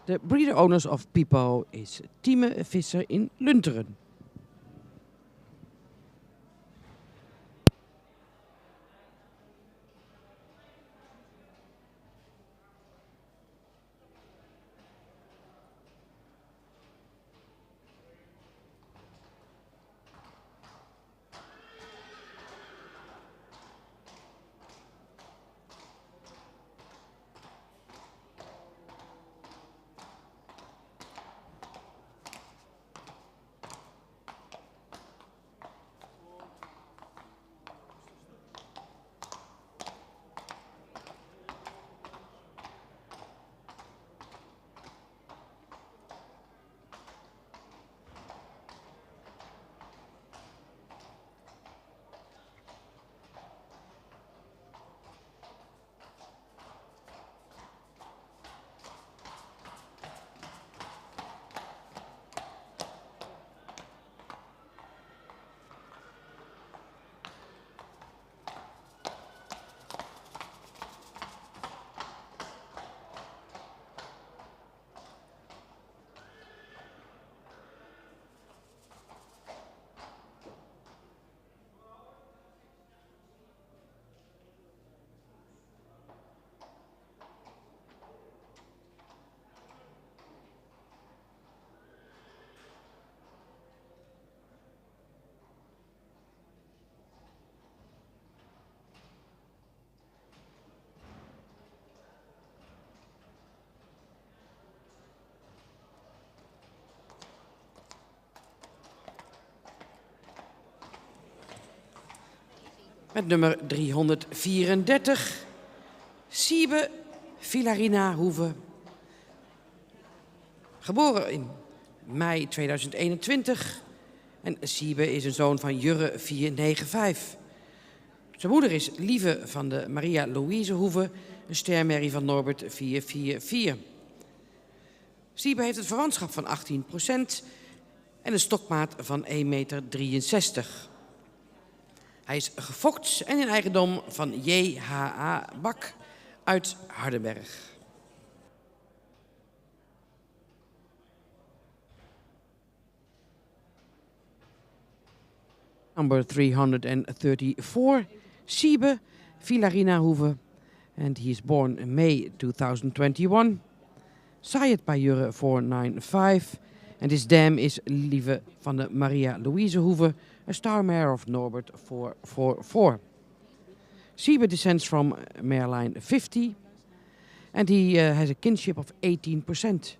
The breeder owners of Pipo is Tieme Visser in Lunteren. Met nummer 334, Siebe Filarina Hoeve. Geboren in mei 2021. En Siebe is een zoon van Jurre 495. Zijn moeder is Lieve van de Maria Louise Hoeve, een stermerrie van Norbert 444. Siebe heeft een verwantschap van 18% en een stokmaat van 1,63 meter. Hij is gefokt en in eigendom van J.H.A. Bak uit Hardenberg. Number 334, Siebe Filarina Hoeve. And he is born in May 2021. Sired by Jurre 495. And his dam is Lieve van de Maria Louise Hoeve, a star mare of Norbert 444. Siebe descends from mare line 50. And he has a kinship of 18%.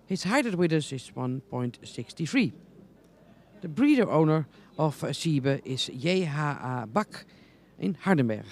His height with us is 1.63. The breeder owner of Siebe is J.H.A. Bak in Hardenberg.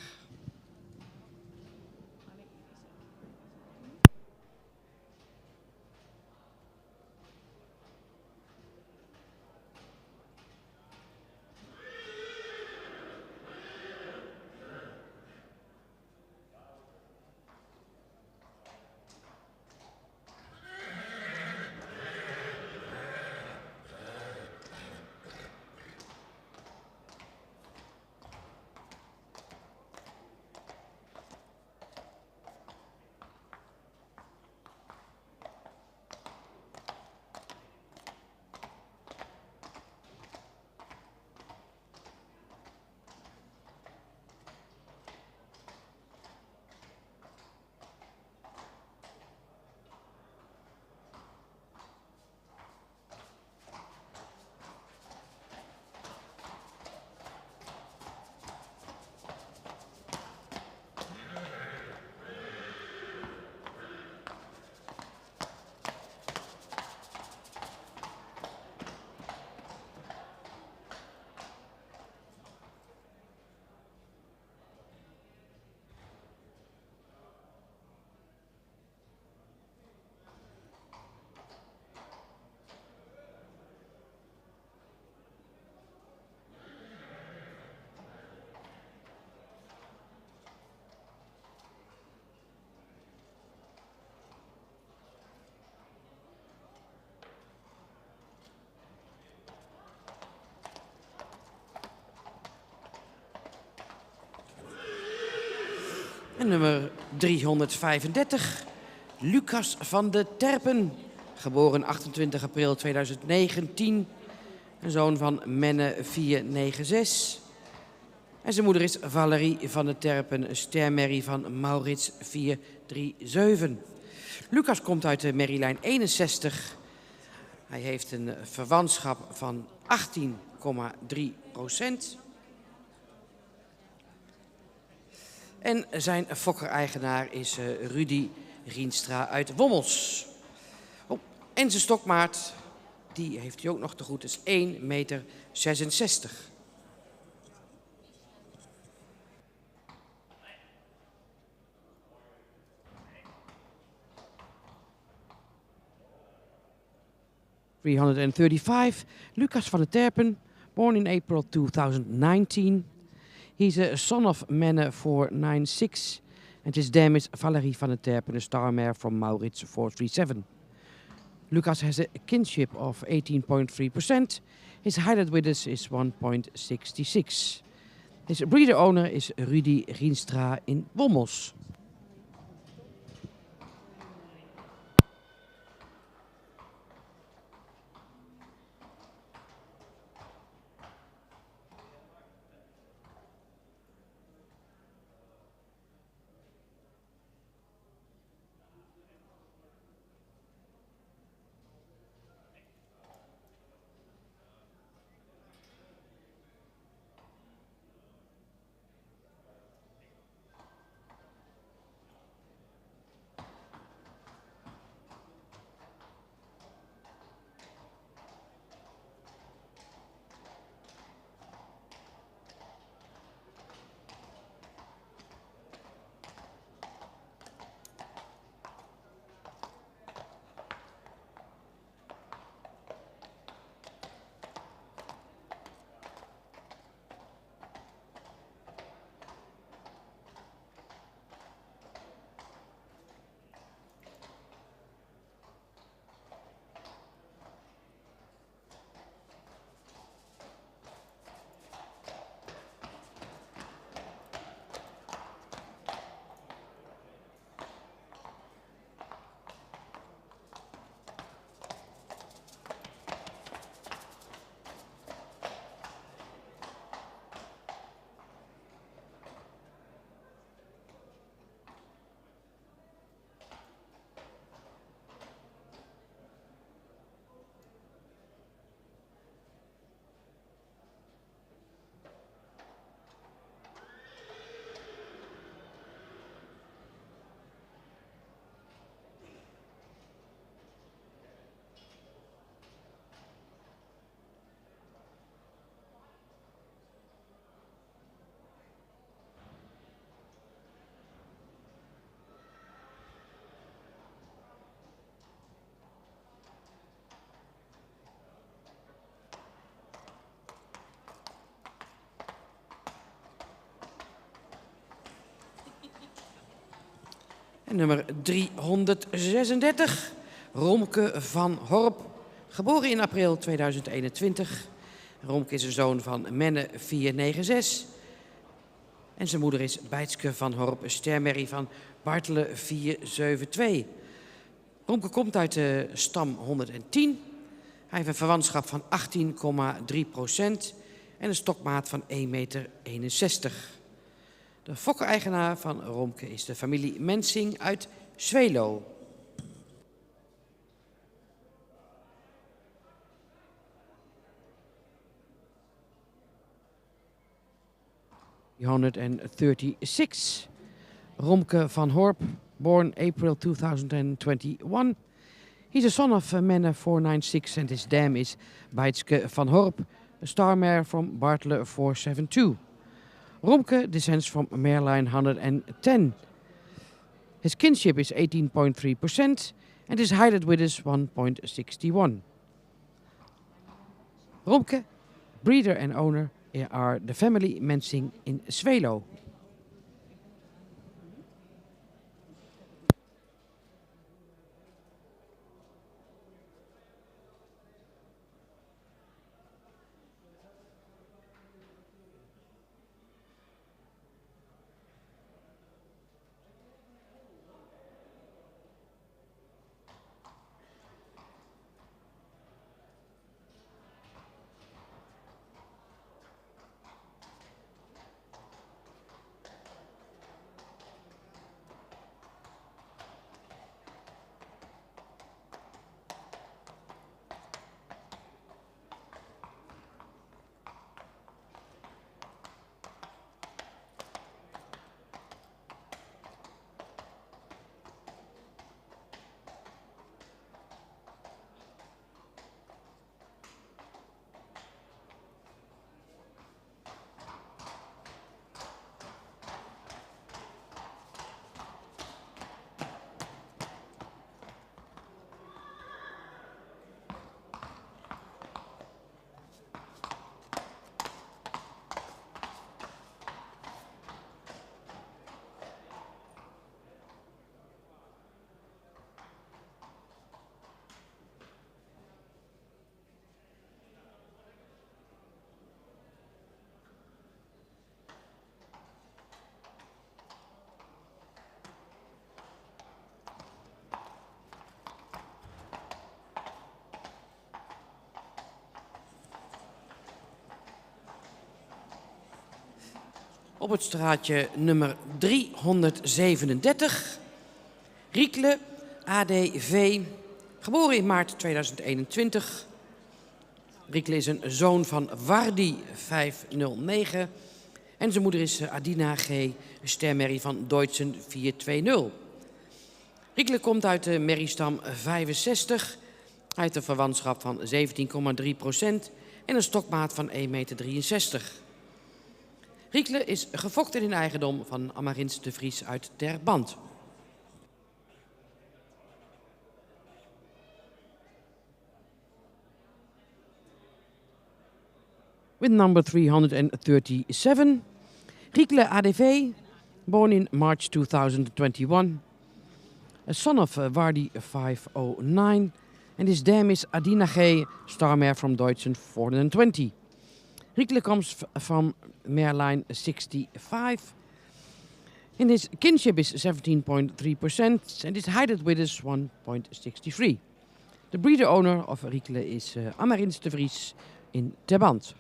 nummer 335. Lucas van de Terpen. Geboren 28 april 2019. Een zoon van Menne 496. En zijn moeder is Valerie van de Terpen, een stermerrie van Maurits 437. Lucas komt uit de merrielijn 61. Hij heeft een verwantschap van 18,3%. En zijn fokker-eigenaar is Rudy Rienstra uit Wommels. Oh, en zijn stokmaat, die heeft hij ook nog te goed, is 1,66 meter. 335, Lucas van de Terpen, born in April 2019. He's a son of Menne 496 and his dam is Valerie van de Terpen, a star mare from Maurits 437. Lucas has a kinship of 18.3%. His highlight width is 1.66. His breeder owner is Rudy Rienstra in Wommels. En nummer 336, Romke van Horp, geboren in april 2021. Romke is een zoon van Menne 496. En zijn moeder is Bijtske van Horp, een stermerrie van Bartele 472. Romke komt uit de stam 110. Hij heeft een verwantschap van 18,3% en een stokmaat van 1,61 meter. De fokker-eigenaar van Romke is de familie Mensing uit Zwelo. ...336. Romke van Horp, born April 2021. He's a son of Menne 496 and his dam is Bijtske van Horp, a star mare from Bartele 472. Romke descends from Mareline 110. His kinship is 18.3% and his highlight width is 1.61. Romke, breeder and owner are the family Mensing in Zwelo. op het straatje nummer 337. Riekle, ADV, geboren in maart 2021. Riekle is een zoon van Wardi 509 en zijn moeder is Adina G, stermerrie van Deutschen 420. Riekle komt uit de merriestam 65. Hij heeft een verwantschap van 17,3% en een stokmaat van 1,63 meter. Riekle is gefokt in eigendom van Amarins de Vries uit Terband. With number 337, Riekle ADV, born in March 2021, a son of Wardi 509, and his dam is Adina G, star mare from Deutschen 420. Riekle comes from mare line 65, and his kinship is 17.3%, and his height width is 1.63. The breeder owner of Riekle is Amarins de Vries in Terband.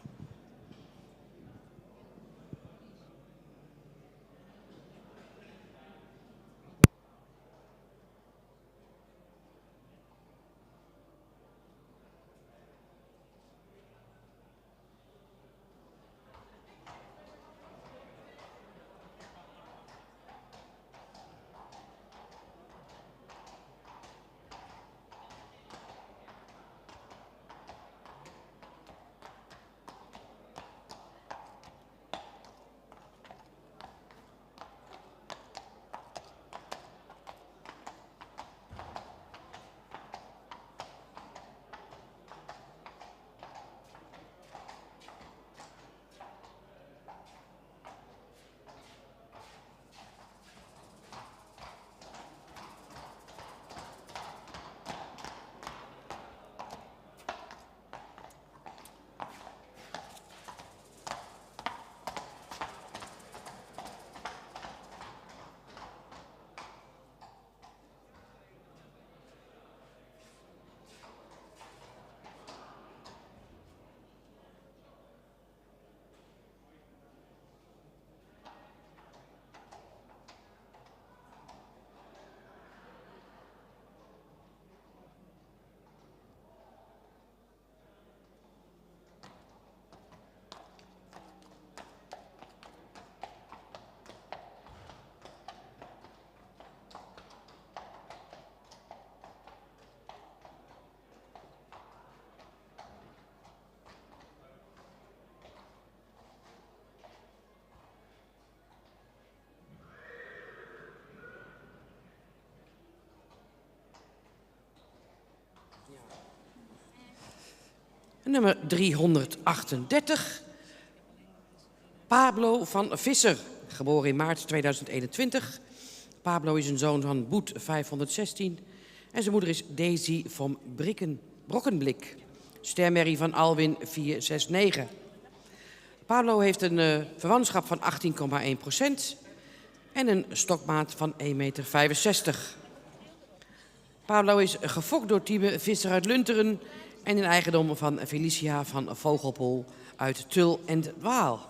Nummer 338, Pablo van Visser, geboren in maart 2021. Pablo is een zoon van Boet 516 en zijn moeder is Daisy van Brokkenblik, stermerrie van Alwin 469. Pablo heeft een verwantschap van 18,1% en een stokmaat van 1,65 meter. Pablo is gefokt door Tieme Visser uit Lunteren en in eigendom van Felicia van Vogelpool uit Tul en Waal.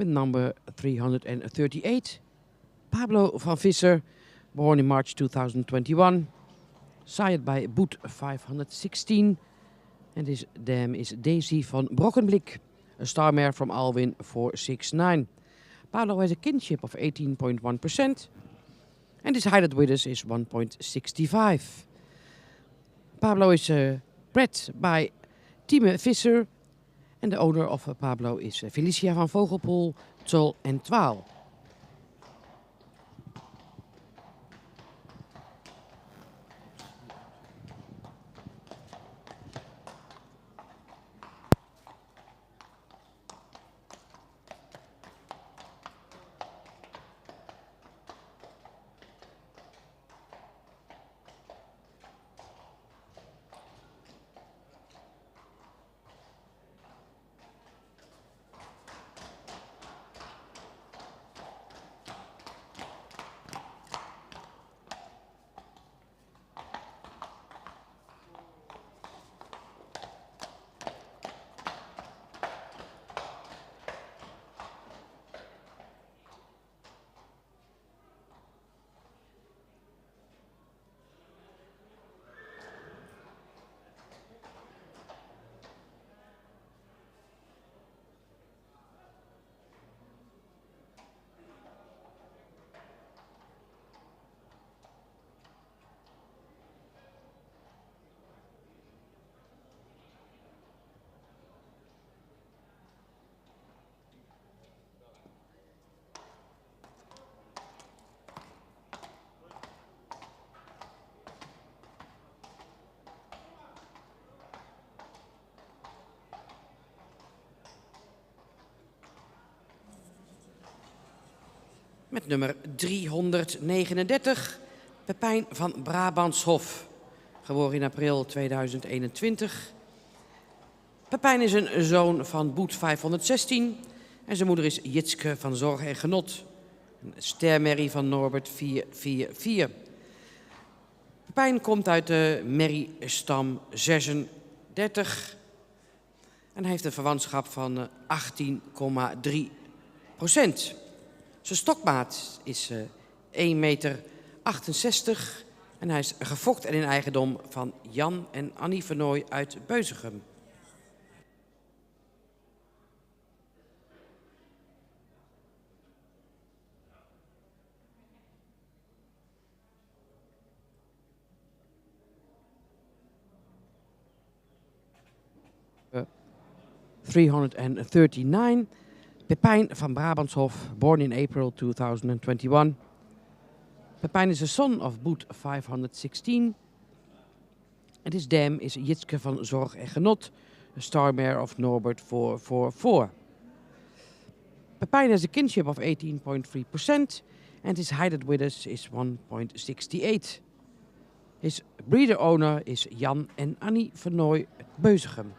With number 338, Pablo van Visser, born in March 2021, sired by Boet 516, and his dam is Daisy van Brokkenblik, a star mare from Alwin 469. Pablo has a kinship of 18.1%, and his height with us is 1.65. Pablo is bred by Tieme Visser, and the owner of Pablo is Felicia van Vogelpool, Tul en Twaal. Met nummer 339, Pepijn van Brabantshof, geboren in april 2021. Pepijn is een zoon van Boet 516 en zijn moeder is Jitske van Zorg en Genot. Een stermerrie van Norbert 444. Pepijn komt uit de merriestam 36 en hij heeft een verwantschap van 18,3%. Zijn stokmaat is 1,68 meter en hij is gefokt en in eigendom van Jan en Annie Vernooy uit Beuzegem. Uh, 339, Pepijn van Brabantshof, born in April 2021. Pepijn is a son of Boet 516. And his dam is Jitske van Zorg en Genot, a star mare of Norbert 444. Pepijn has a kinship of 18.3% and his height at Widders is 1.68. His breeder owner is Jan en Annie Vernooy Beuzegem.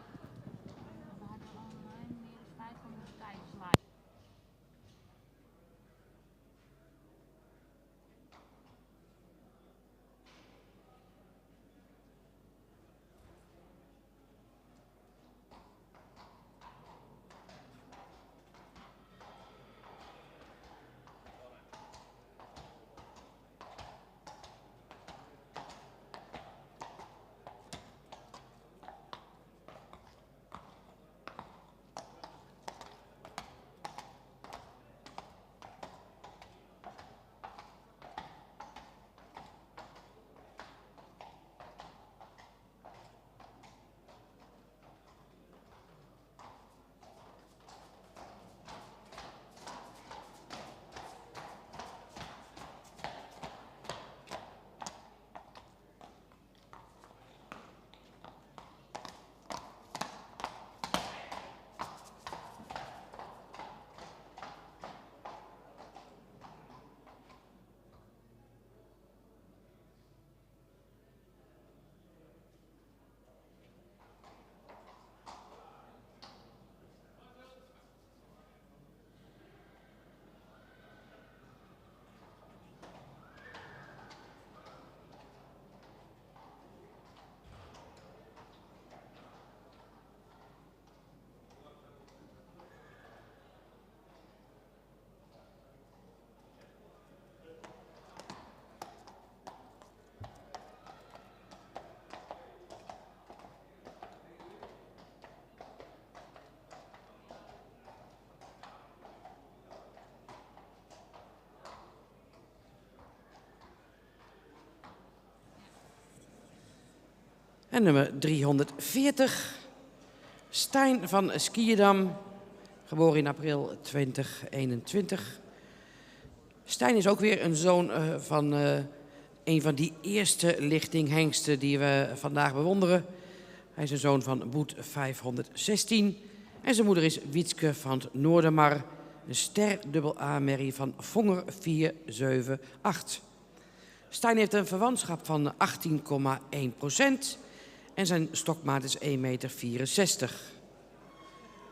En nummer 340, Stijn van Skiedam, geboren in april 2021. Stijn is ook weer een zoon van een van die eerste lichtinghengsten die we vandaag bewonderen. Hij is een zoon van Boet 516 en zijn moeder is Wietske van het Noordermar, een ster AA-merrie van Vonger 478. Stijn heeft een verwantschap van 18,1% en zijn stokmaat is 1,64 meter.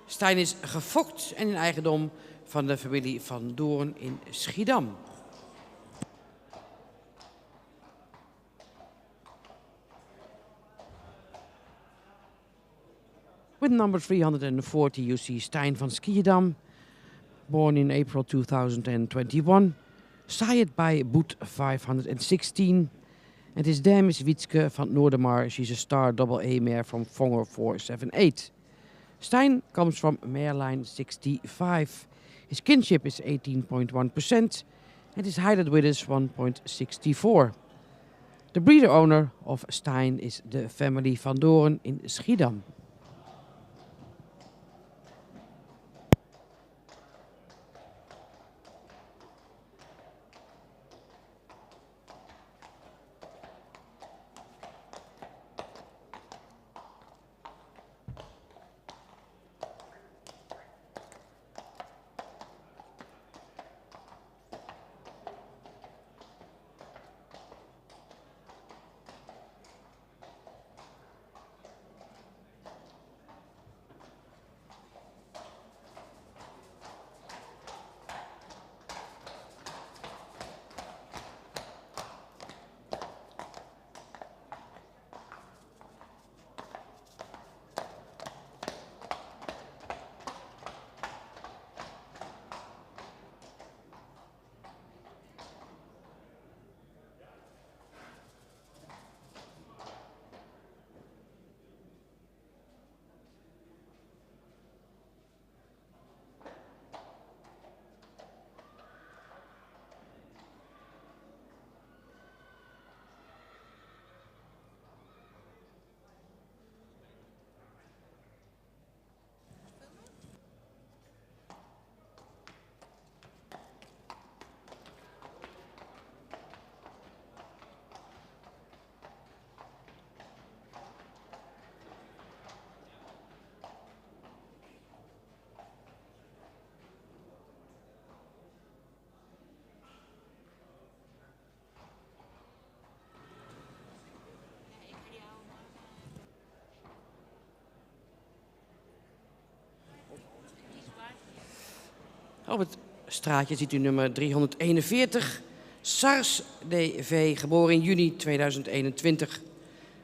Stijn is gefokt en in eigendom van de familie Van Doorn in Schiedam. With number 340 you see Stijn van Skiedam, born in April 2021. Sired by Boet 516. And his dam is Wietske van Noordermar. She's a star AA mare from Vonger 478. Stijn comes from Mareline 65. His kinship is 18.1% and his height at width is 1.64. The breeder owner of Stijn is the family Van Doorn in Schiedam. Op het straatje ziet u nummer 341, Sars D.V., geboren in juni 2021.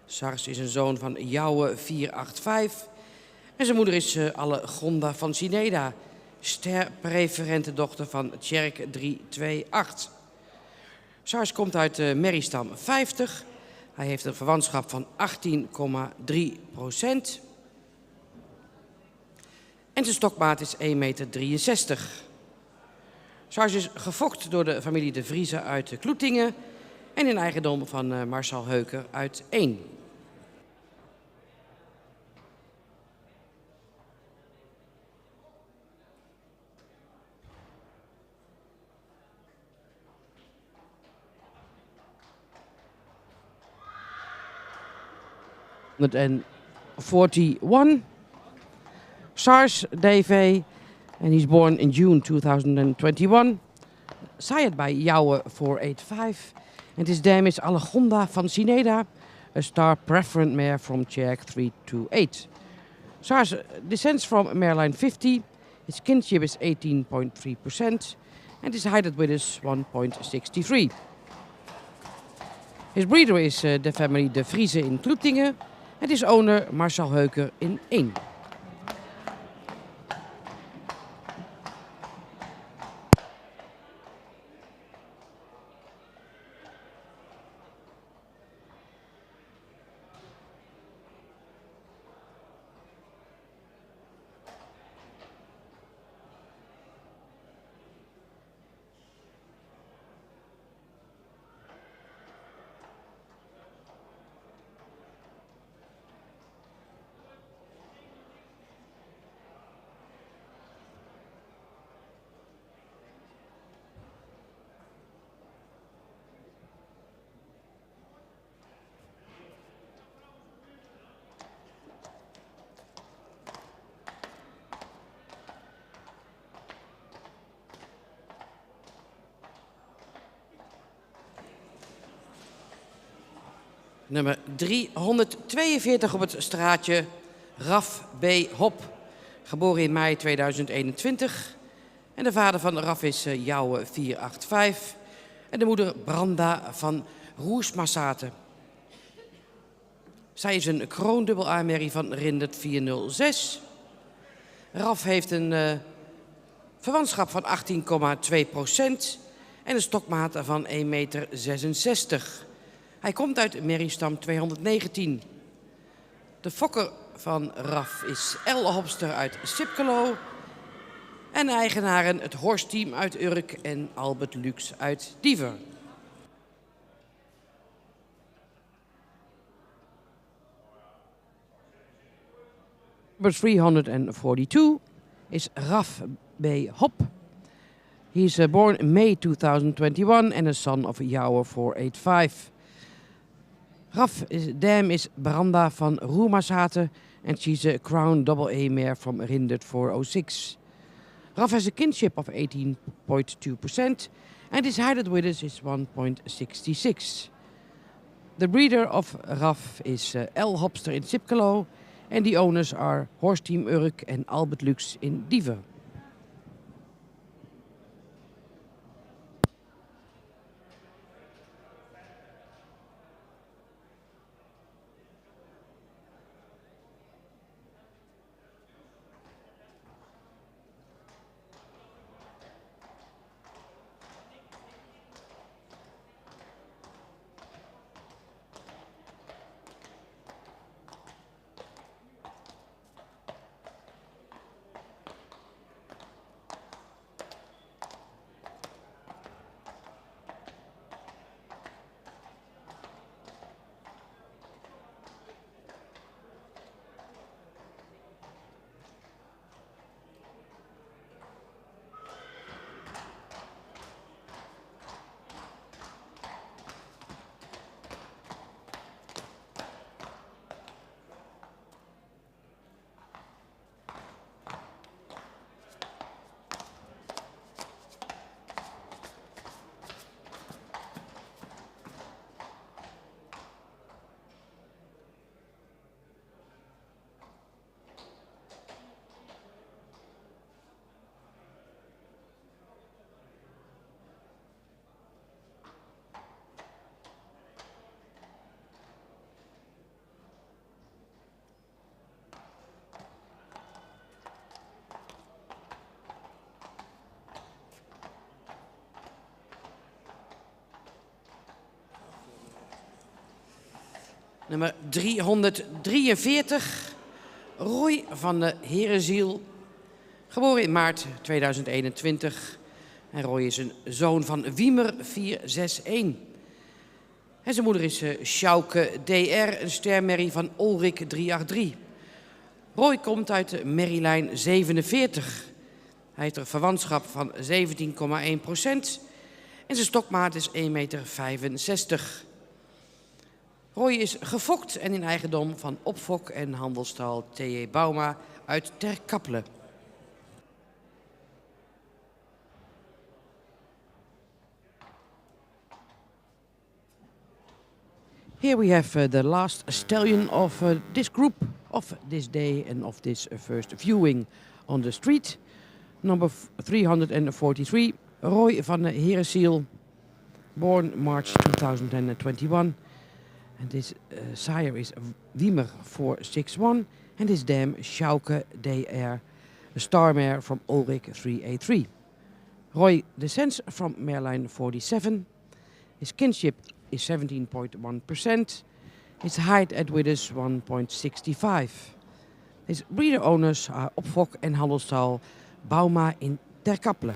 Sars is een zoon van Jouwe 485 en zijn moeder is Allegonda van Sineda, sterpreferente dochter van Tjerk 328. Sars komt uit merriestam 50. Hij heeft een verwantschap van 18,3%. En zijn stokmaat is 1,63 meter. Sars is gefokt door de familie De Vrieze uit Kloetingen en in eigendom van Marcel Heuker uit 1. And 41, Sars D.V., and he's born in June 2021. Sired by Jouwe 485, and his dam is Allegonda van Sineda, a star preferent mare from Tjerk 328. Sars descends from Mareline 50, his kinship is 18.3%, and his height at width is 1.63. His breeder is the family De Vrieze in Kloetingen, and his owner Marcel Heuker in 1. Nummer 342 op het straatje, Raf B. Hop, geboren in mei 2021. En de vader van Raf is Jouwe 485 en de moeder Branda van Roersmassaten. Zij is een kroondubbel A-merrie van Rindert 406. Raf heeft een verwantschap van 18,2% en een stokmaat van 1,66 meter. Hij komt uit merriestam 219. De fokker van Raf is El Hopster uit Sipkelo. En de eigenaren het Horst-team uit Urk en Albert Lux uit Diever. Number 342 is Raf B. Hop. He is born in May 2021 and a son of Jouwe 485. Raf dam is Branda van Roermashaten and she's a crown double A mare from Rindert 406. Raf has a kinship of 18.2% and his height at width is 1.66. The breeder of Raf is El Hopster in Sipkelo and the owners are Horst-team Urk and Albert Lux in Diever. Nummer 343, Roy van de Herenziel, geboren in maart 2021. En Roy is een zoon van Wiemer 461. En zijn moeder is Sjouke DR, een stermerrie van Olrik 383. Roy komt uit de merrielijn 47. Hij heeft een verwantschap van 17,1% en zijn stokmaat is 1,65 meter. Roy is gefokt en in eigendom van opfok- en handelstal T.J. Bouma uit Ter Kappelen. Here we have the last stallion of this group, of this day and of this first viewing on the street. Number 343, Roy van de Herenziel, born March 2021. And this sire is Wiemer 461 and his dam Sjouke DR, a star mare from Ulrik 383. Roy descends from mareline 47. His kinship is 17.1%. His height at width is 1.65. His breeder owners are Opfok en Handelstal Bouma in Ter Kappelen.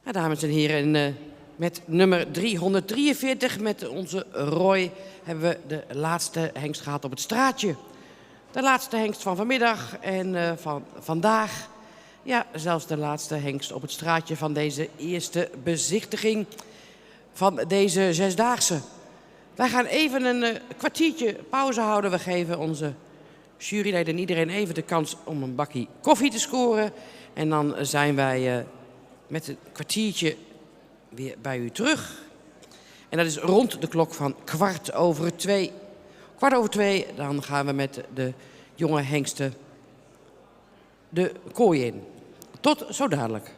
Ja, dames en heren, met nummer 343, met onze Roy, hebben we de laatste hengst gehad op het straatje. De laatste hengst van vanmiddag en van vandaag. Ja, zelfs de laatste hengst op het straatje van deze eerste bezichtiging van deze zesdaagse. Wij gaan even een kwartiertje pauze houden. We geven onze juryleden en iedereen even de kans om een bakje koffie te scoren. En dan zijn wij met een kwartiertje weer bij u terug. En dat is rond de klok van 2:15. 2:15, dan gaan we met de jonge hengsten de kooi in. Tot zo dadelijk.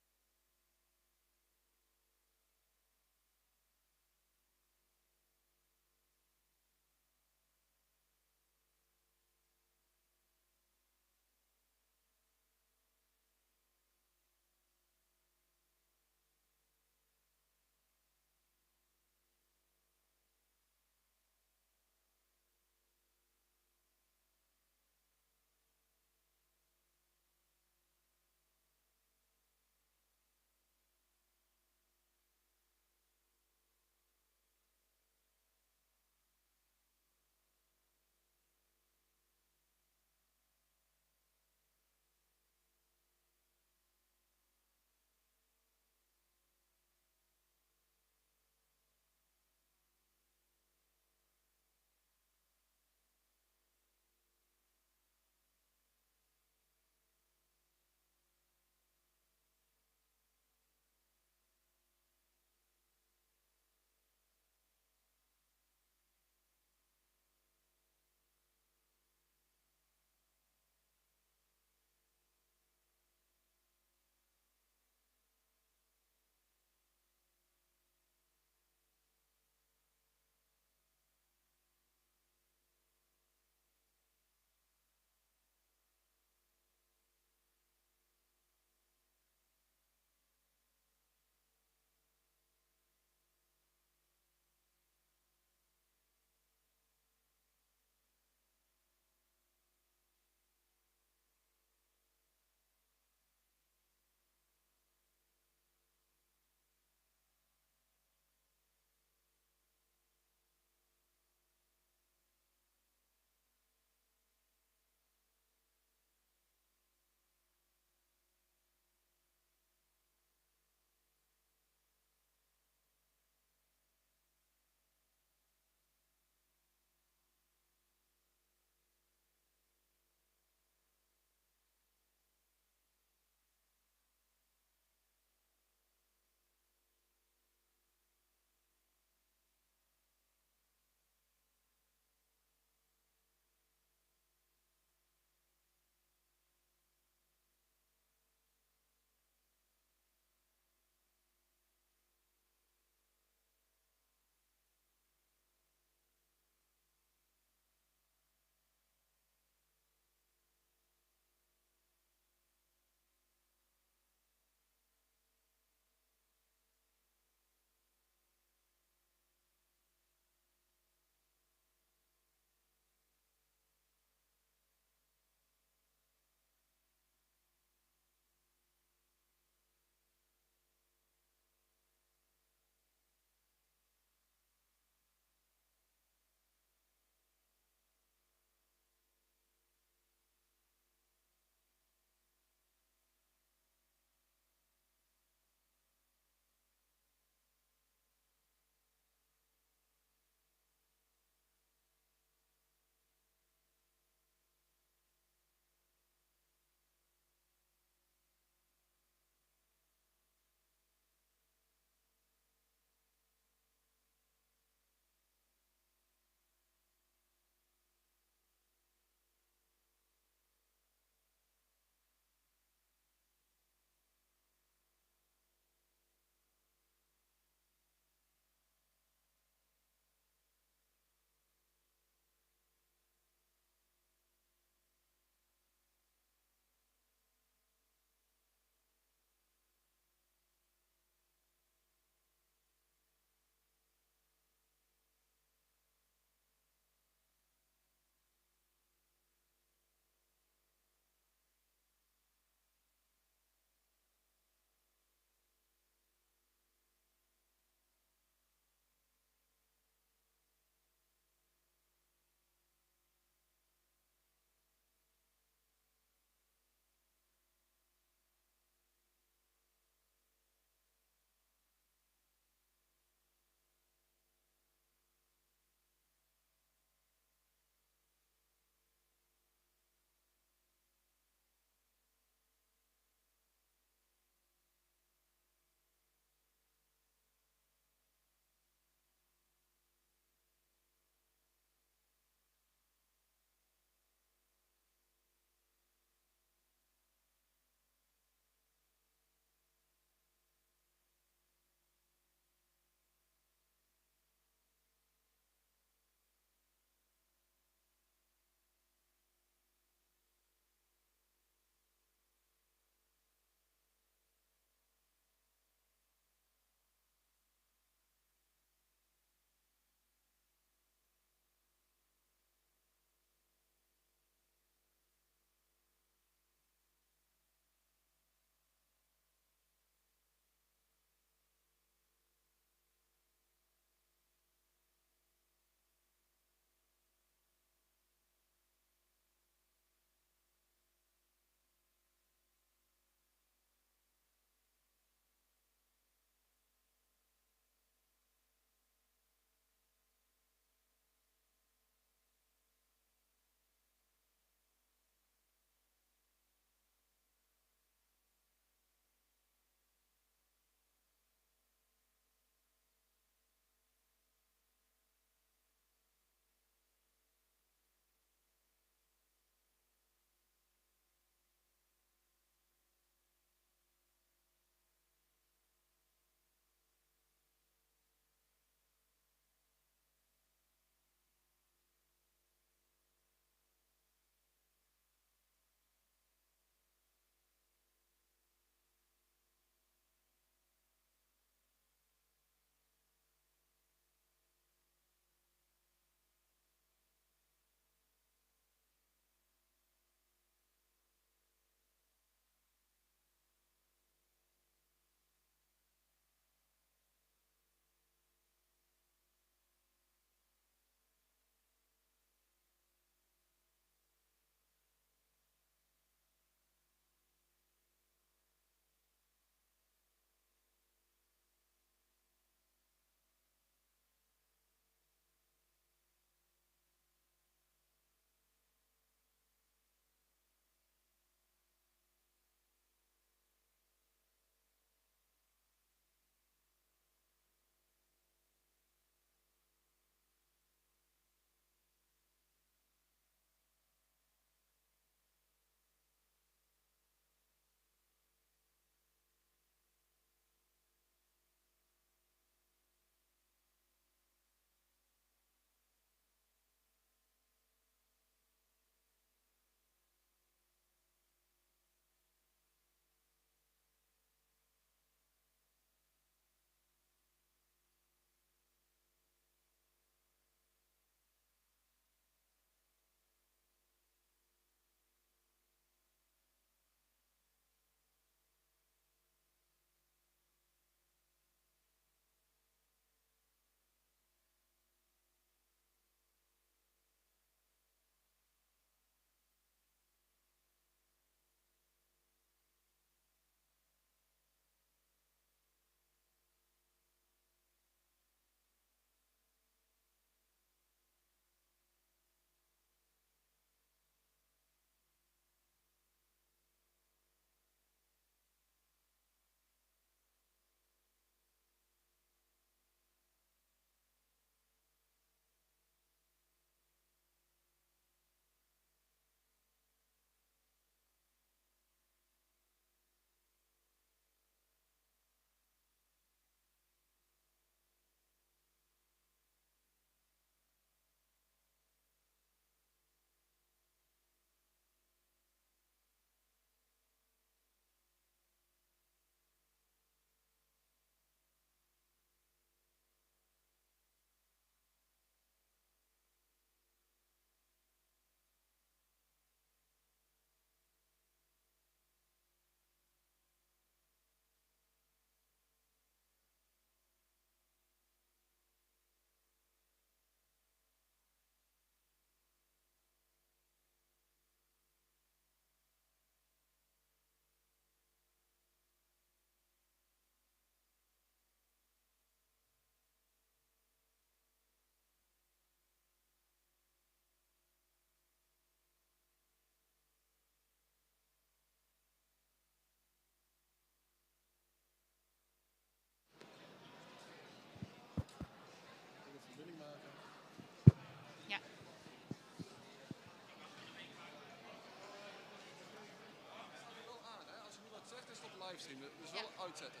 livestream, dus wel uitzetten.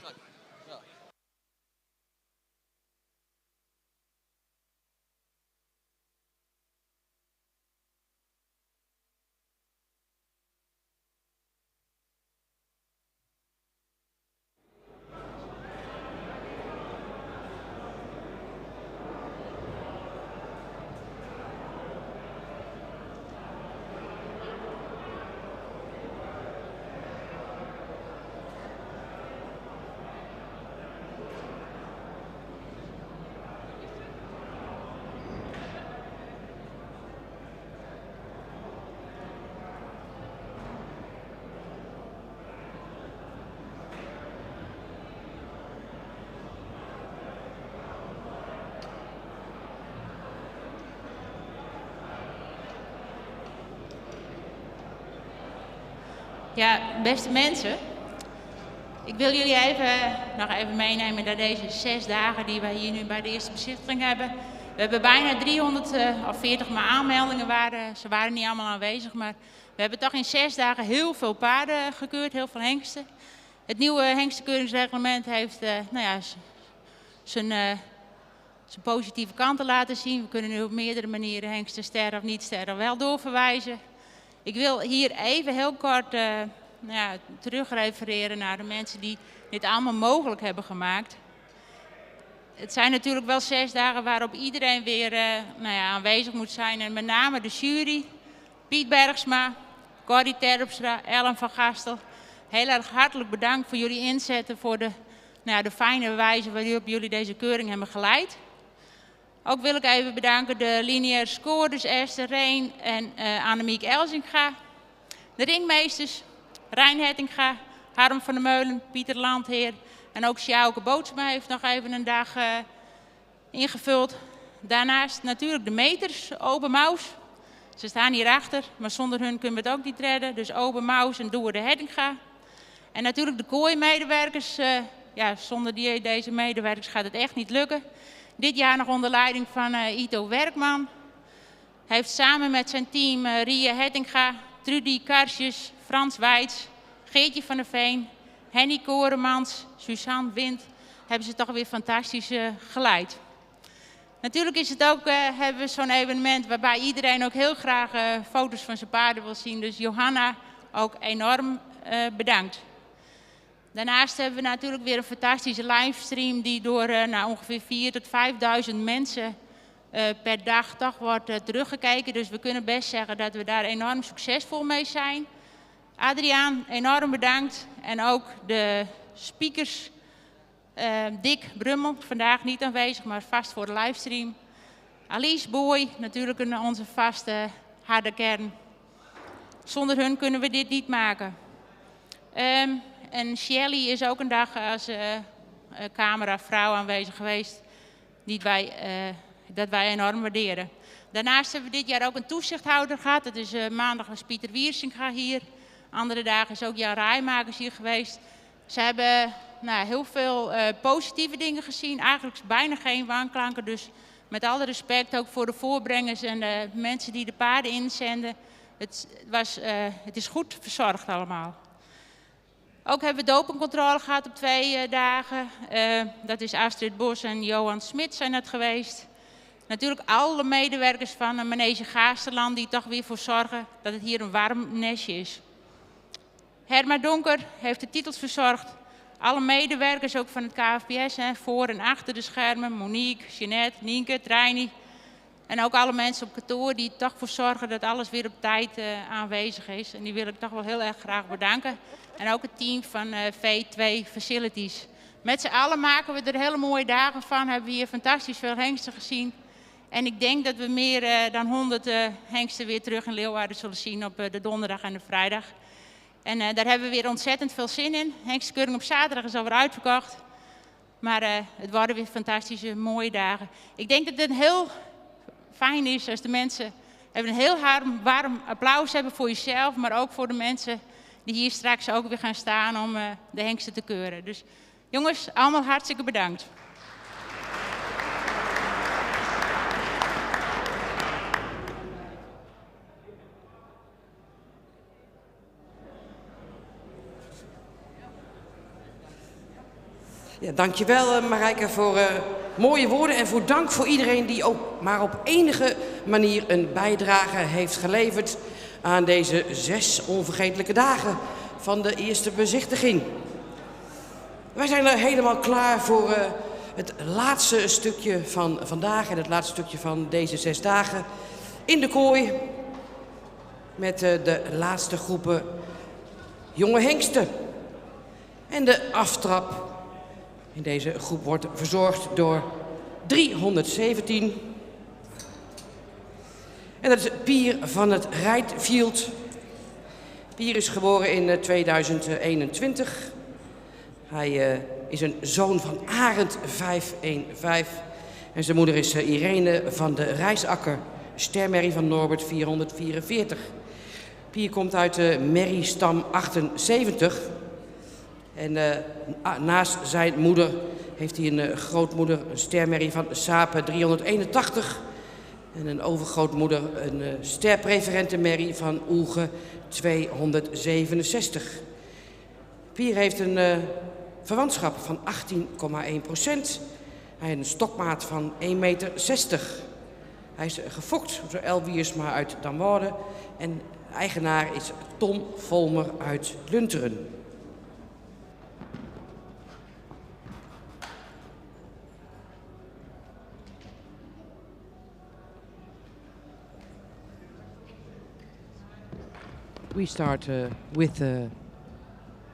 Kijk, ja. Ja, beste mensen. Ik wil jullie nog even meenemen naar deze 6 dagen die wij hier nu bij de eerste bezichtiging hebben. We hebben bijna 340 maar aanmeldingen waren. Ze waren niet allemaal aanwezig, maar we hebben toch in 6 dagen heel veel paarden gekeurd, heel veel hengsten. Het nieuwe hengstenkeuringsreglement heeft zijn positieve kanten laten zien. We kunnen nu op meerdere manieren hengsten, sterren of niet sterren wel doorverwijzen. Ik wil hier even heel kort terugrefereren naar de mensen die dit allemaal mogelijk hebben gemaakt. Het zijn natuurlijk wel 6 dagen waarop iedereen weer aanwezig moet zijn. En met name de jury, Piet Bergsma, Corrie Terpstra, Ellen van Gastel. Heel erg hartelijk bedankt voor jullie inzetten, voor de fijne wijze waarop jullie deze keuring hebben geleid. Ook wil ik even bedanken de lineaire scorers Esther Reen en Annemiek Elzinga. De ringmeesters Rijn Hettinga, Harm van der Meulen, Pieter Landheer en ook Sjouke Bootsma heeft nog even een dag ingevuld. Daarnaast natuurlijk de meters, Obe Maus. Ze staan hierachter, maar zonder hun kunnen we het ook niet redden. Dus Obe Maus en Doer de Hettinga. En natuurlijk de kooi-medewerkers. Zonder deze medewerkers gaat het echt niet lukken. Dit jaar nog onder leiding van Ito Werkman. Hij heeft samen met zijn team Ria Hettinga, Trudy Karsjes, Frans Weits, Geertje van der Veen, Henny Koremans, Suzanne Wind, hebben ze toch weer fantastisch geleid. Natuurlijk is het ook, hebben we zo'n evenement waarbij iedereen ook heel graag foto's van zijn paarden wil zien. Dus Johanna ook enorm bedankt. Daarnaast hebben we natuurlijk weer een fantastische livestream die door ongeveer 4.000 tot 5.000 mensen per dag toch wordt teruggekeken. Dus we kunnen best zeggen dat we daar enorm succesvol mee zijn. Adriaan, enorm bedankt. En ook de speakers, Dick Brummel, vandaag niet aanwezig, maar vast voor de livestream. Alice Boy, natuurlijk onze vaste harde kern. Zonder hun kunnen we dit niet maken. En Shelley is ook een dag als cameravrouw aanwezig geweest, dat wij enorm waarderen. Daarnaast hebben we dit jaar ook een toezichthouder gehad. Dat is maandag was Pieter Wiersinga hier. Andere dagen is ook Jan Rijmakers hier geweest. Ze hebben heel veel positieve dingen gezien. Eigenlijk bijna geen wanklanken. Dus met alle respect ook voor de voorbrengers en de mensen die de paarden inzenden. Het is goed verzorgd allemaal. Ook hebben we dopingcontrole gehad op 2 dagen. Dat is Astrid Bos en Johan Smit zijn dat geweest. Natuurlijk alle medewerkers van Manege Gaasterland die toch weer voor zorgen dat het hier een warm nestje is. Herma Donker heeft de titels verzorgd. Alle medewerkers ook van het KFPS, voor en achter de schermen. Monique, Jeanette, Nienke, Treini. En ook alle mensen op kantoor die toch voor zorgen dat alles weer op tijd aanwezig is. En die wil ik toch wel heel erg graag bedanken. En ook het team van V2 Facilities. Met z'n allen maken we er hele mooie dagen van. Hebben we hier fantastisch veel hengsten gezien. En ik denk dat we meer dan 100 hengsten weer terug in Leeuwarden zullen zien op de donderdag en de vrijdag. En daar hebben we weer ontzettend veel zin in. Hengstenkeuring op zaterdag is alweer uitverkocht. Maar het worden weer fantastische mooie dagen. Ik denk dat het heel fijn is als de mensen even een heel warm applaus hebben voor jezelf. Maar ook voor de mensen die hier straks ook weer gaan staan om de hengsten te keuren. Dus jongens, allemaal hartstikke bedankt. Ja, dankjewel Marijke voor mooie woorden en voor dank voor iedereen die ook maar op enige manier een bijdrage heeft geleverd aan deze 6 onvergetelijke dagen van de eerste bezichtiging. Wij zijn er helemaal klaar voor het laatste stukje van vandaag en het laatste stukje van deze 6 dagen in de kooi met de laatste groepen jonge hengsten. En de aftrap in deze groep wordt verzorgd door 317. En dat is Pier van het Rijtfield. Pier is geboren in 2021. Hij is een zoon van Arend 515. En zijn moeder is Irene van de Rijsakker, stermerrie van Norbert 444. Pier komt uit merriestam 78. En naast zijn moeder heeft hij een grootmoeder, een stermerrie van Sape 381. En een overgrootmoeder, een sterpreferente merrie van Oelge 267. Pier heeft een verwantschap van 18,1%. Hij heeft een stokmaat van 1,60 meter. Hij is gefokt door El Wiersma uit Damwoude. En de eigenaar is Tom Volmer uit Lunteren. We start with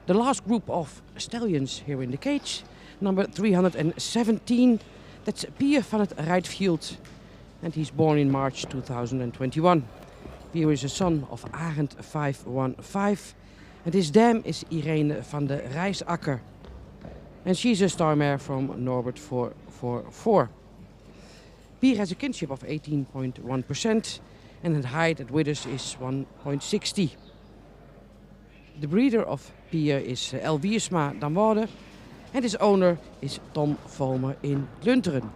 the last group of stallions here in the cage. Number 317, that's Pier van het Rijtfield. And he's born in March 2021. Pier is a son of Arend 515. And his dam is Irene van de Rijsakker. And she's a star mare from Norbert 444. Pier has a kinship of 18.1%. And his height at withers is 1.60. The breeder of Pier is El Wiersma Damwoude. And his owner is Tom Volmer in Lunteren.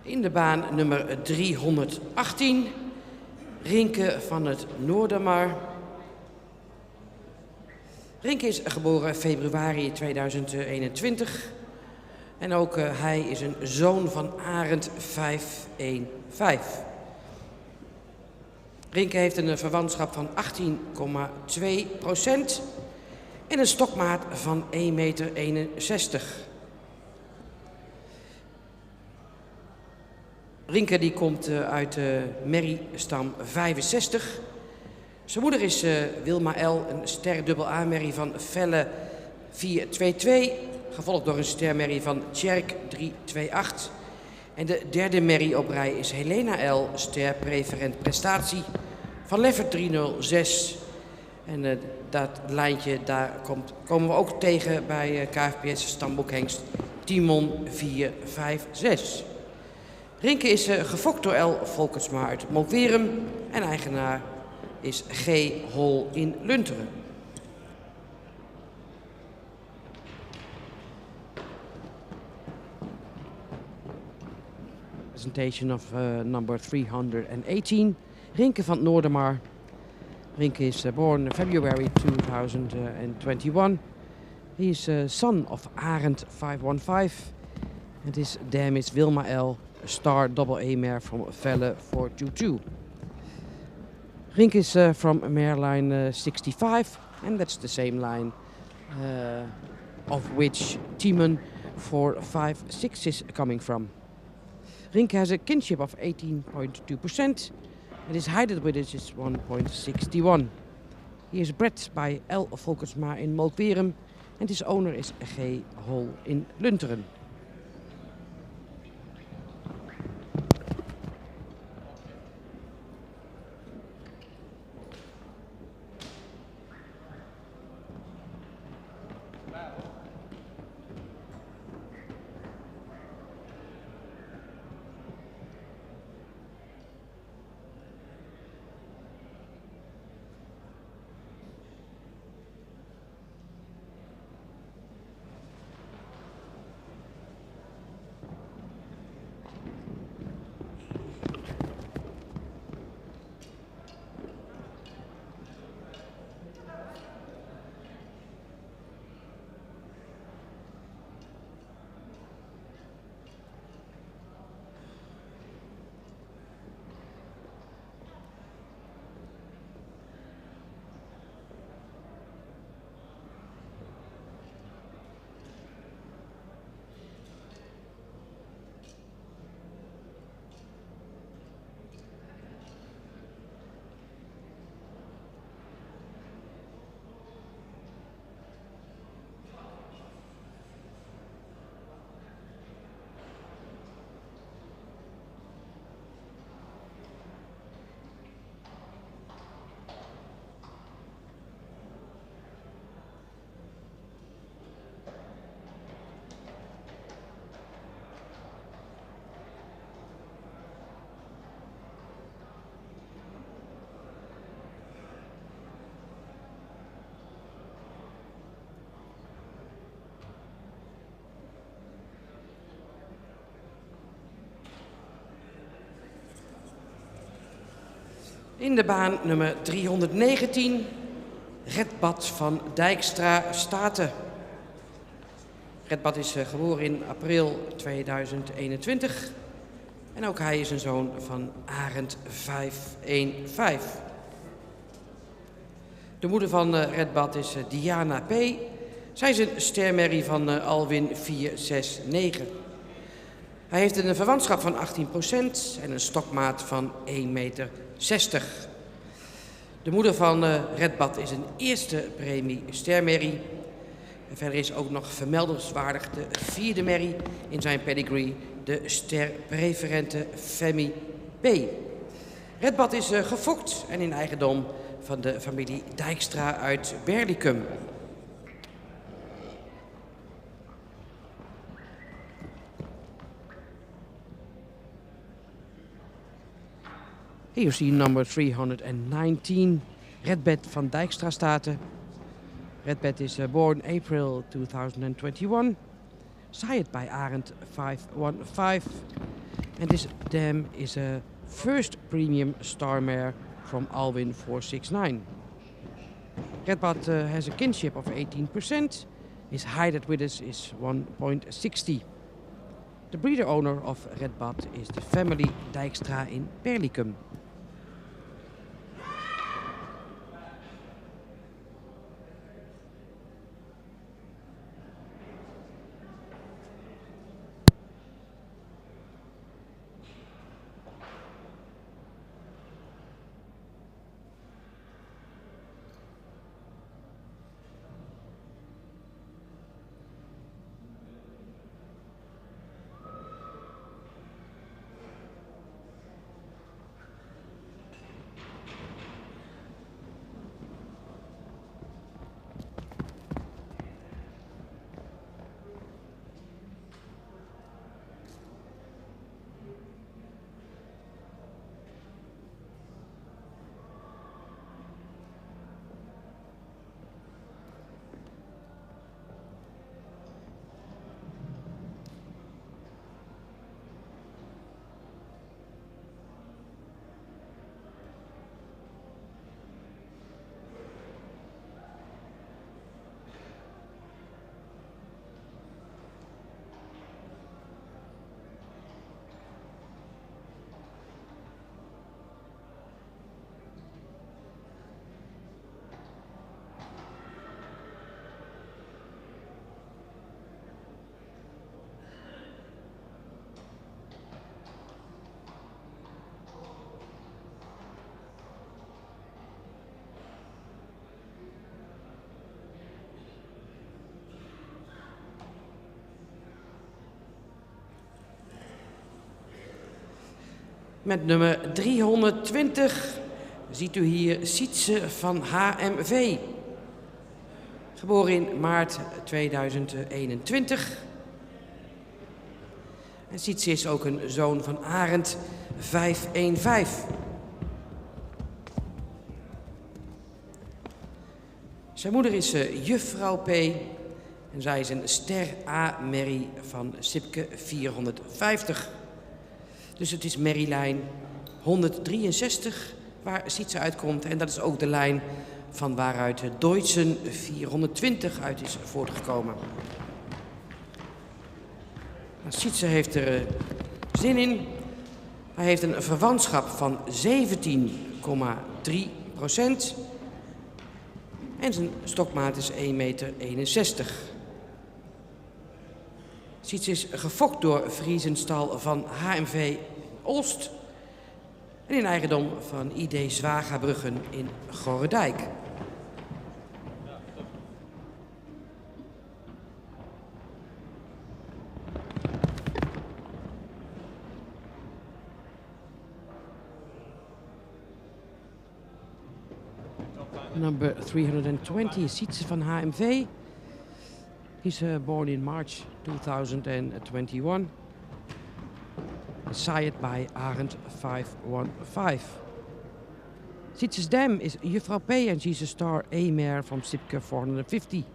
In de baan nummer 318, Rinke van het Noordermar. Rinke is geboren februari 2021. En ook hij is een zoon van Arend 515. Rinke heeft een verwantschap van 18,2% en een stokmaat van 1,61 meter. Rinke die komt uit de merriestam 65. Zijn moeder is Wilma L., een sterdubbel A-merrie van Velle 422, gevolgd door een stermerrie van Tjerk 328. En de derde merrie op rij is Helena L., ster preferent prestatie van Leffert 306. En dat lijntje, daar komen we ook tegen bij KFPS stamboekhengst Timon 456. Rinke is gefokt door L. Volkersma uit Molkwerum en eigenaar is G. Hol in Lunteren. Presentation of number 318, Rinke van Noordermar. Rinke is born February 2021. He is son of Arend 515 and his dam is Wilma L., a star double A mare from Velle 422. Rinke is from mare line 65 and that's the same line of which Timon 456 is coming from. Rinke has a kinship of 18.2% and his height with it is 1.61. He is bred by L. Volkersma in Molkwerum and his owner is G. Hol in Lunteren. In de baan nummer 319, Redbad van Dijkstra Staten. Redbad is geboren in april 2021 en ook hij is een zoon van Arend 515. De moeder van Redbad is Diana P. Zij is een stermerrie van Alwin 469. Hij heeft een verwantschap van 18% en een stokmaat van 1,60 meter. De moeder van Redbad is een eerste premie stermerrie. En verder is ook nog vermeldenswaardig de vierde merrie in zijn pedigree, de sterpreferente Femi B. Redbad is gefokt en in eigendom van de familie Dijkstra uit Berlicum. Here you see number 319, Redbad van Dijkstra Staten. Redbad is born April 2021, sired by Arend 515, and this dam is a first premium star mare from Alwin 469. Redbad has a kinship of 18%, his height at Widders is 1.60. The breeder owner of Redbad is the family Dijkstra in Berlicum. Met nummer 320 ziet u hier Sietse van HMV. Geboren in maart 2021. En Sietse is ook een zoon van Arend 515. Zijn moeder is juffrouw P. En zij is een ster A-merrie van Sipke 450. Dus het is merrielijn 163 waar Sietse uitkomt. En dat is ook de lijn van waaruit de Deutschen 420 uit is voortgekomen. Sietse heeft er zin in. Hij heeft een verwantschap van 17,3%. En zijn stokmaat is 1,61 meter. Sietse is gefokt door Vriesenstal van HMV Olst. En in eigendom van ID Zwagerbruggen in Gorredijk. Number 320 is Sietse van HMV. He's born in March 2021. Sired by Arend 515. Sietse's dam is Juffrouw P and she's a star A-mare from Sipke 450.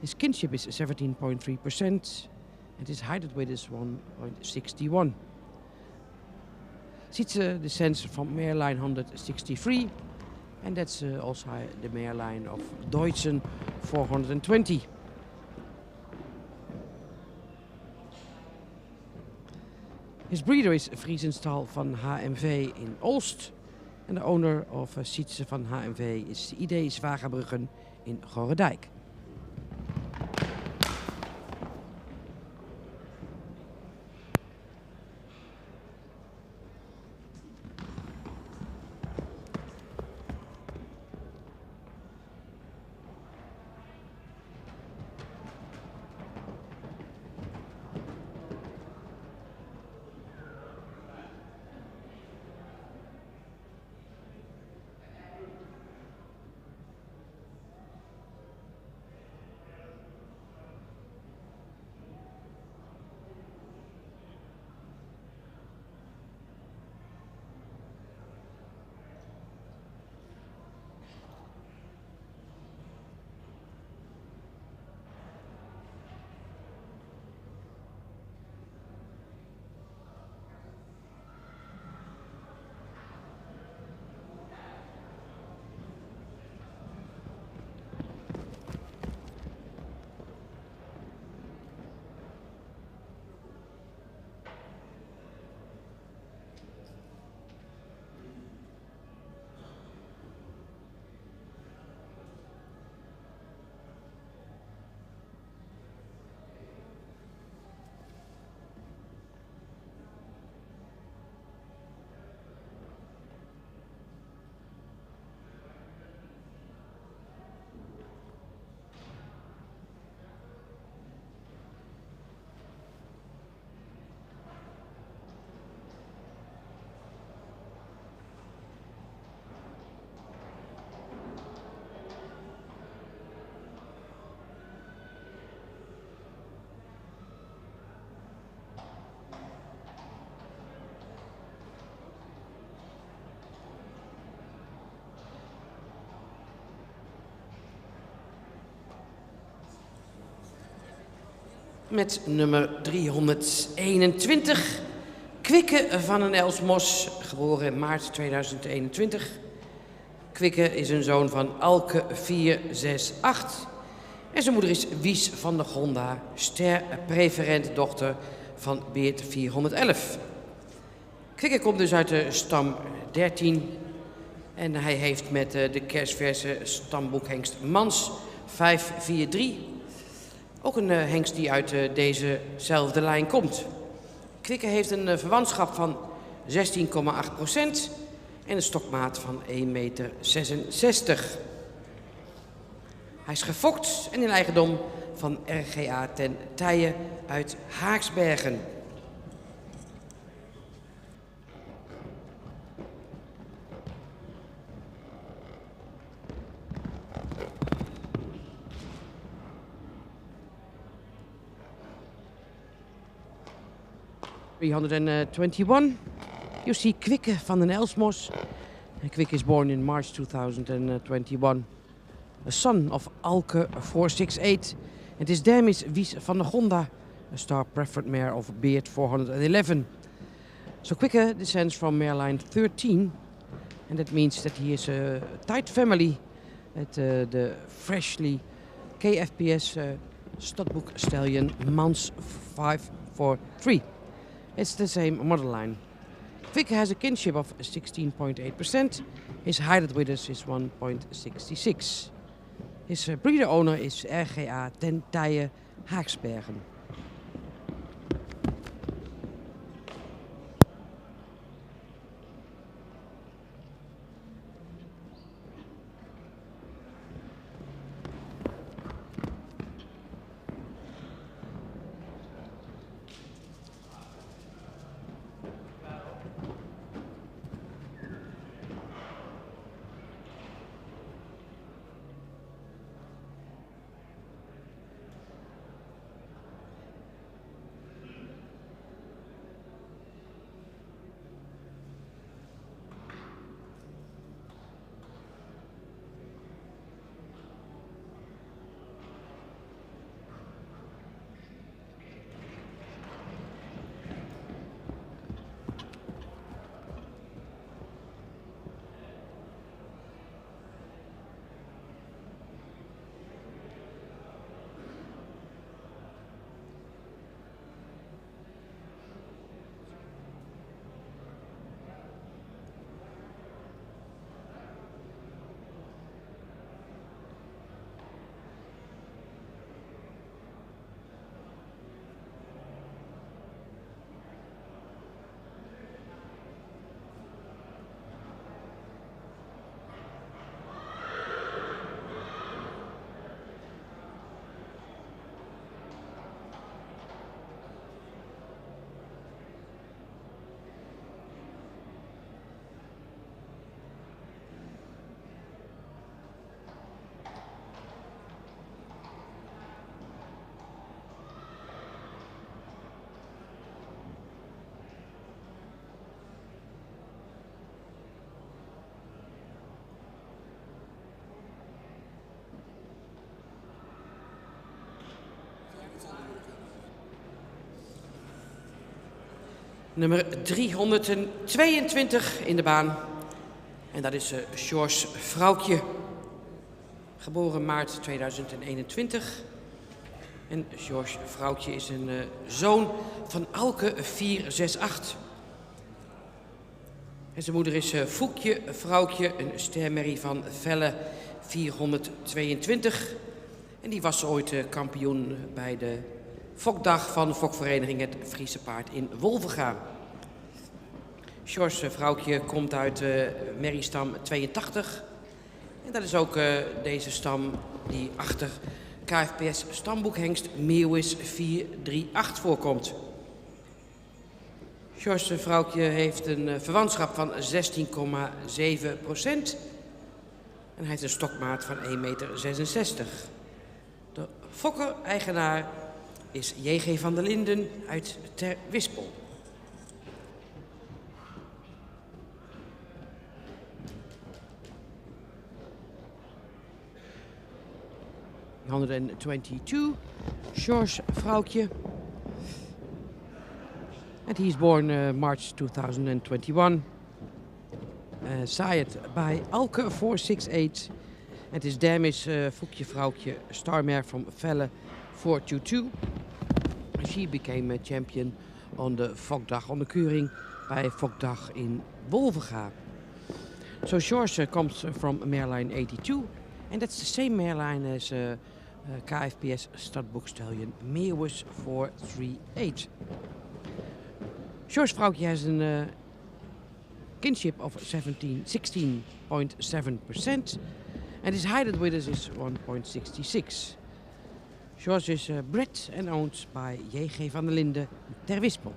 His kinship is 17.3% and his height weight is 1.61. Sietse descends from mare line 163. And that's also the mare line of Deutschen 420. His breeder is Vriesenstal van HMV in Olst. And the owner of Sietse van HMV is ID Zwagerbruggen in Gorredijk. Met nummer 321. Kwikke van een Elsmos, geboren in maart 2021. Kwikke is een zoon van Alke 468. En zijn moeder is Wies van der Gonda, ster-preferent dochter van Beert 411. Kwikke komt dus uit de stam 13. En hij heeft met de kerstverse stamboekhengst Mans 543... ook een hengst die uit dezezelfde lijn komt. Kwikke heeft een verwantschap van 16,8% en een stokmaat van 1,66 meter. Hij is gefokt en in eigendom van RGA ten Tije uit Haaksbergen. 321, you see Quikke van den Elsmos. Quikke is born in March 2021, a son of Alke 468. And his dam is Wies van der Gonda, a star preferred mare of Beert 411. So Quikke descends from mare line 13, and that means that he is a tight family at the freshly KFPS Stadbook Stallion Mans 543. It's the same model line. Quikke has a kinship of 16.8%. His height with us is 1.66. His breeder owner is RGA Ten Tije Haaksbergen. Nummer 322 in de baan. En dat is George Vrouwtje. Geboren maart 2021. En George Vrouwtje is een zoon van Alke 468. En zijn moeder is Foekje Vrouwtje, een stermerrie van Velle 422. En die was ooit kampioen bij de fokdag van de fokvereniging Het Friese Paard in Wolvenga. George Vrouwtje komt uit merriestam 82. En dat is ook deze stam die achter KFPS stamboekhengst Meeuwis 438 voorkomt. George Vrouwtje heeft een verwantschap van 16,7%. En hij heeft een stokmaat van 1,66 meter. De fokker-eigenaar is J.G. van der Linden uit Ter Wispel. ...122, George Vrouwtje. And he's born March 2021. Sired by Alke 468. And his dam is Foekje Vrouwtje, starmare from Velle 422. She became a champion on the Fokdag, on the Kuring by Fokdag in Wolvenga. So George comes from mare line 82, and that's the same mare line as KFPS Stadbook Stallion Meeuwis 438. George Vrouwtje has a kinship of 16.7%, and his height with us is 1.66. George is bred and owned by J.G. van der Linden Ter Wispel.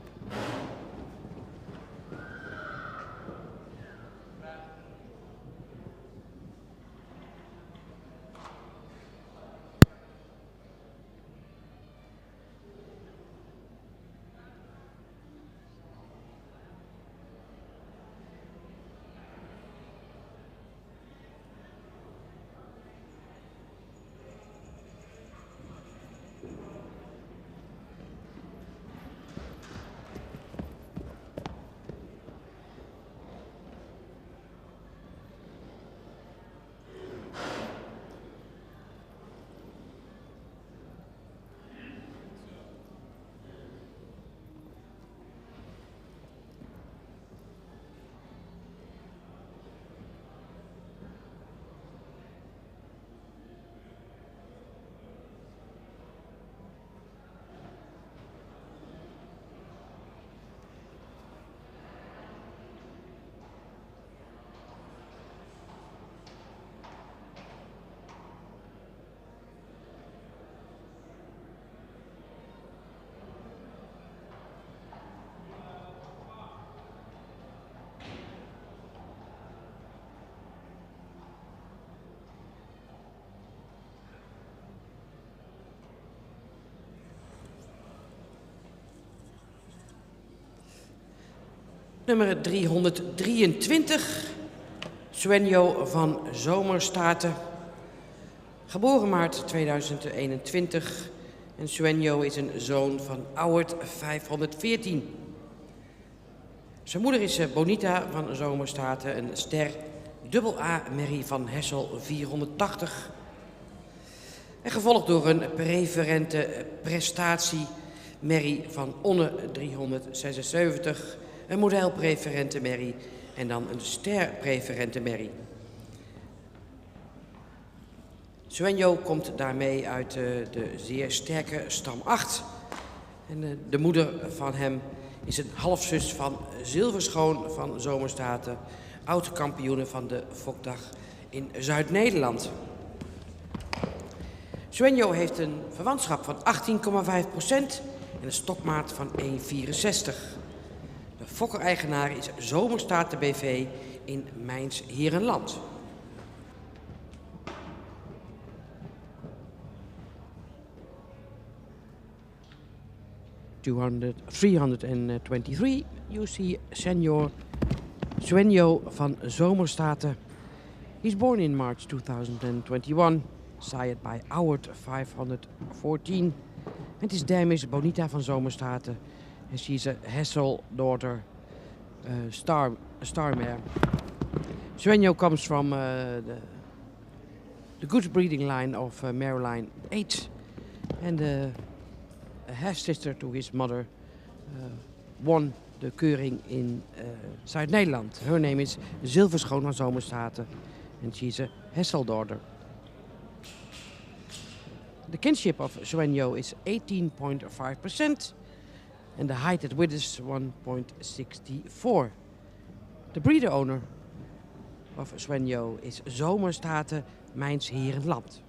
Nummer 323, Suenjo van Zomerstaten. Geboren maart 2021. En Suenjo is een zoon van Auwert 514. Zijn moeder is Bonita van Zomerstaten, een ster AA Merrie van Hessel 480. En gevolgd door een preferente prestatie Merrie van Onne 376. Een modelpreferente Merrie en dan een sterpreferente Merrie. Suenjo komt daarmee uit de zeer sterke stam 8. En de moeder van hem is een halfzus van Zilverschoon van Zomerstaten, oud-kampioene van de Fokdag in Zuid-Nederland. Suenjo heeft een verwantschap van 18,5% en een stokmaat van 1,64. De fokker-eigenaar is Zomerstaten BV in Mijns-Heerenland. #323, you see Senior Suenjo van Zomerstaten. He's born in March 2021, sired by Auwert 514. And his dam is Bonita van Zomerstaten, and she's a Hessel daughter, Starmare. Suenjo comes from the good breeding line of Maryline 8, and a half-sister to his mother won de keuring in Zuid-Nederland. Her name is Zilverschoon van Zomerstaten, and she's a Hessel daughter. The kinship of Suenjo is 18.5%, and the height at width is 1.64. The breeder owner of Suenjo is Zomerstaten, Mijns-Heerenland.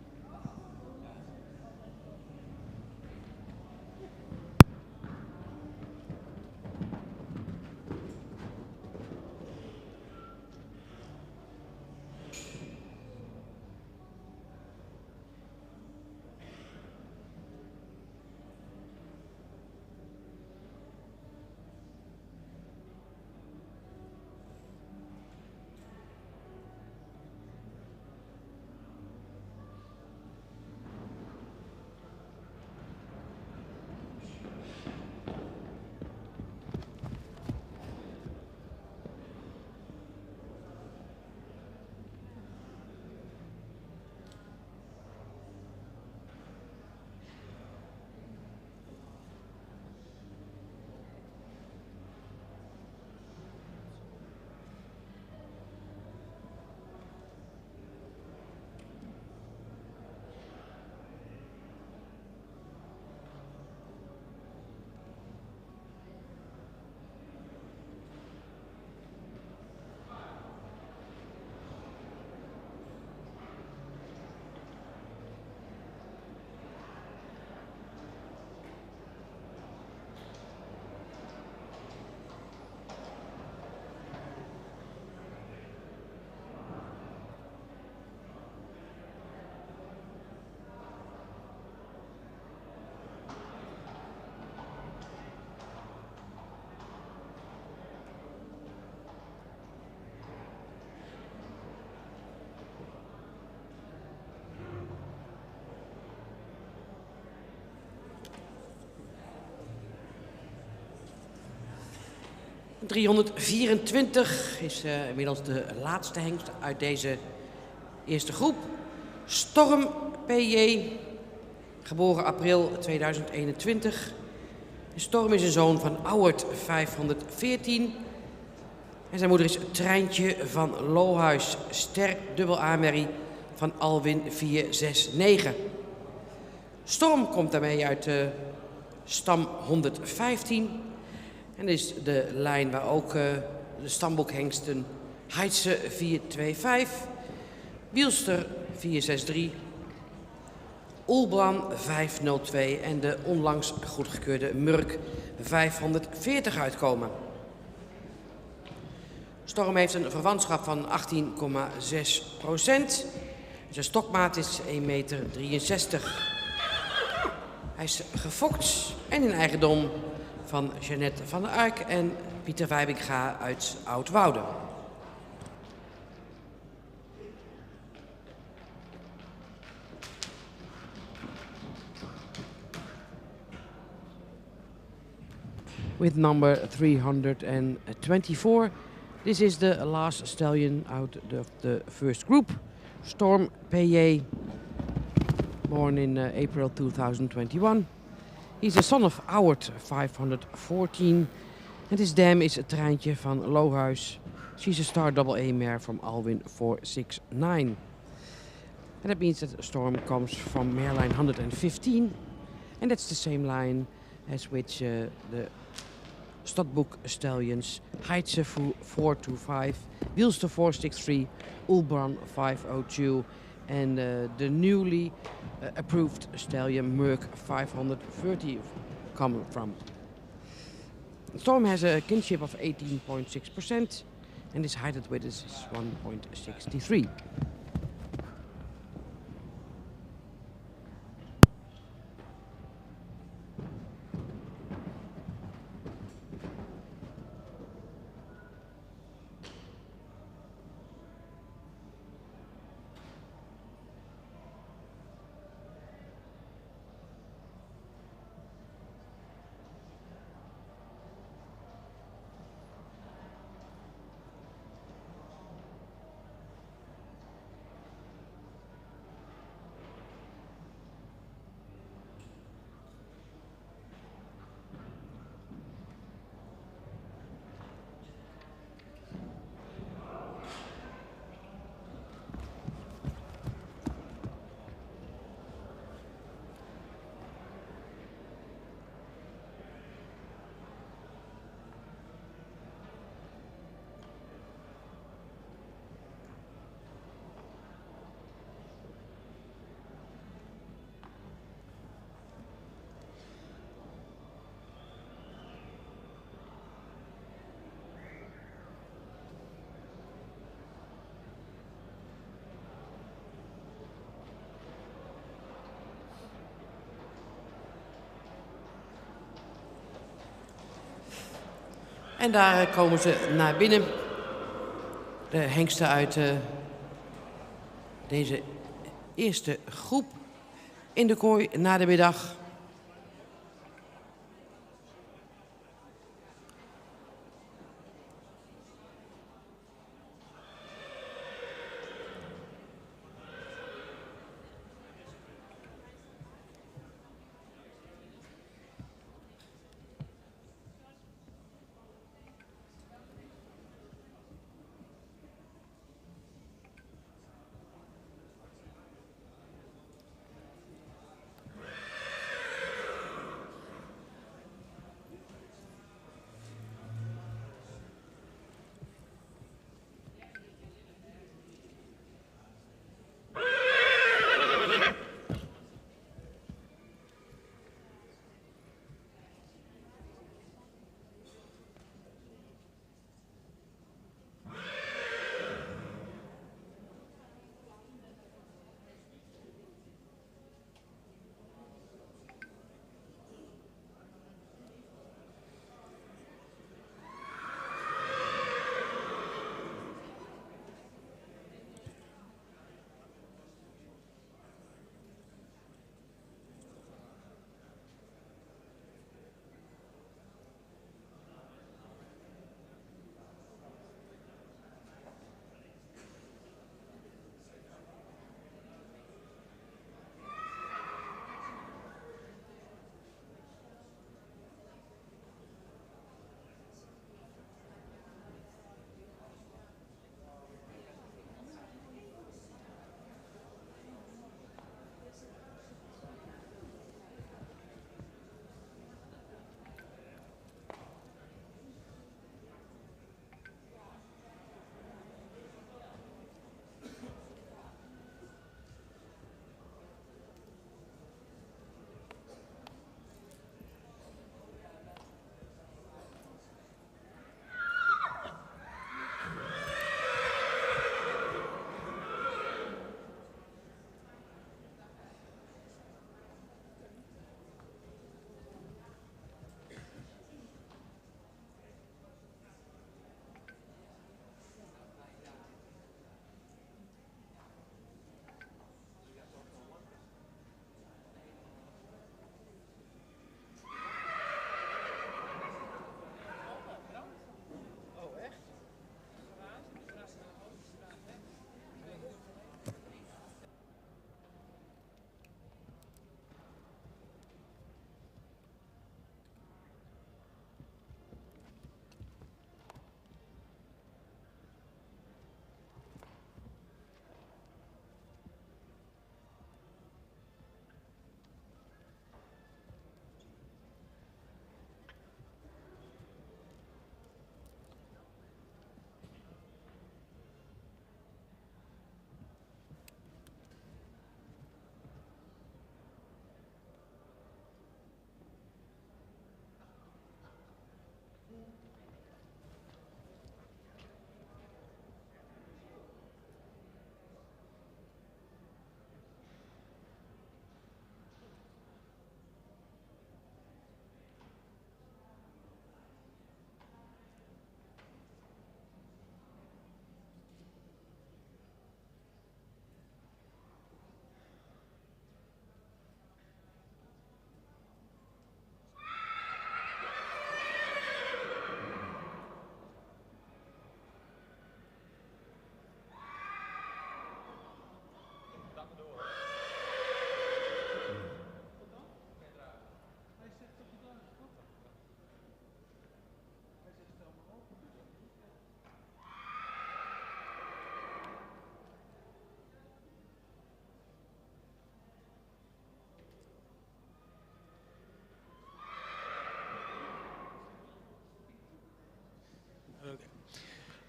#324 is inmiddels de laatste hengst uit deze eerste groep. Storm PJ, geboren april 2021. Storm is een zoon van Auwert 514. En zijn moeder is Treintje van Lohuis, ster AA Merrie van Alwin 469. Storm komt daarmee uit stam 115. En is de lijn waar ook de stamboekhengsten Heidse 425, Wielster 463, Oelbran 502 en de onlangs goedgekeurde Murk 540 uitkomen. Storm heeft een verwantschap van 18,6%. Zijn stokmaat is 1,63 meter. Hij is gefokt en in eigendom van Jeannette van der Ark en Pieter Wijbinga uit Oud-Woude. With number 324, this is the last stallion out of the first group, Storm Payet, born in April 2021. He's a son of Auwert 514 and his dam is het treintje van Lohuis. She's a star double A mare from Alwin 469. And that means that Storm comes from mare line 115 and that's the same line as which the Stadboek stallions Heidsefu 425, Wielster 463, Ulbran 502 and the newly approved stallion Merck 530 come from. Storm has a kinship of 18.6% and his heighted width is 1.63. En daar komen ze naar binnen. De hengsten uit deze eerste groep in de kooi na de middag.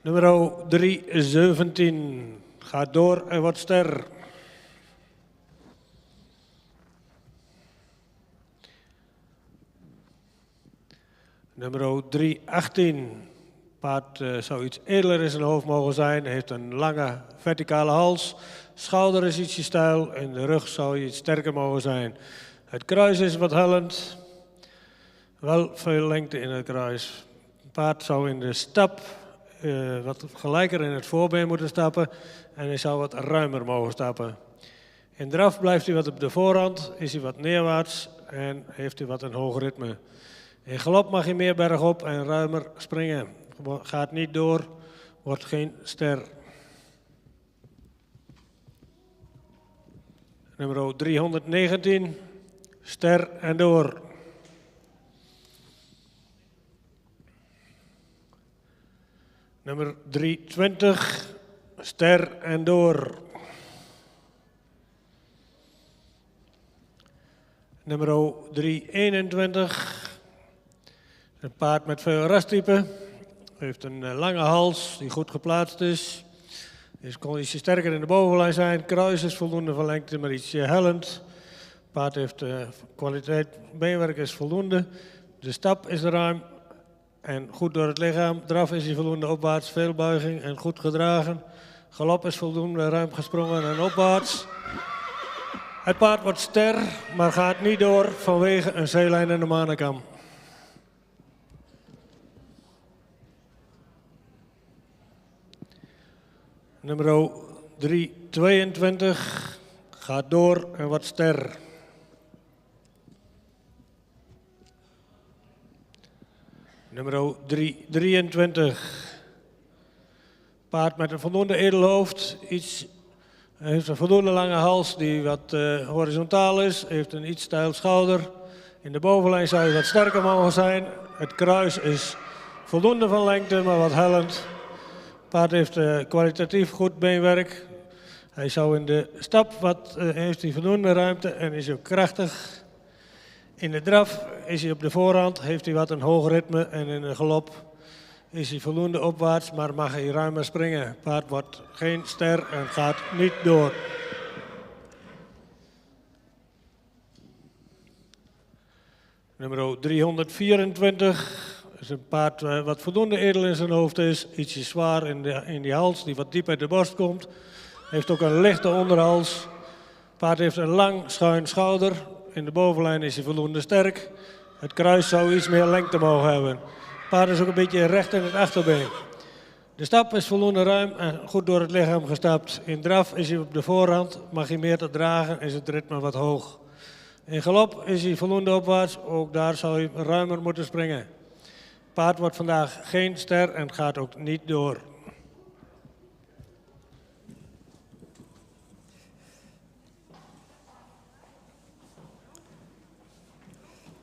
Nummer 317 gaat door en wordt ster. Nummer 318. Paard zou iets edeler in zijn hoofd mogen zijn. Heeft een lange verticale hals. Schouder is ietsje steil en de rug zou iets sterker mogen zijn. Het kruis is wat hellend. Wel veel lengte in het kruis. Het paard zou in de stap wat gelijker in het voorbeen moeten stappen. En hij zou wat ruimer mogen stappen. In draf blijft hij wat op de voorhand. Is hij wat neerwaarts en heeft hij wat een hoog ritme. In galop mag hij meer bergop en ruimer springen. Gaat niet door, wordt geen ster. Nummer 319, ster en door. Nummer 320, ster en door. Nummer 321. Een paard met veel rastype. Heeft een lange hals die goed geplaatst is. Kon ietsje sterker in de bovenlijn zijn. Kruis is voldoende van lengte, maar ietsje hellend. Het paard heeft kwaliteit. Beenwerk is voldoende. De stap is ruim en goed door het lichaam. Draf is hij voldoende opwaarts. Veel buiging en goed gedragen. Galop is voldoende ruim gesprongen en opwaarts. Het paard wordt ster, maar gaat niet door vanwege een zeelijn en een manenkam. Nummer 322 gaat door en wordt ster. Nummer 323. Paard met een voldoende edelhoofd. Hij heeft een voldoende lange hals die wat horizontaal is. Heeft een iets steil schouder. In de bovenlijn zou hij wat sterker mogen zijn. Het kruis is voldoende van lengte, maar wat hellend. Het paard heeft kwalitatief goed beenwerk. Hij zou in de stap heeft hij voldoende ruimte en is ook krachtig. In de draf is hij op de voorhand, heeft hij wat een hoog ritme en in de galop is hij voldoende opwaarts, maar mag hij ruimer springen. Het paard wordt geen ster en gaat niet door. Nummer 324. Dat is een paard wat voldoende edel in zijn hoofd is. Ietsje zwaar in die hals, die wat diep uit de borst komt. Heeft ook een lichte onderhals. Het paard heeft een lang schuin schouder. In de bovenlijn is hij voldoende sterk. Het kruis zou iets meer lengte mogen hebben. Het paard is ook een beetje recht in het achterbeen. De stap is voldoende ruim en goed door het lichaam gestapt. In draf is hij op de voorhand. Mag hij meer te dragen, is het ritme wat hoog. In galop is hij voldoende opwaarts. Ook daar zou hij ruimer moeten springen. Het paard wordt vandaag geen ster en gaat ook niet door.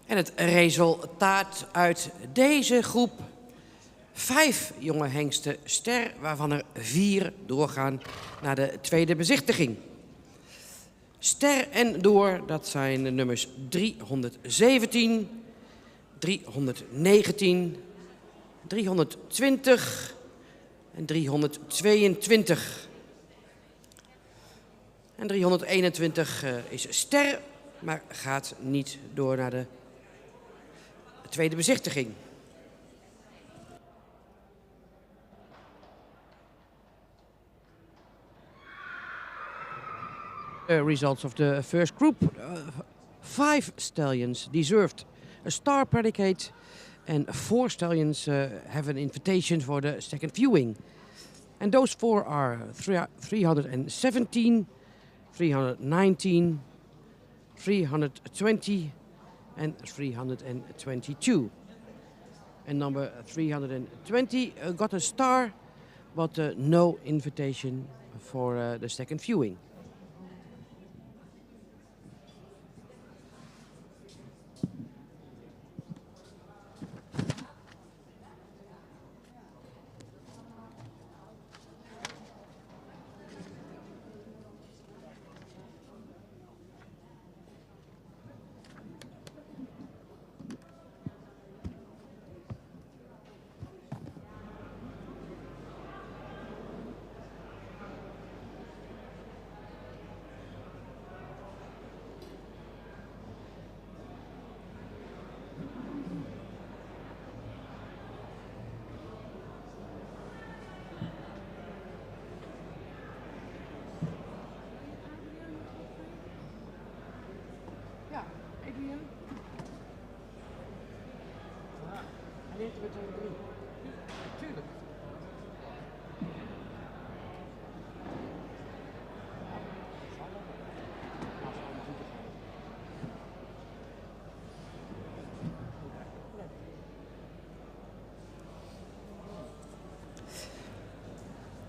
En het resultaat uit deze groep: 5 jonge hengsten ster, waarvan er 4 doorgaan naar de tweede bezichtiging. Ster en door, dat zijn de nummers 317, 319, 320 en 322. En 321 is ster, maar gaat niet door naar de tweede bezichtiging. Results of the first group. 5 stallions deserved a star predicate and 4 stallions have an invitation for the second viewing. And those 4 are 317, 319, 320 and 322. And number 320 got a star, but no invitation for the second viewing.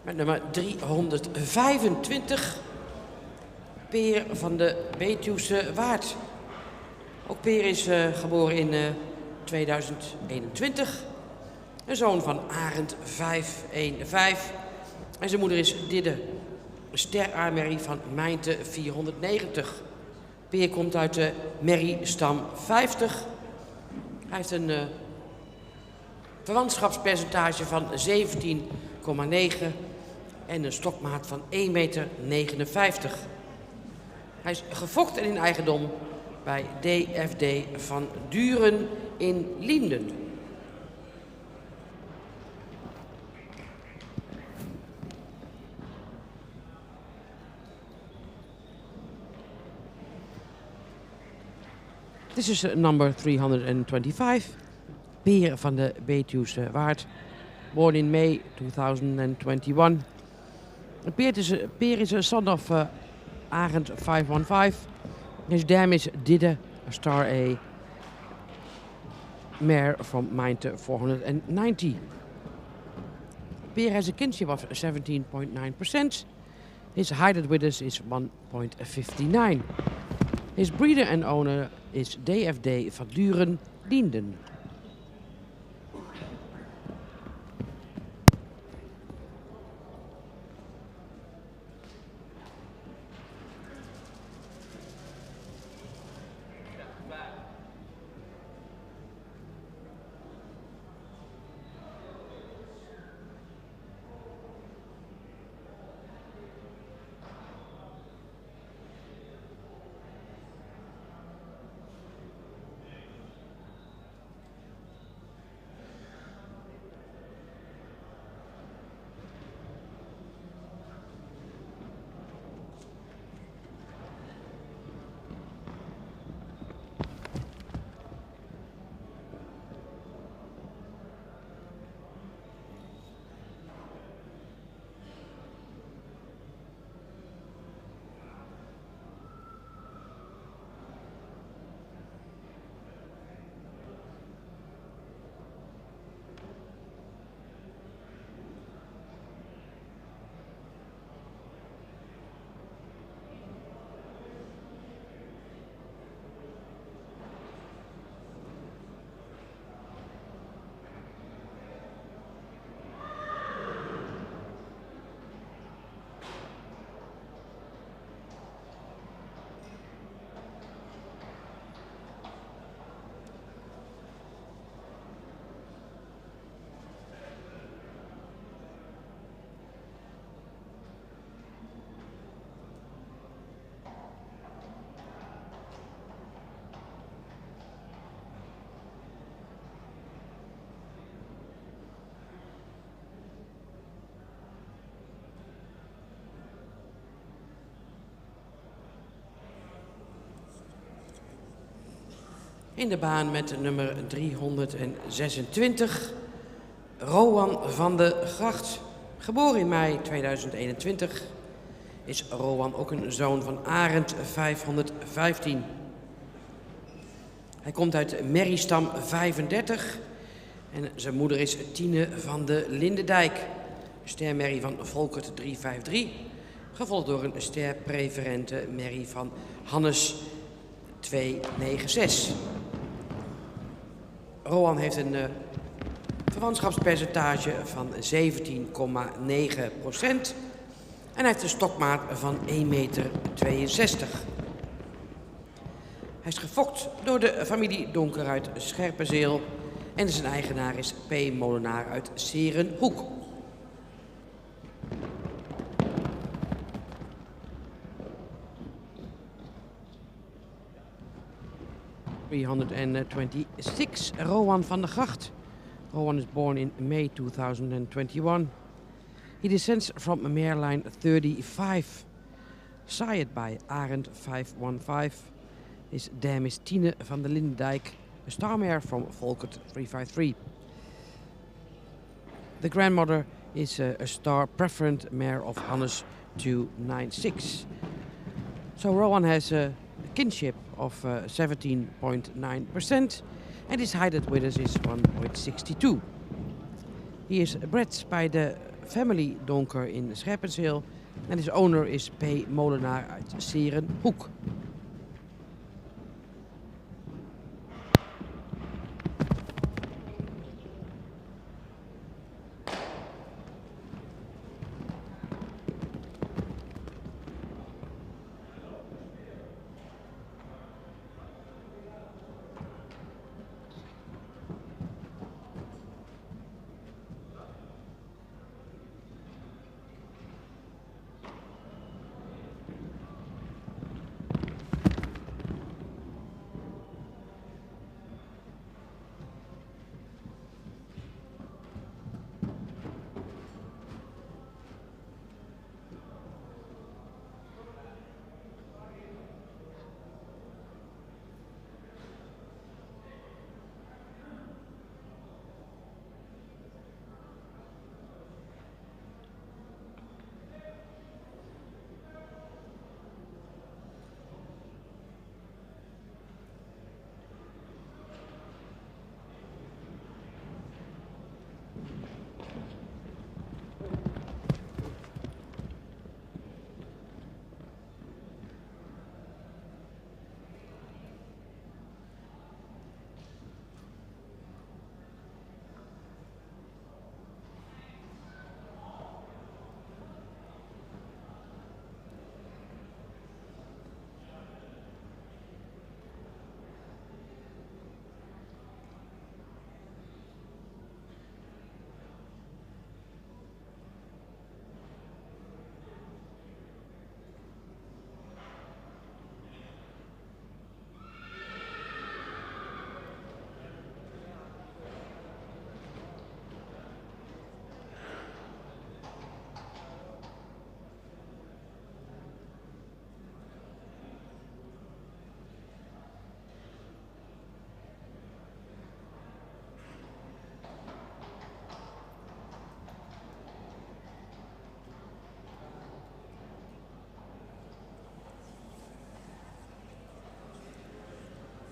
Met nummer 325, Peer van de Betuwse Waard. Ook Peer is geboren in 2021. Een zoon van Arend 515. En zijn moeder is Didde, een steraarmerrie van Mijnte 490. Peer komt uit de merriestam 50. Hij heeft een verwantschapspercentage van 17,9 en een stokmaat van 1,59 meter. Hij is gefokt en in eigendom bij DFD van Duren in Lienden. This is number 325, Peer van de Betuwse Waard, born in May 2021. Peer is a son of Arend 515. His dam is Didde, a star A mare from Mijnte 490. Peer has a kinship of 17.9%. His height with us is 1.59. His breeder and owner is DFD van Duren, Lienden. In de baan met nummer 326, Rowan van de Gracht. Geboren in mei 2021 is Rowan ook een zoon van Arend 515. Hij komt uit merriestam 35 en zijn moeder is Tine van de Lindendijk. Stermerrie van Volkert 353, gevolgd door een sterpreferente merrie van Hannes 296. Rowan heeft een verwantschapspercentage van 17,9% en hij heeft een stokmaat van 1,62 meter. Hij is gefokt door de familie Donker uit Scherpenzeel en zijn eigenaar is P. Molenaar uit Serenhoek. ...326, Rowan van der Gracht. Rowan is born in May 2021. He descends from a mare line 35, sired by Arend 515. His dam is Tine van de Lindendijk, a star mare from Volkert 353. The grandmother is a star preferent mare of Hannes 296. So Rowan has a kinship of 17.9% and his height at Withers is 1.62. He is bred by the family donker in Scherpenzeel and his owner is P. Molenaar uit Serenhoek.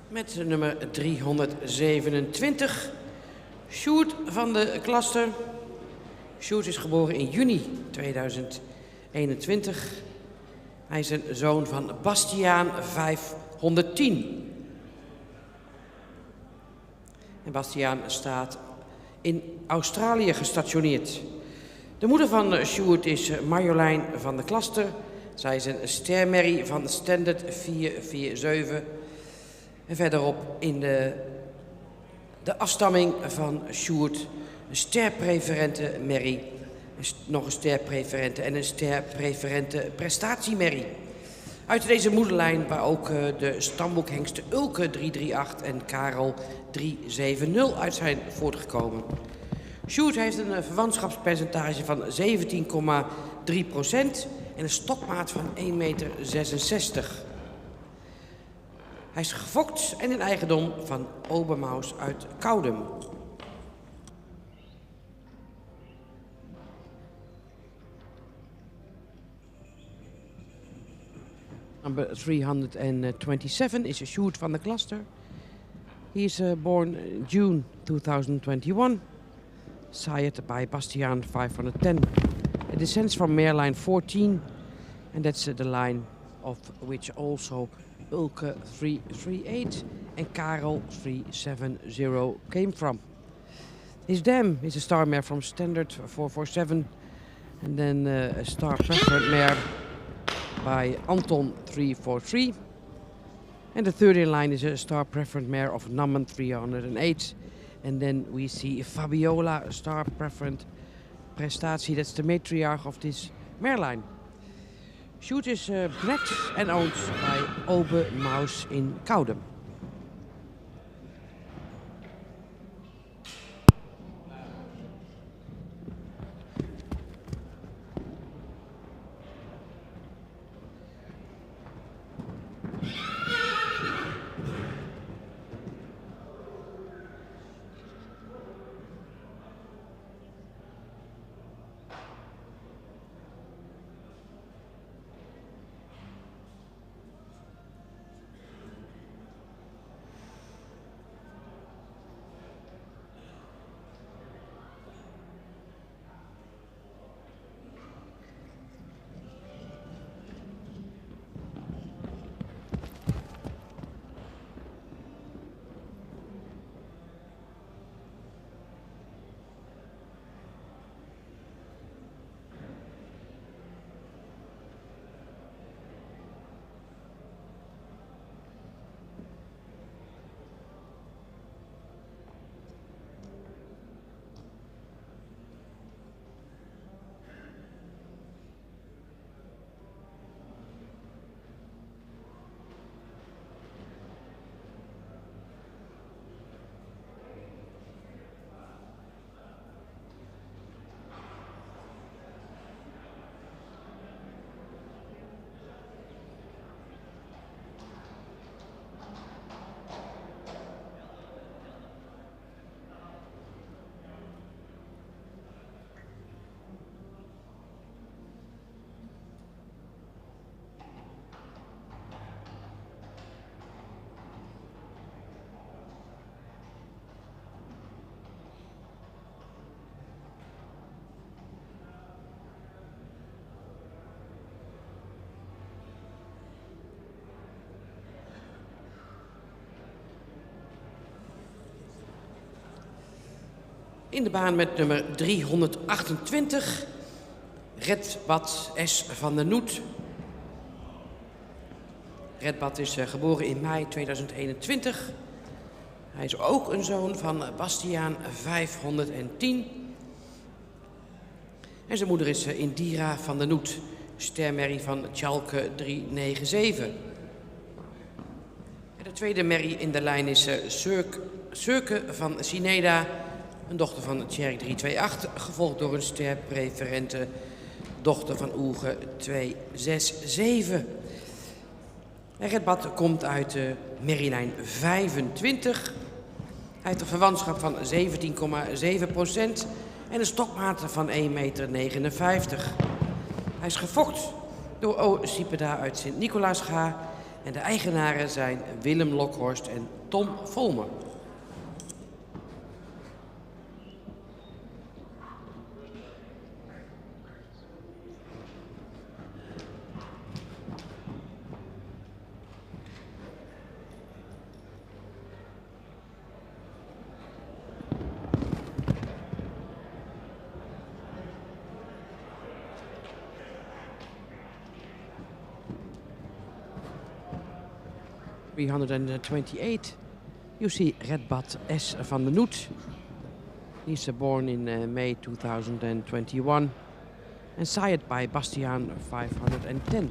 Met nummer 327, Sjoerd van de Klaster. Sjoerd is geboren in juni 2021. Hij is een zoon van Bastiaan 510. En Bastiaan staat in Australië gestationeerd. De moeder van Sjoerd is Marjolein van de Klaster. Zij is een stermerrie van Standard 447. En verderop in de afstamming van Sjoerd een sterpreferente merrie, nog een sterpreferente en een sterpreferente prestatiemerrie. Uit deze moederlijn waar ook de stamboekhengsten Ulke 338 en Karel 370 uit zijn voortgekomen. Sjoerd heeft een verwantschapspercentage van 17,3% en een stokmaat van 1,66 meter. Hij is gefokt en in eigendom van Obermaus uit Koudem. Number 327 is Sjoerd van de Klaster. He is born June 2021, sired by Bastiaan 510. It descends from mare line 14, and that's the line of which also Ulke 338 and Karel 370 came from. His dam is a star mare from Standard 447, and then a star preferred mare by Anton 343. And the third in line is a star preferred mare of Nammen 308. And then we see Fabiola, a star preferred prestatie. That's the matriarch of this mare line. Sjoerd is bred and owned by Obermaus in Koudem. In de baan met nummer 328, Redbad S. van der Noet. Redbad is geboren in mei 2021. Hij is ook een zoon van Bastiaan 510. En zijn moeder is Indira van der Noet, stermerrie van Tjalke 397. En de tweede merrie in de lijn is Surke van Sineda, een dochter van Tjerk 328, gevolgd door een sterpreferente dochter van Oege 267. En Redbad komt uit de merrielijn 25. Hij heeft een verwantschap van 17,7% en een stokmaat van 1,59 meter. Hij is gefokt door O. Sipeda uit Sint-Nicolaasga en de eigenaren zijn Willem Lokhorst en Tom Volmer. ...328, you see Redbad S. van der Noet. He's born in May 2021 and sired by Bastiaan 510.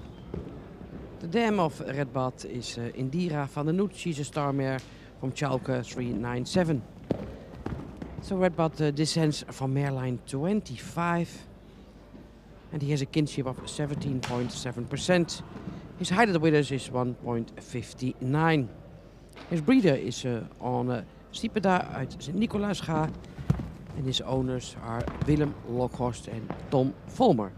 The dam of Redbad is Indira van der Noet. She's a star mare from Tjalke 397. So Redbad descends from mare line 25 and he has a kinship of 17.7%. His height of the withers is 1.59. His breeder is on Sipeda uit Sint-Nicolaasga. And his owners are Willem Lokhorst and Tom Volmer.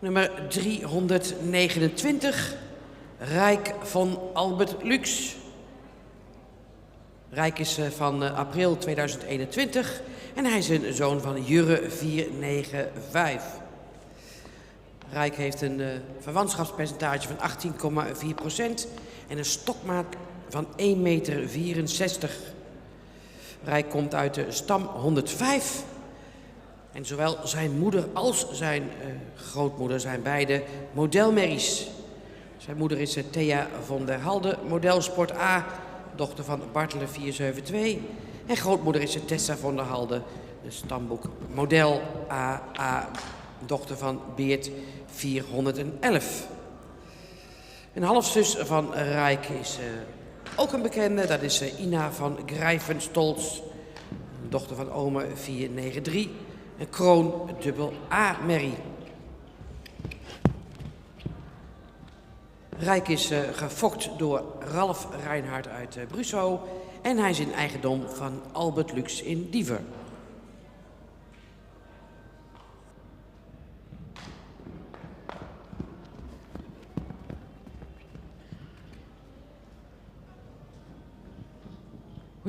Nummer 329, Rijk van Albert Lux. Rijk is van april 2021 en hij is een zoon van Jurre 495. Rijk heeft een verwantschapspercentage van 18,4% en een stokmaat van 1,64 meter. Rijk komt uit de stam 105. En zowel zijn moeder als zijn grootmoeder zijn beide modelmerries. Zijn moeder is Thea van der Halde, modelsport A, dochter van Bartele 472. En grootmoeder is Tessa van der Halde, de stamboek model AA, dochter van Beert 411. Een halfzus van Rijk is ook een bekende, dat is Ina van Grijvenstolz, dochter van Ome 493. Een kroon dubbel A-merrie. Rijk is gefokt door Ralf Reinhardt uit Brussel en hij is in eigendom van Albert Lux in Diever.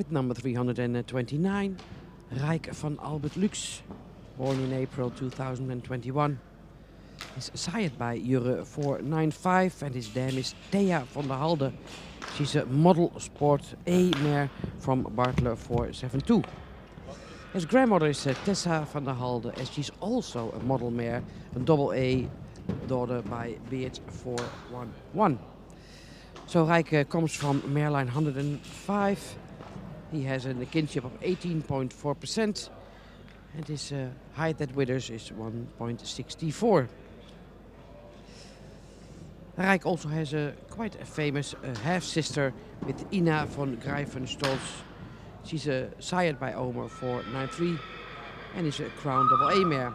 With number 329, Rijk van Albert Lux, born in April 2021. Is sired by Jurre 495 and his dam is Thea van der Halde. She's a model sport A mare from Bartler 472. His grandmother is Tessa van der Halde, as she's also a model mare, a double A daughter by Beard 411. So Rijk comes from mareline 105. He has a kinship of 18.4% and his height at withers is 1.64. Rijk also has a quite a famous half-sister with Ina von Greifenstolz. She's sired by Omer 493 and is a crown double A mare.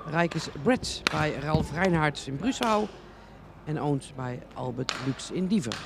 Rijk is bred by Ralf Reinhardt in Brusau and owned by Albert Lux in Diever.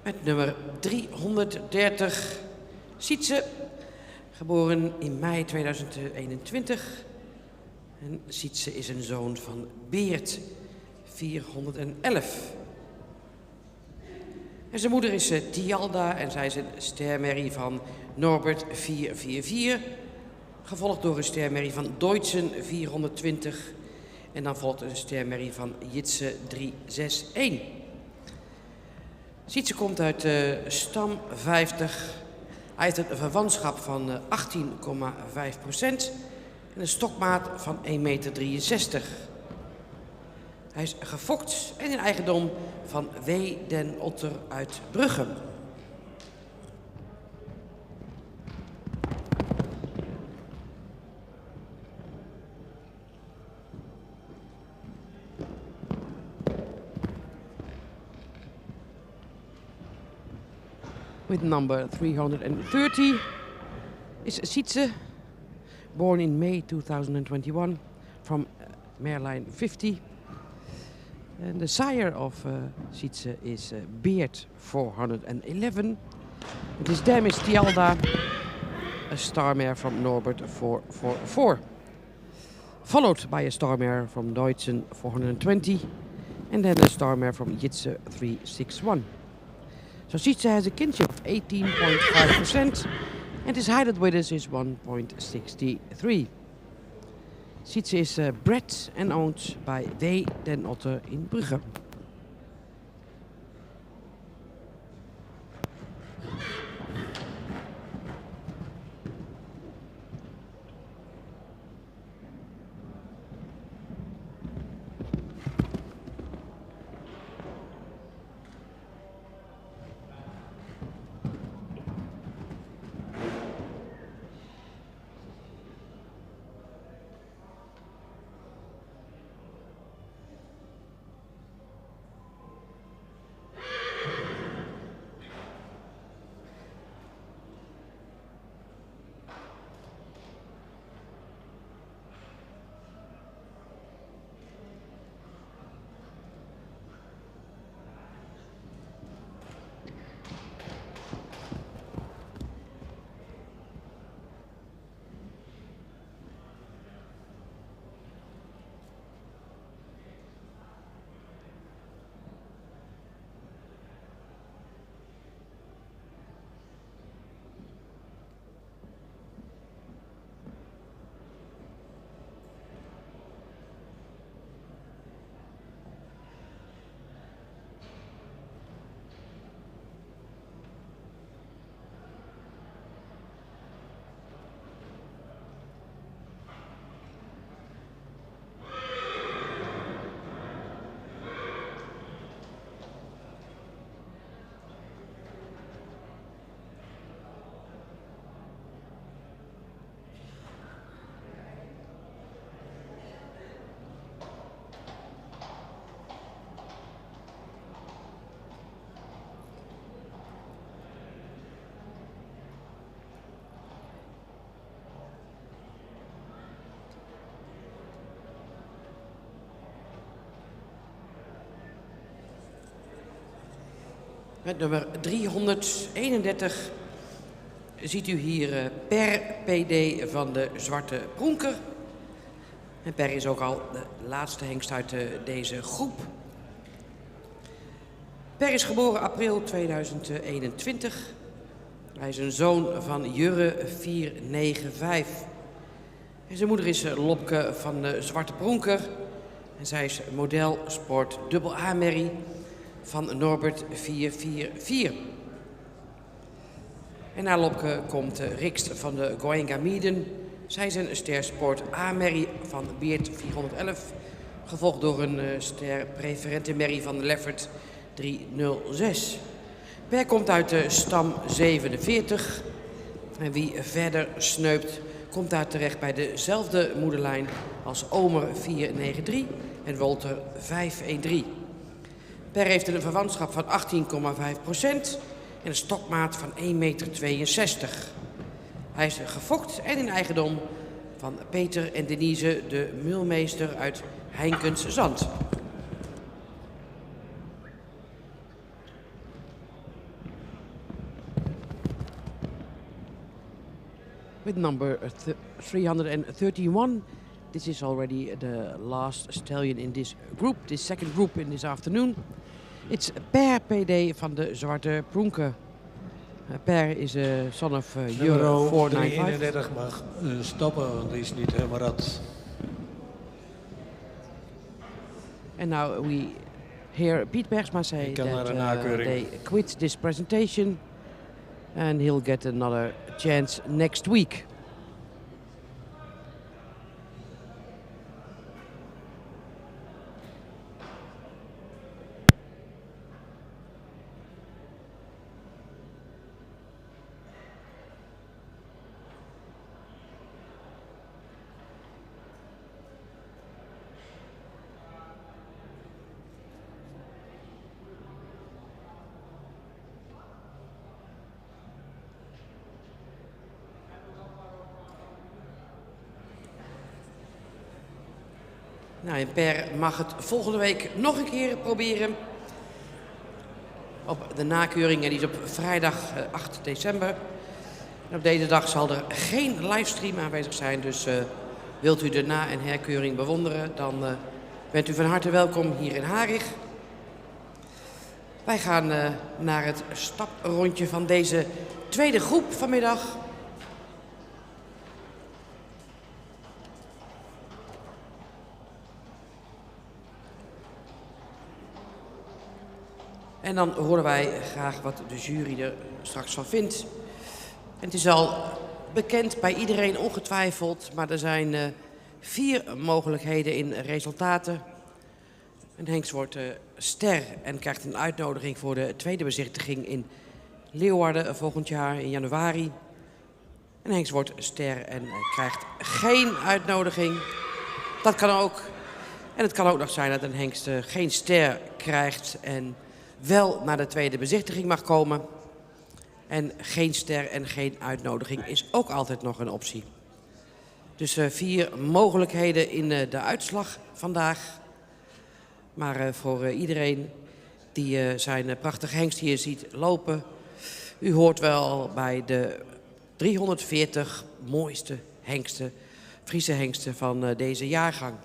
Met nummer 330, Sietse, geboren in mei 2021. En Sietse is een zoon van Beert, 411. En zijn moeder is Tialda en zij is een stermerrie van Norbert 444. Gevolgd door een stermerrie van Deutschen 420. En dan volgt een stermerrie van Jitse 361. Sietse komt uit stam 50. Hij heeft een verwantschap van 18,5% en een stokmaat van 1,63 meter. Hij is gefokt en in eigendom van W. den Otter uit Bruchem. With number 330 is Sietse, born in May 2021 from mareline 50. And the sire of Sietse is Beert 411. And his dam is Tialda, a star mare from Norbert 444. Followed by a star mare from Deutschen 420 and then a star mare from Jitse 361. So Sietse has a kinship of 18.5% and his height at withers is 1.63. Sietse is bred and owned by W. den Otter in Brugge. Met nummer 331 ziet u hier Per PD van de Zwarte Pronker. En Per is ook al de laatste hengst uit deze groep. Per is geboren april 2021. Hij is een zoon van Jurre 495. En zijn moeder is Lopke van de Zwarte Pronker. En zij is model sport dubbel A-merrie van Norbert 444. En na Lopke komt Rikst van de Goenga Mieden. Zij is een ster sport A-merrie van Beert 411. Gevolgd door een ster preferente merrie van de Leffert 306. Per komt uit de stam 47. En wie verder sneupt, komt daar terecht bij dezelfde moederlijn als Omer 493 en Wolter 513. Per heeft een verwantschap van 18,5% en een stokmaat van 1,62 meter. Hij is gefokt en in eigendom van Peter en Denise de Mulmeester uit Heinkens Zand. With number 331, this is already the last stallion in this group, this second group in this afternoon. It's Per PD van de Zwarte Pronker. Per is a son of Euro 495. 33 mag stoppen, want die is niet helemaal rad. And now we hear Piet Bergsma say that they quit this presentation and he'll get another chance next week. Nou, en Per mag het volgende week nog een keer proberen. Op de nakeuring, en die is op vrijdag 8 december. En op deze dag zal er geen livestream aanwezig zijn. Dus wilt u de na- en herkeuring bewonderen, dan bent u van harte welkom hier in Harig. Wij gaan naar het staprondje van deze tweede groep vanmiddag. En dan horen wij graag wat de jury er straks van vindt. En het is al bekend bij iedereen ongetwijfeld, maar er zijn 4 mogelijkheden in resultaten. Een hengst wordt ster en krijgt een uitnodiging voor de tweede bezichtiging in Leeuwarden volgend jaar in januari. Een hengst wordt ster en krijgt geen uitnodiging. Dat kan ook. En het kan ook nog zijn dat een hengst geen ster krijgt en wel naar de tweede bezichtiging mag komen. En geen ster en geen uitnodiging is ook altijd nog een optie. Dus 4 mogelijkheden in de uitslag vandaag. Maar voor iedereen die zijn prachtige hengst hier ziet lopen, u hoort wel bij de 340 mooiste hengsten, Friese hengsten van deze jaargang.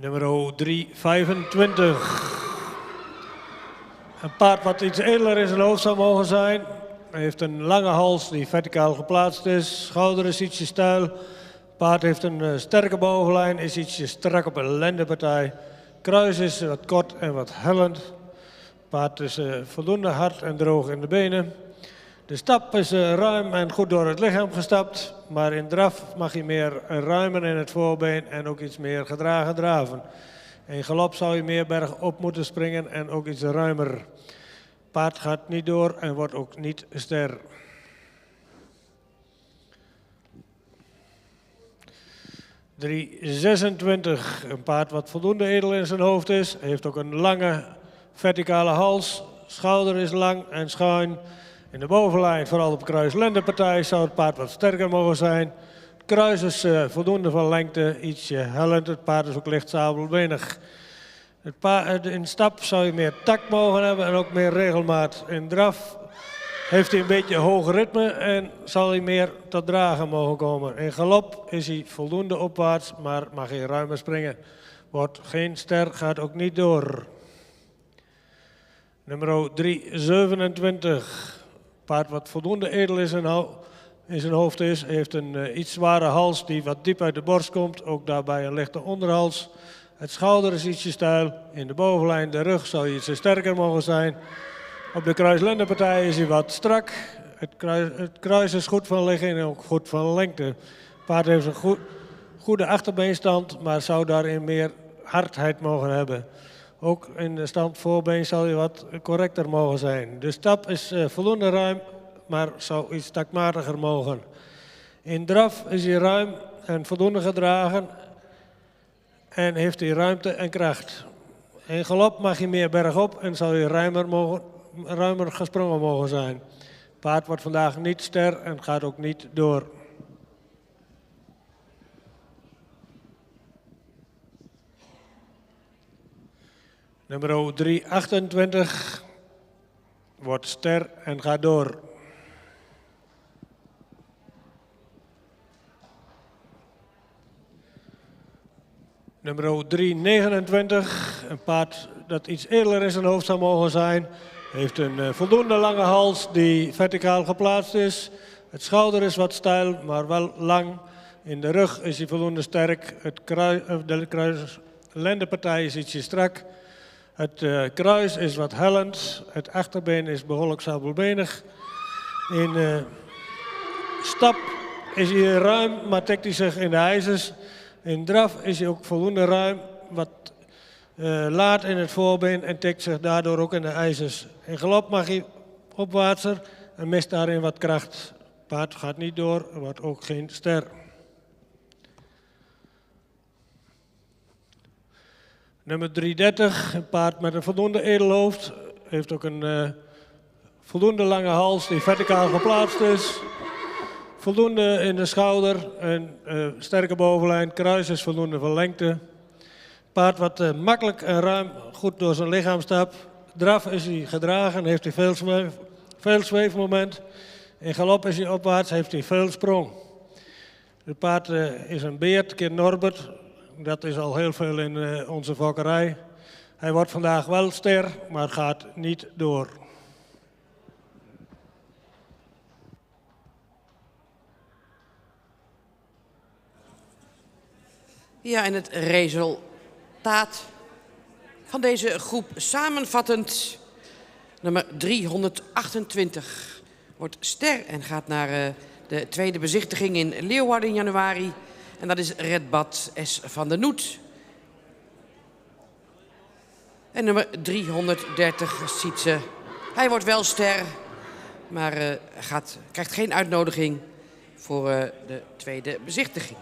Nummer 325. Een paard wat iets edeler in zijn hoofd zou mogen zijn. Hij heeft een lange hals die verticaal geplaatst is. Schouder is ietsje steil. Paard heeft een sterke bovenlijn, is ietsje strak op een lendenpartij. Kruis is wat kort en wat hellend. Paard is voldoende hard en droog in de benen. De stap is ruim en goed door het lichaam gestapt. Maar in draf mag hij meer ruimer in het voorbeen en ook iets meer gedragen draven. In galop zou je meer berg op moeten springen en ook iets ruimer. Paard gaat niet door en wordt ook niet ster. ...326, een paard wat voldoende edel in zijn hoofd is. Heeft ook een lange verticale hals. Schouder is lang en schuin. In de bovenlijn, vooral op kruis-lendenpartij, zou het paard wat sterker mogen zijn. Het kruis is voldoende van lengte, ietsje hellend. Het paard is ook licht sabelbenig. In stap zou je meer tact mogen hebben en ook meer regelmaat. In draf heeft hij een beetje hoog ritme en zal hij meer tot dragen mogen komen. In galop is hij voldoende opwaarts, maar mag hij ruimer springen. Wordt geen ster, gaat ook niet door. Nummer 327. Paard wat voldoende edel in zijn hoofd is. Heeft een iets zware hals die wat diep uit de borst komt. Ook daarbij een lichte onderhals. Het schouder is ietsje steil. In de bovenlijn, de rug zou iets sterker mogen zijn. Op de kruis-lendenpartij is hij wat strak. Het kruis is goed van ligging en ook goed van lengte. Het paard heeft een goede achterbeenstand, maar zou daarin meer hardheid mogen hebben. Ook in de stand voorbeen zal hij wat correcter mogen zijn. De stap is voldoende ruim, maar zou iets taktmatiger mogen. In draf is hij ruim en voldoende gedragen en heeft hij ruimte en kracht. In galop mag hij meer bergop en zal hij ruimer gesprongen mogen zijn. Paard wordt vandaag niet ster en gaat ook niet door. Nummer 328 wordt ster en gaat door. Nummer 329, een paard dat iets edeler in zijn hoofd zou mogen zijn. Heeft een voldoende lange hals die verticaal geplaatst is. Het schouder is wat steil, maar wel lang. In de rug is hij voldoende sterk. De lendenpartij is ietsje strak. Het kruis is wat hellend. Het achterbeen is behoorlijk sabelbenig. In stap is hij ruim, maar trekt hij zich in de ijzers. In draf is hij ook voldoende ruim, wat laat in het voorbeen en tikt zich daardoor ook in de ijzers. In galop mag hij opwaartser en mist daarin wat kracht. Paard gaat niet door, wordt ook geen ster. Nummer 330, een paard met een voldoende edelhoofd. Heeft ook een voldoende lange hals die verticaal geplaatst is. Voldoende in de schouder, een sterke bovenlijn, kruis is voldoende van lengte. Paard wat makkelijk en ruim goed door zijn lichaam stapt. Draf is hij gedragen, heeft hij veel zweefmoment. In galop is hij opwaarts, heeft hij veel sprong. Het paard is een beert, kind Norbert. Dat is al heel veel in onze fokkerij. Hij wordt vandaag wel ster, maar gaat niet door. Ja, en het resultaat van deze groep samenvattend. Nummer 328 wordt ster en gaat naar de tweede bezichtiging in Leeuwarden in januari. En dat is Redbad S. van der Noet. En nummer 330 Sietse. Hij wordt wel ster, maar krijgt geen uitnodiging voor de tweede bezichtiging.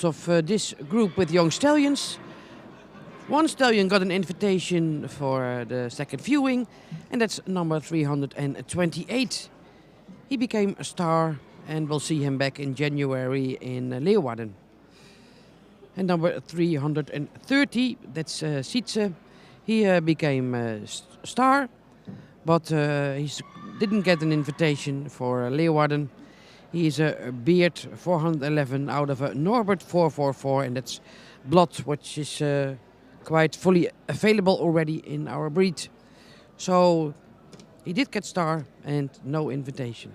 Of this group with young stallions. One stallion got an invitation for the second viewing, and that's number 328. He became a star, and we'll see him back in January in Leeuwarden. And number 330, that's Sietse. He became a star, but he's didn't get an invitation for Leeuwarden. He is a Beard 411 out of a Norbert 444, and that's blood which is quite fully available already in our breed. So he did get star and no invitation.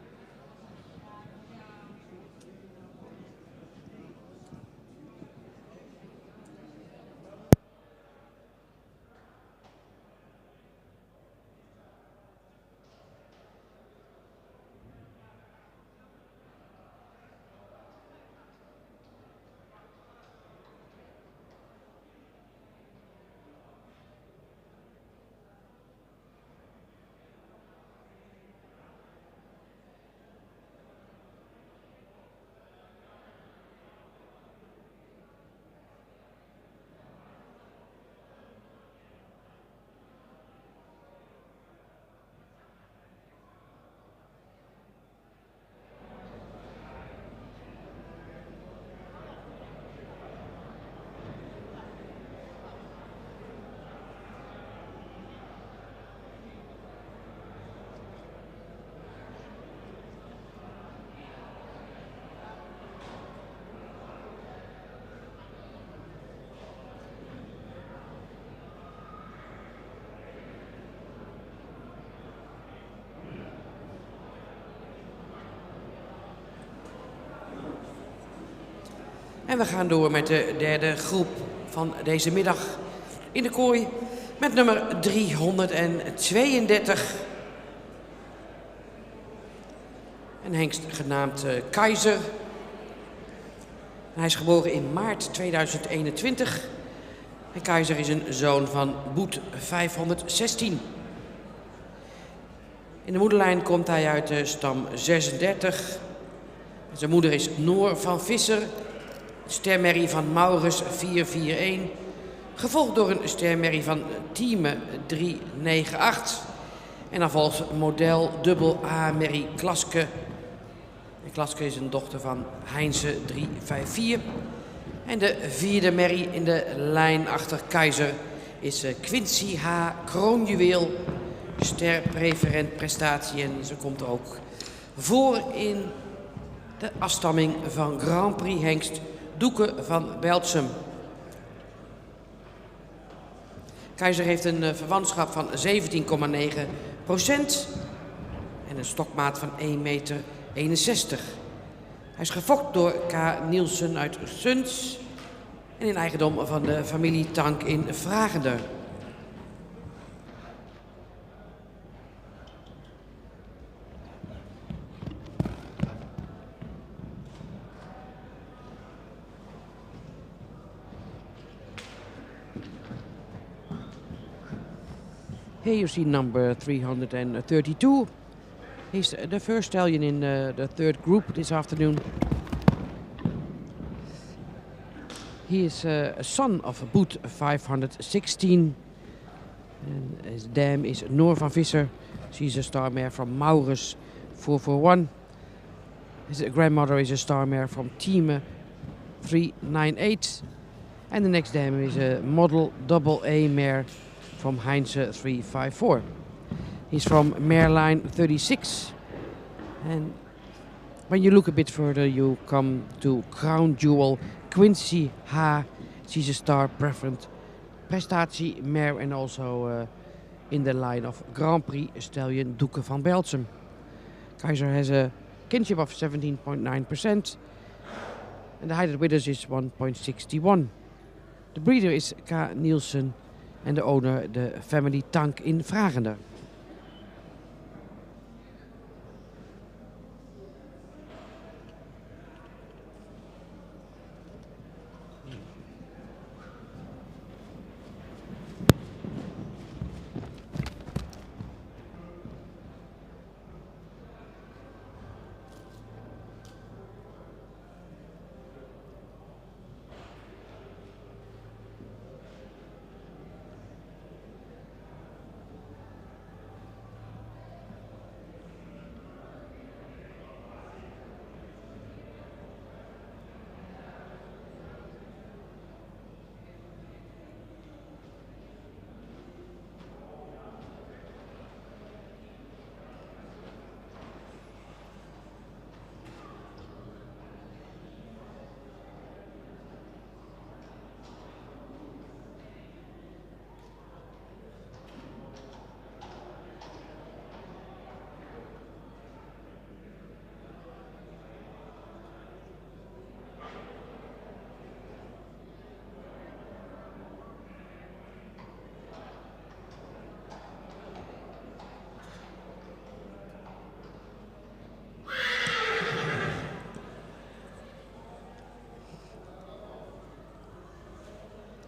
En we gaan door met de derde groep van deze middag in de kooi met nummer 332. Een hengst genaamd Keizer. Hij is geboren in maart 2021. En Keizer is een zoon van Boet 516. In de moederlijn komt hij uit de stam 36. Zijn moeder is Noor van Visser. Stermerrie van Maurus 441, gevolgd door een stermerrie van Thieme 398. En dan volgt model dubbel A Merrie Klaske. En Klaske is een dochter van Heinze 354. En de vierde merrie in de lijn achter Keizer is Quincy H. Kroonjuweel, sterpreferent prestatie. En ze komt ook voor in de afstamming van Grand Prix hengst Doeke van Beltsum. Keizer heeft een verwantschap van 17,9% en een stokmaat van 1,61 meter. Hij is gefokt door K. Nielsen uit Suns en in eigendom van de familie Tank in Vragender. Here you see number 332. He's the first stallion in the third group this afternoon. He is a son of Boet 516. And his dam is Noor van Visser. She's a star mare from Maurus 441. His grandmother is a star mare from Thieme 398. And the next dam is a model double A mare from Heinze 354. He's from mare line 36. And when you look a bit further, you come to Crown Jewel Quincy H. She's a star preferent prestatie mare and also in the line of Grand Prix stallion Doeke van Beltsum. Keizer has a kinship of 17.9% and the height of withers is 1.61. The breeder is K. Nielsen and the owner the family Tank in Vragender.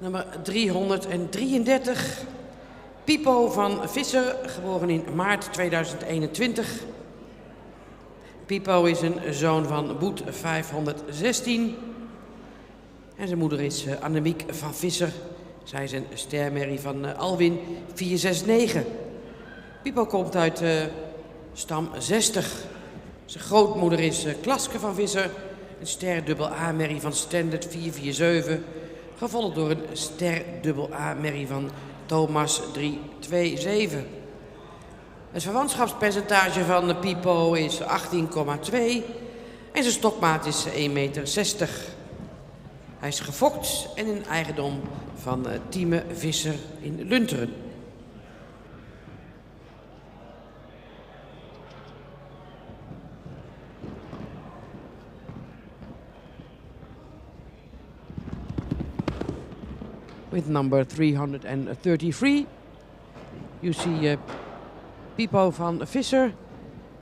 Nummer 333. Pipo van Visser, geboren in maart 2021. Pipo is een zoon van Boet 516. En zijn moeder is Annemiek van Visser. Zij is een stermerrie van Alwin 469. Pipo komt uit stam 60. Zijn grootmoeder is Klaske van Visser. Een ster dubbel A-merrie van Standard 447. Gevolgd door een ster dubbel A-merrie van Thomas 327. Het verwantschapspercentage van de Pipo is 18,2 en zijn stokmaat is 1,60 meter. Hij is gefokt en in eigendom van Tieme Visser in Lunteren. With number 333, you see Pipo van Visser,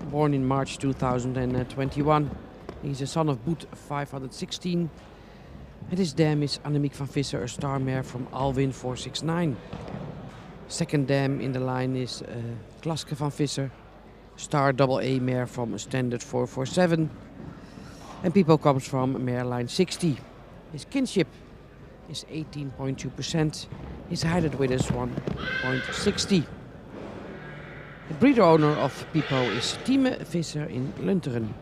born in March 2021. He's a son of Boet 516. And his dam is Annemiek van Visser, a star mare from Alwin 469. Second dam in the line is Klaske van Visser, star double A mare from Standard 447. And Pipo comes from mare line 60. His kinship is 18.2%. His height width is 1.60. The breeder owner of Pipo is Tieme Visser in Lunteren.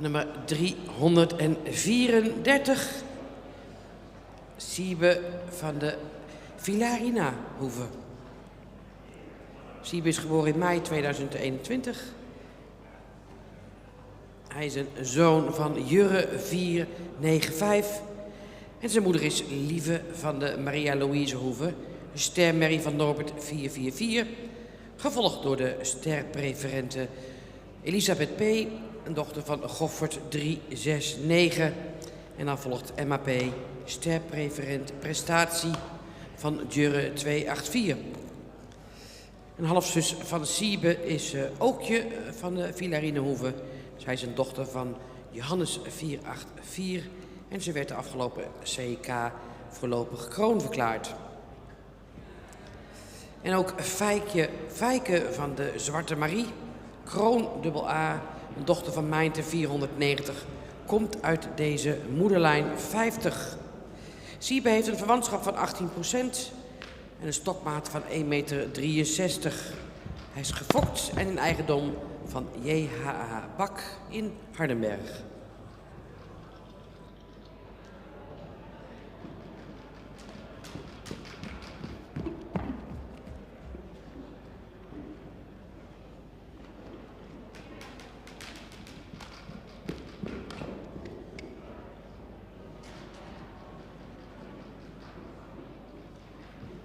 Nummer 334. Siebe van de Villarina-hoeve. Siebe is geboren in mei 2021. Hij is een zoon van Jurre 495. En zijn moeder is Lieve van de Maria Louise Hoeve. Een stermerrie van Norbert 444. Gevolgd door de sterpreferente Elisabeth P., een dochter van Goffert 369. En dan volgt MAP, sterpreferent prestatie van Jurre 284. Een halfzus van Siebe is Ookje van de Villarine-hoeve. Zij is een dochter van Johannes 484 en ze werd de afgelopen CK voorlopig kroon verklaard. En ook Fijke van de Zwarte Marie, kroon dubbel A, een dochter van Mijnte 490, komt uit deze moederlijn 50. Siebe heeft een verwantschap van 18% en een stokmaat van 1,63 meter. Hij is gefokt en in eigendom van J.H.H. Bak in Hardenberg.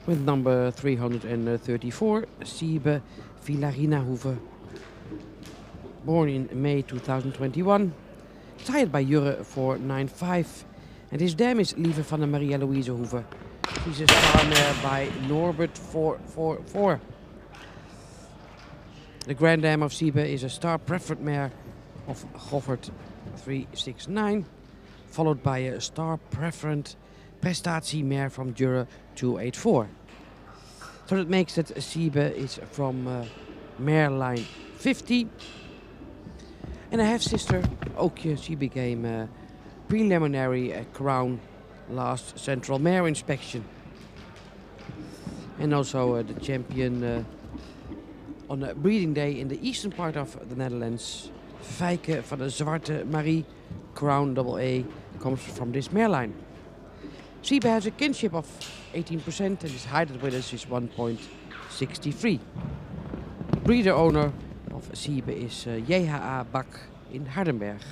With number 334, Siebe Villarina-Hoeve. Born in May 2021, sired by Jurre 495. And his dam is Lieve van der Maria Louise Hoeve. She's a star mare by Norbert 444. The Grand Dam of Siebe is a star preferred mare of Goffert 369, followed by a star preferred prestatie mare from Jurre 284. So that makes that Siebe is from mare line 50. And a half-sister, Ookje, she became preliminary crown last central mare inspection. And also the champion on a breeding day in the eastern part of the Netherlands, Fijke van de Zwarte Marie, crown AA, comes from this mare line. Siebe has a kinship of 18% and his height with us is 1.63. Breeder owner of Siebe is JHA Bak in Hardenberg.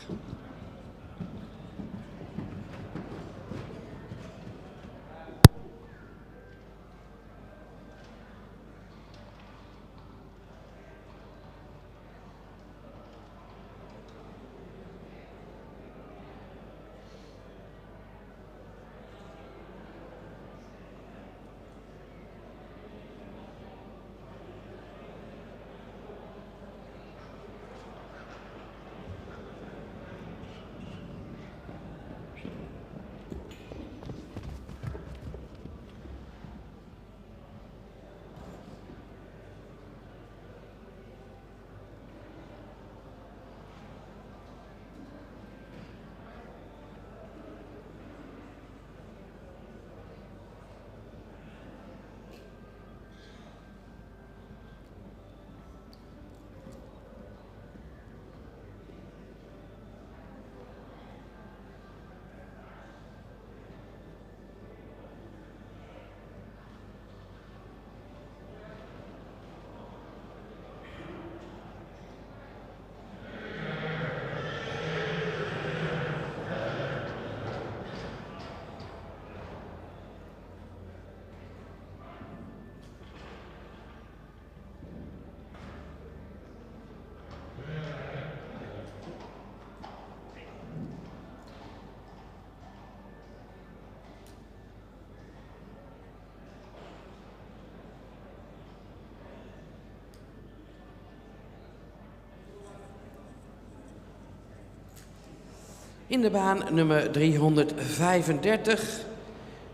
In de baan nummer 335,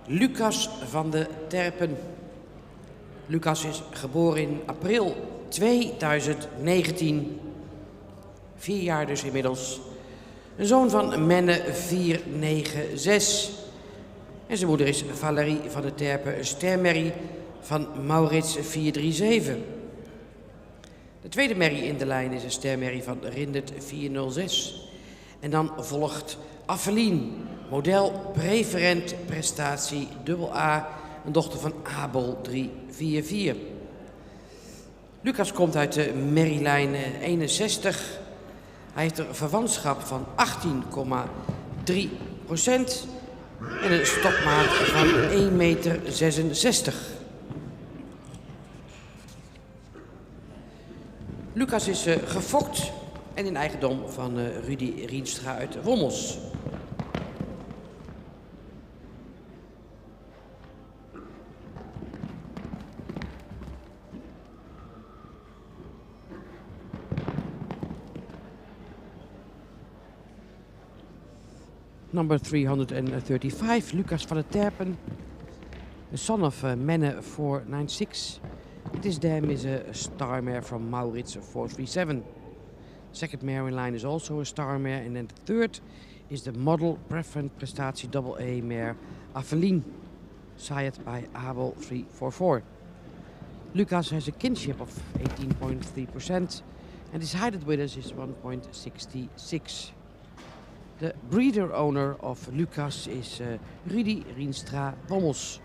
Lucas van de Terpen. Lucas is geboren in april 2019. 4 jaar dus inmiddels. Een zoon van Menne 496. En zijn moeder is Valerie van de Terpen, een stermerrie van Maurits 437. De tweede merrie in de lijn is een stermerrie van Rindert 406. En dan volgt Affelien, model preferent prestatie AA, een dochter van Abel 344. Lucas komt uit de merrielijn 61. Hij heeft een verwantschap van 18,3% en een stokmaat van 1,66 meter. Lucas is gefokt en in eigendom van Rudy Rienstra uit Wommels. Number 335, Lucas van de Terpen, a son of Menne 496. This dam is a star mare from Maurits 437. Second mare in line is also a star mare, and then the third is the model preferent prestatie AA mare Affelien, sired by Abel 344. Lucas has a kinship of 18.3% and his height with us is 1.66. The breeder owner of Lucas is Rudy Rienstra Wommels.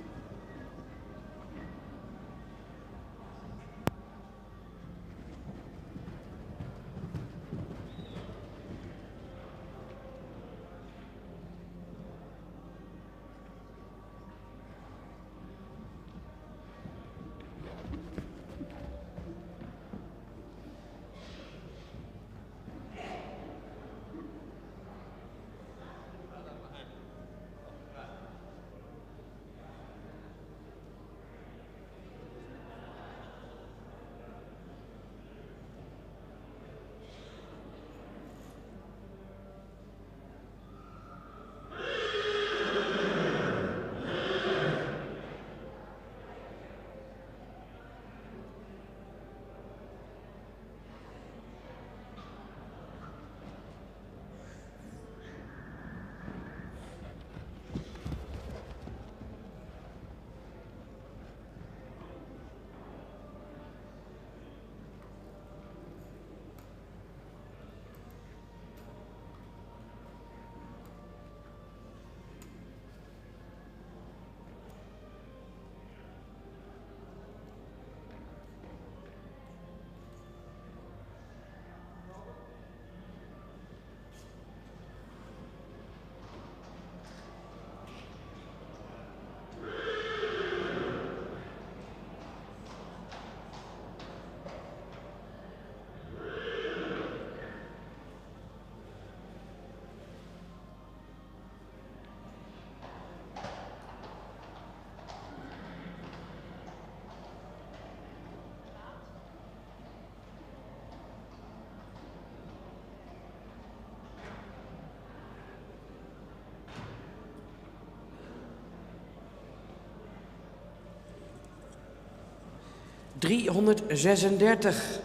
336.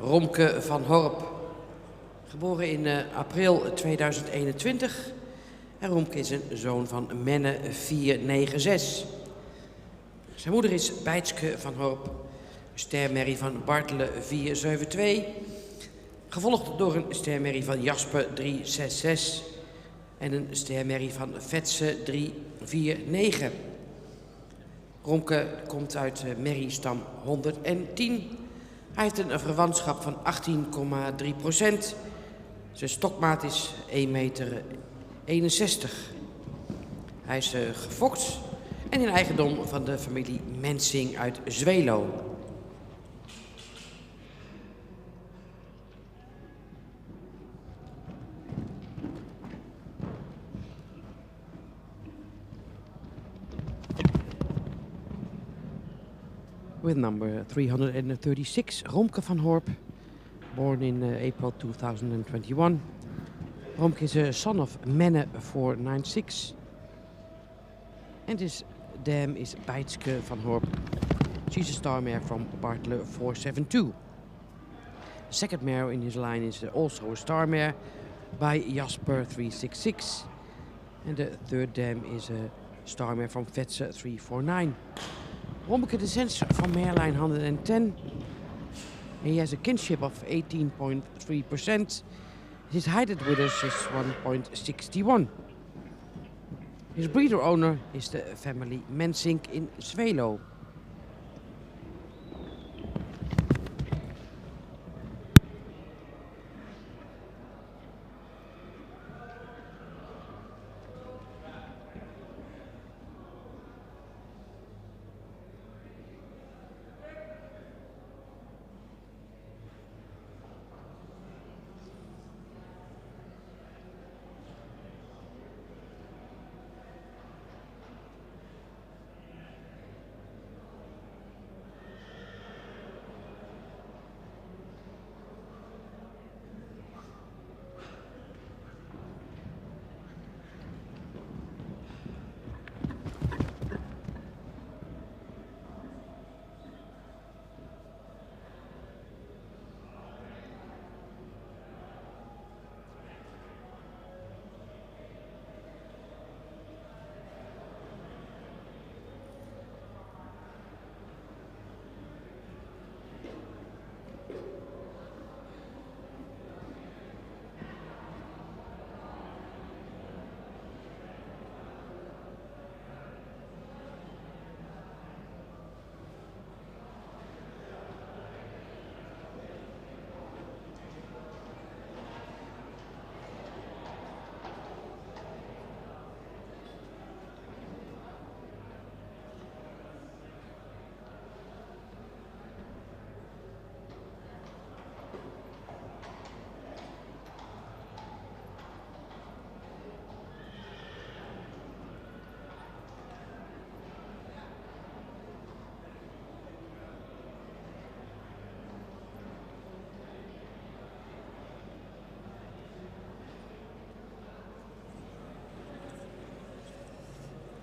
Romke van Horp. Geboren in april 2021. En Romke is een zoon van Menne 496. Zijn moeder is Bijtske van Horp. Stermerrie van Bartelen 472. Gevolgd door een stermerrie van Jasper 366. En een stermerrie van Vetse 349. Romke komt uit merriestam 110. Hij heeft een verwantschap van 18,3%. Zijn stokmaat is 1,61 meter. Hij is gefokt en in eigendom van de familie Mensing uit Zwelo. With number 336, Romke van Horp, born in April 2021. Romke is a son of Menne 496. And his dam is Bijtske van Horp. She's a star mare from Bartelen 472. The second mare in his line is also a star mare by Jasper 366. And the third dam is a star mare from Vetse 349. Romke descends from mare line 110. He has a kinship of 18.3%. His height at withers is 1.61. His breeder owner is the family Mensink in Zwelo.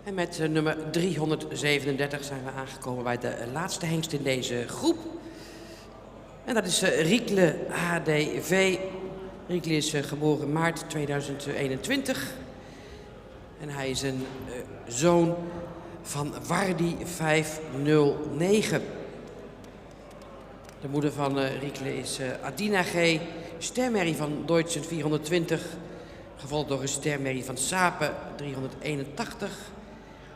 En met nummer 337 zijn we aangekomen bij de laatste hengst in deze groep. En dat is Riekle HDV. Riekle is geboren maart 2021. En hij is een zoon van Wardi 509. De moeder van Riekle is Adina G. Stermerrie van Deutschen 420. Gevolgd door een stermerrie van Sapen 381.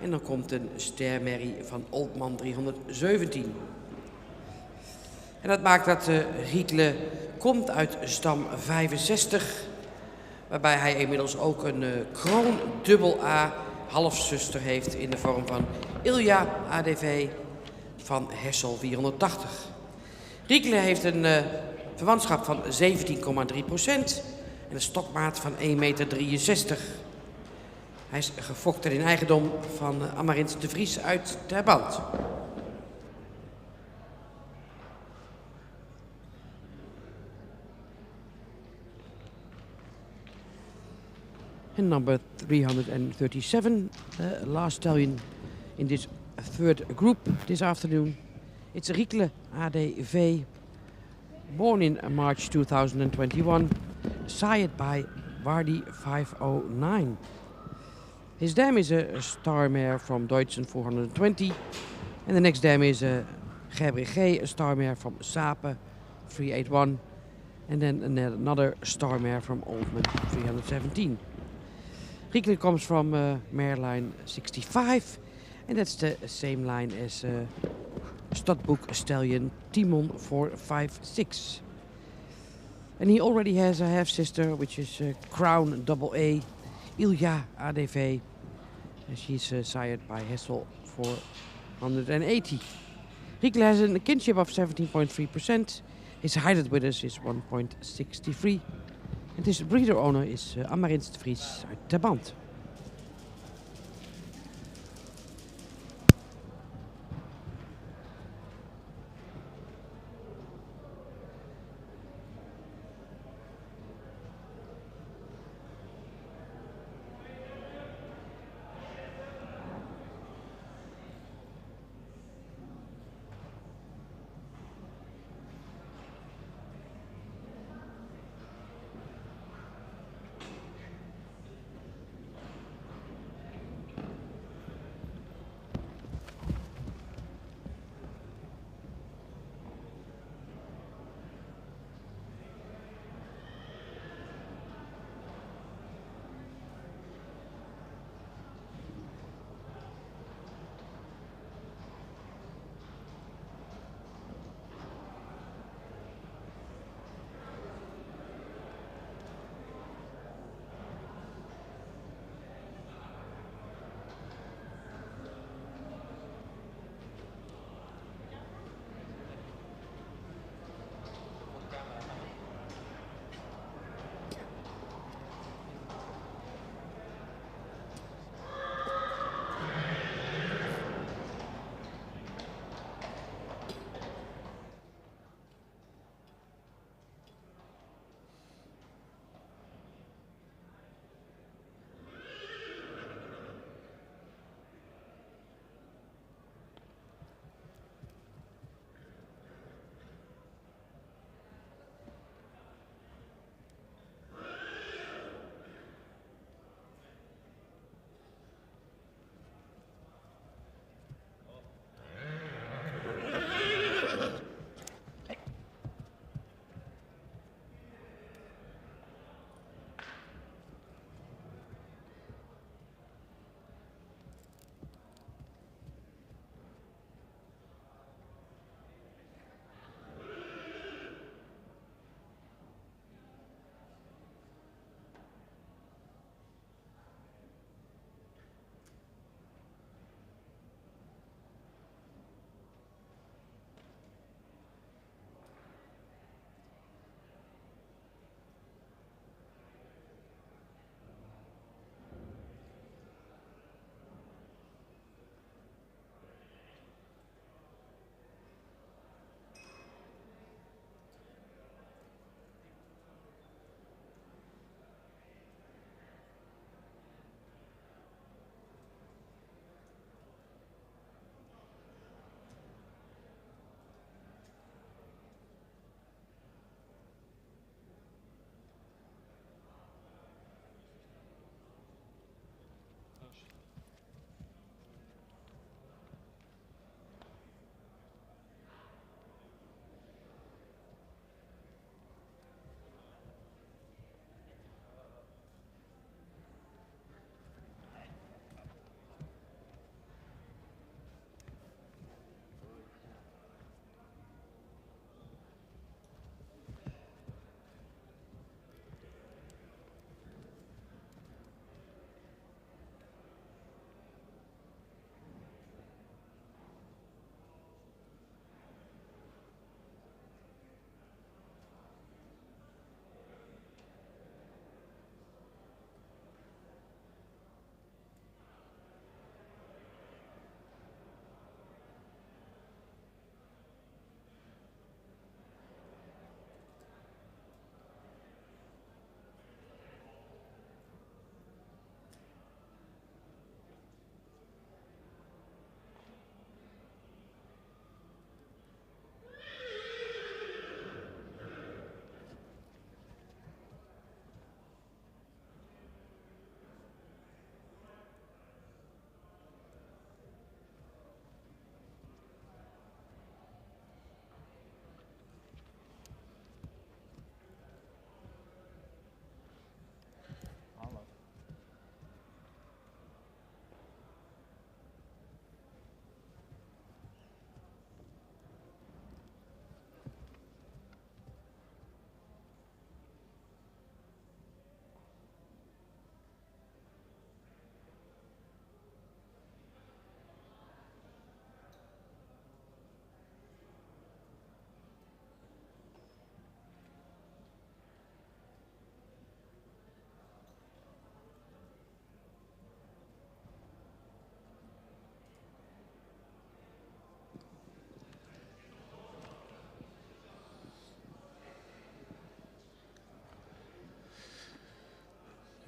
En dan komt een stermerrie van Oltman 317. En dat maakt dat Riekle komt uit stam 65. Waarbij hij inmiddels ook een kroon dubbel A halfzuster heeft in de vorm van Ilja ADV van Hessel 480. Riekle heeft een verwantschap van 17,3% en een stokmaat van 1,63 meter. Hij is gefokt en in eigendom van Amarint de Vries uit Terband. And number 337, the last stallion in this third group this afternoon, It's Riekle ADV, born in March 2021, sired by Wardy 509. His dam is a star mare from Deutschen 420, and the next dam is a Gebrigé, a star mare from Sape 381, and then another star mare from Oldman 317. Riekle comes from mare line 65, and that's the same line as Stadbook Stallion Timon 456. And he already has a half-sister, which is Crown AA, Ilja ADV. And she's sired by Hessel 480. Riekle has a kinship of 17.3%. His height with us is 1.63. And his breeder owner is Amarins de Vries uit Terband.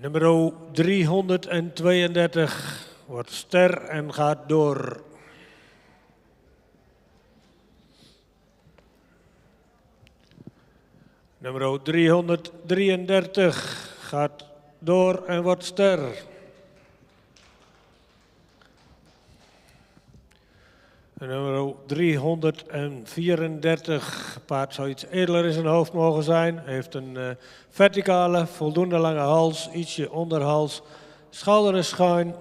Nummer 332 wordt ster en gaat door. Nummer 333 gaat door en wordt ster. En nummer 334, paard zou iets edeler in zijn hoofd mogen zijn. Heeft een verticale, voldoende lange hals, ietsje onderhals. Schouder is schuin.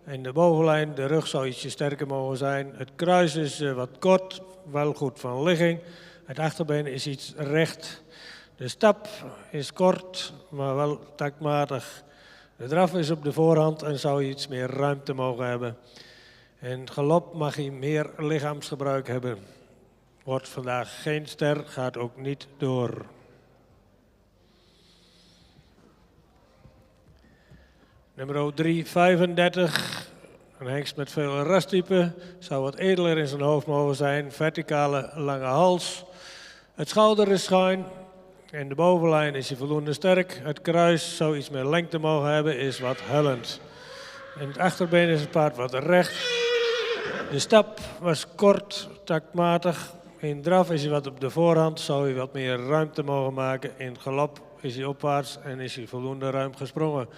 En de bovenlijn, de rug zou ietsje sterker mogen zijn. Het kruis is wat kort, wel goed van ligging. Het achterbeen is iets recht. De stap is kort, maar wel taktmatig. De draf is op de voorhand en zou iets meer ruimte mogen hebben. En galop mag hij meer lichaamsgebruik hebben. Wordt vandaag geen ster, gaat ook niet door. Nummer 335, een hengst met veel rastype. Zou wat edeler in zijn hoofd mogen zijn. Verticale, lange hals. Het schouder is schuin. En de bovenlijn is hij voldoende sterk. Het kruis zou iets meer lengte mogen hebben, is wat hellend. En het achterbeen is het paard wat recht. De stap was kort, taktmatig. In draf is hij wat op de voorhand, zou hij wat meer ruimte mogen maken. In galop is hij opwaarts en is hij voldoende ruim gesprongen.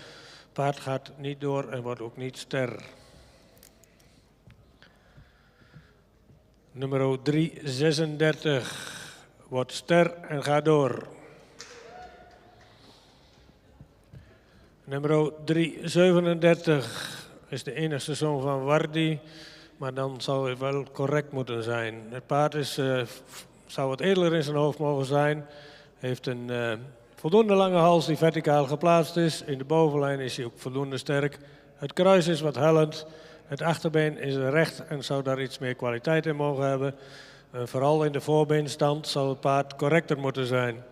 Paard gaat niet door en wordt ook niet ster. Nummer 336 wordt ster en gaat door. Nummer 337 is de enigste zoon van Wardi, maar dan zou hij wel correct moeten zijn. Het paard zou wat edeler in zijn hoofd mogen zijn. Heeft een voldoende lange hals die verticaal geplaatst is. In de bovenlijn is hij ook voldoende sterk. Het kruis is wat hellend. Het achterbeen is recht en zou daar iets meer kwaliteit in mogen hebben. Vooral in de voorbeenstand zal het paard correcter moeten zijn.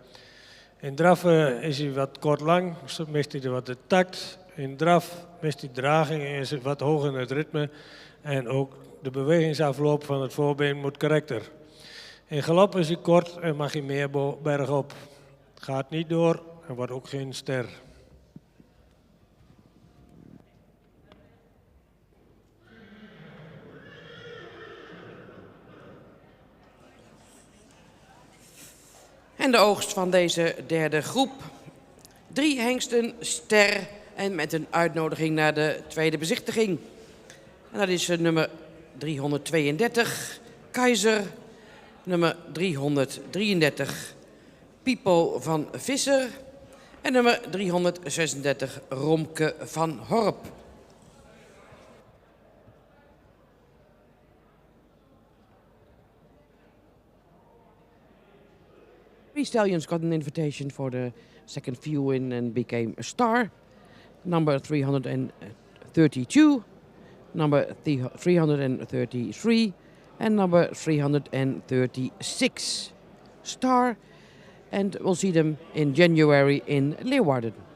In draf is hij wat kort lang, mist hij wat de takt. In draf mist hij draging en is wat hoger in het ritme. En ook de bewegingsafloop van het voorbeen moet correcter. In galop is hij kort en mag hij meer bergop. Gaat niet door en wordt ook geen ster. En de oogst van deze derde groep. 3 hengsten, ster en met een uitnodiging naar de tweede bezichtiging. En dat is nummer 332, Keizer. Nummer 333, Pipo van Visser. En nummer 336, Romke van Horp. Three stallions got an invitation for the second viewing and became a star. Number 332, number 333, and number 336. Star, and we'll see them in January in Leeuwarden.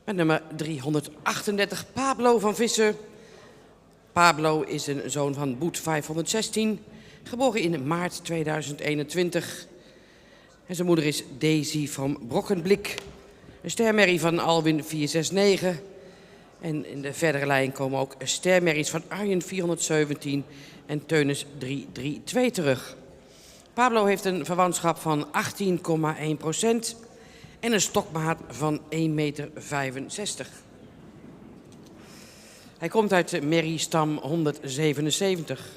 Met nummer 338 Pablo van Visser. Pablo is een zoon van Boet 516, geboren in maart 2021. En zijn moeder is Daisy van Brokkenblik. Een stermerrie van Alwin 469. En in de verdere lijn komen ook stermerries van Arjen 417 en Teunis 332 terug. Pablo heeft een verwantschap van 18,1% en een stokmaat van 1,65 meter. Hij komt uit de merriestam 177.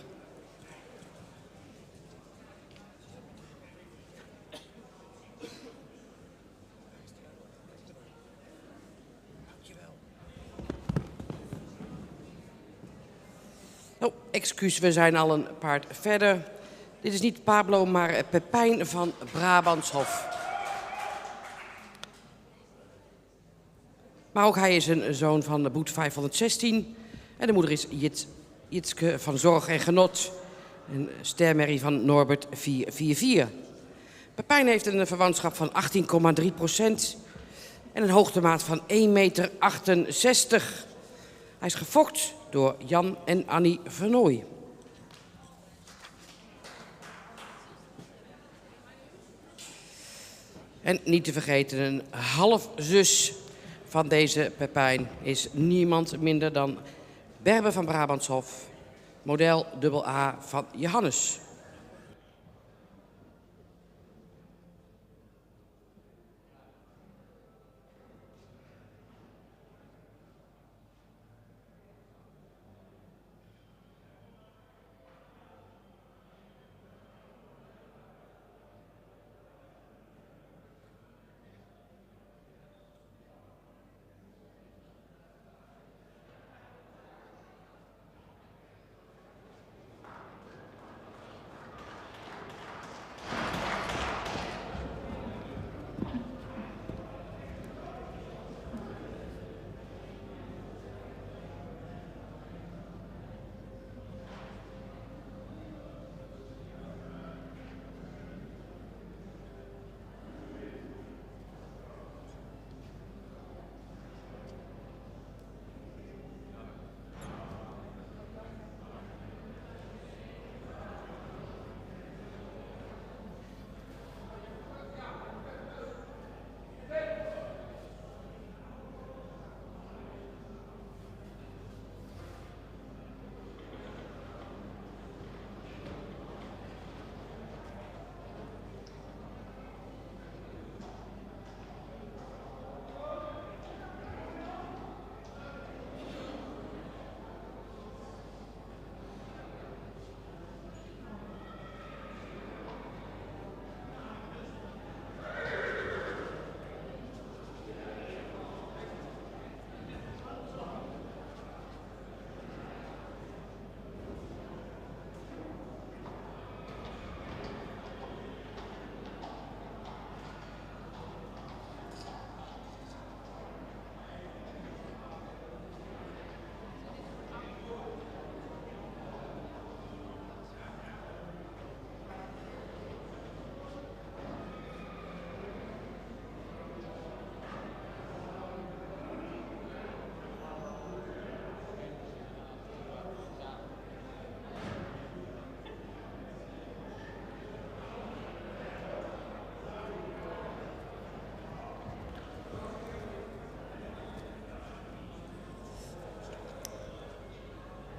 Oh, excuus, we zijn al een paard verder. Dit is niet Pablo, maar Pepijn van Brabantshof. Maar ook hij is een zoon van de Boet 516. En de moeder is Jitske van Zorg en Genot. Een stermerrie van Norbert 444. Pepijn heeft een verwantschap van 18,3% en een hoogtemaat van 1,68 meter. Hij is gefokt door Jan en Annie Vernooy. En niet te vergeten, een halfzus van deze Pepijn is niemand minder dan Berbe van Brabantshof, model AA van Johannes.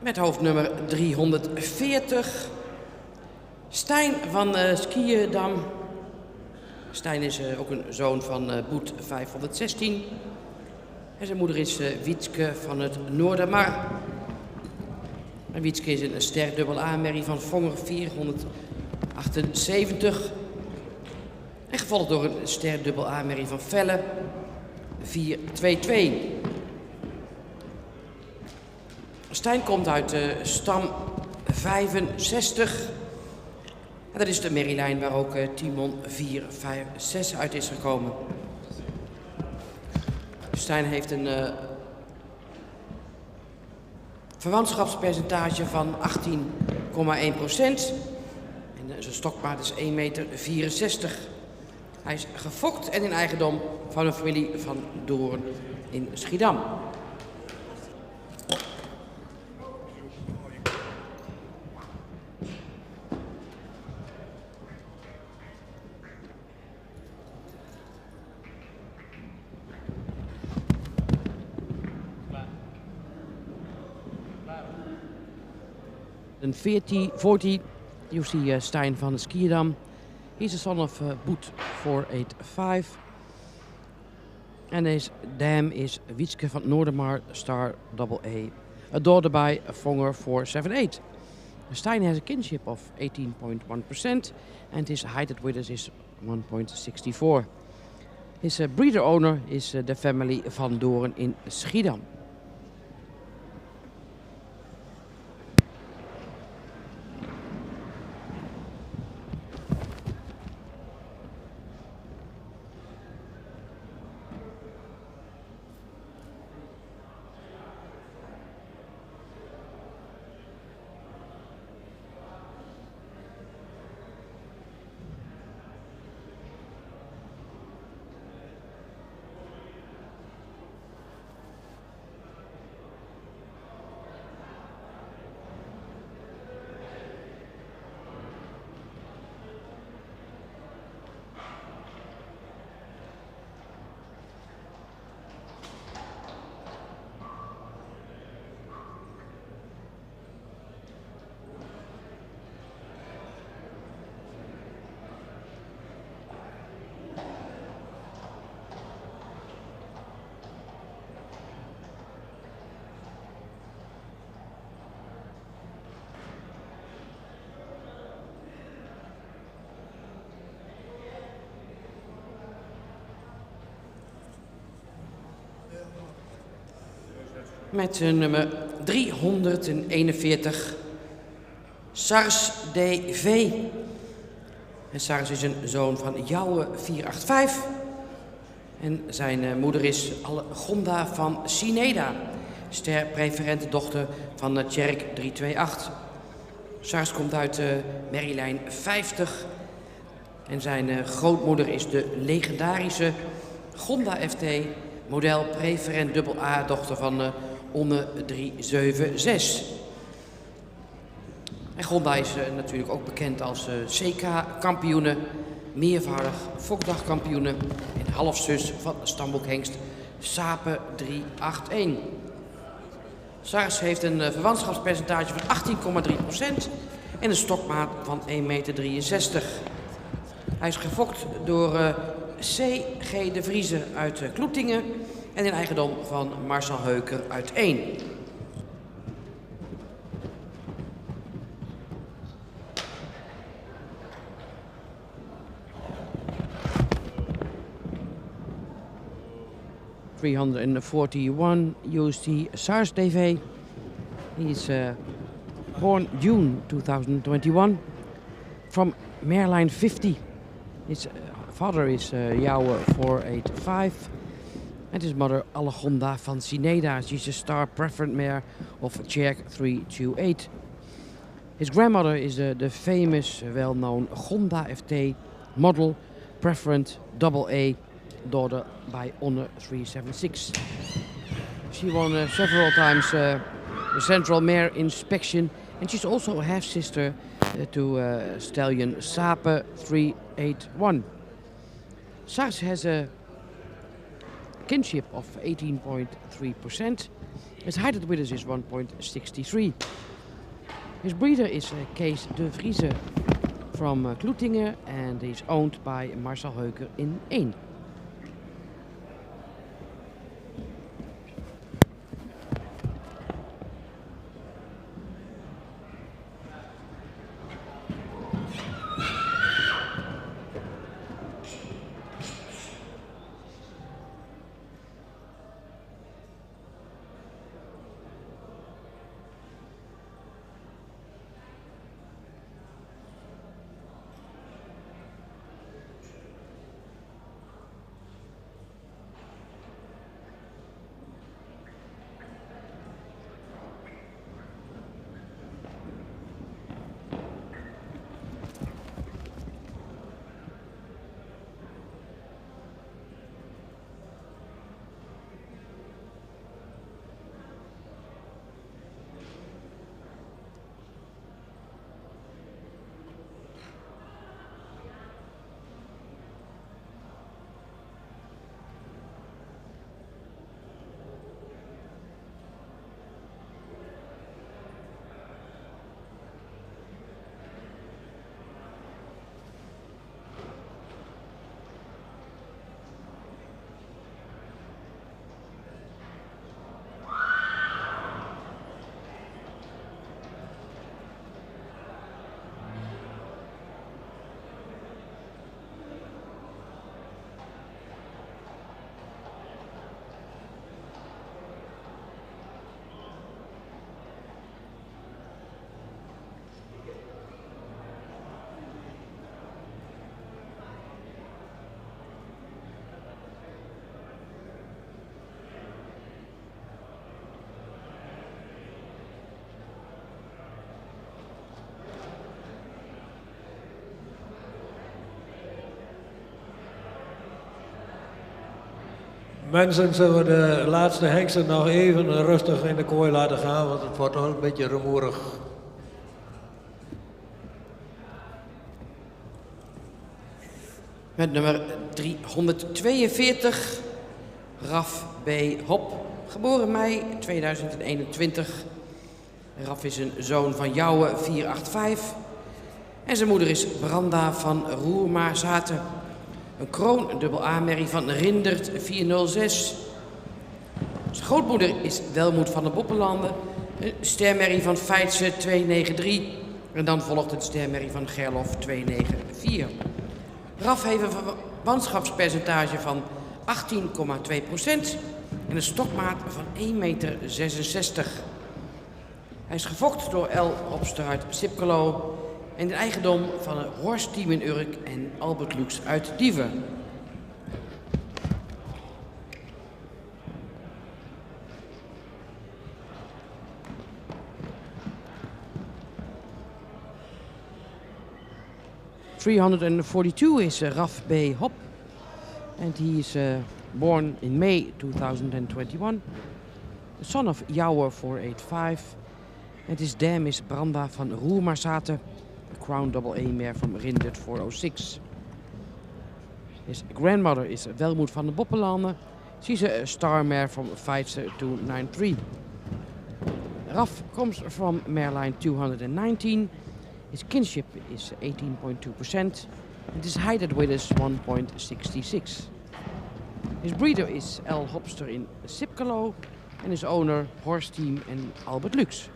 Met hoofdnummer 340. Stijn van Skiedam. Stijn is ook een zoon van Boet 516. En zijn moeder is Wietske van het Noordermar. En Wietske is een ster AA-merrie van Vonger 478. En gevolgd door een ster AA-merrie van Velle 422. Stijn komt uit stam 65. En dat is de merrielijn waar ook Timon 456 uit is gekomen. Stijn heeft een verwantschapspercentage van 18,1%. En zijn stokmaat is 1,64 meter. Hij is gefokt en in eigendom van een familie van Doorn in Schiedam. In 40, you see Stijn van Schiedam. He's a son of Boet 485. And his dam is Wietske van Noordermar, star AA. A daughter by Vonger 478. Stijn has a kinship of 18.1% and his height at withers is 1.64. His breeder owner is the family van Doorn in Schiedam. Met nummer 341, Sars DV. En Sars is een zoon van Jouwe 485. En zijn moeder is Allegonda van Sineda, sterpreferente dochter van Tjerk 328. Sars komt uit Merrylijn 50. En zijn grootmoeder is de legendarische Gonda FT, model preferent AA, dochter van Onne 376. En Gonda is natuurlijk ook bekend als CK-kampioene, meervoudig fokdagkampioene en halfzus van stamboekhengst Sape 381. Sars heeft een verwantschapspercentage van 18,3% en een stokmaat van 1,63 meter. Hij is gefokt door C.G. de Vrieze uit Kloetingen en in eigendom van Marcel Heuker uit 1. ...341 UC Sars DV. He's born June 2021 from Merrylijn 50. His father is Jouwe 485 and his mother Allegonda van Sineda. She's a star preferent mare of Tjerk 328. His grandmother is the famous, well-known Gonda FT model preferent AA, daughter by Onne 376. She won several times the Central Mare Inspection, and she's also a half-sister to stallion Sape 381. Sars has a kinship of 18.3%. His height at withers is 1.63. His breeder is Kees de Vrieze from Kloetingen and is owned by Marcel Heuker in 1. Mensen, zullen we de laatste hengsten nog even rustig in de kooi laten gaan, want het wordt nog een beetje rumoerig. Met nummer 342, Raf B. Hop, geboren mei 2021. Raf is een zoon van Jouwe 485 en zijn moeder is Branda van Roermaarzaten. Een kroon dubbel A-merrie van Rindert 406. Zijn grootmoeder is Welmoed van de Boppenlanden, een stermerrie van Feitse 293 en dan volgt een stermerrie van Gerlof 294. Raf heeft een verwantschapspercentage van 18,2% en een stokmaat van 1,66 meter. Hij is gefokt door L. Hopster uit Sipkelo en de eigendom van een Horst Team in Urk en Albert Lux uit Dieven. ...342 is Raf B. Hop. And he is born in May 2021. The son of Jouwe 485. And his dam is Branda van Roermaarzaten. A crown double A mare from Rindert 406. His grandmother is Welmoed van de Boppenlanden. She's a star mare from Feitse 293. Raf comes from mare line 219. His kinship is 18.2% and his height at width is 1.66. His breeder is L. Hopster in Sipkelo and his owner Horst Team and Albert Lux.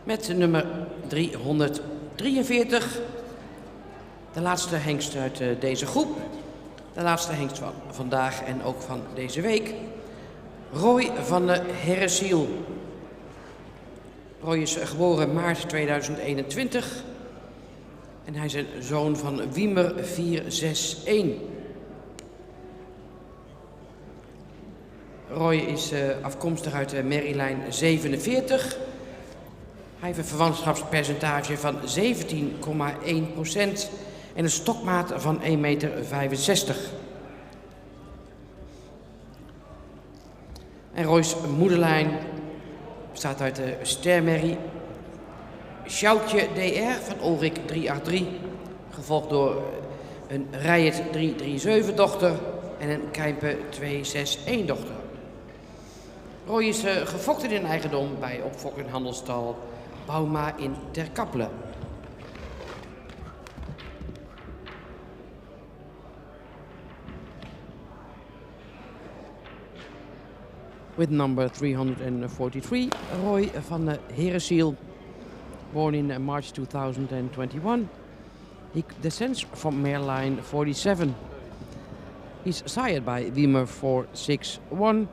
Met nummer 343. De laatste hengst uit deze groep. De laatste hengst van vandaag en ook van deze week. Roy van de Herresiel. Roy is geboren maart 2021. En hij is een zoon van Wiemer 461. Roy is afkomstig uit de merrielijn 47. Hij heeft een verwantschapspercentage van 17,1% en een stokmaat van 1,65 meter. En Roy's moederlijn bestaat uit de stermerrie Sjoutje DR van Ulrik 383, gevolgd door een Rijet 337 dochter en een Kijmpe 261 dochter. Roy is gefokt in een eigendom bij opfok- en handelstal Bauma in Ter Kappelen. With number 343, Roy van Heresiel, born in March 2021. He descends from mare line 47. He's sired by Wiemer 461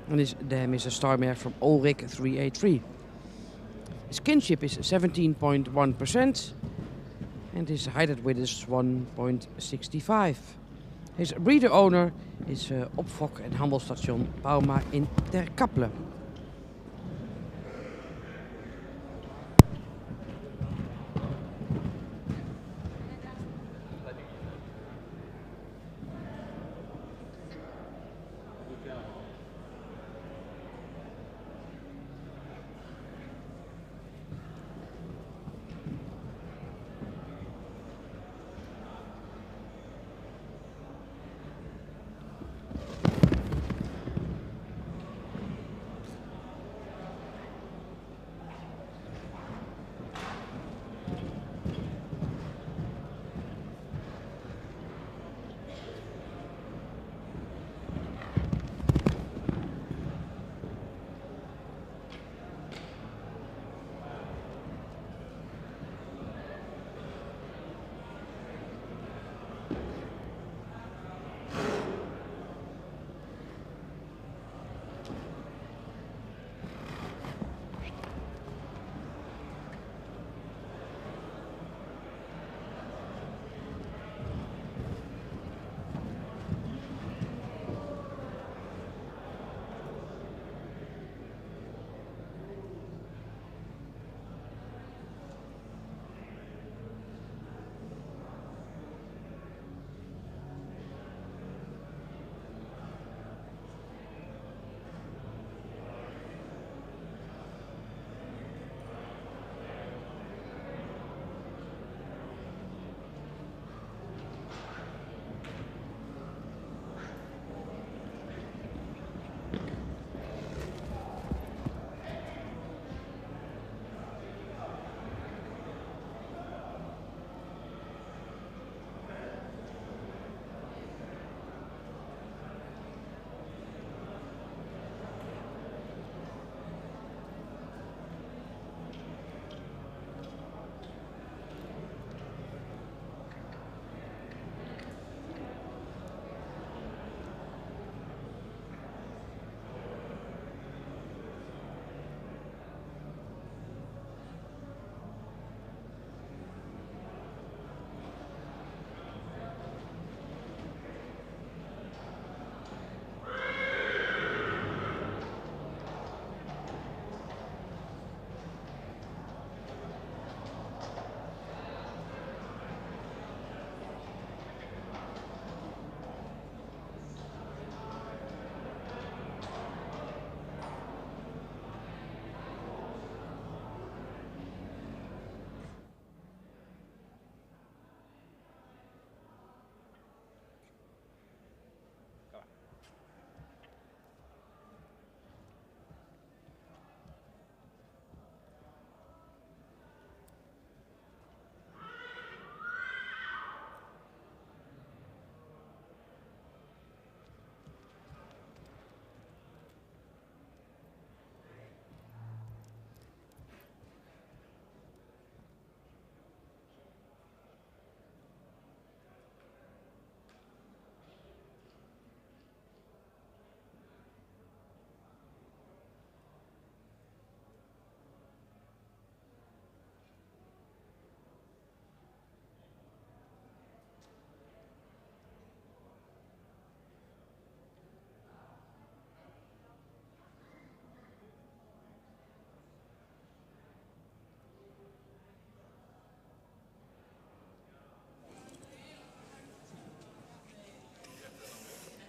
and his dam is a star mare from Ulrich 383. His kinship is 17.1% and his height width is 1.65. His breeder owner is opfok- en handelstation Bauma in Ter Kappelen.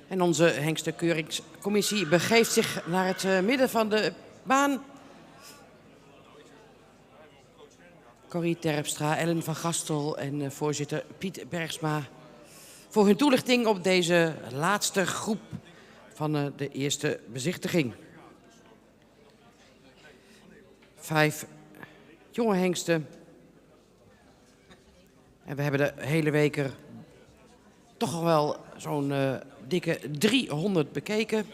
En onze hengstenkeuringscommissie begeeft zich naar het midden van de baan. Corrie Terpstra, Ellen van Gastel en voorzitter Piet Bergsma. voor hun toelichting op deze laatste groep van de eerste bezichtiging. 5 jonge hengsten. En we hebben de hele week er toch al wel zo'n dikke 300 bekeken.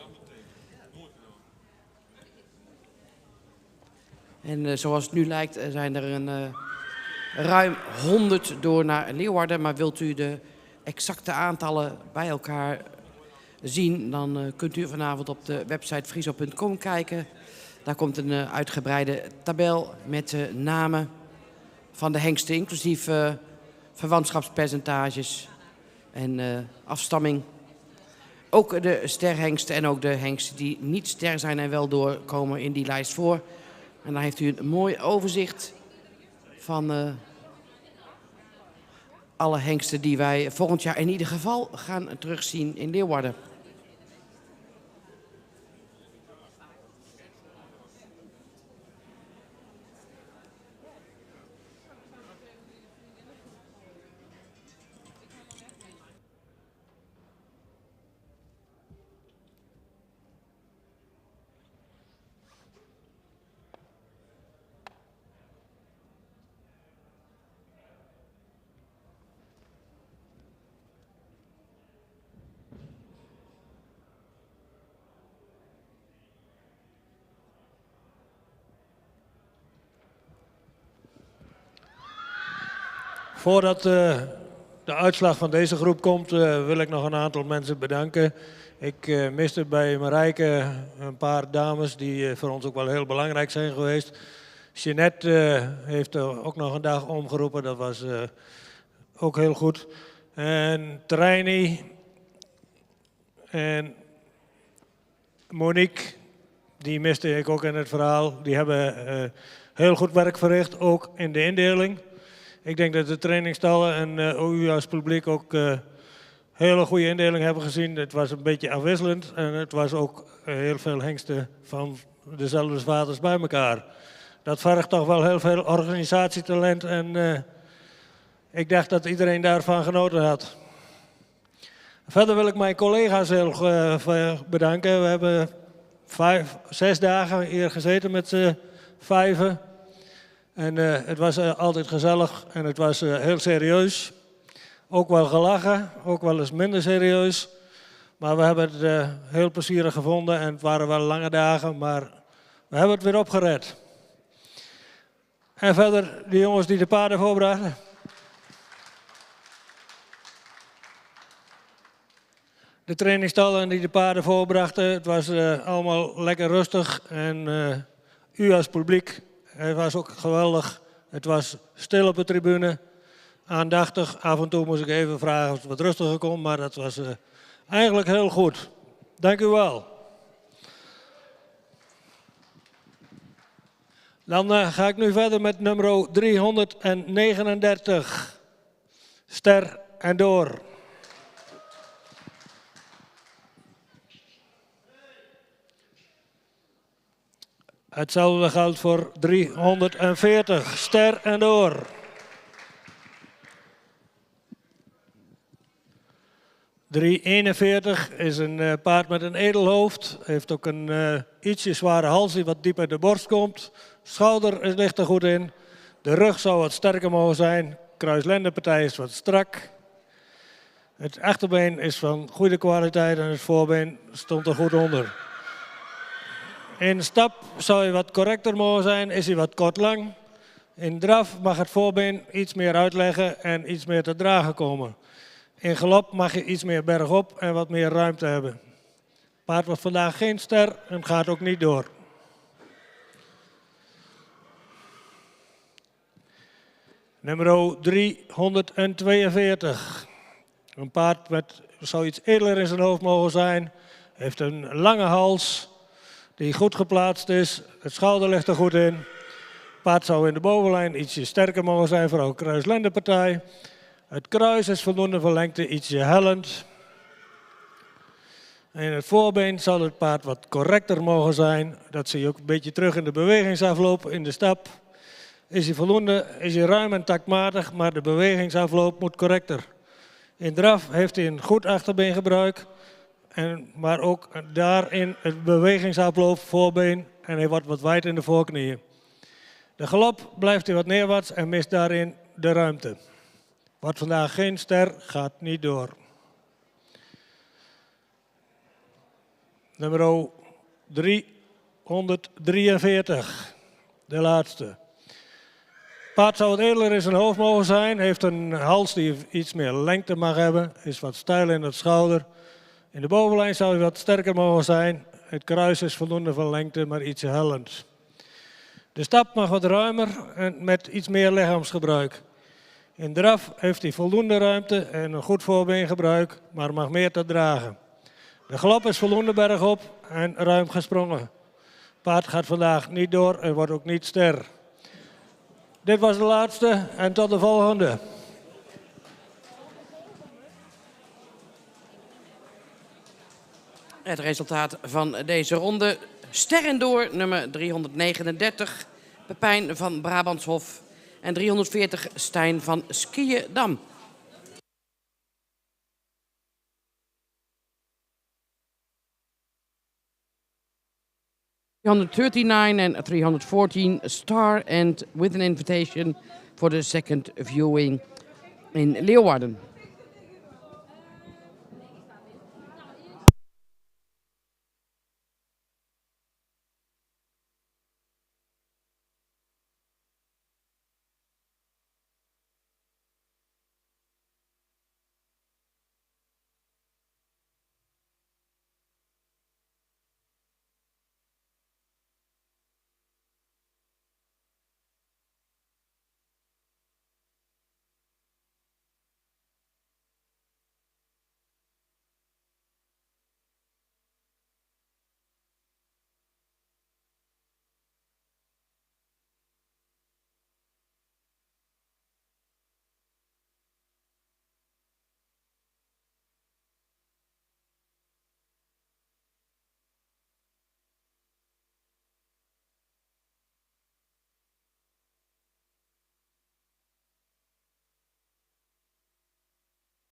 En zoals het nu lijkt zijn er ruim 100 door naar Leeuwarden. Maar wilt u de exacte aantallen bij elkaar zien, dan kunt u vanavond op de website friesland.com kijken. Daar komt een uitgebreide tabel met de namen van de hengsten, inclusief verwantschapspercentages en afstamming. Ook de sterhengsten en ook de hengsten die niet ster zijn en wel doorkomen in die lijst voor. En dan heeft u een mooi overzicht van alle hengsten die wij volgend jaar in ieder geval gaan terugzien in Leeuwarden. Voordat de uitslag van deze groep komt, wil ik nog een aantal mensen bedanken. Ik miste bij Marijke een paar dames die voor ons ook wel heel belangrijk zijn geweest. Jeanette heeft ook nog een dag omgeroepen, dat was ook heel goed. En Treini en Monique, die miste ik ook in het verhaal. Die hebben heel goed werk verricht, ook in de indeling. Ik denk dat de trainingstallen en u als publiek ook hele goede indeling hebben gezien. Het was een beetje afwisselend en het was ook heel veel hengsten van dezelfde vaders bij elkaar. Dat vergt toch wel heel veel organisatietalent en ik dacht dat iedereen daarvan genoten had. Verder wil ik mijn collega's heel bedanken. We hebben 6 dagen hier gezeten met z'n 5. En het was altijd gezellig en het was heel serieus. Ook wel gelachen, ook wel eens minder serieus. Maar we hebben het heel plezierig gevonden en het waren wel lange dagen, maar we hebben het weer opgered. En verder de jongens die de paarden voorbrachten. De trainingstallen die de paarden voorbrachten, het was allemaal lekker rustig. En u als publiek, het was ook geweldig. Het was stil op de tribune, aandachtig. Af en toe moest ik even vragen of het wat rustiger kon, maar dat was eigenlijk heel goed. Dank u wel. Dan ga ik nu verder met nummer 339. Ster en Door. Hetzelfde geldt voor 340. Ster en Door. 341 is een paard met een edelhoofd. Heeft ook een ietsje zware hals die wat diep uit de borst komt. Schouder ligt er goed in. De rug zou wat sterker mogen zijn. Kruislendenpartij is wat strak. Het achterbeen is van goede kwaliteit en het voorbeen stond er goed onder. In stap zou hij wat correcter mogen zijn, is hij wat kort-lang. In draf mag het voorbeen iets meer uitleggen en iets meer te dragen komen. In galop mag je iets meer bergop en wat meer ruimte hebben. Paard wordt vandaag geen ster en gaat ook niet door. Nummer 342. Een paard met, zou iets edeler in zijn hoofd mogen zijn. Heeft een lange hals die goed geplaatst is. Het schouder ligt er goed in. Het paard zou in de bovenlijn ietsje sterker mogen zijn, vooral kruislendenpartij. Het kruis is voldoende voor lengte, ietsje hellend. En in het voorbeen zal het paard wat correcter mogen zijn. Dat zie je ook een beetje terug in de bewegingsafloop, in de stap. Is hij voldoende, is hij ruim en taktmatig, maar de bewegingsafloop moet correcter. In draf heeft hij een goed achterbeengebruik. Maar ook daarin het bewegingsafloop voorbeen. En hij wordt wat wijd in de voorknieën. De galop blijft hij wat neerwaarts en mist daarin de ruimte. Wordt vandaag geen ster, gaat niet door. Nummer 343, de laatste. Paard zou het edeler in zijn hoofd mogen zijn. Heeft een hals die iets meer lengte mag hebben. Is wat steil in het schouder. In de bovenlijn zou hij wat sterker mogen zijn. Het kruis is voldoende van lengte, maar iets hellend. De stap mag wat ruimer en met iets meer lichaamsgebruik. In draf heeft hij voldoende ruimte en een goed voorbeengebruik, maar mag meer te dragen. De galop is voldoende bergop en ruim gesprongen. Paard gaat vandaag niet door en wordt ook niet ster. Dit was de laatste en tot de volgende. Het resultaat van deze ronde. Sterren door nummer 339, Pepijn van Brabantshof. En 340, Stijn van Skiëdam. ...339 and 314 Star and with an invitation for the second viewing in Leeuwarden.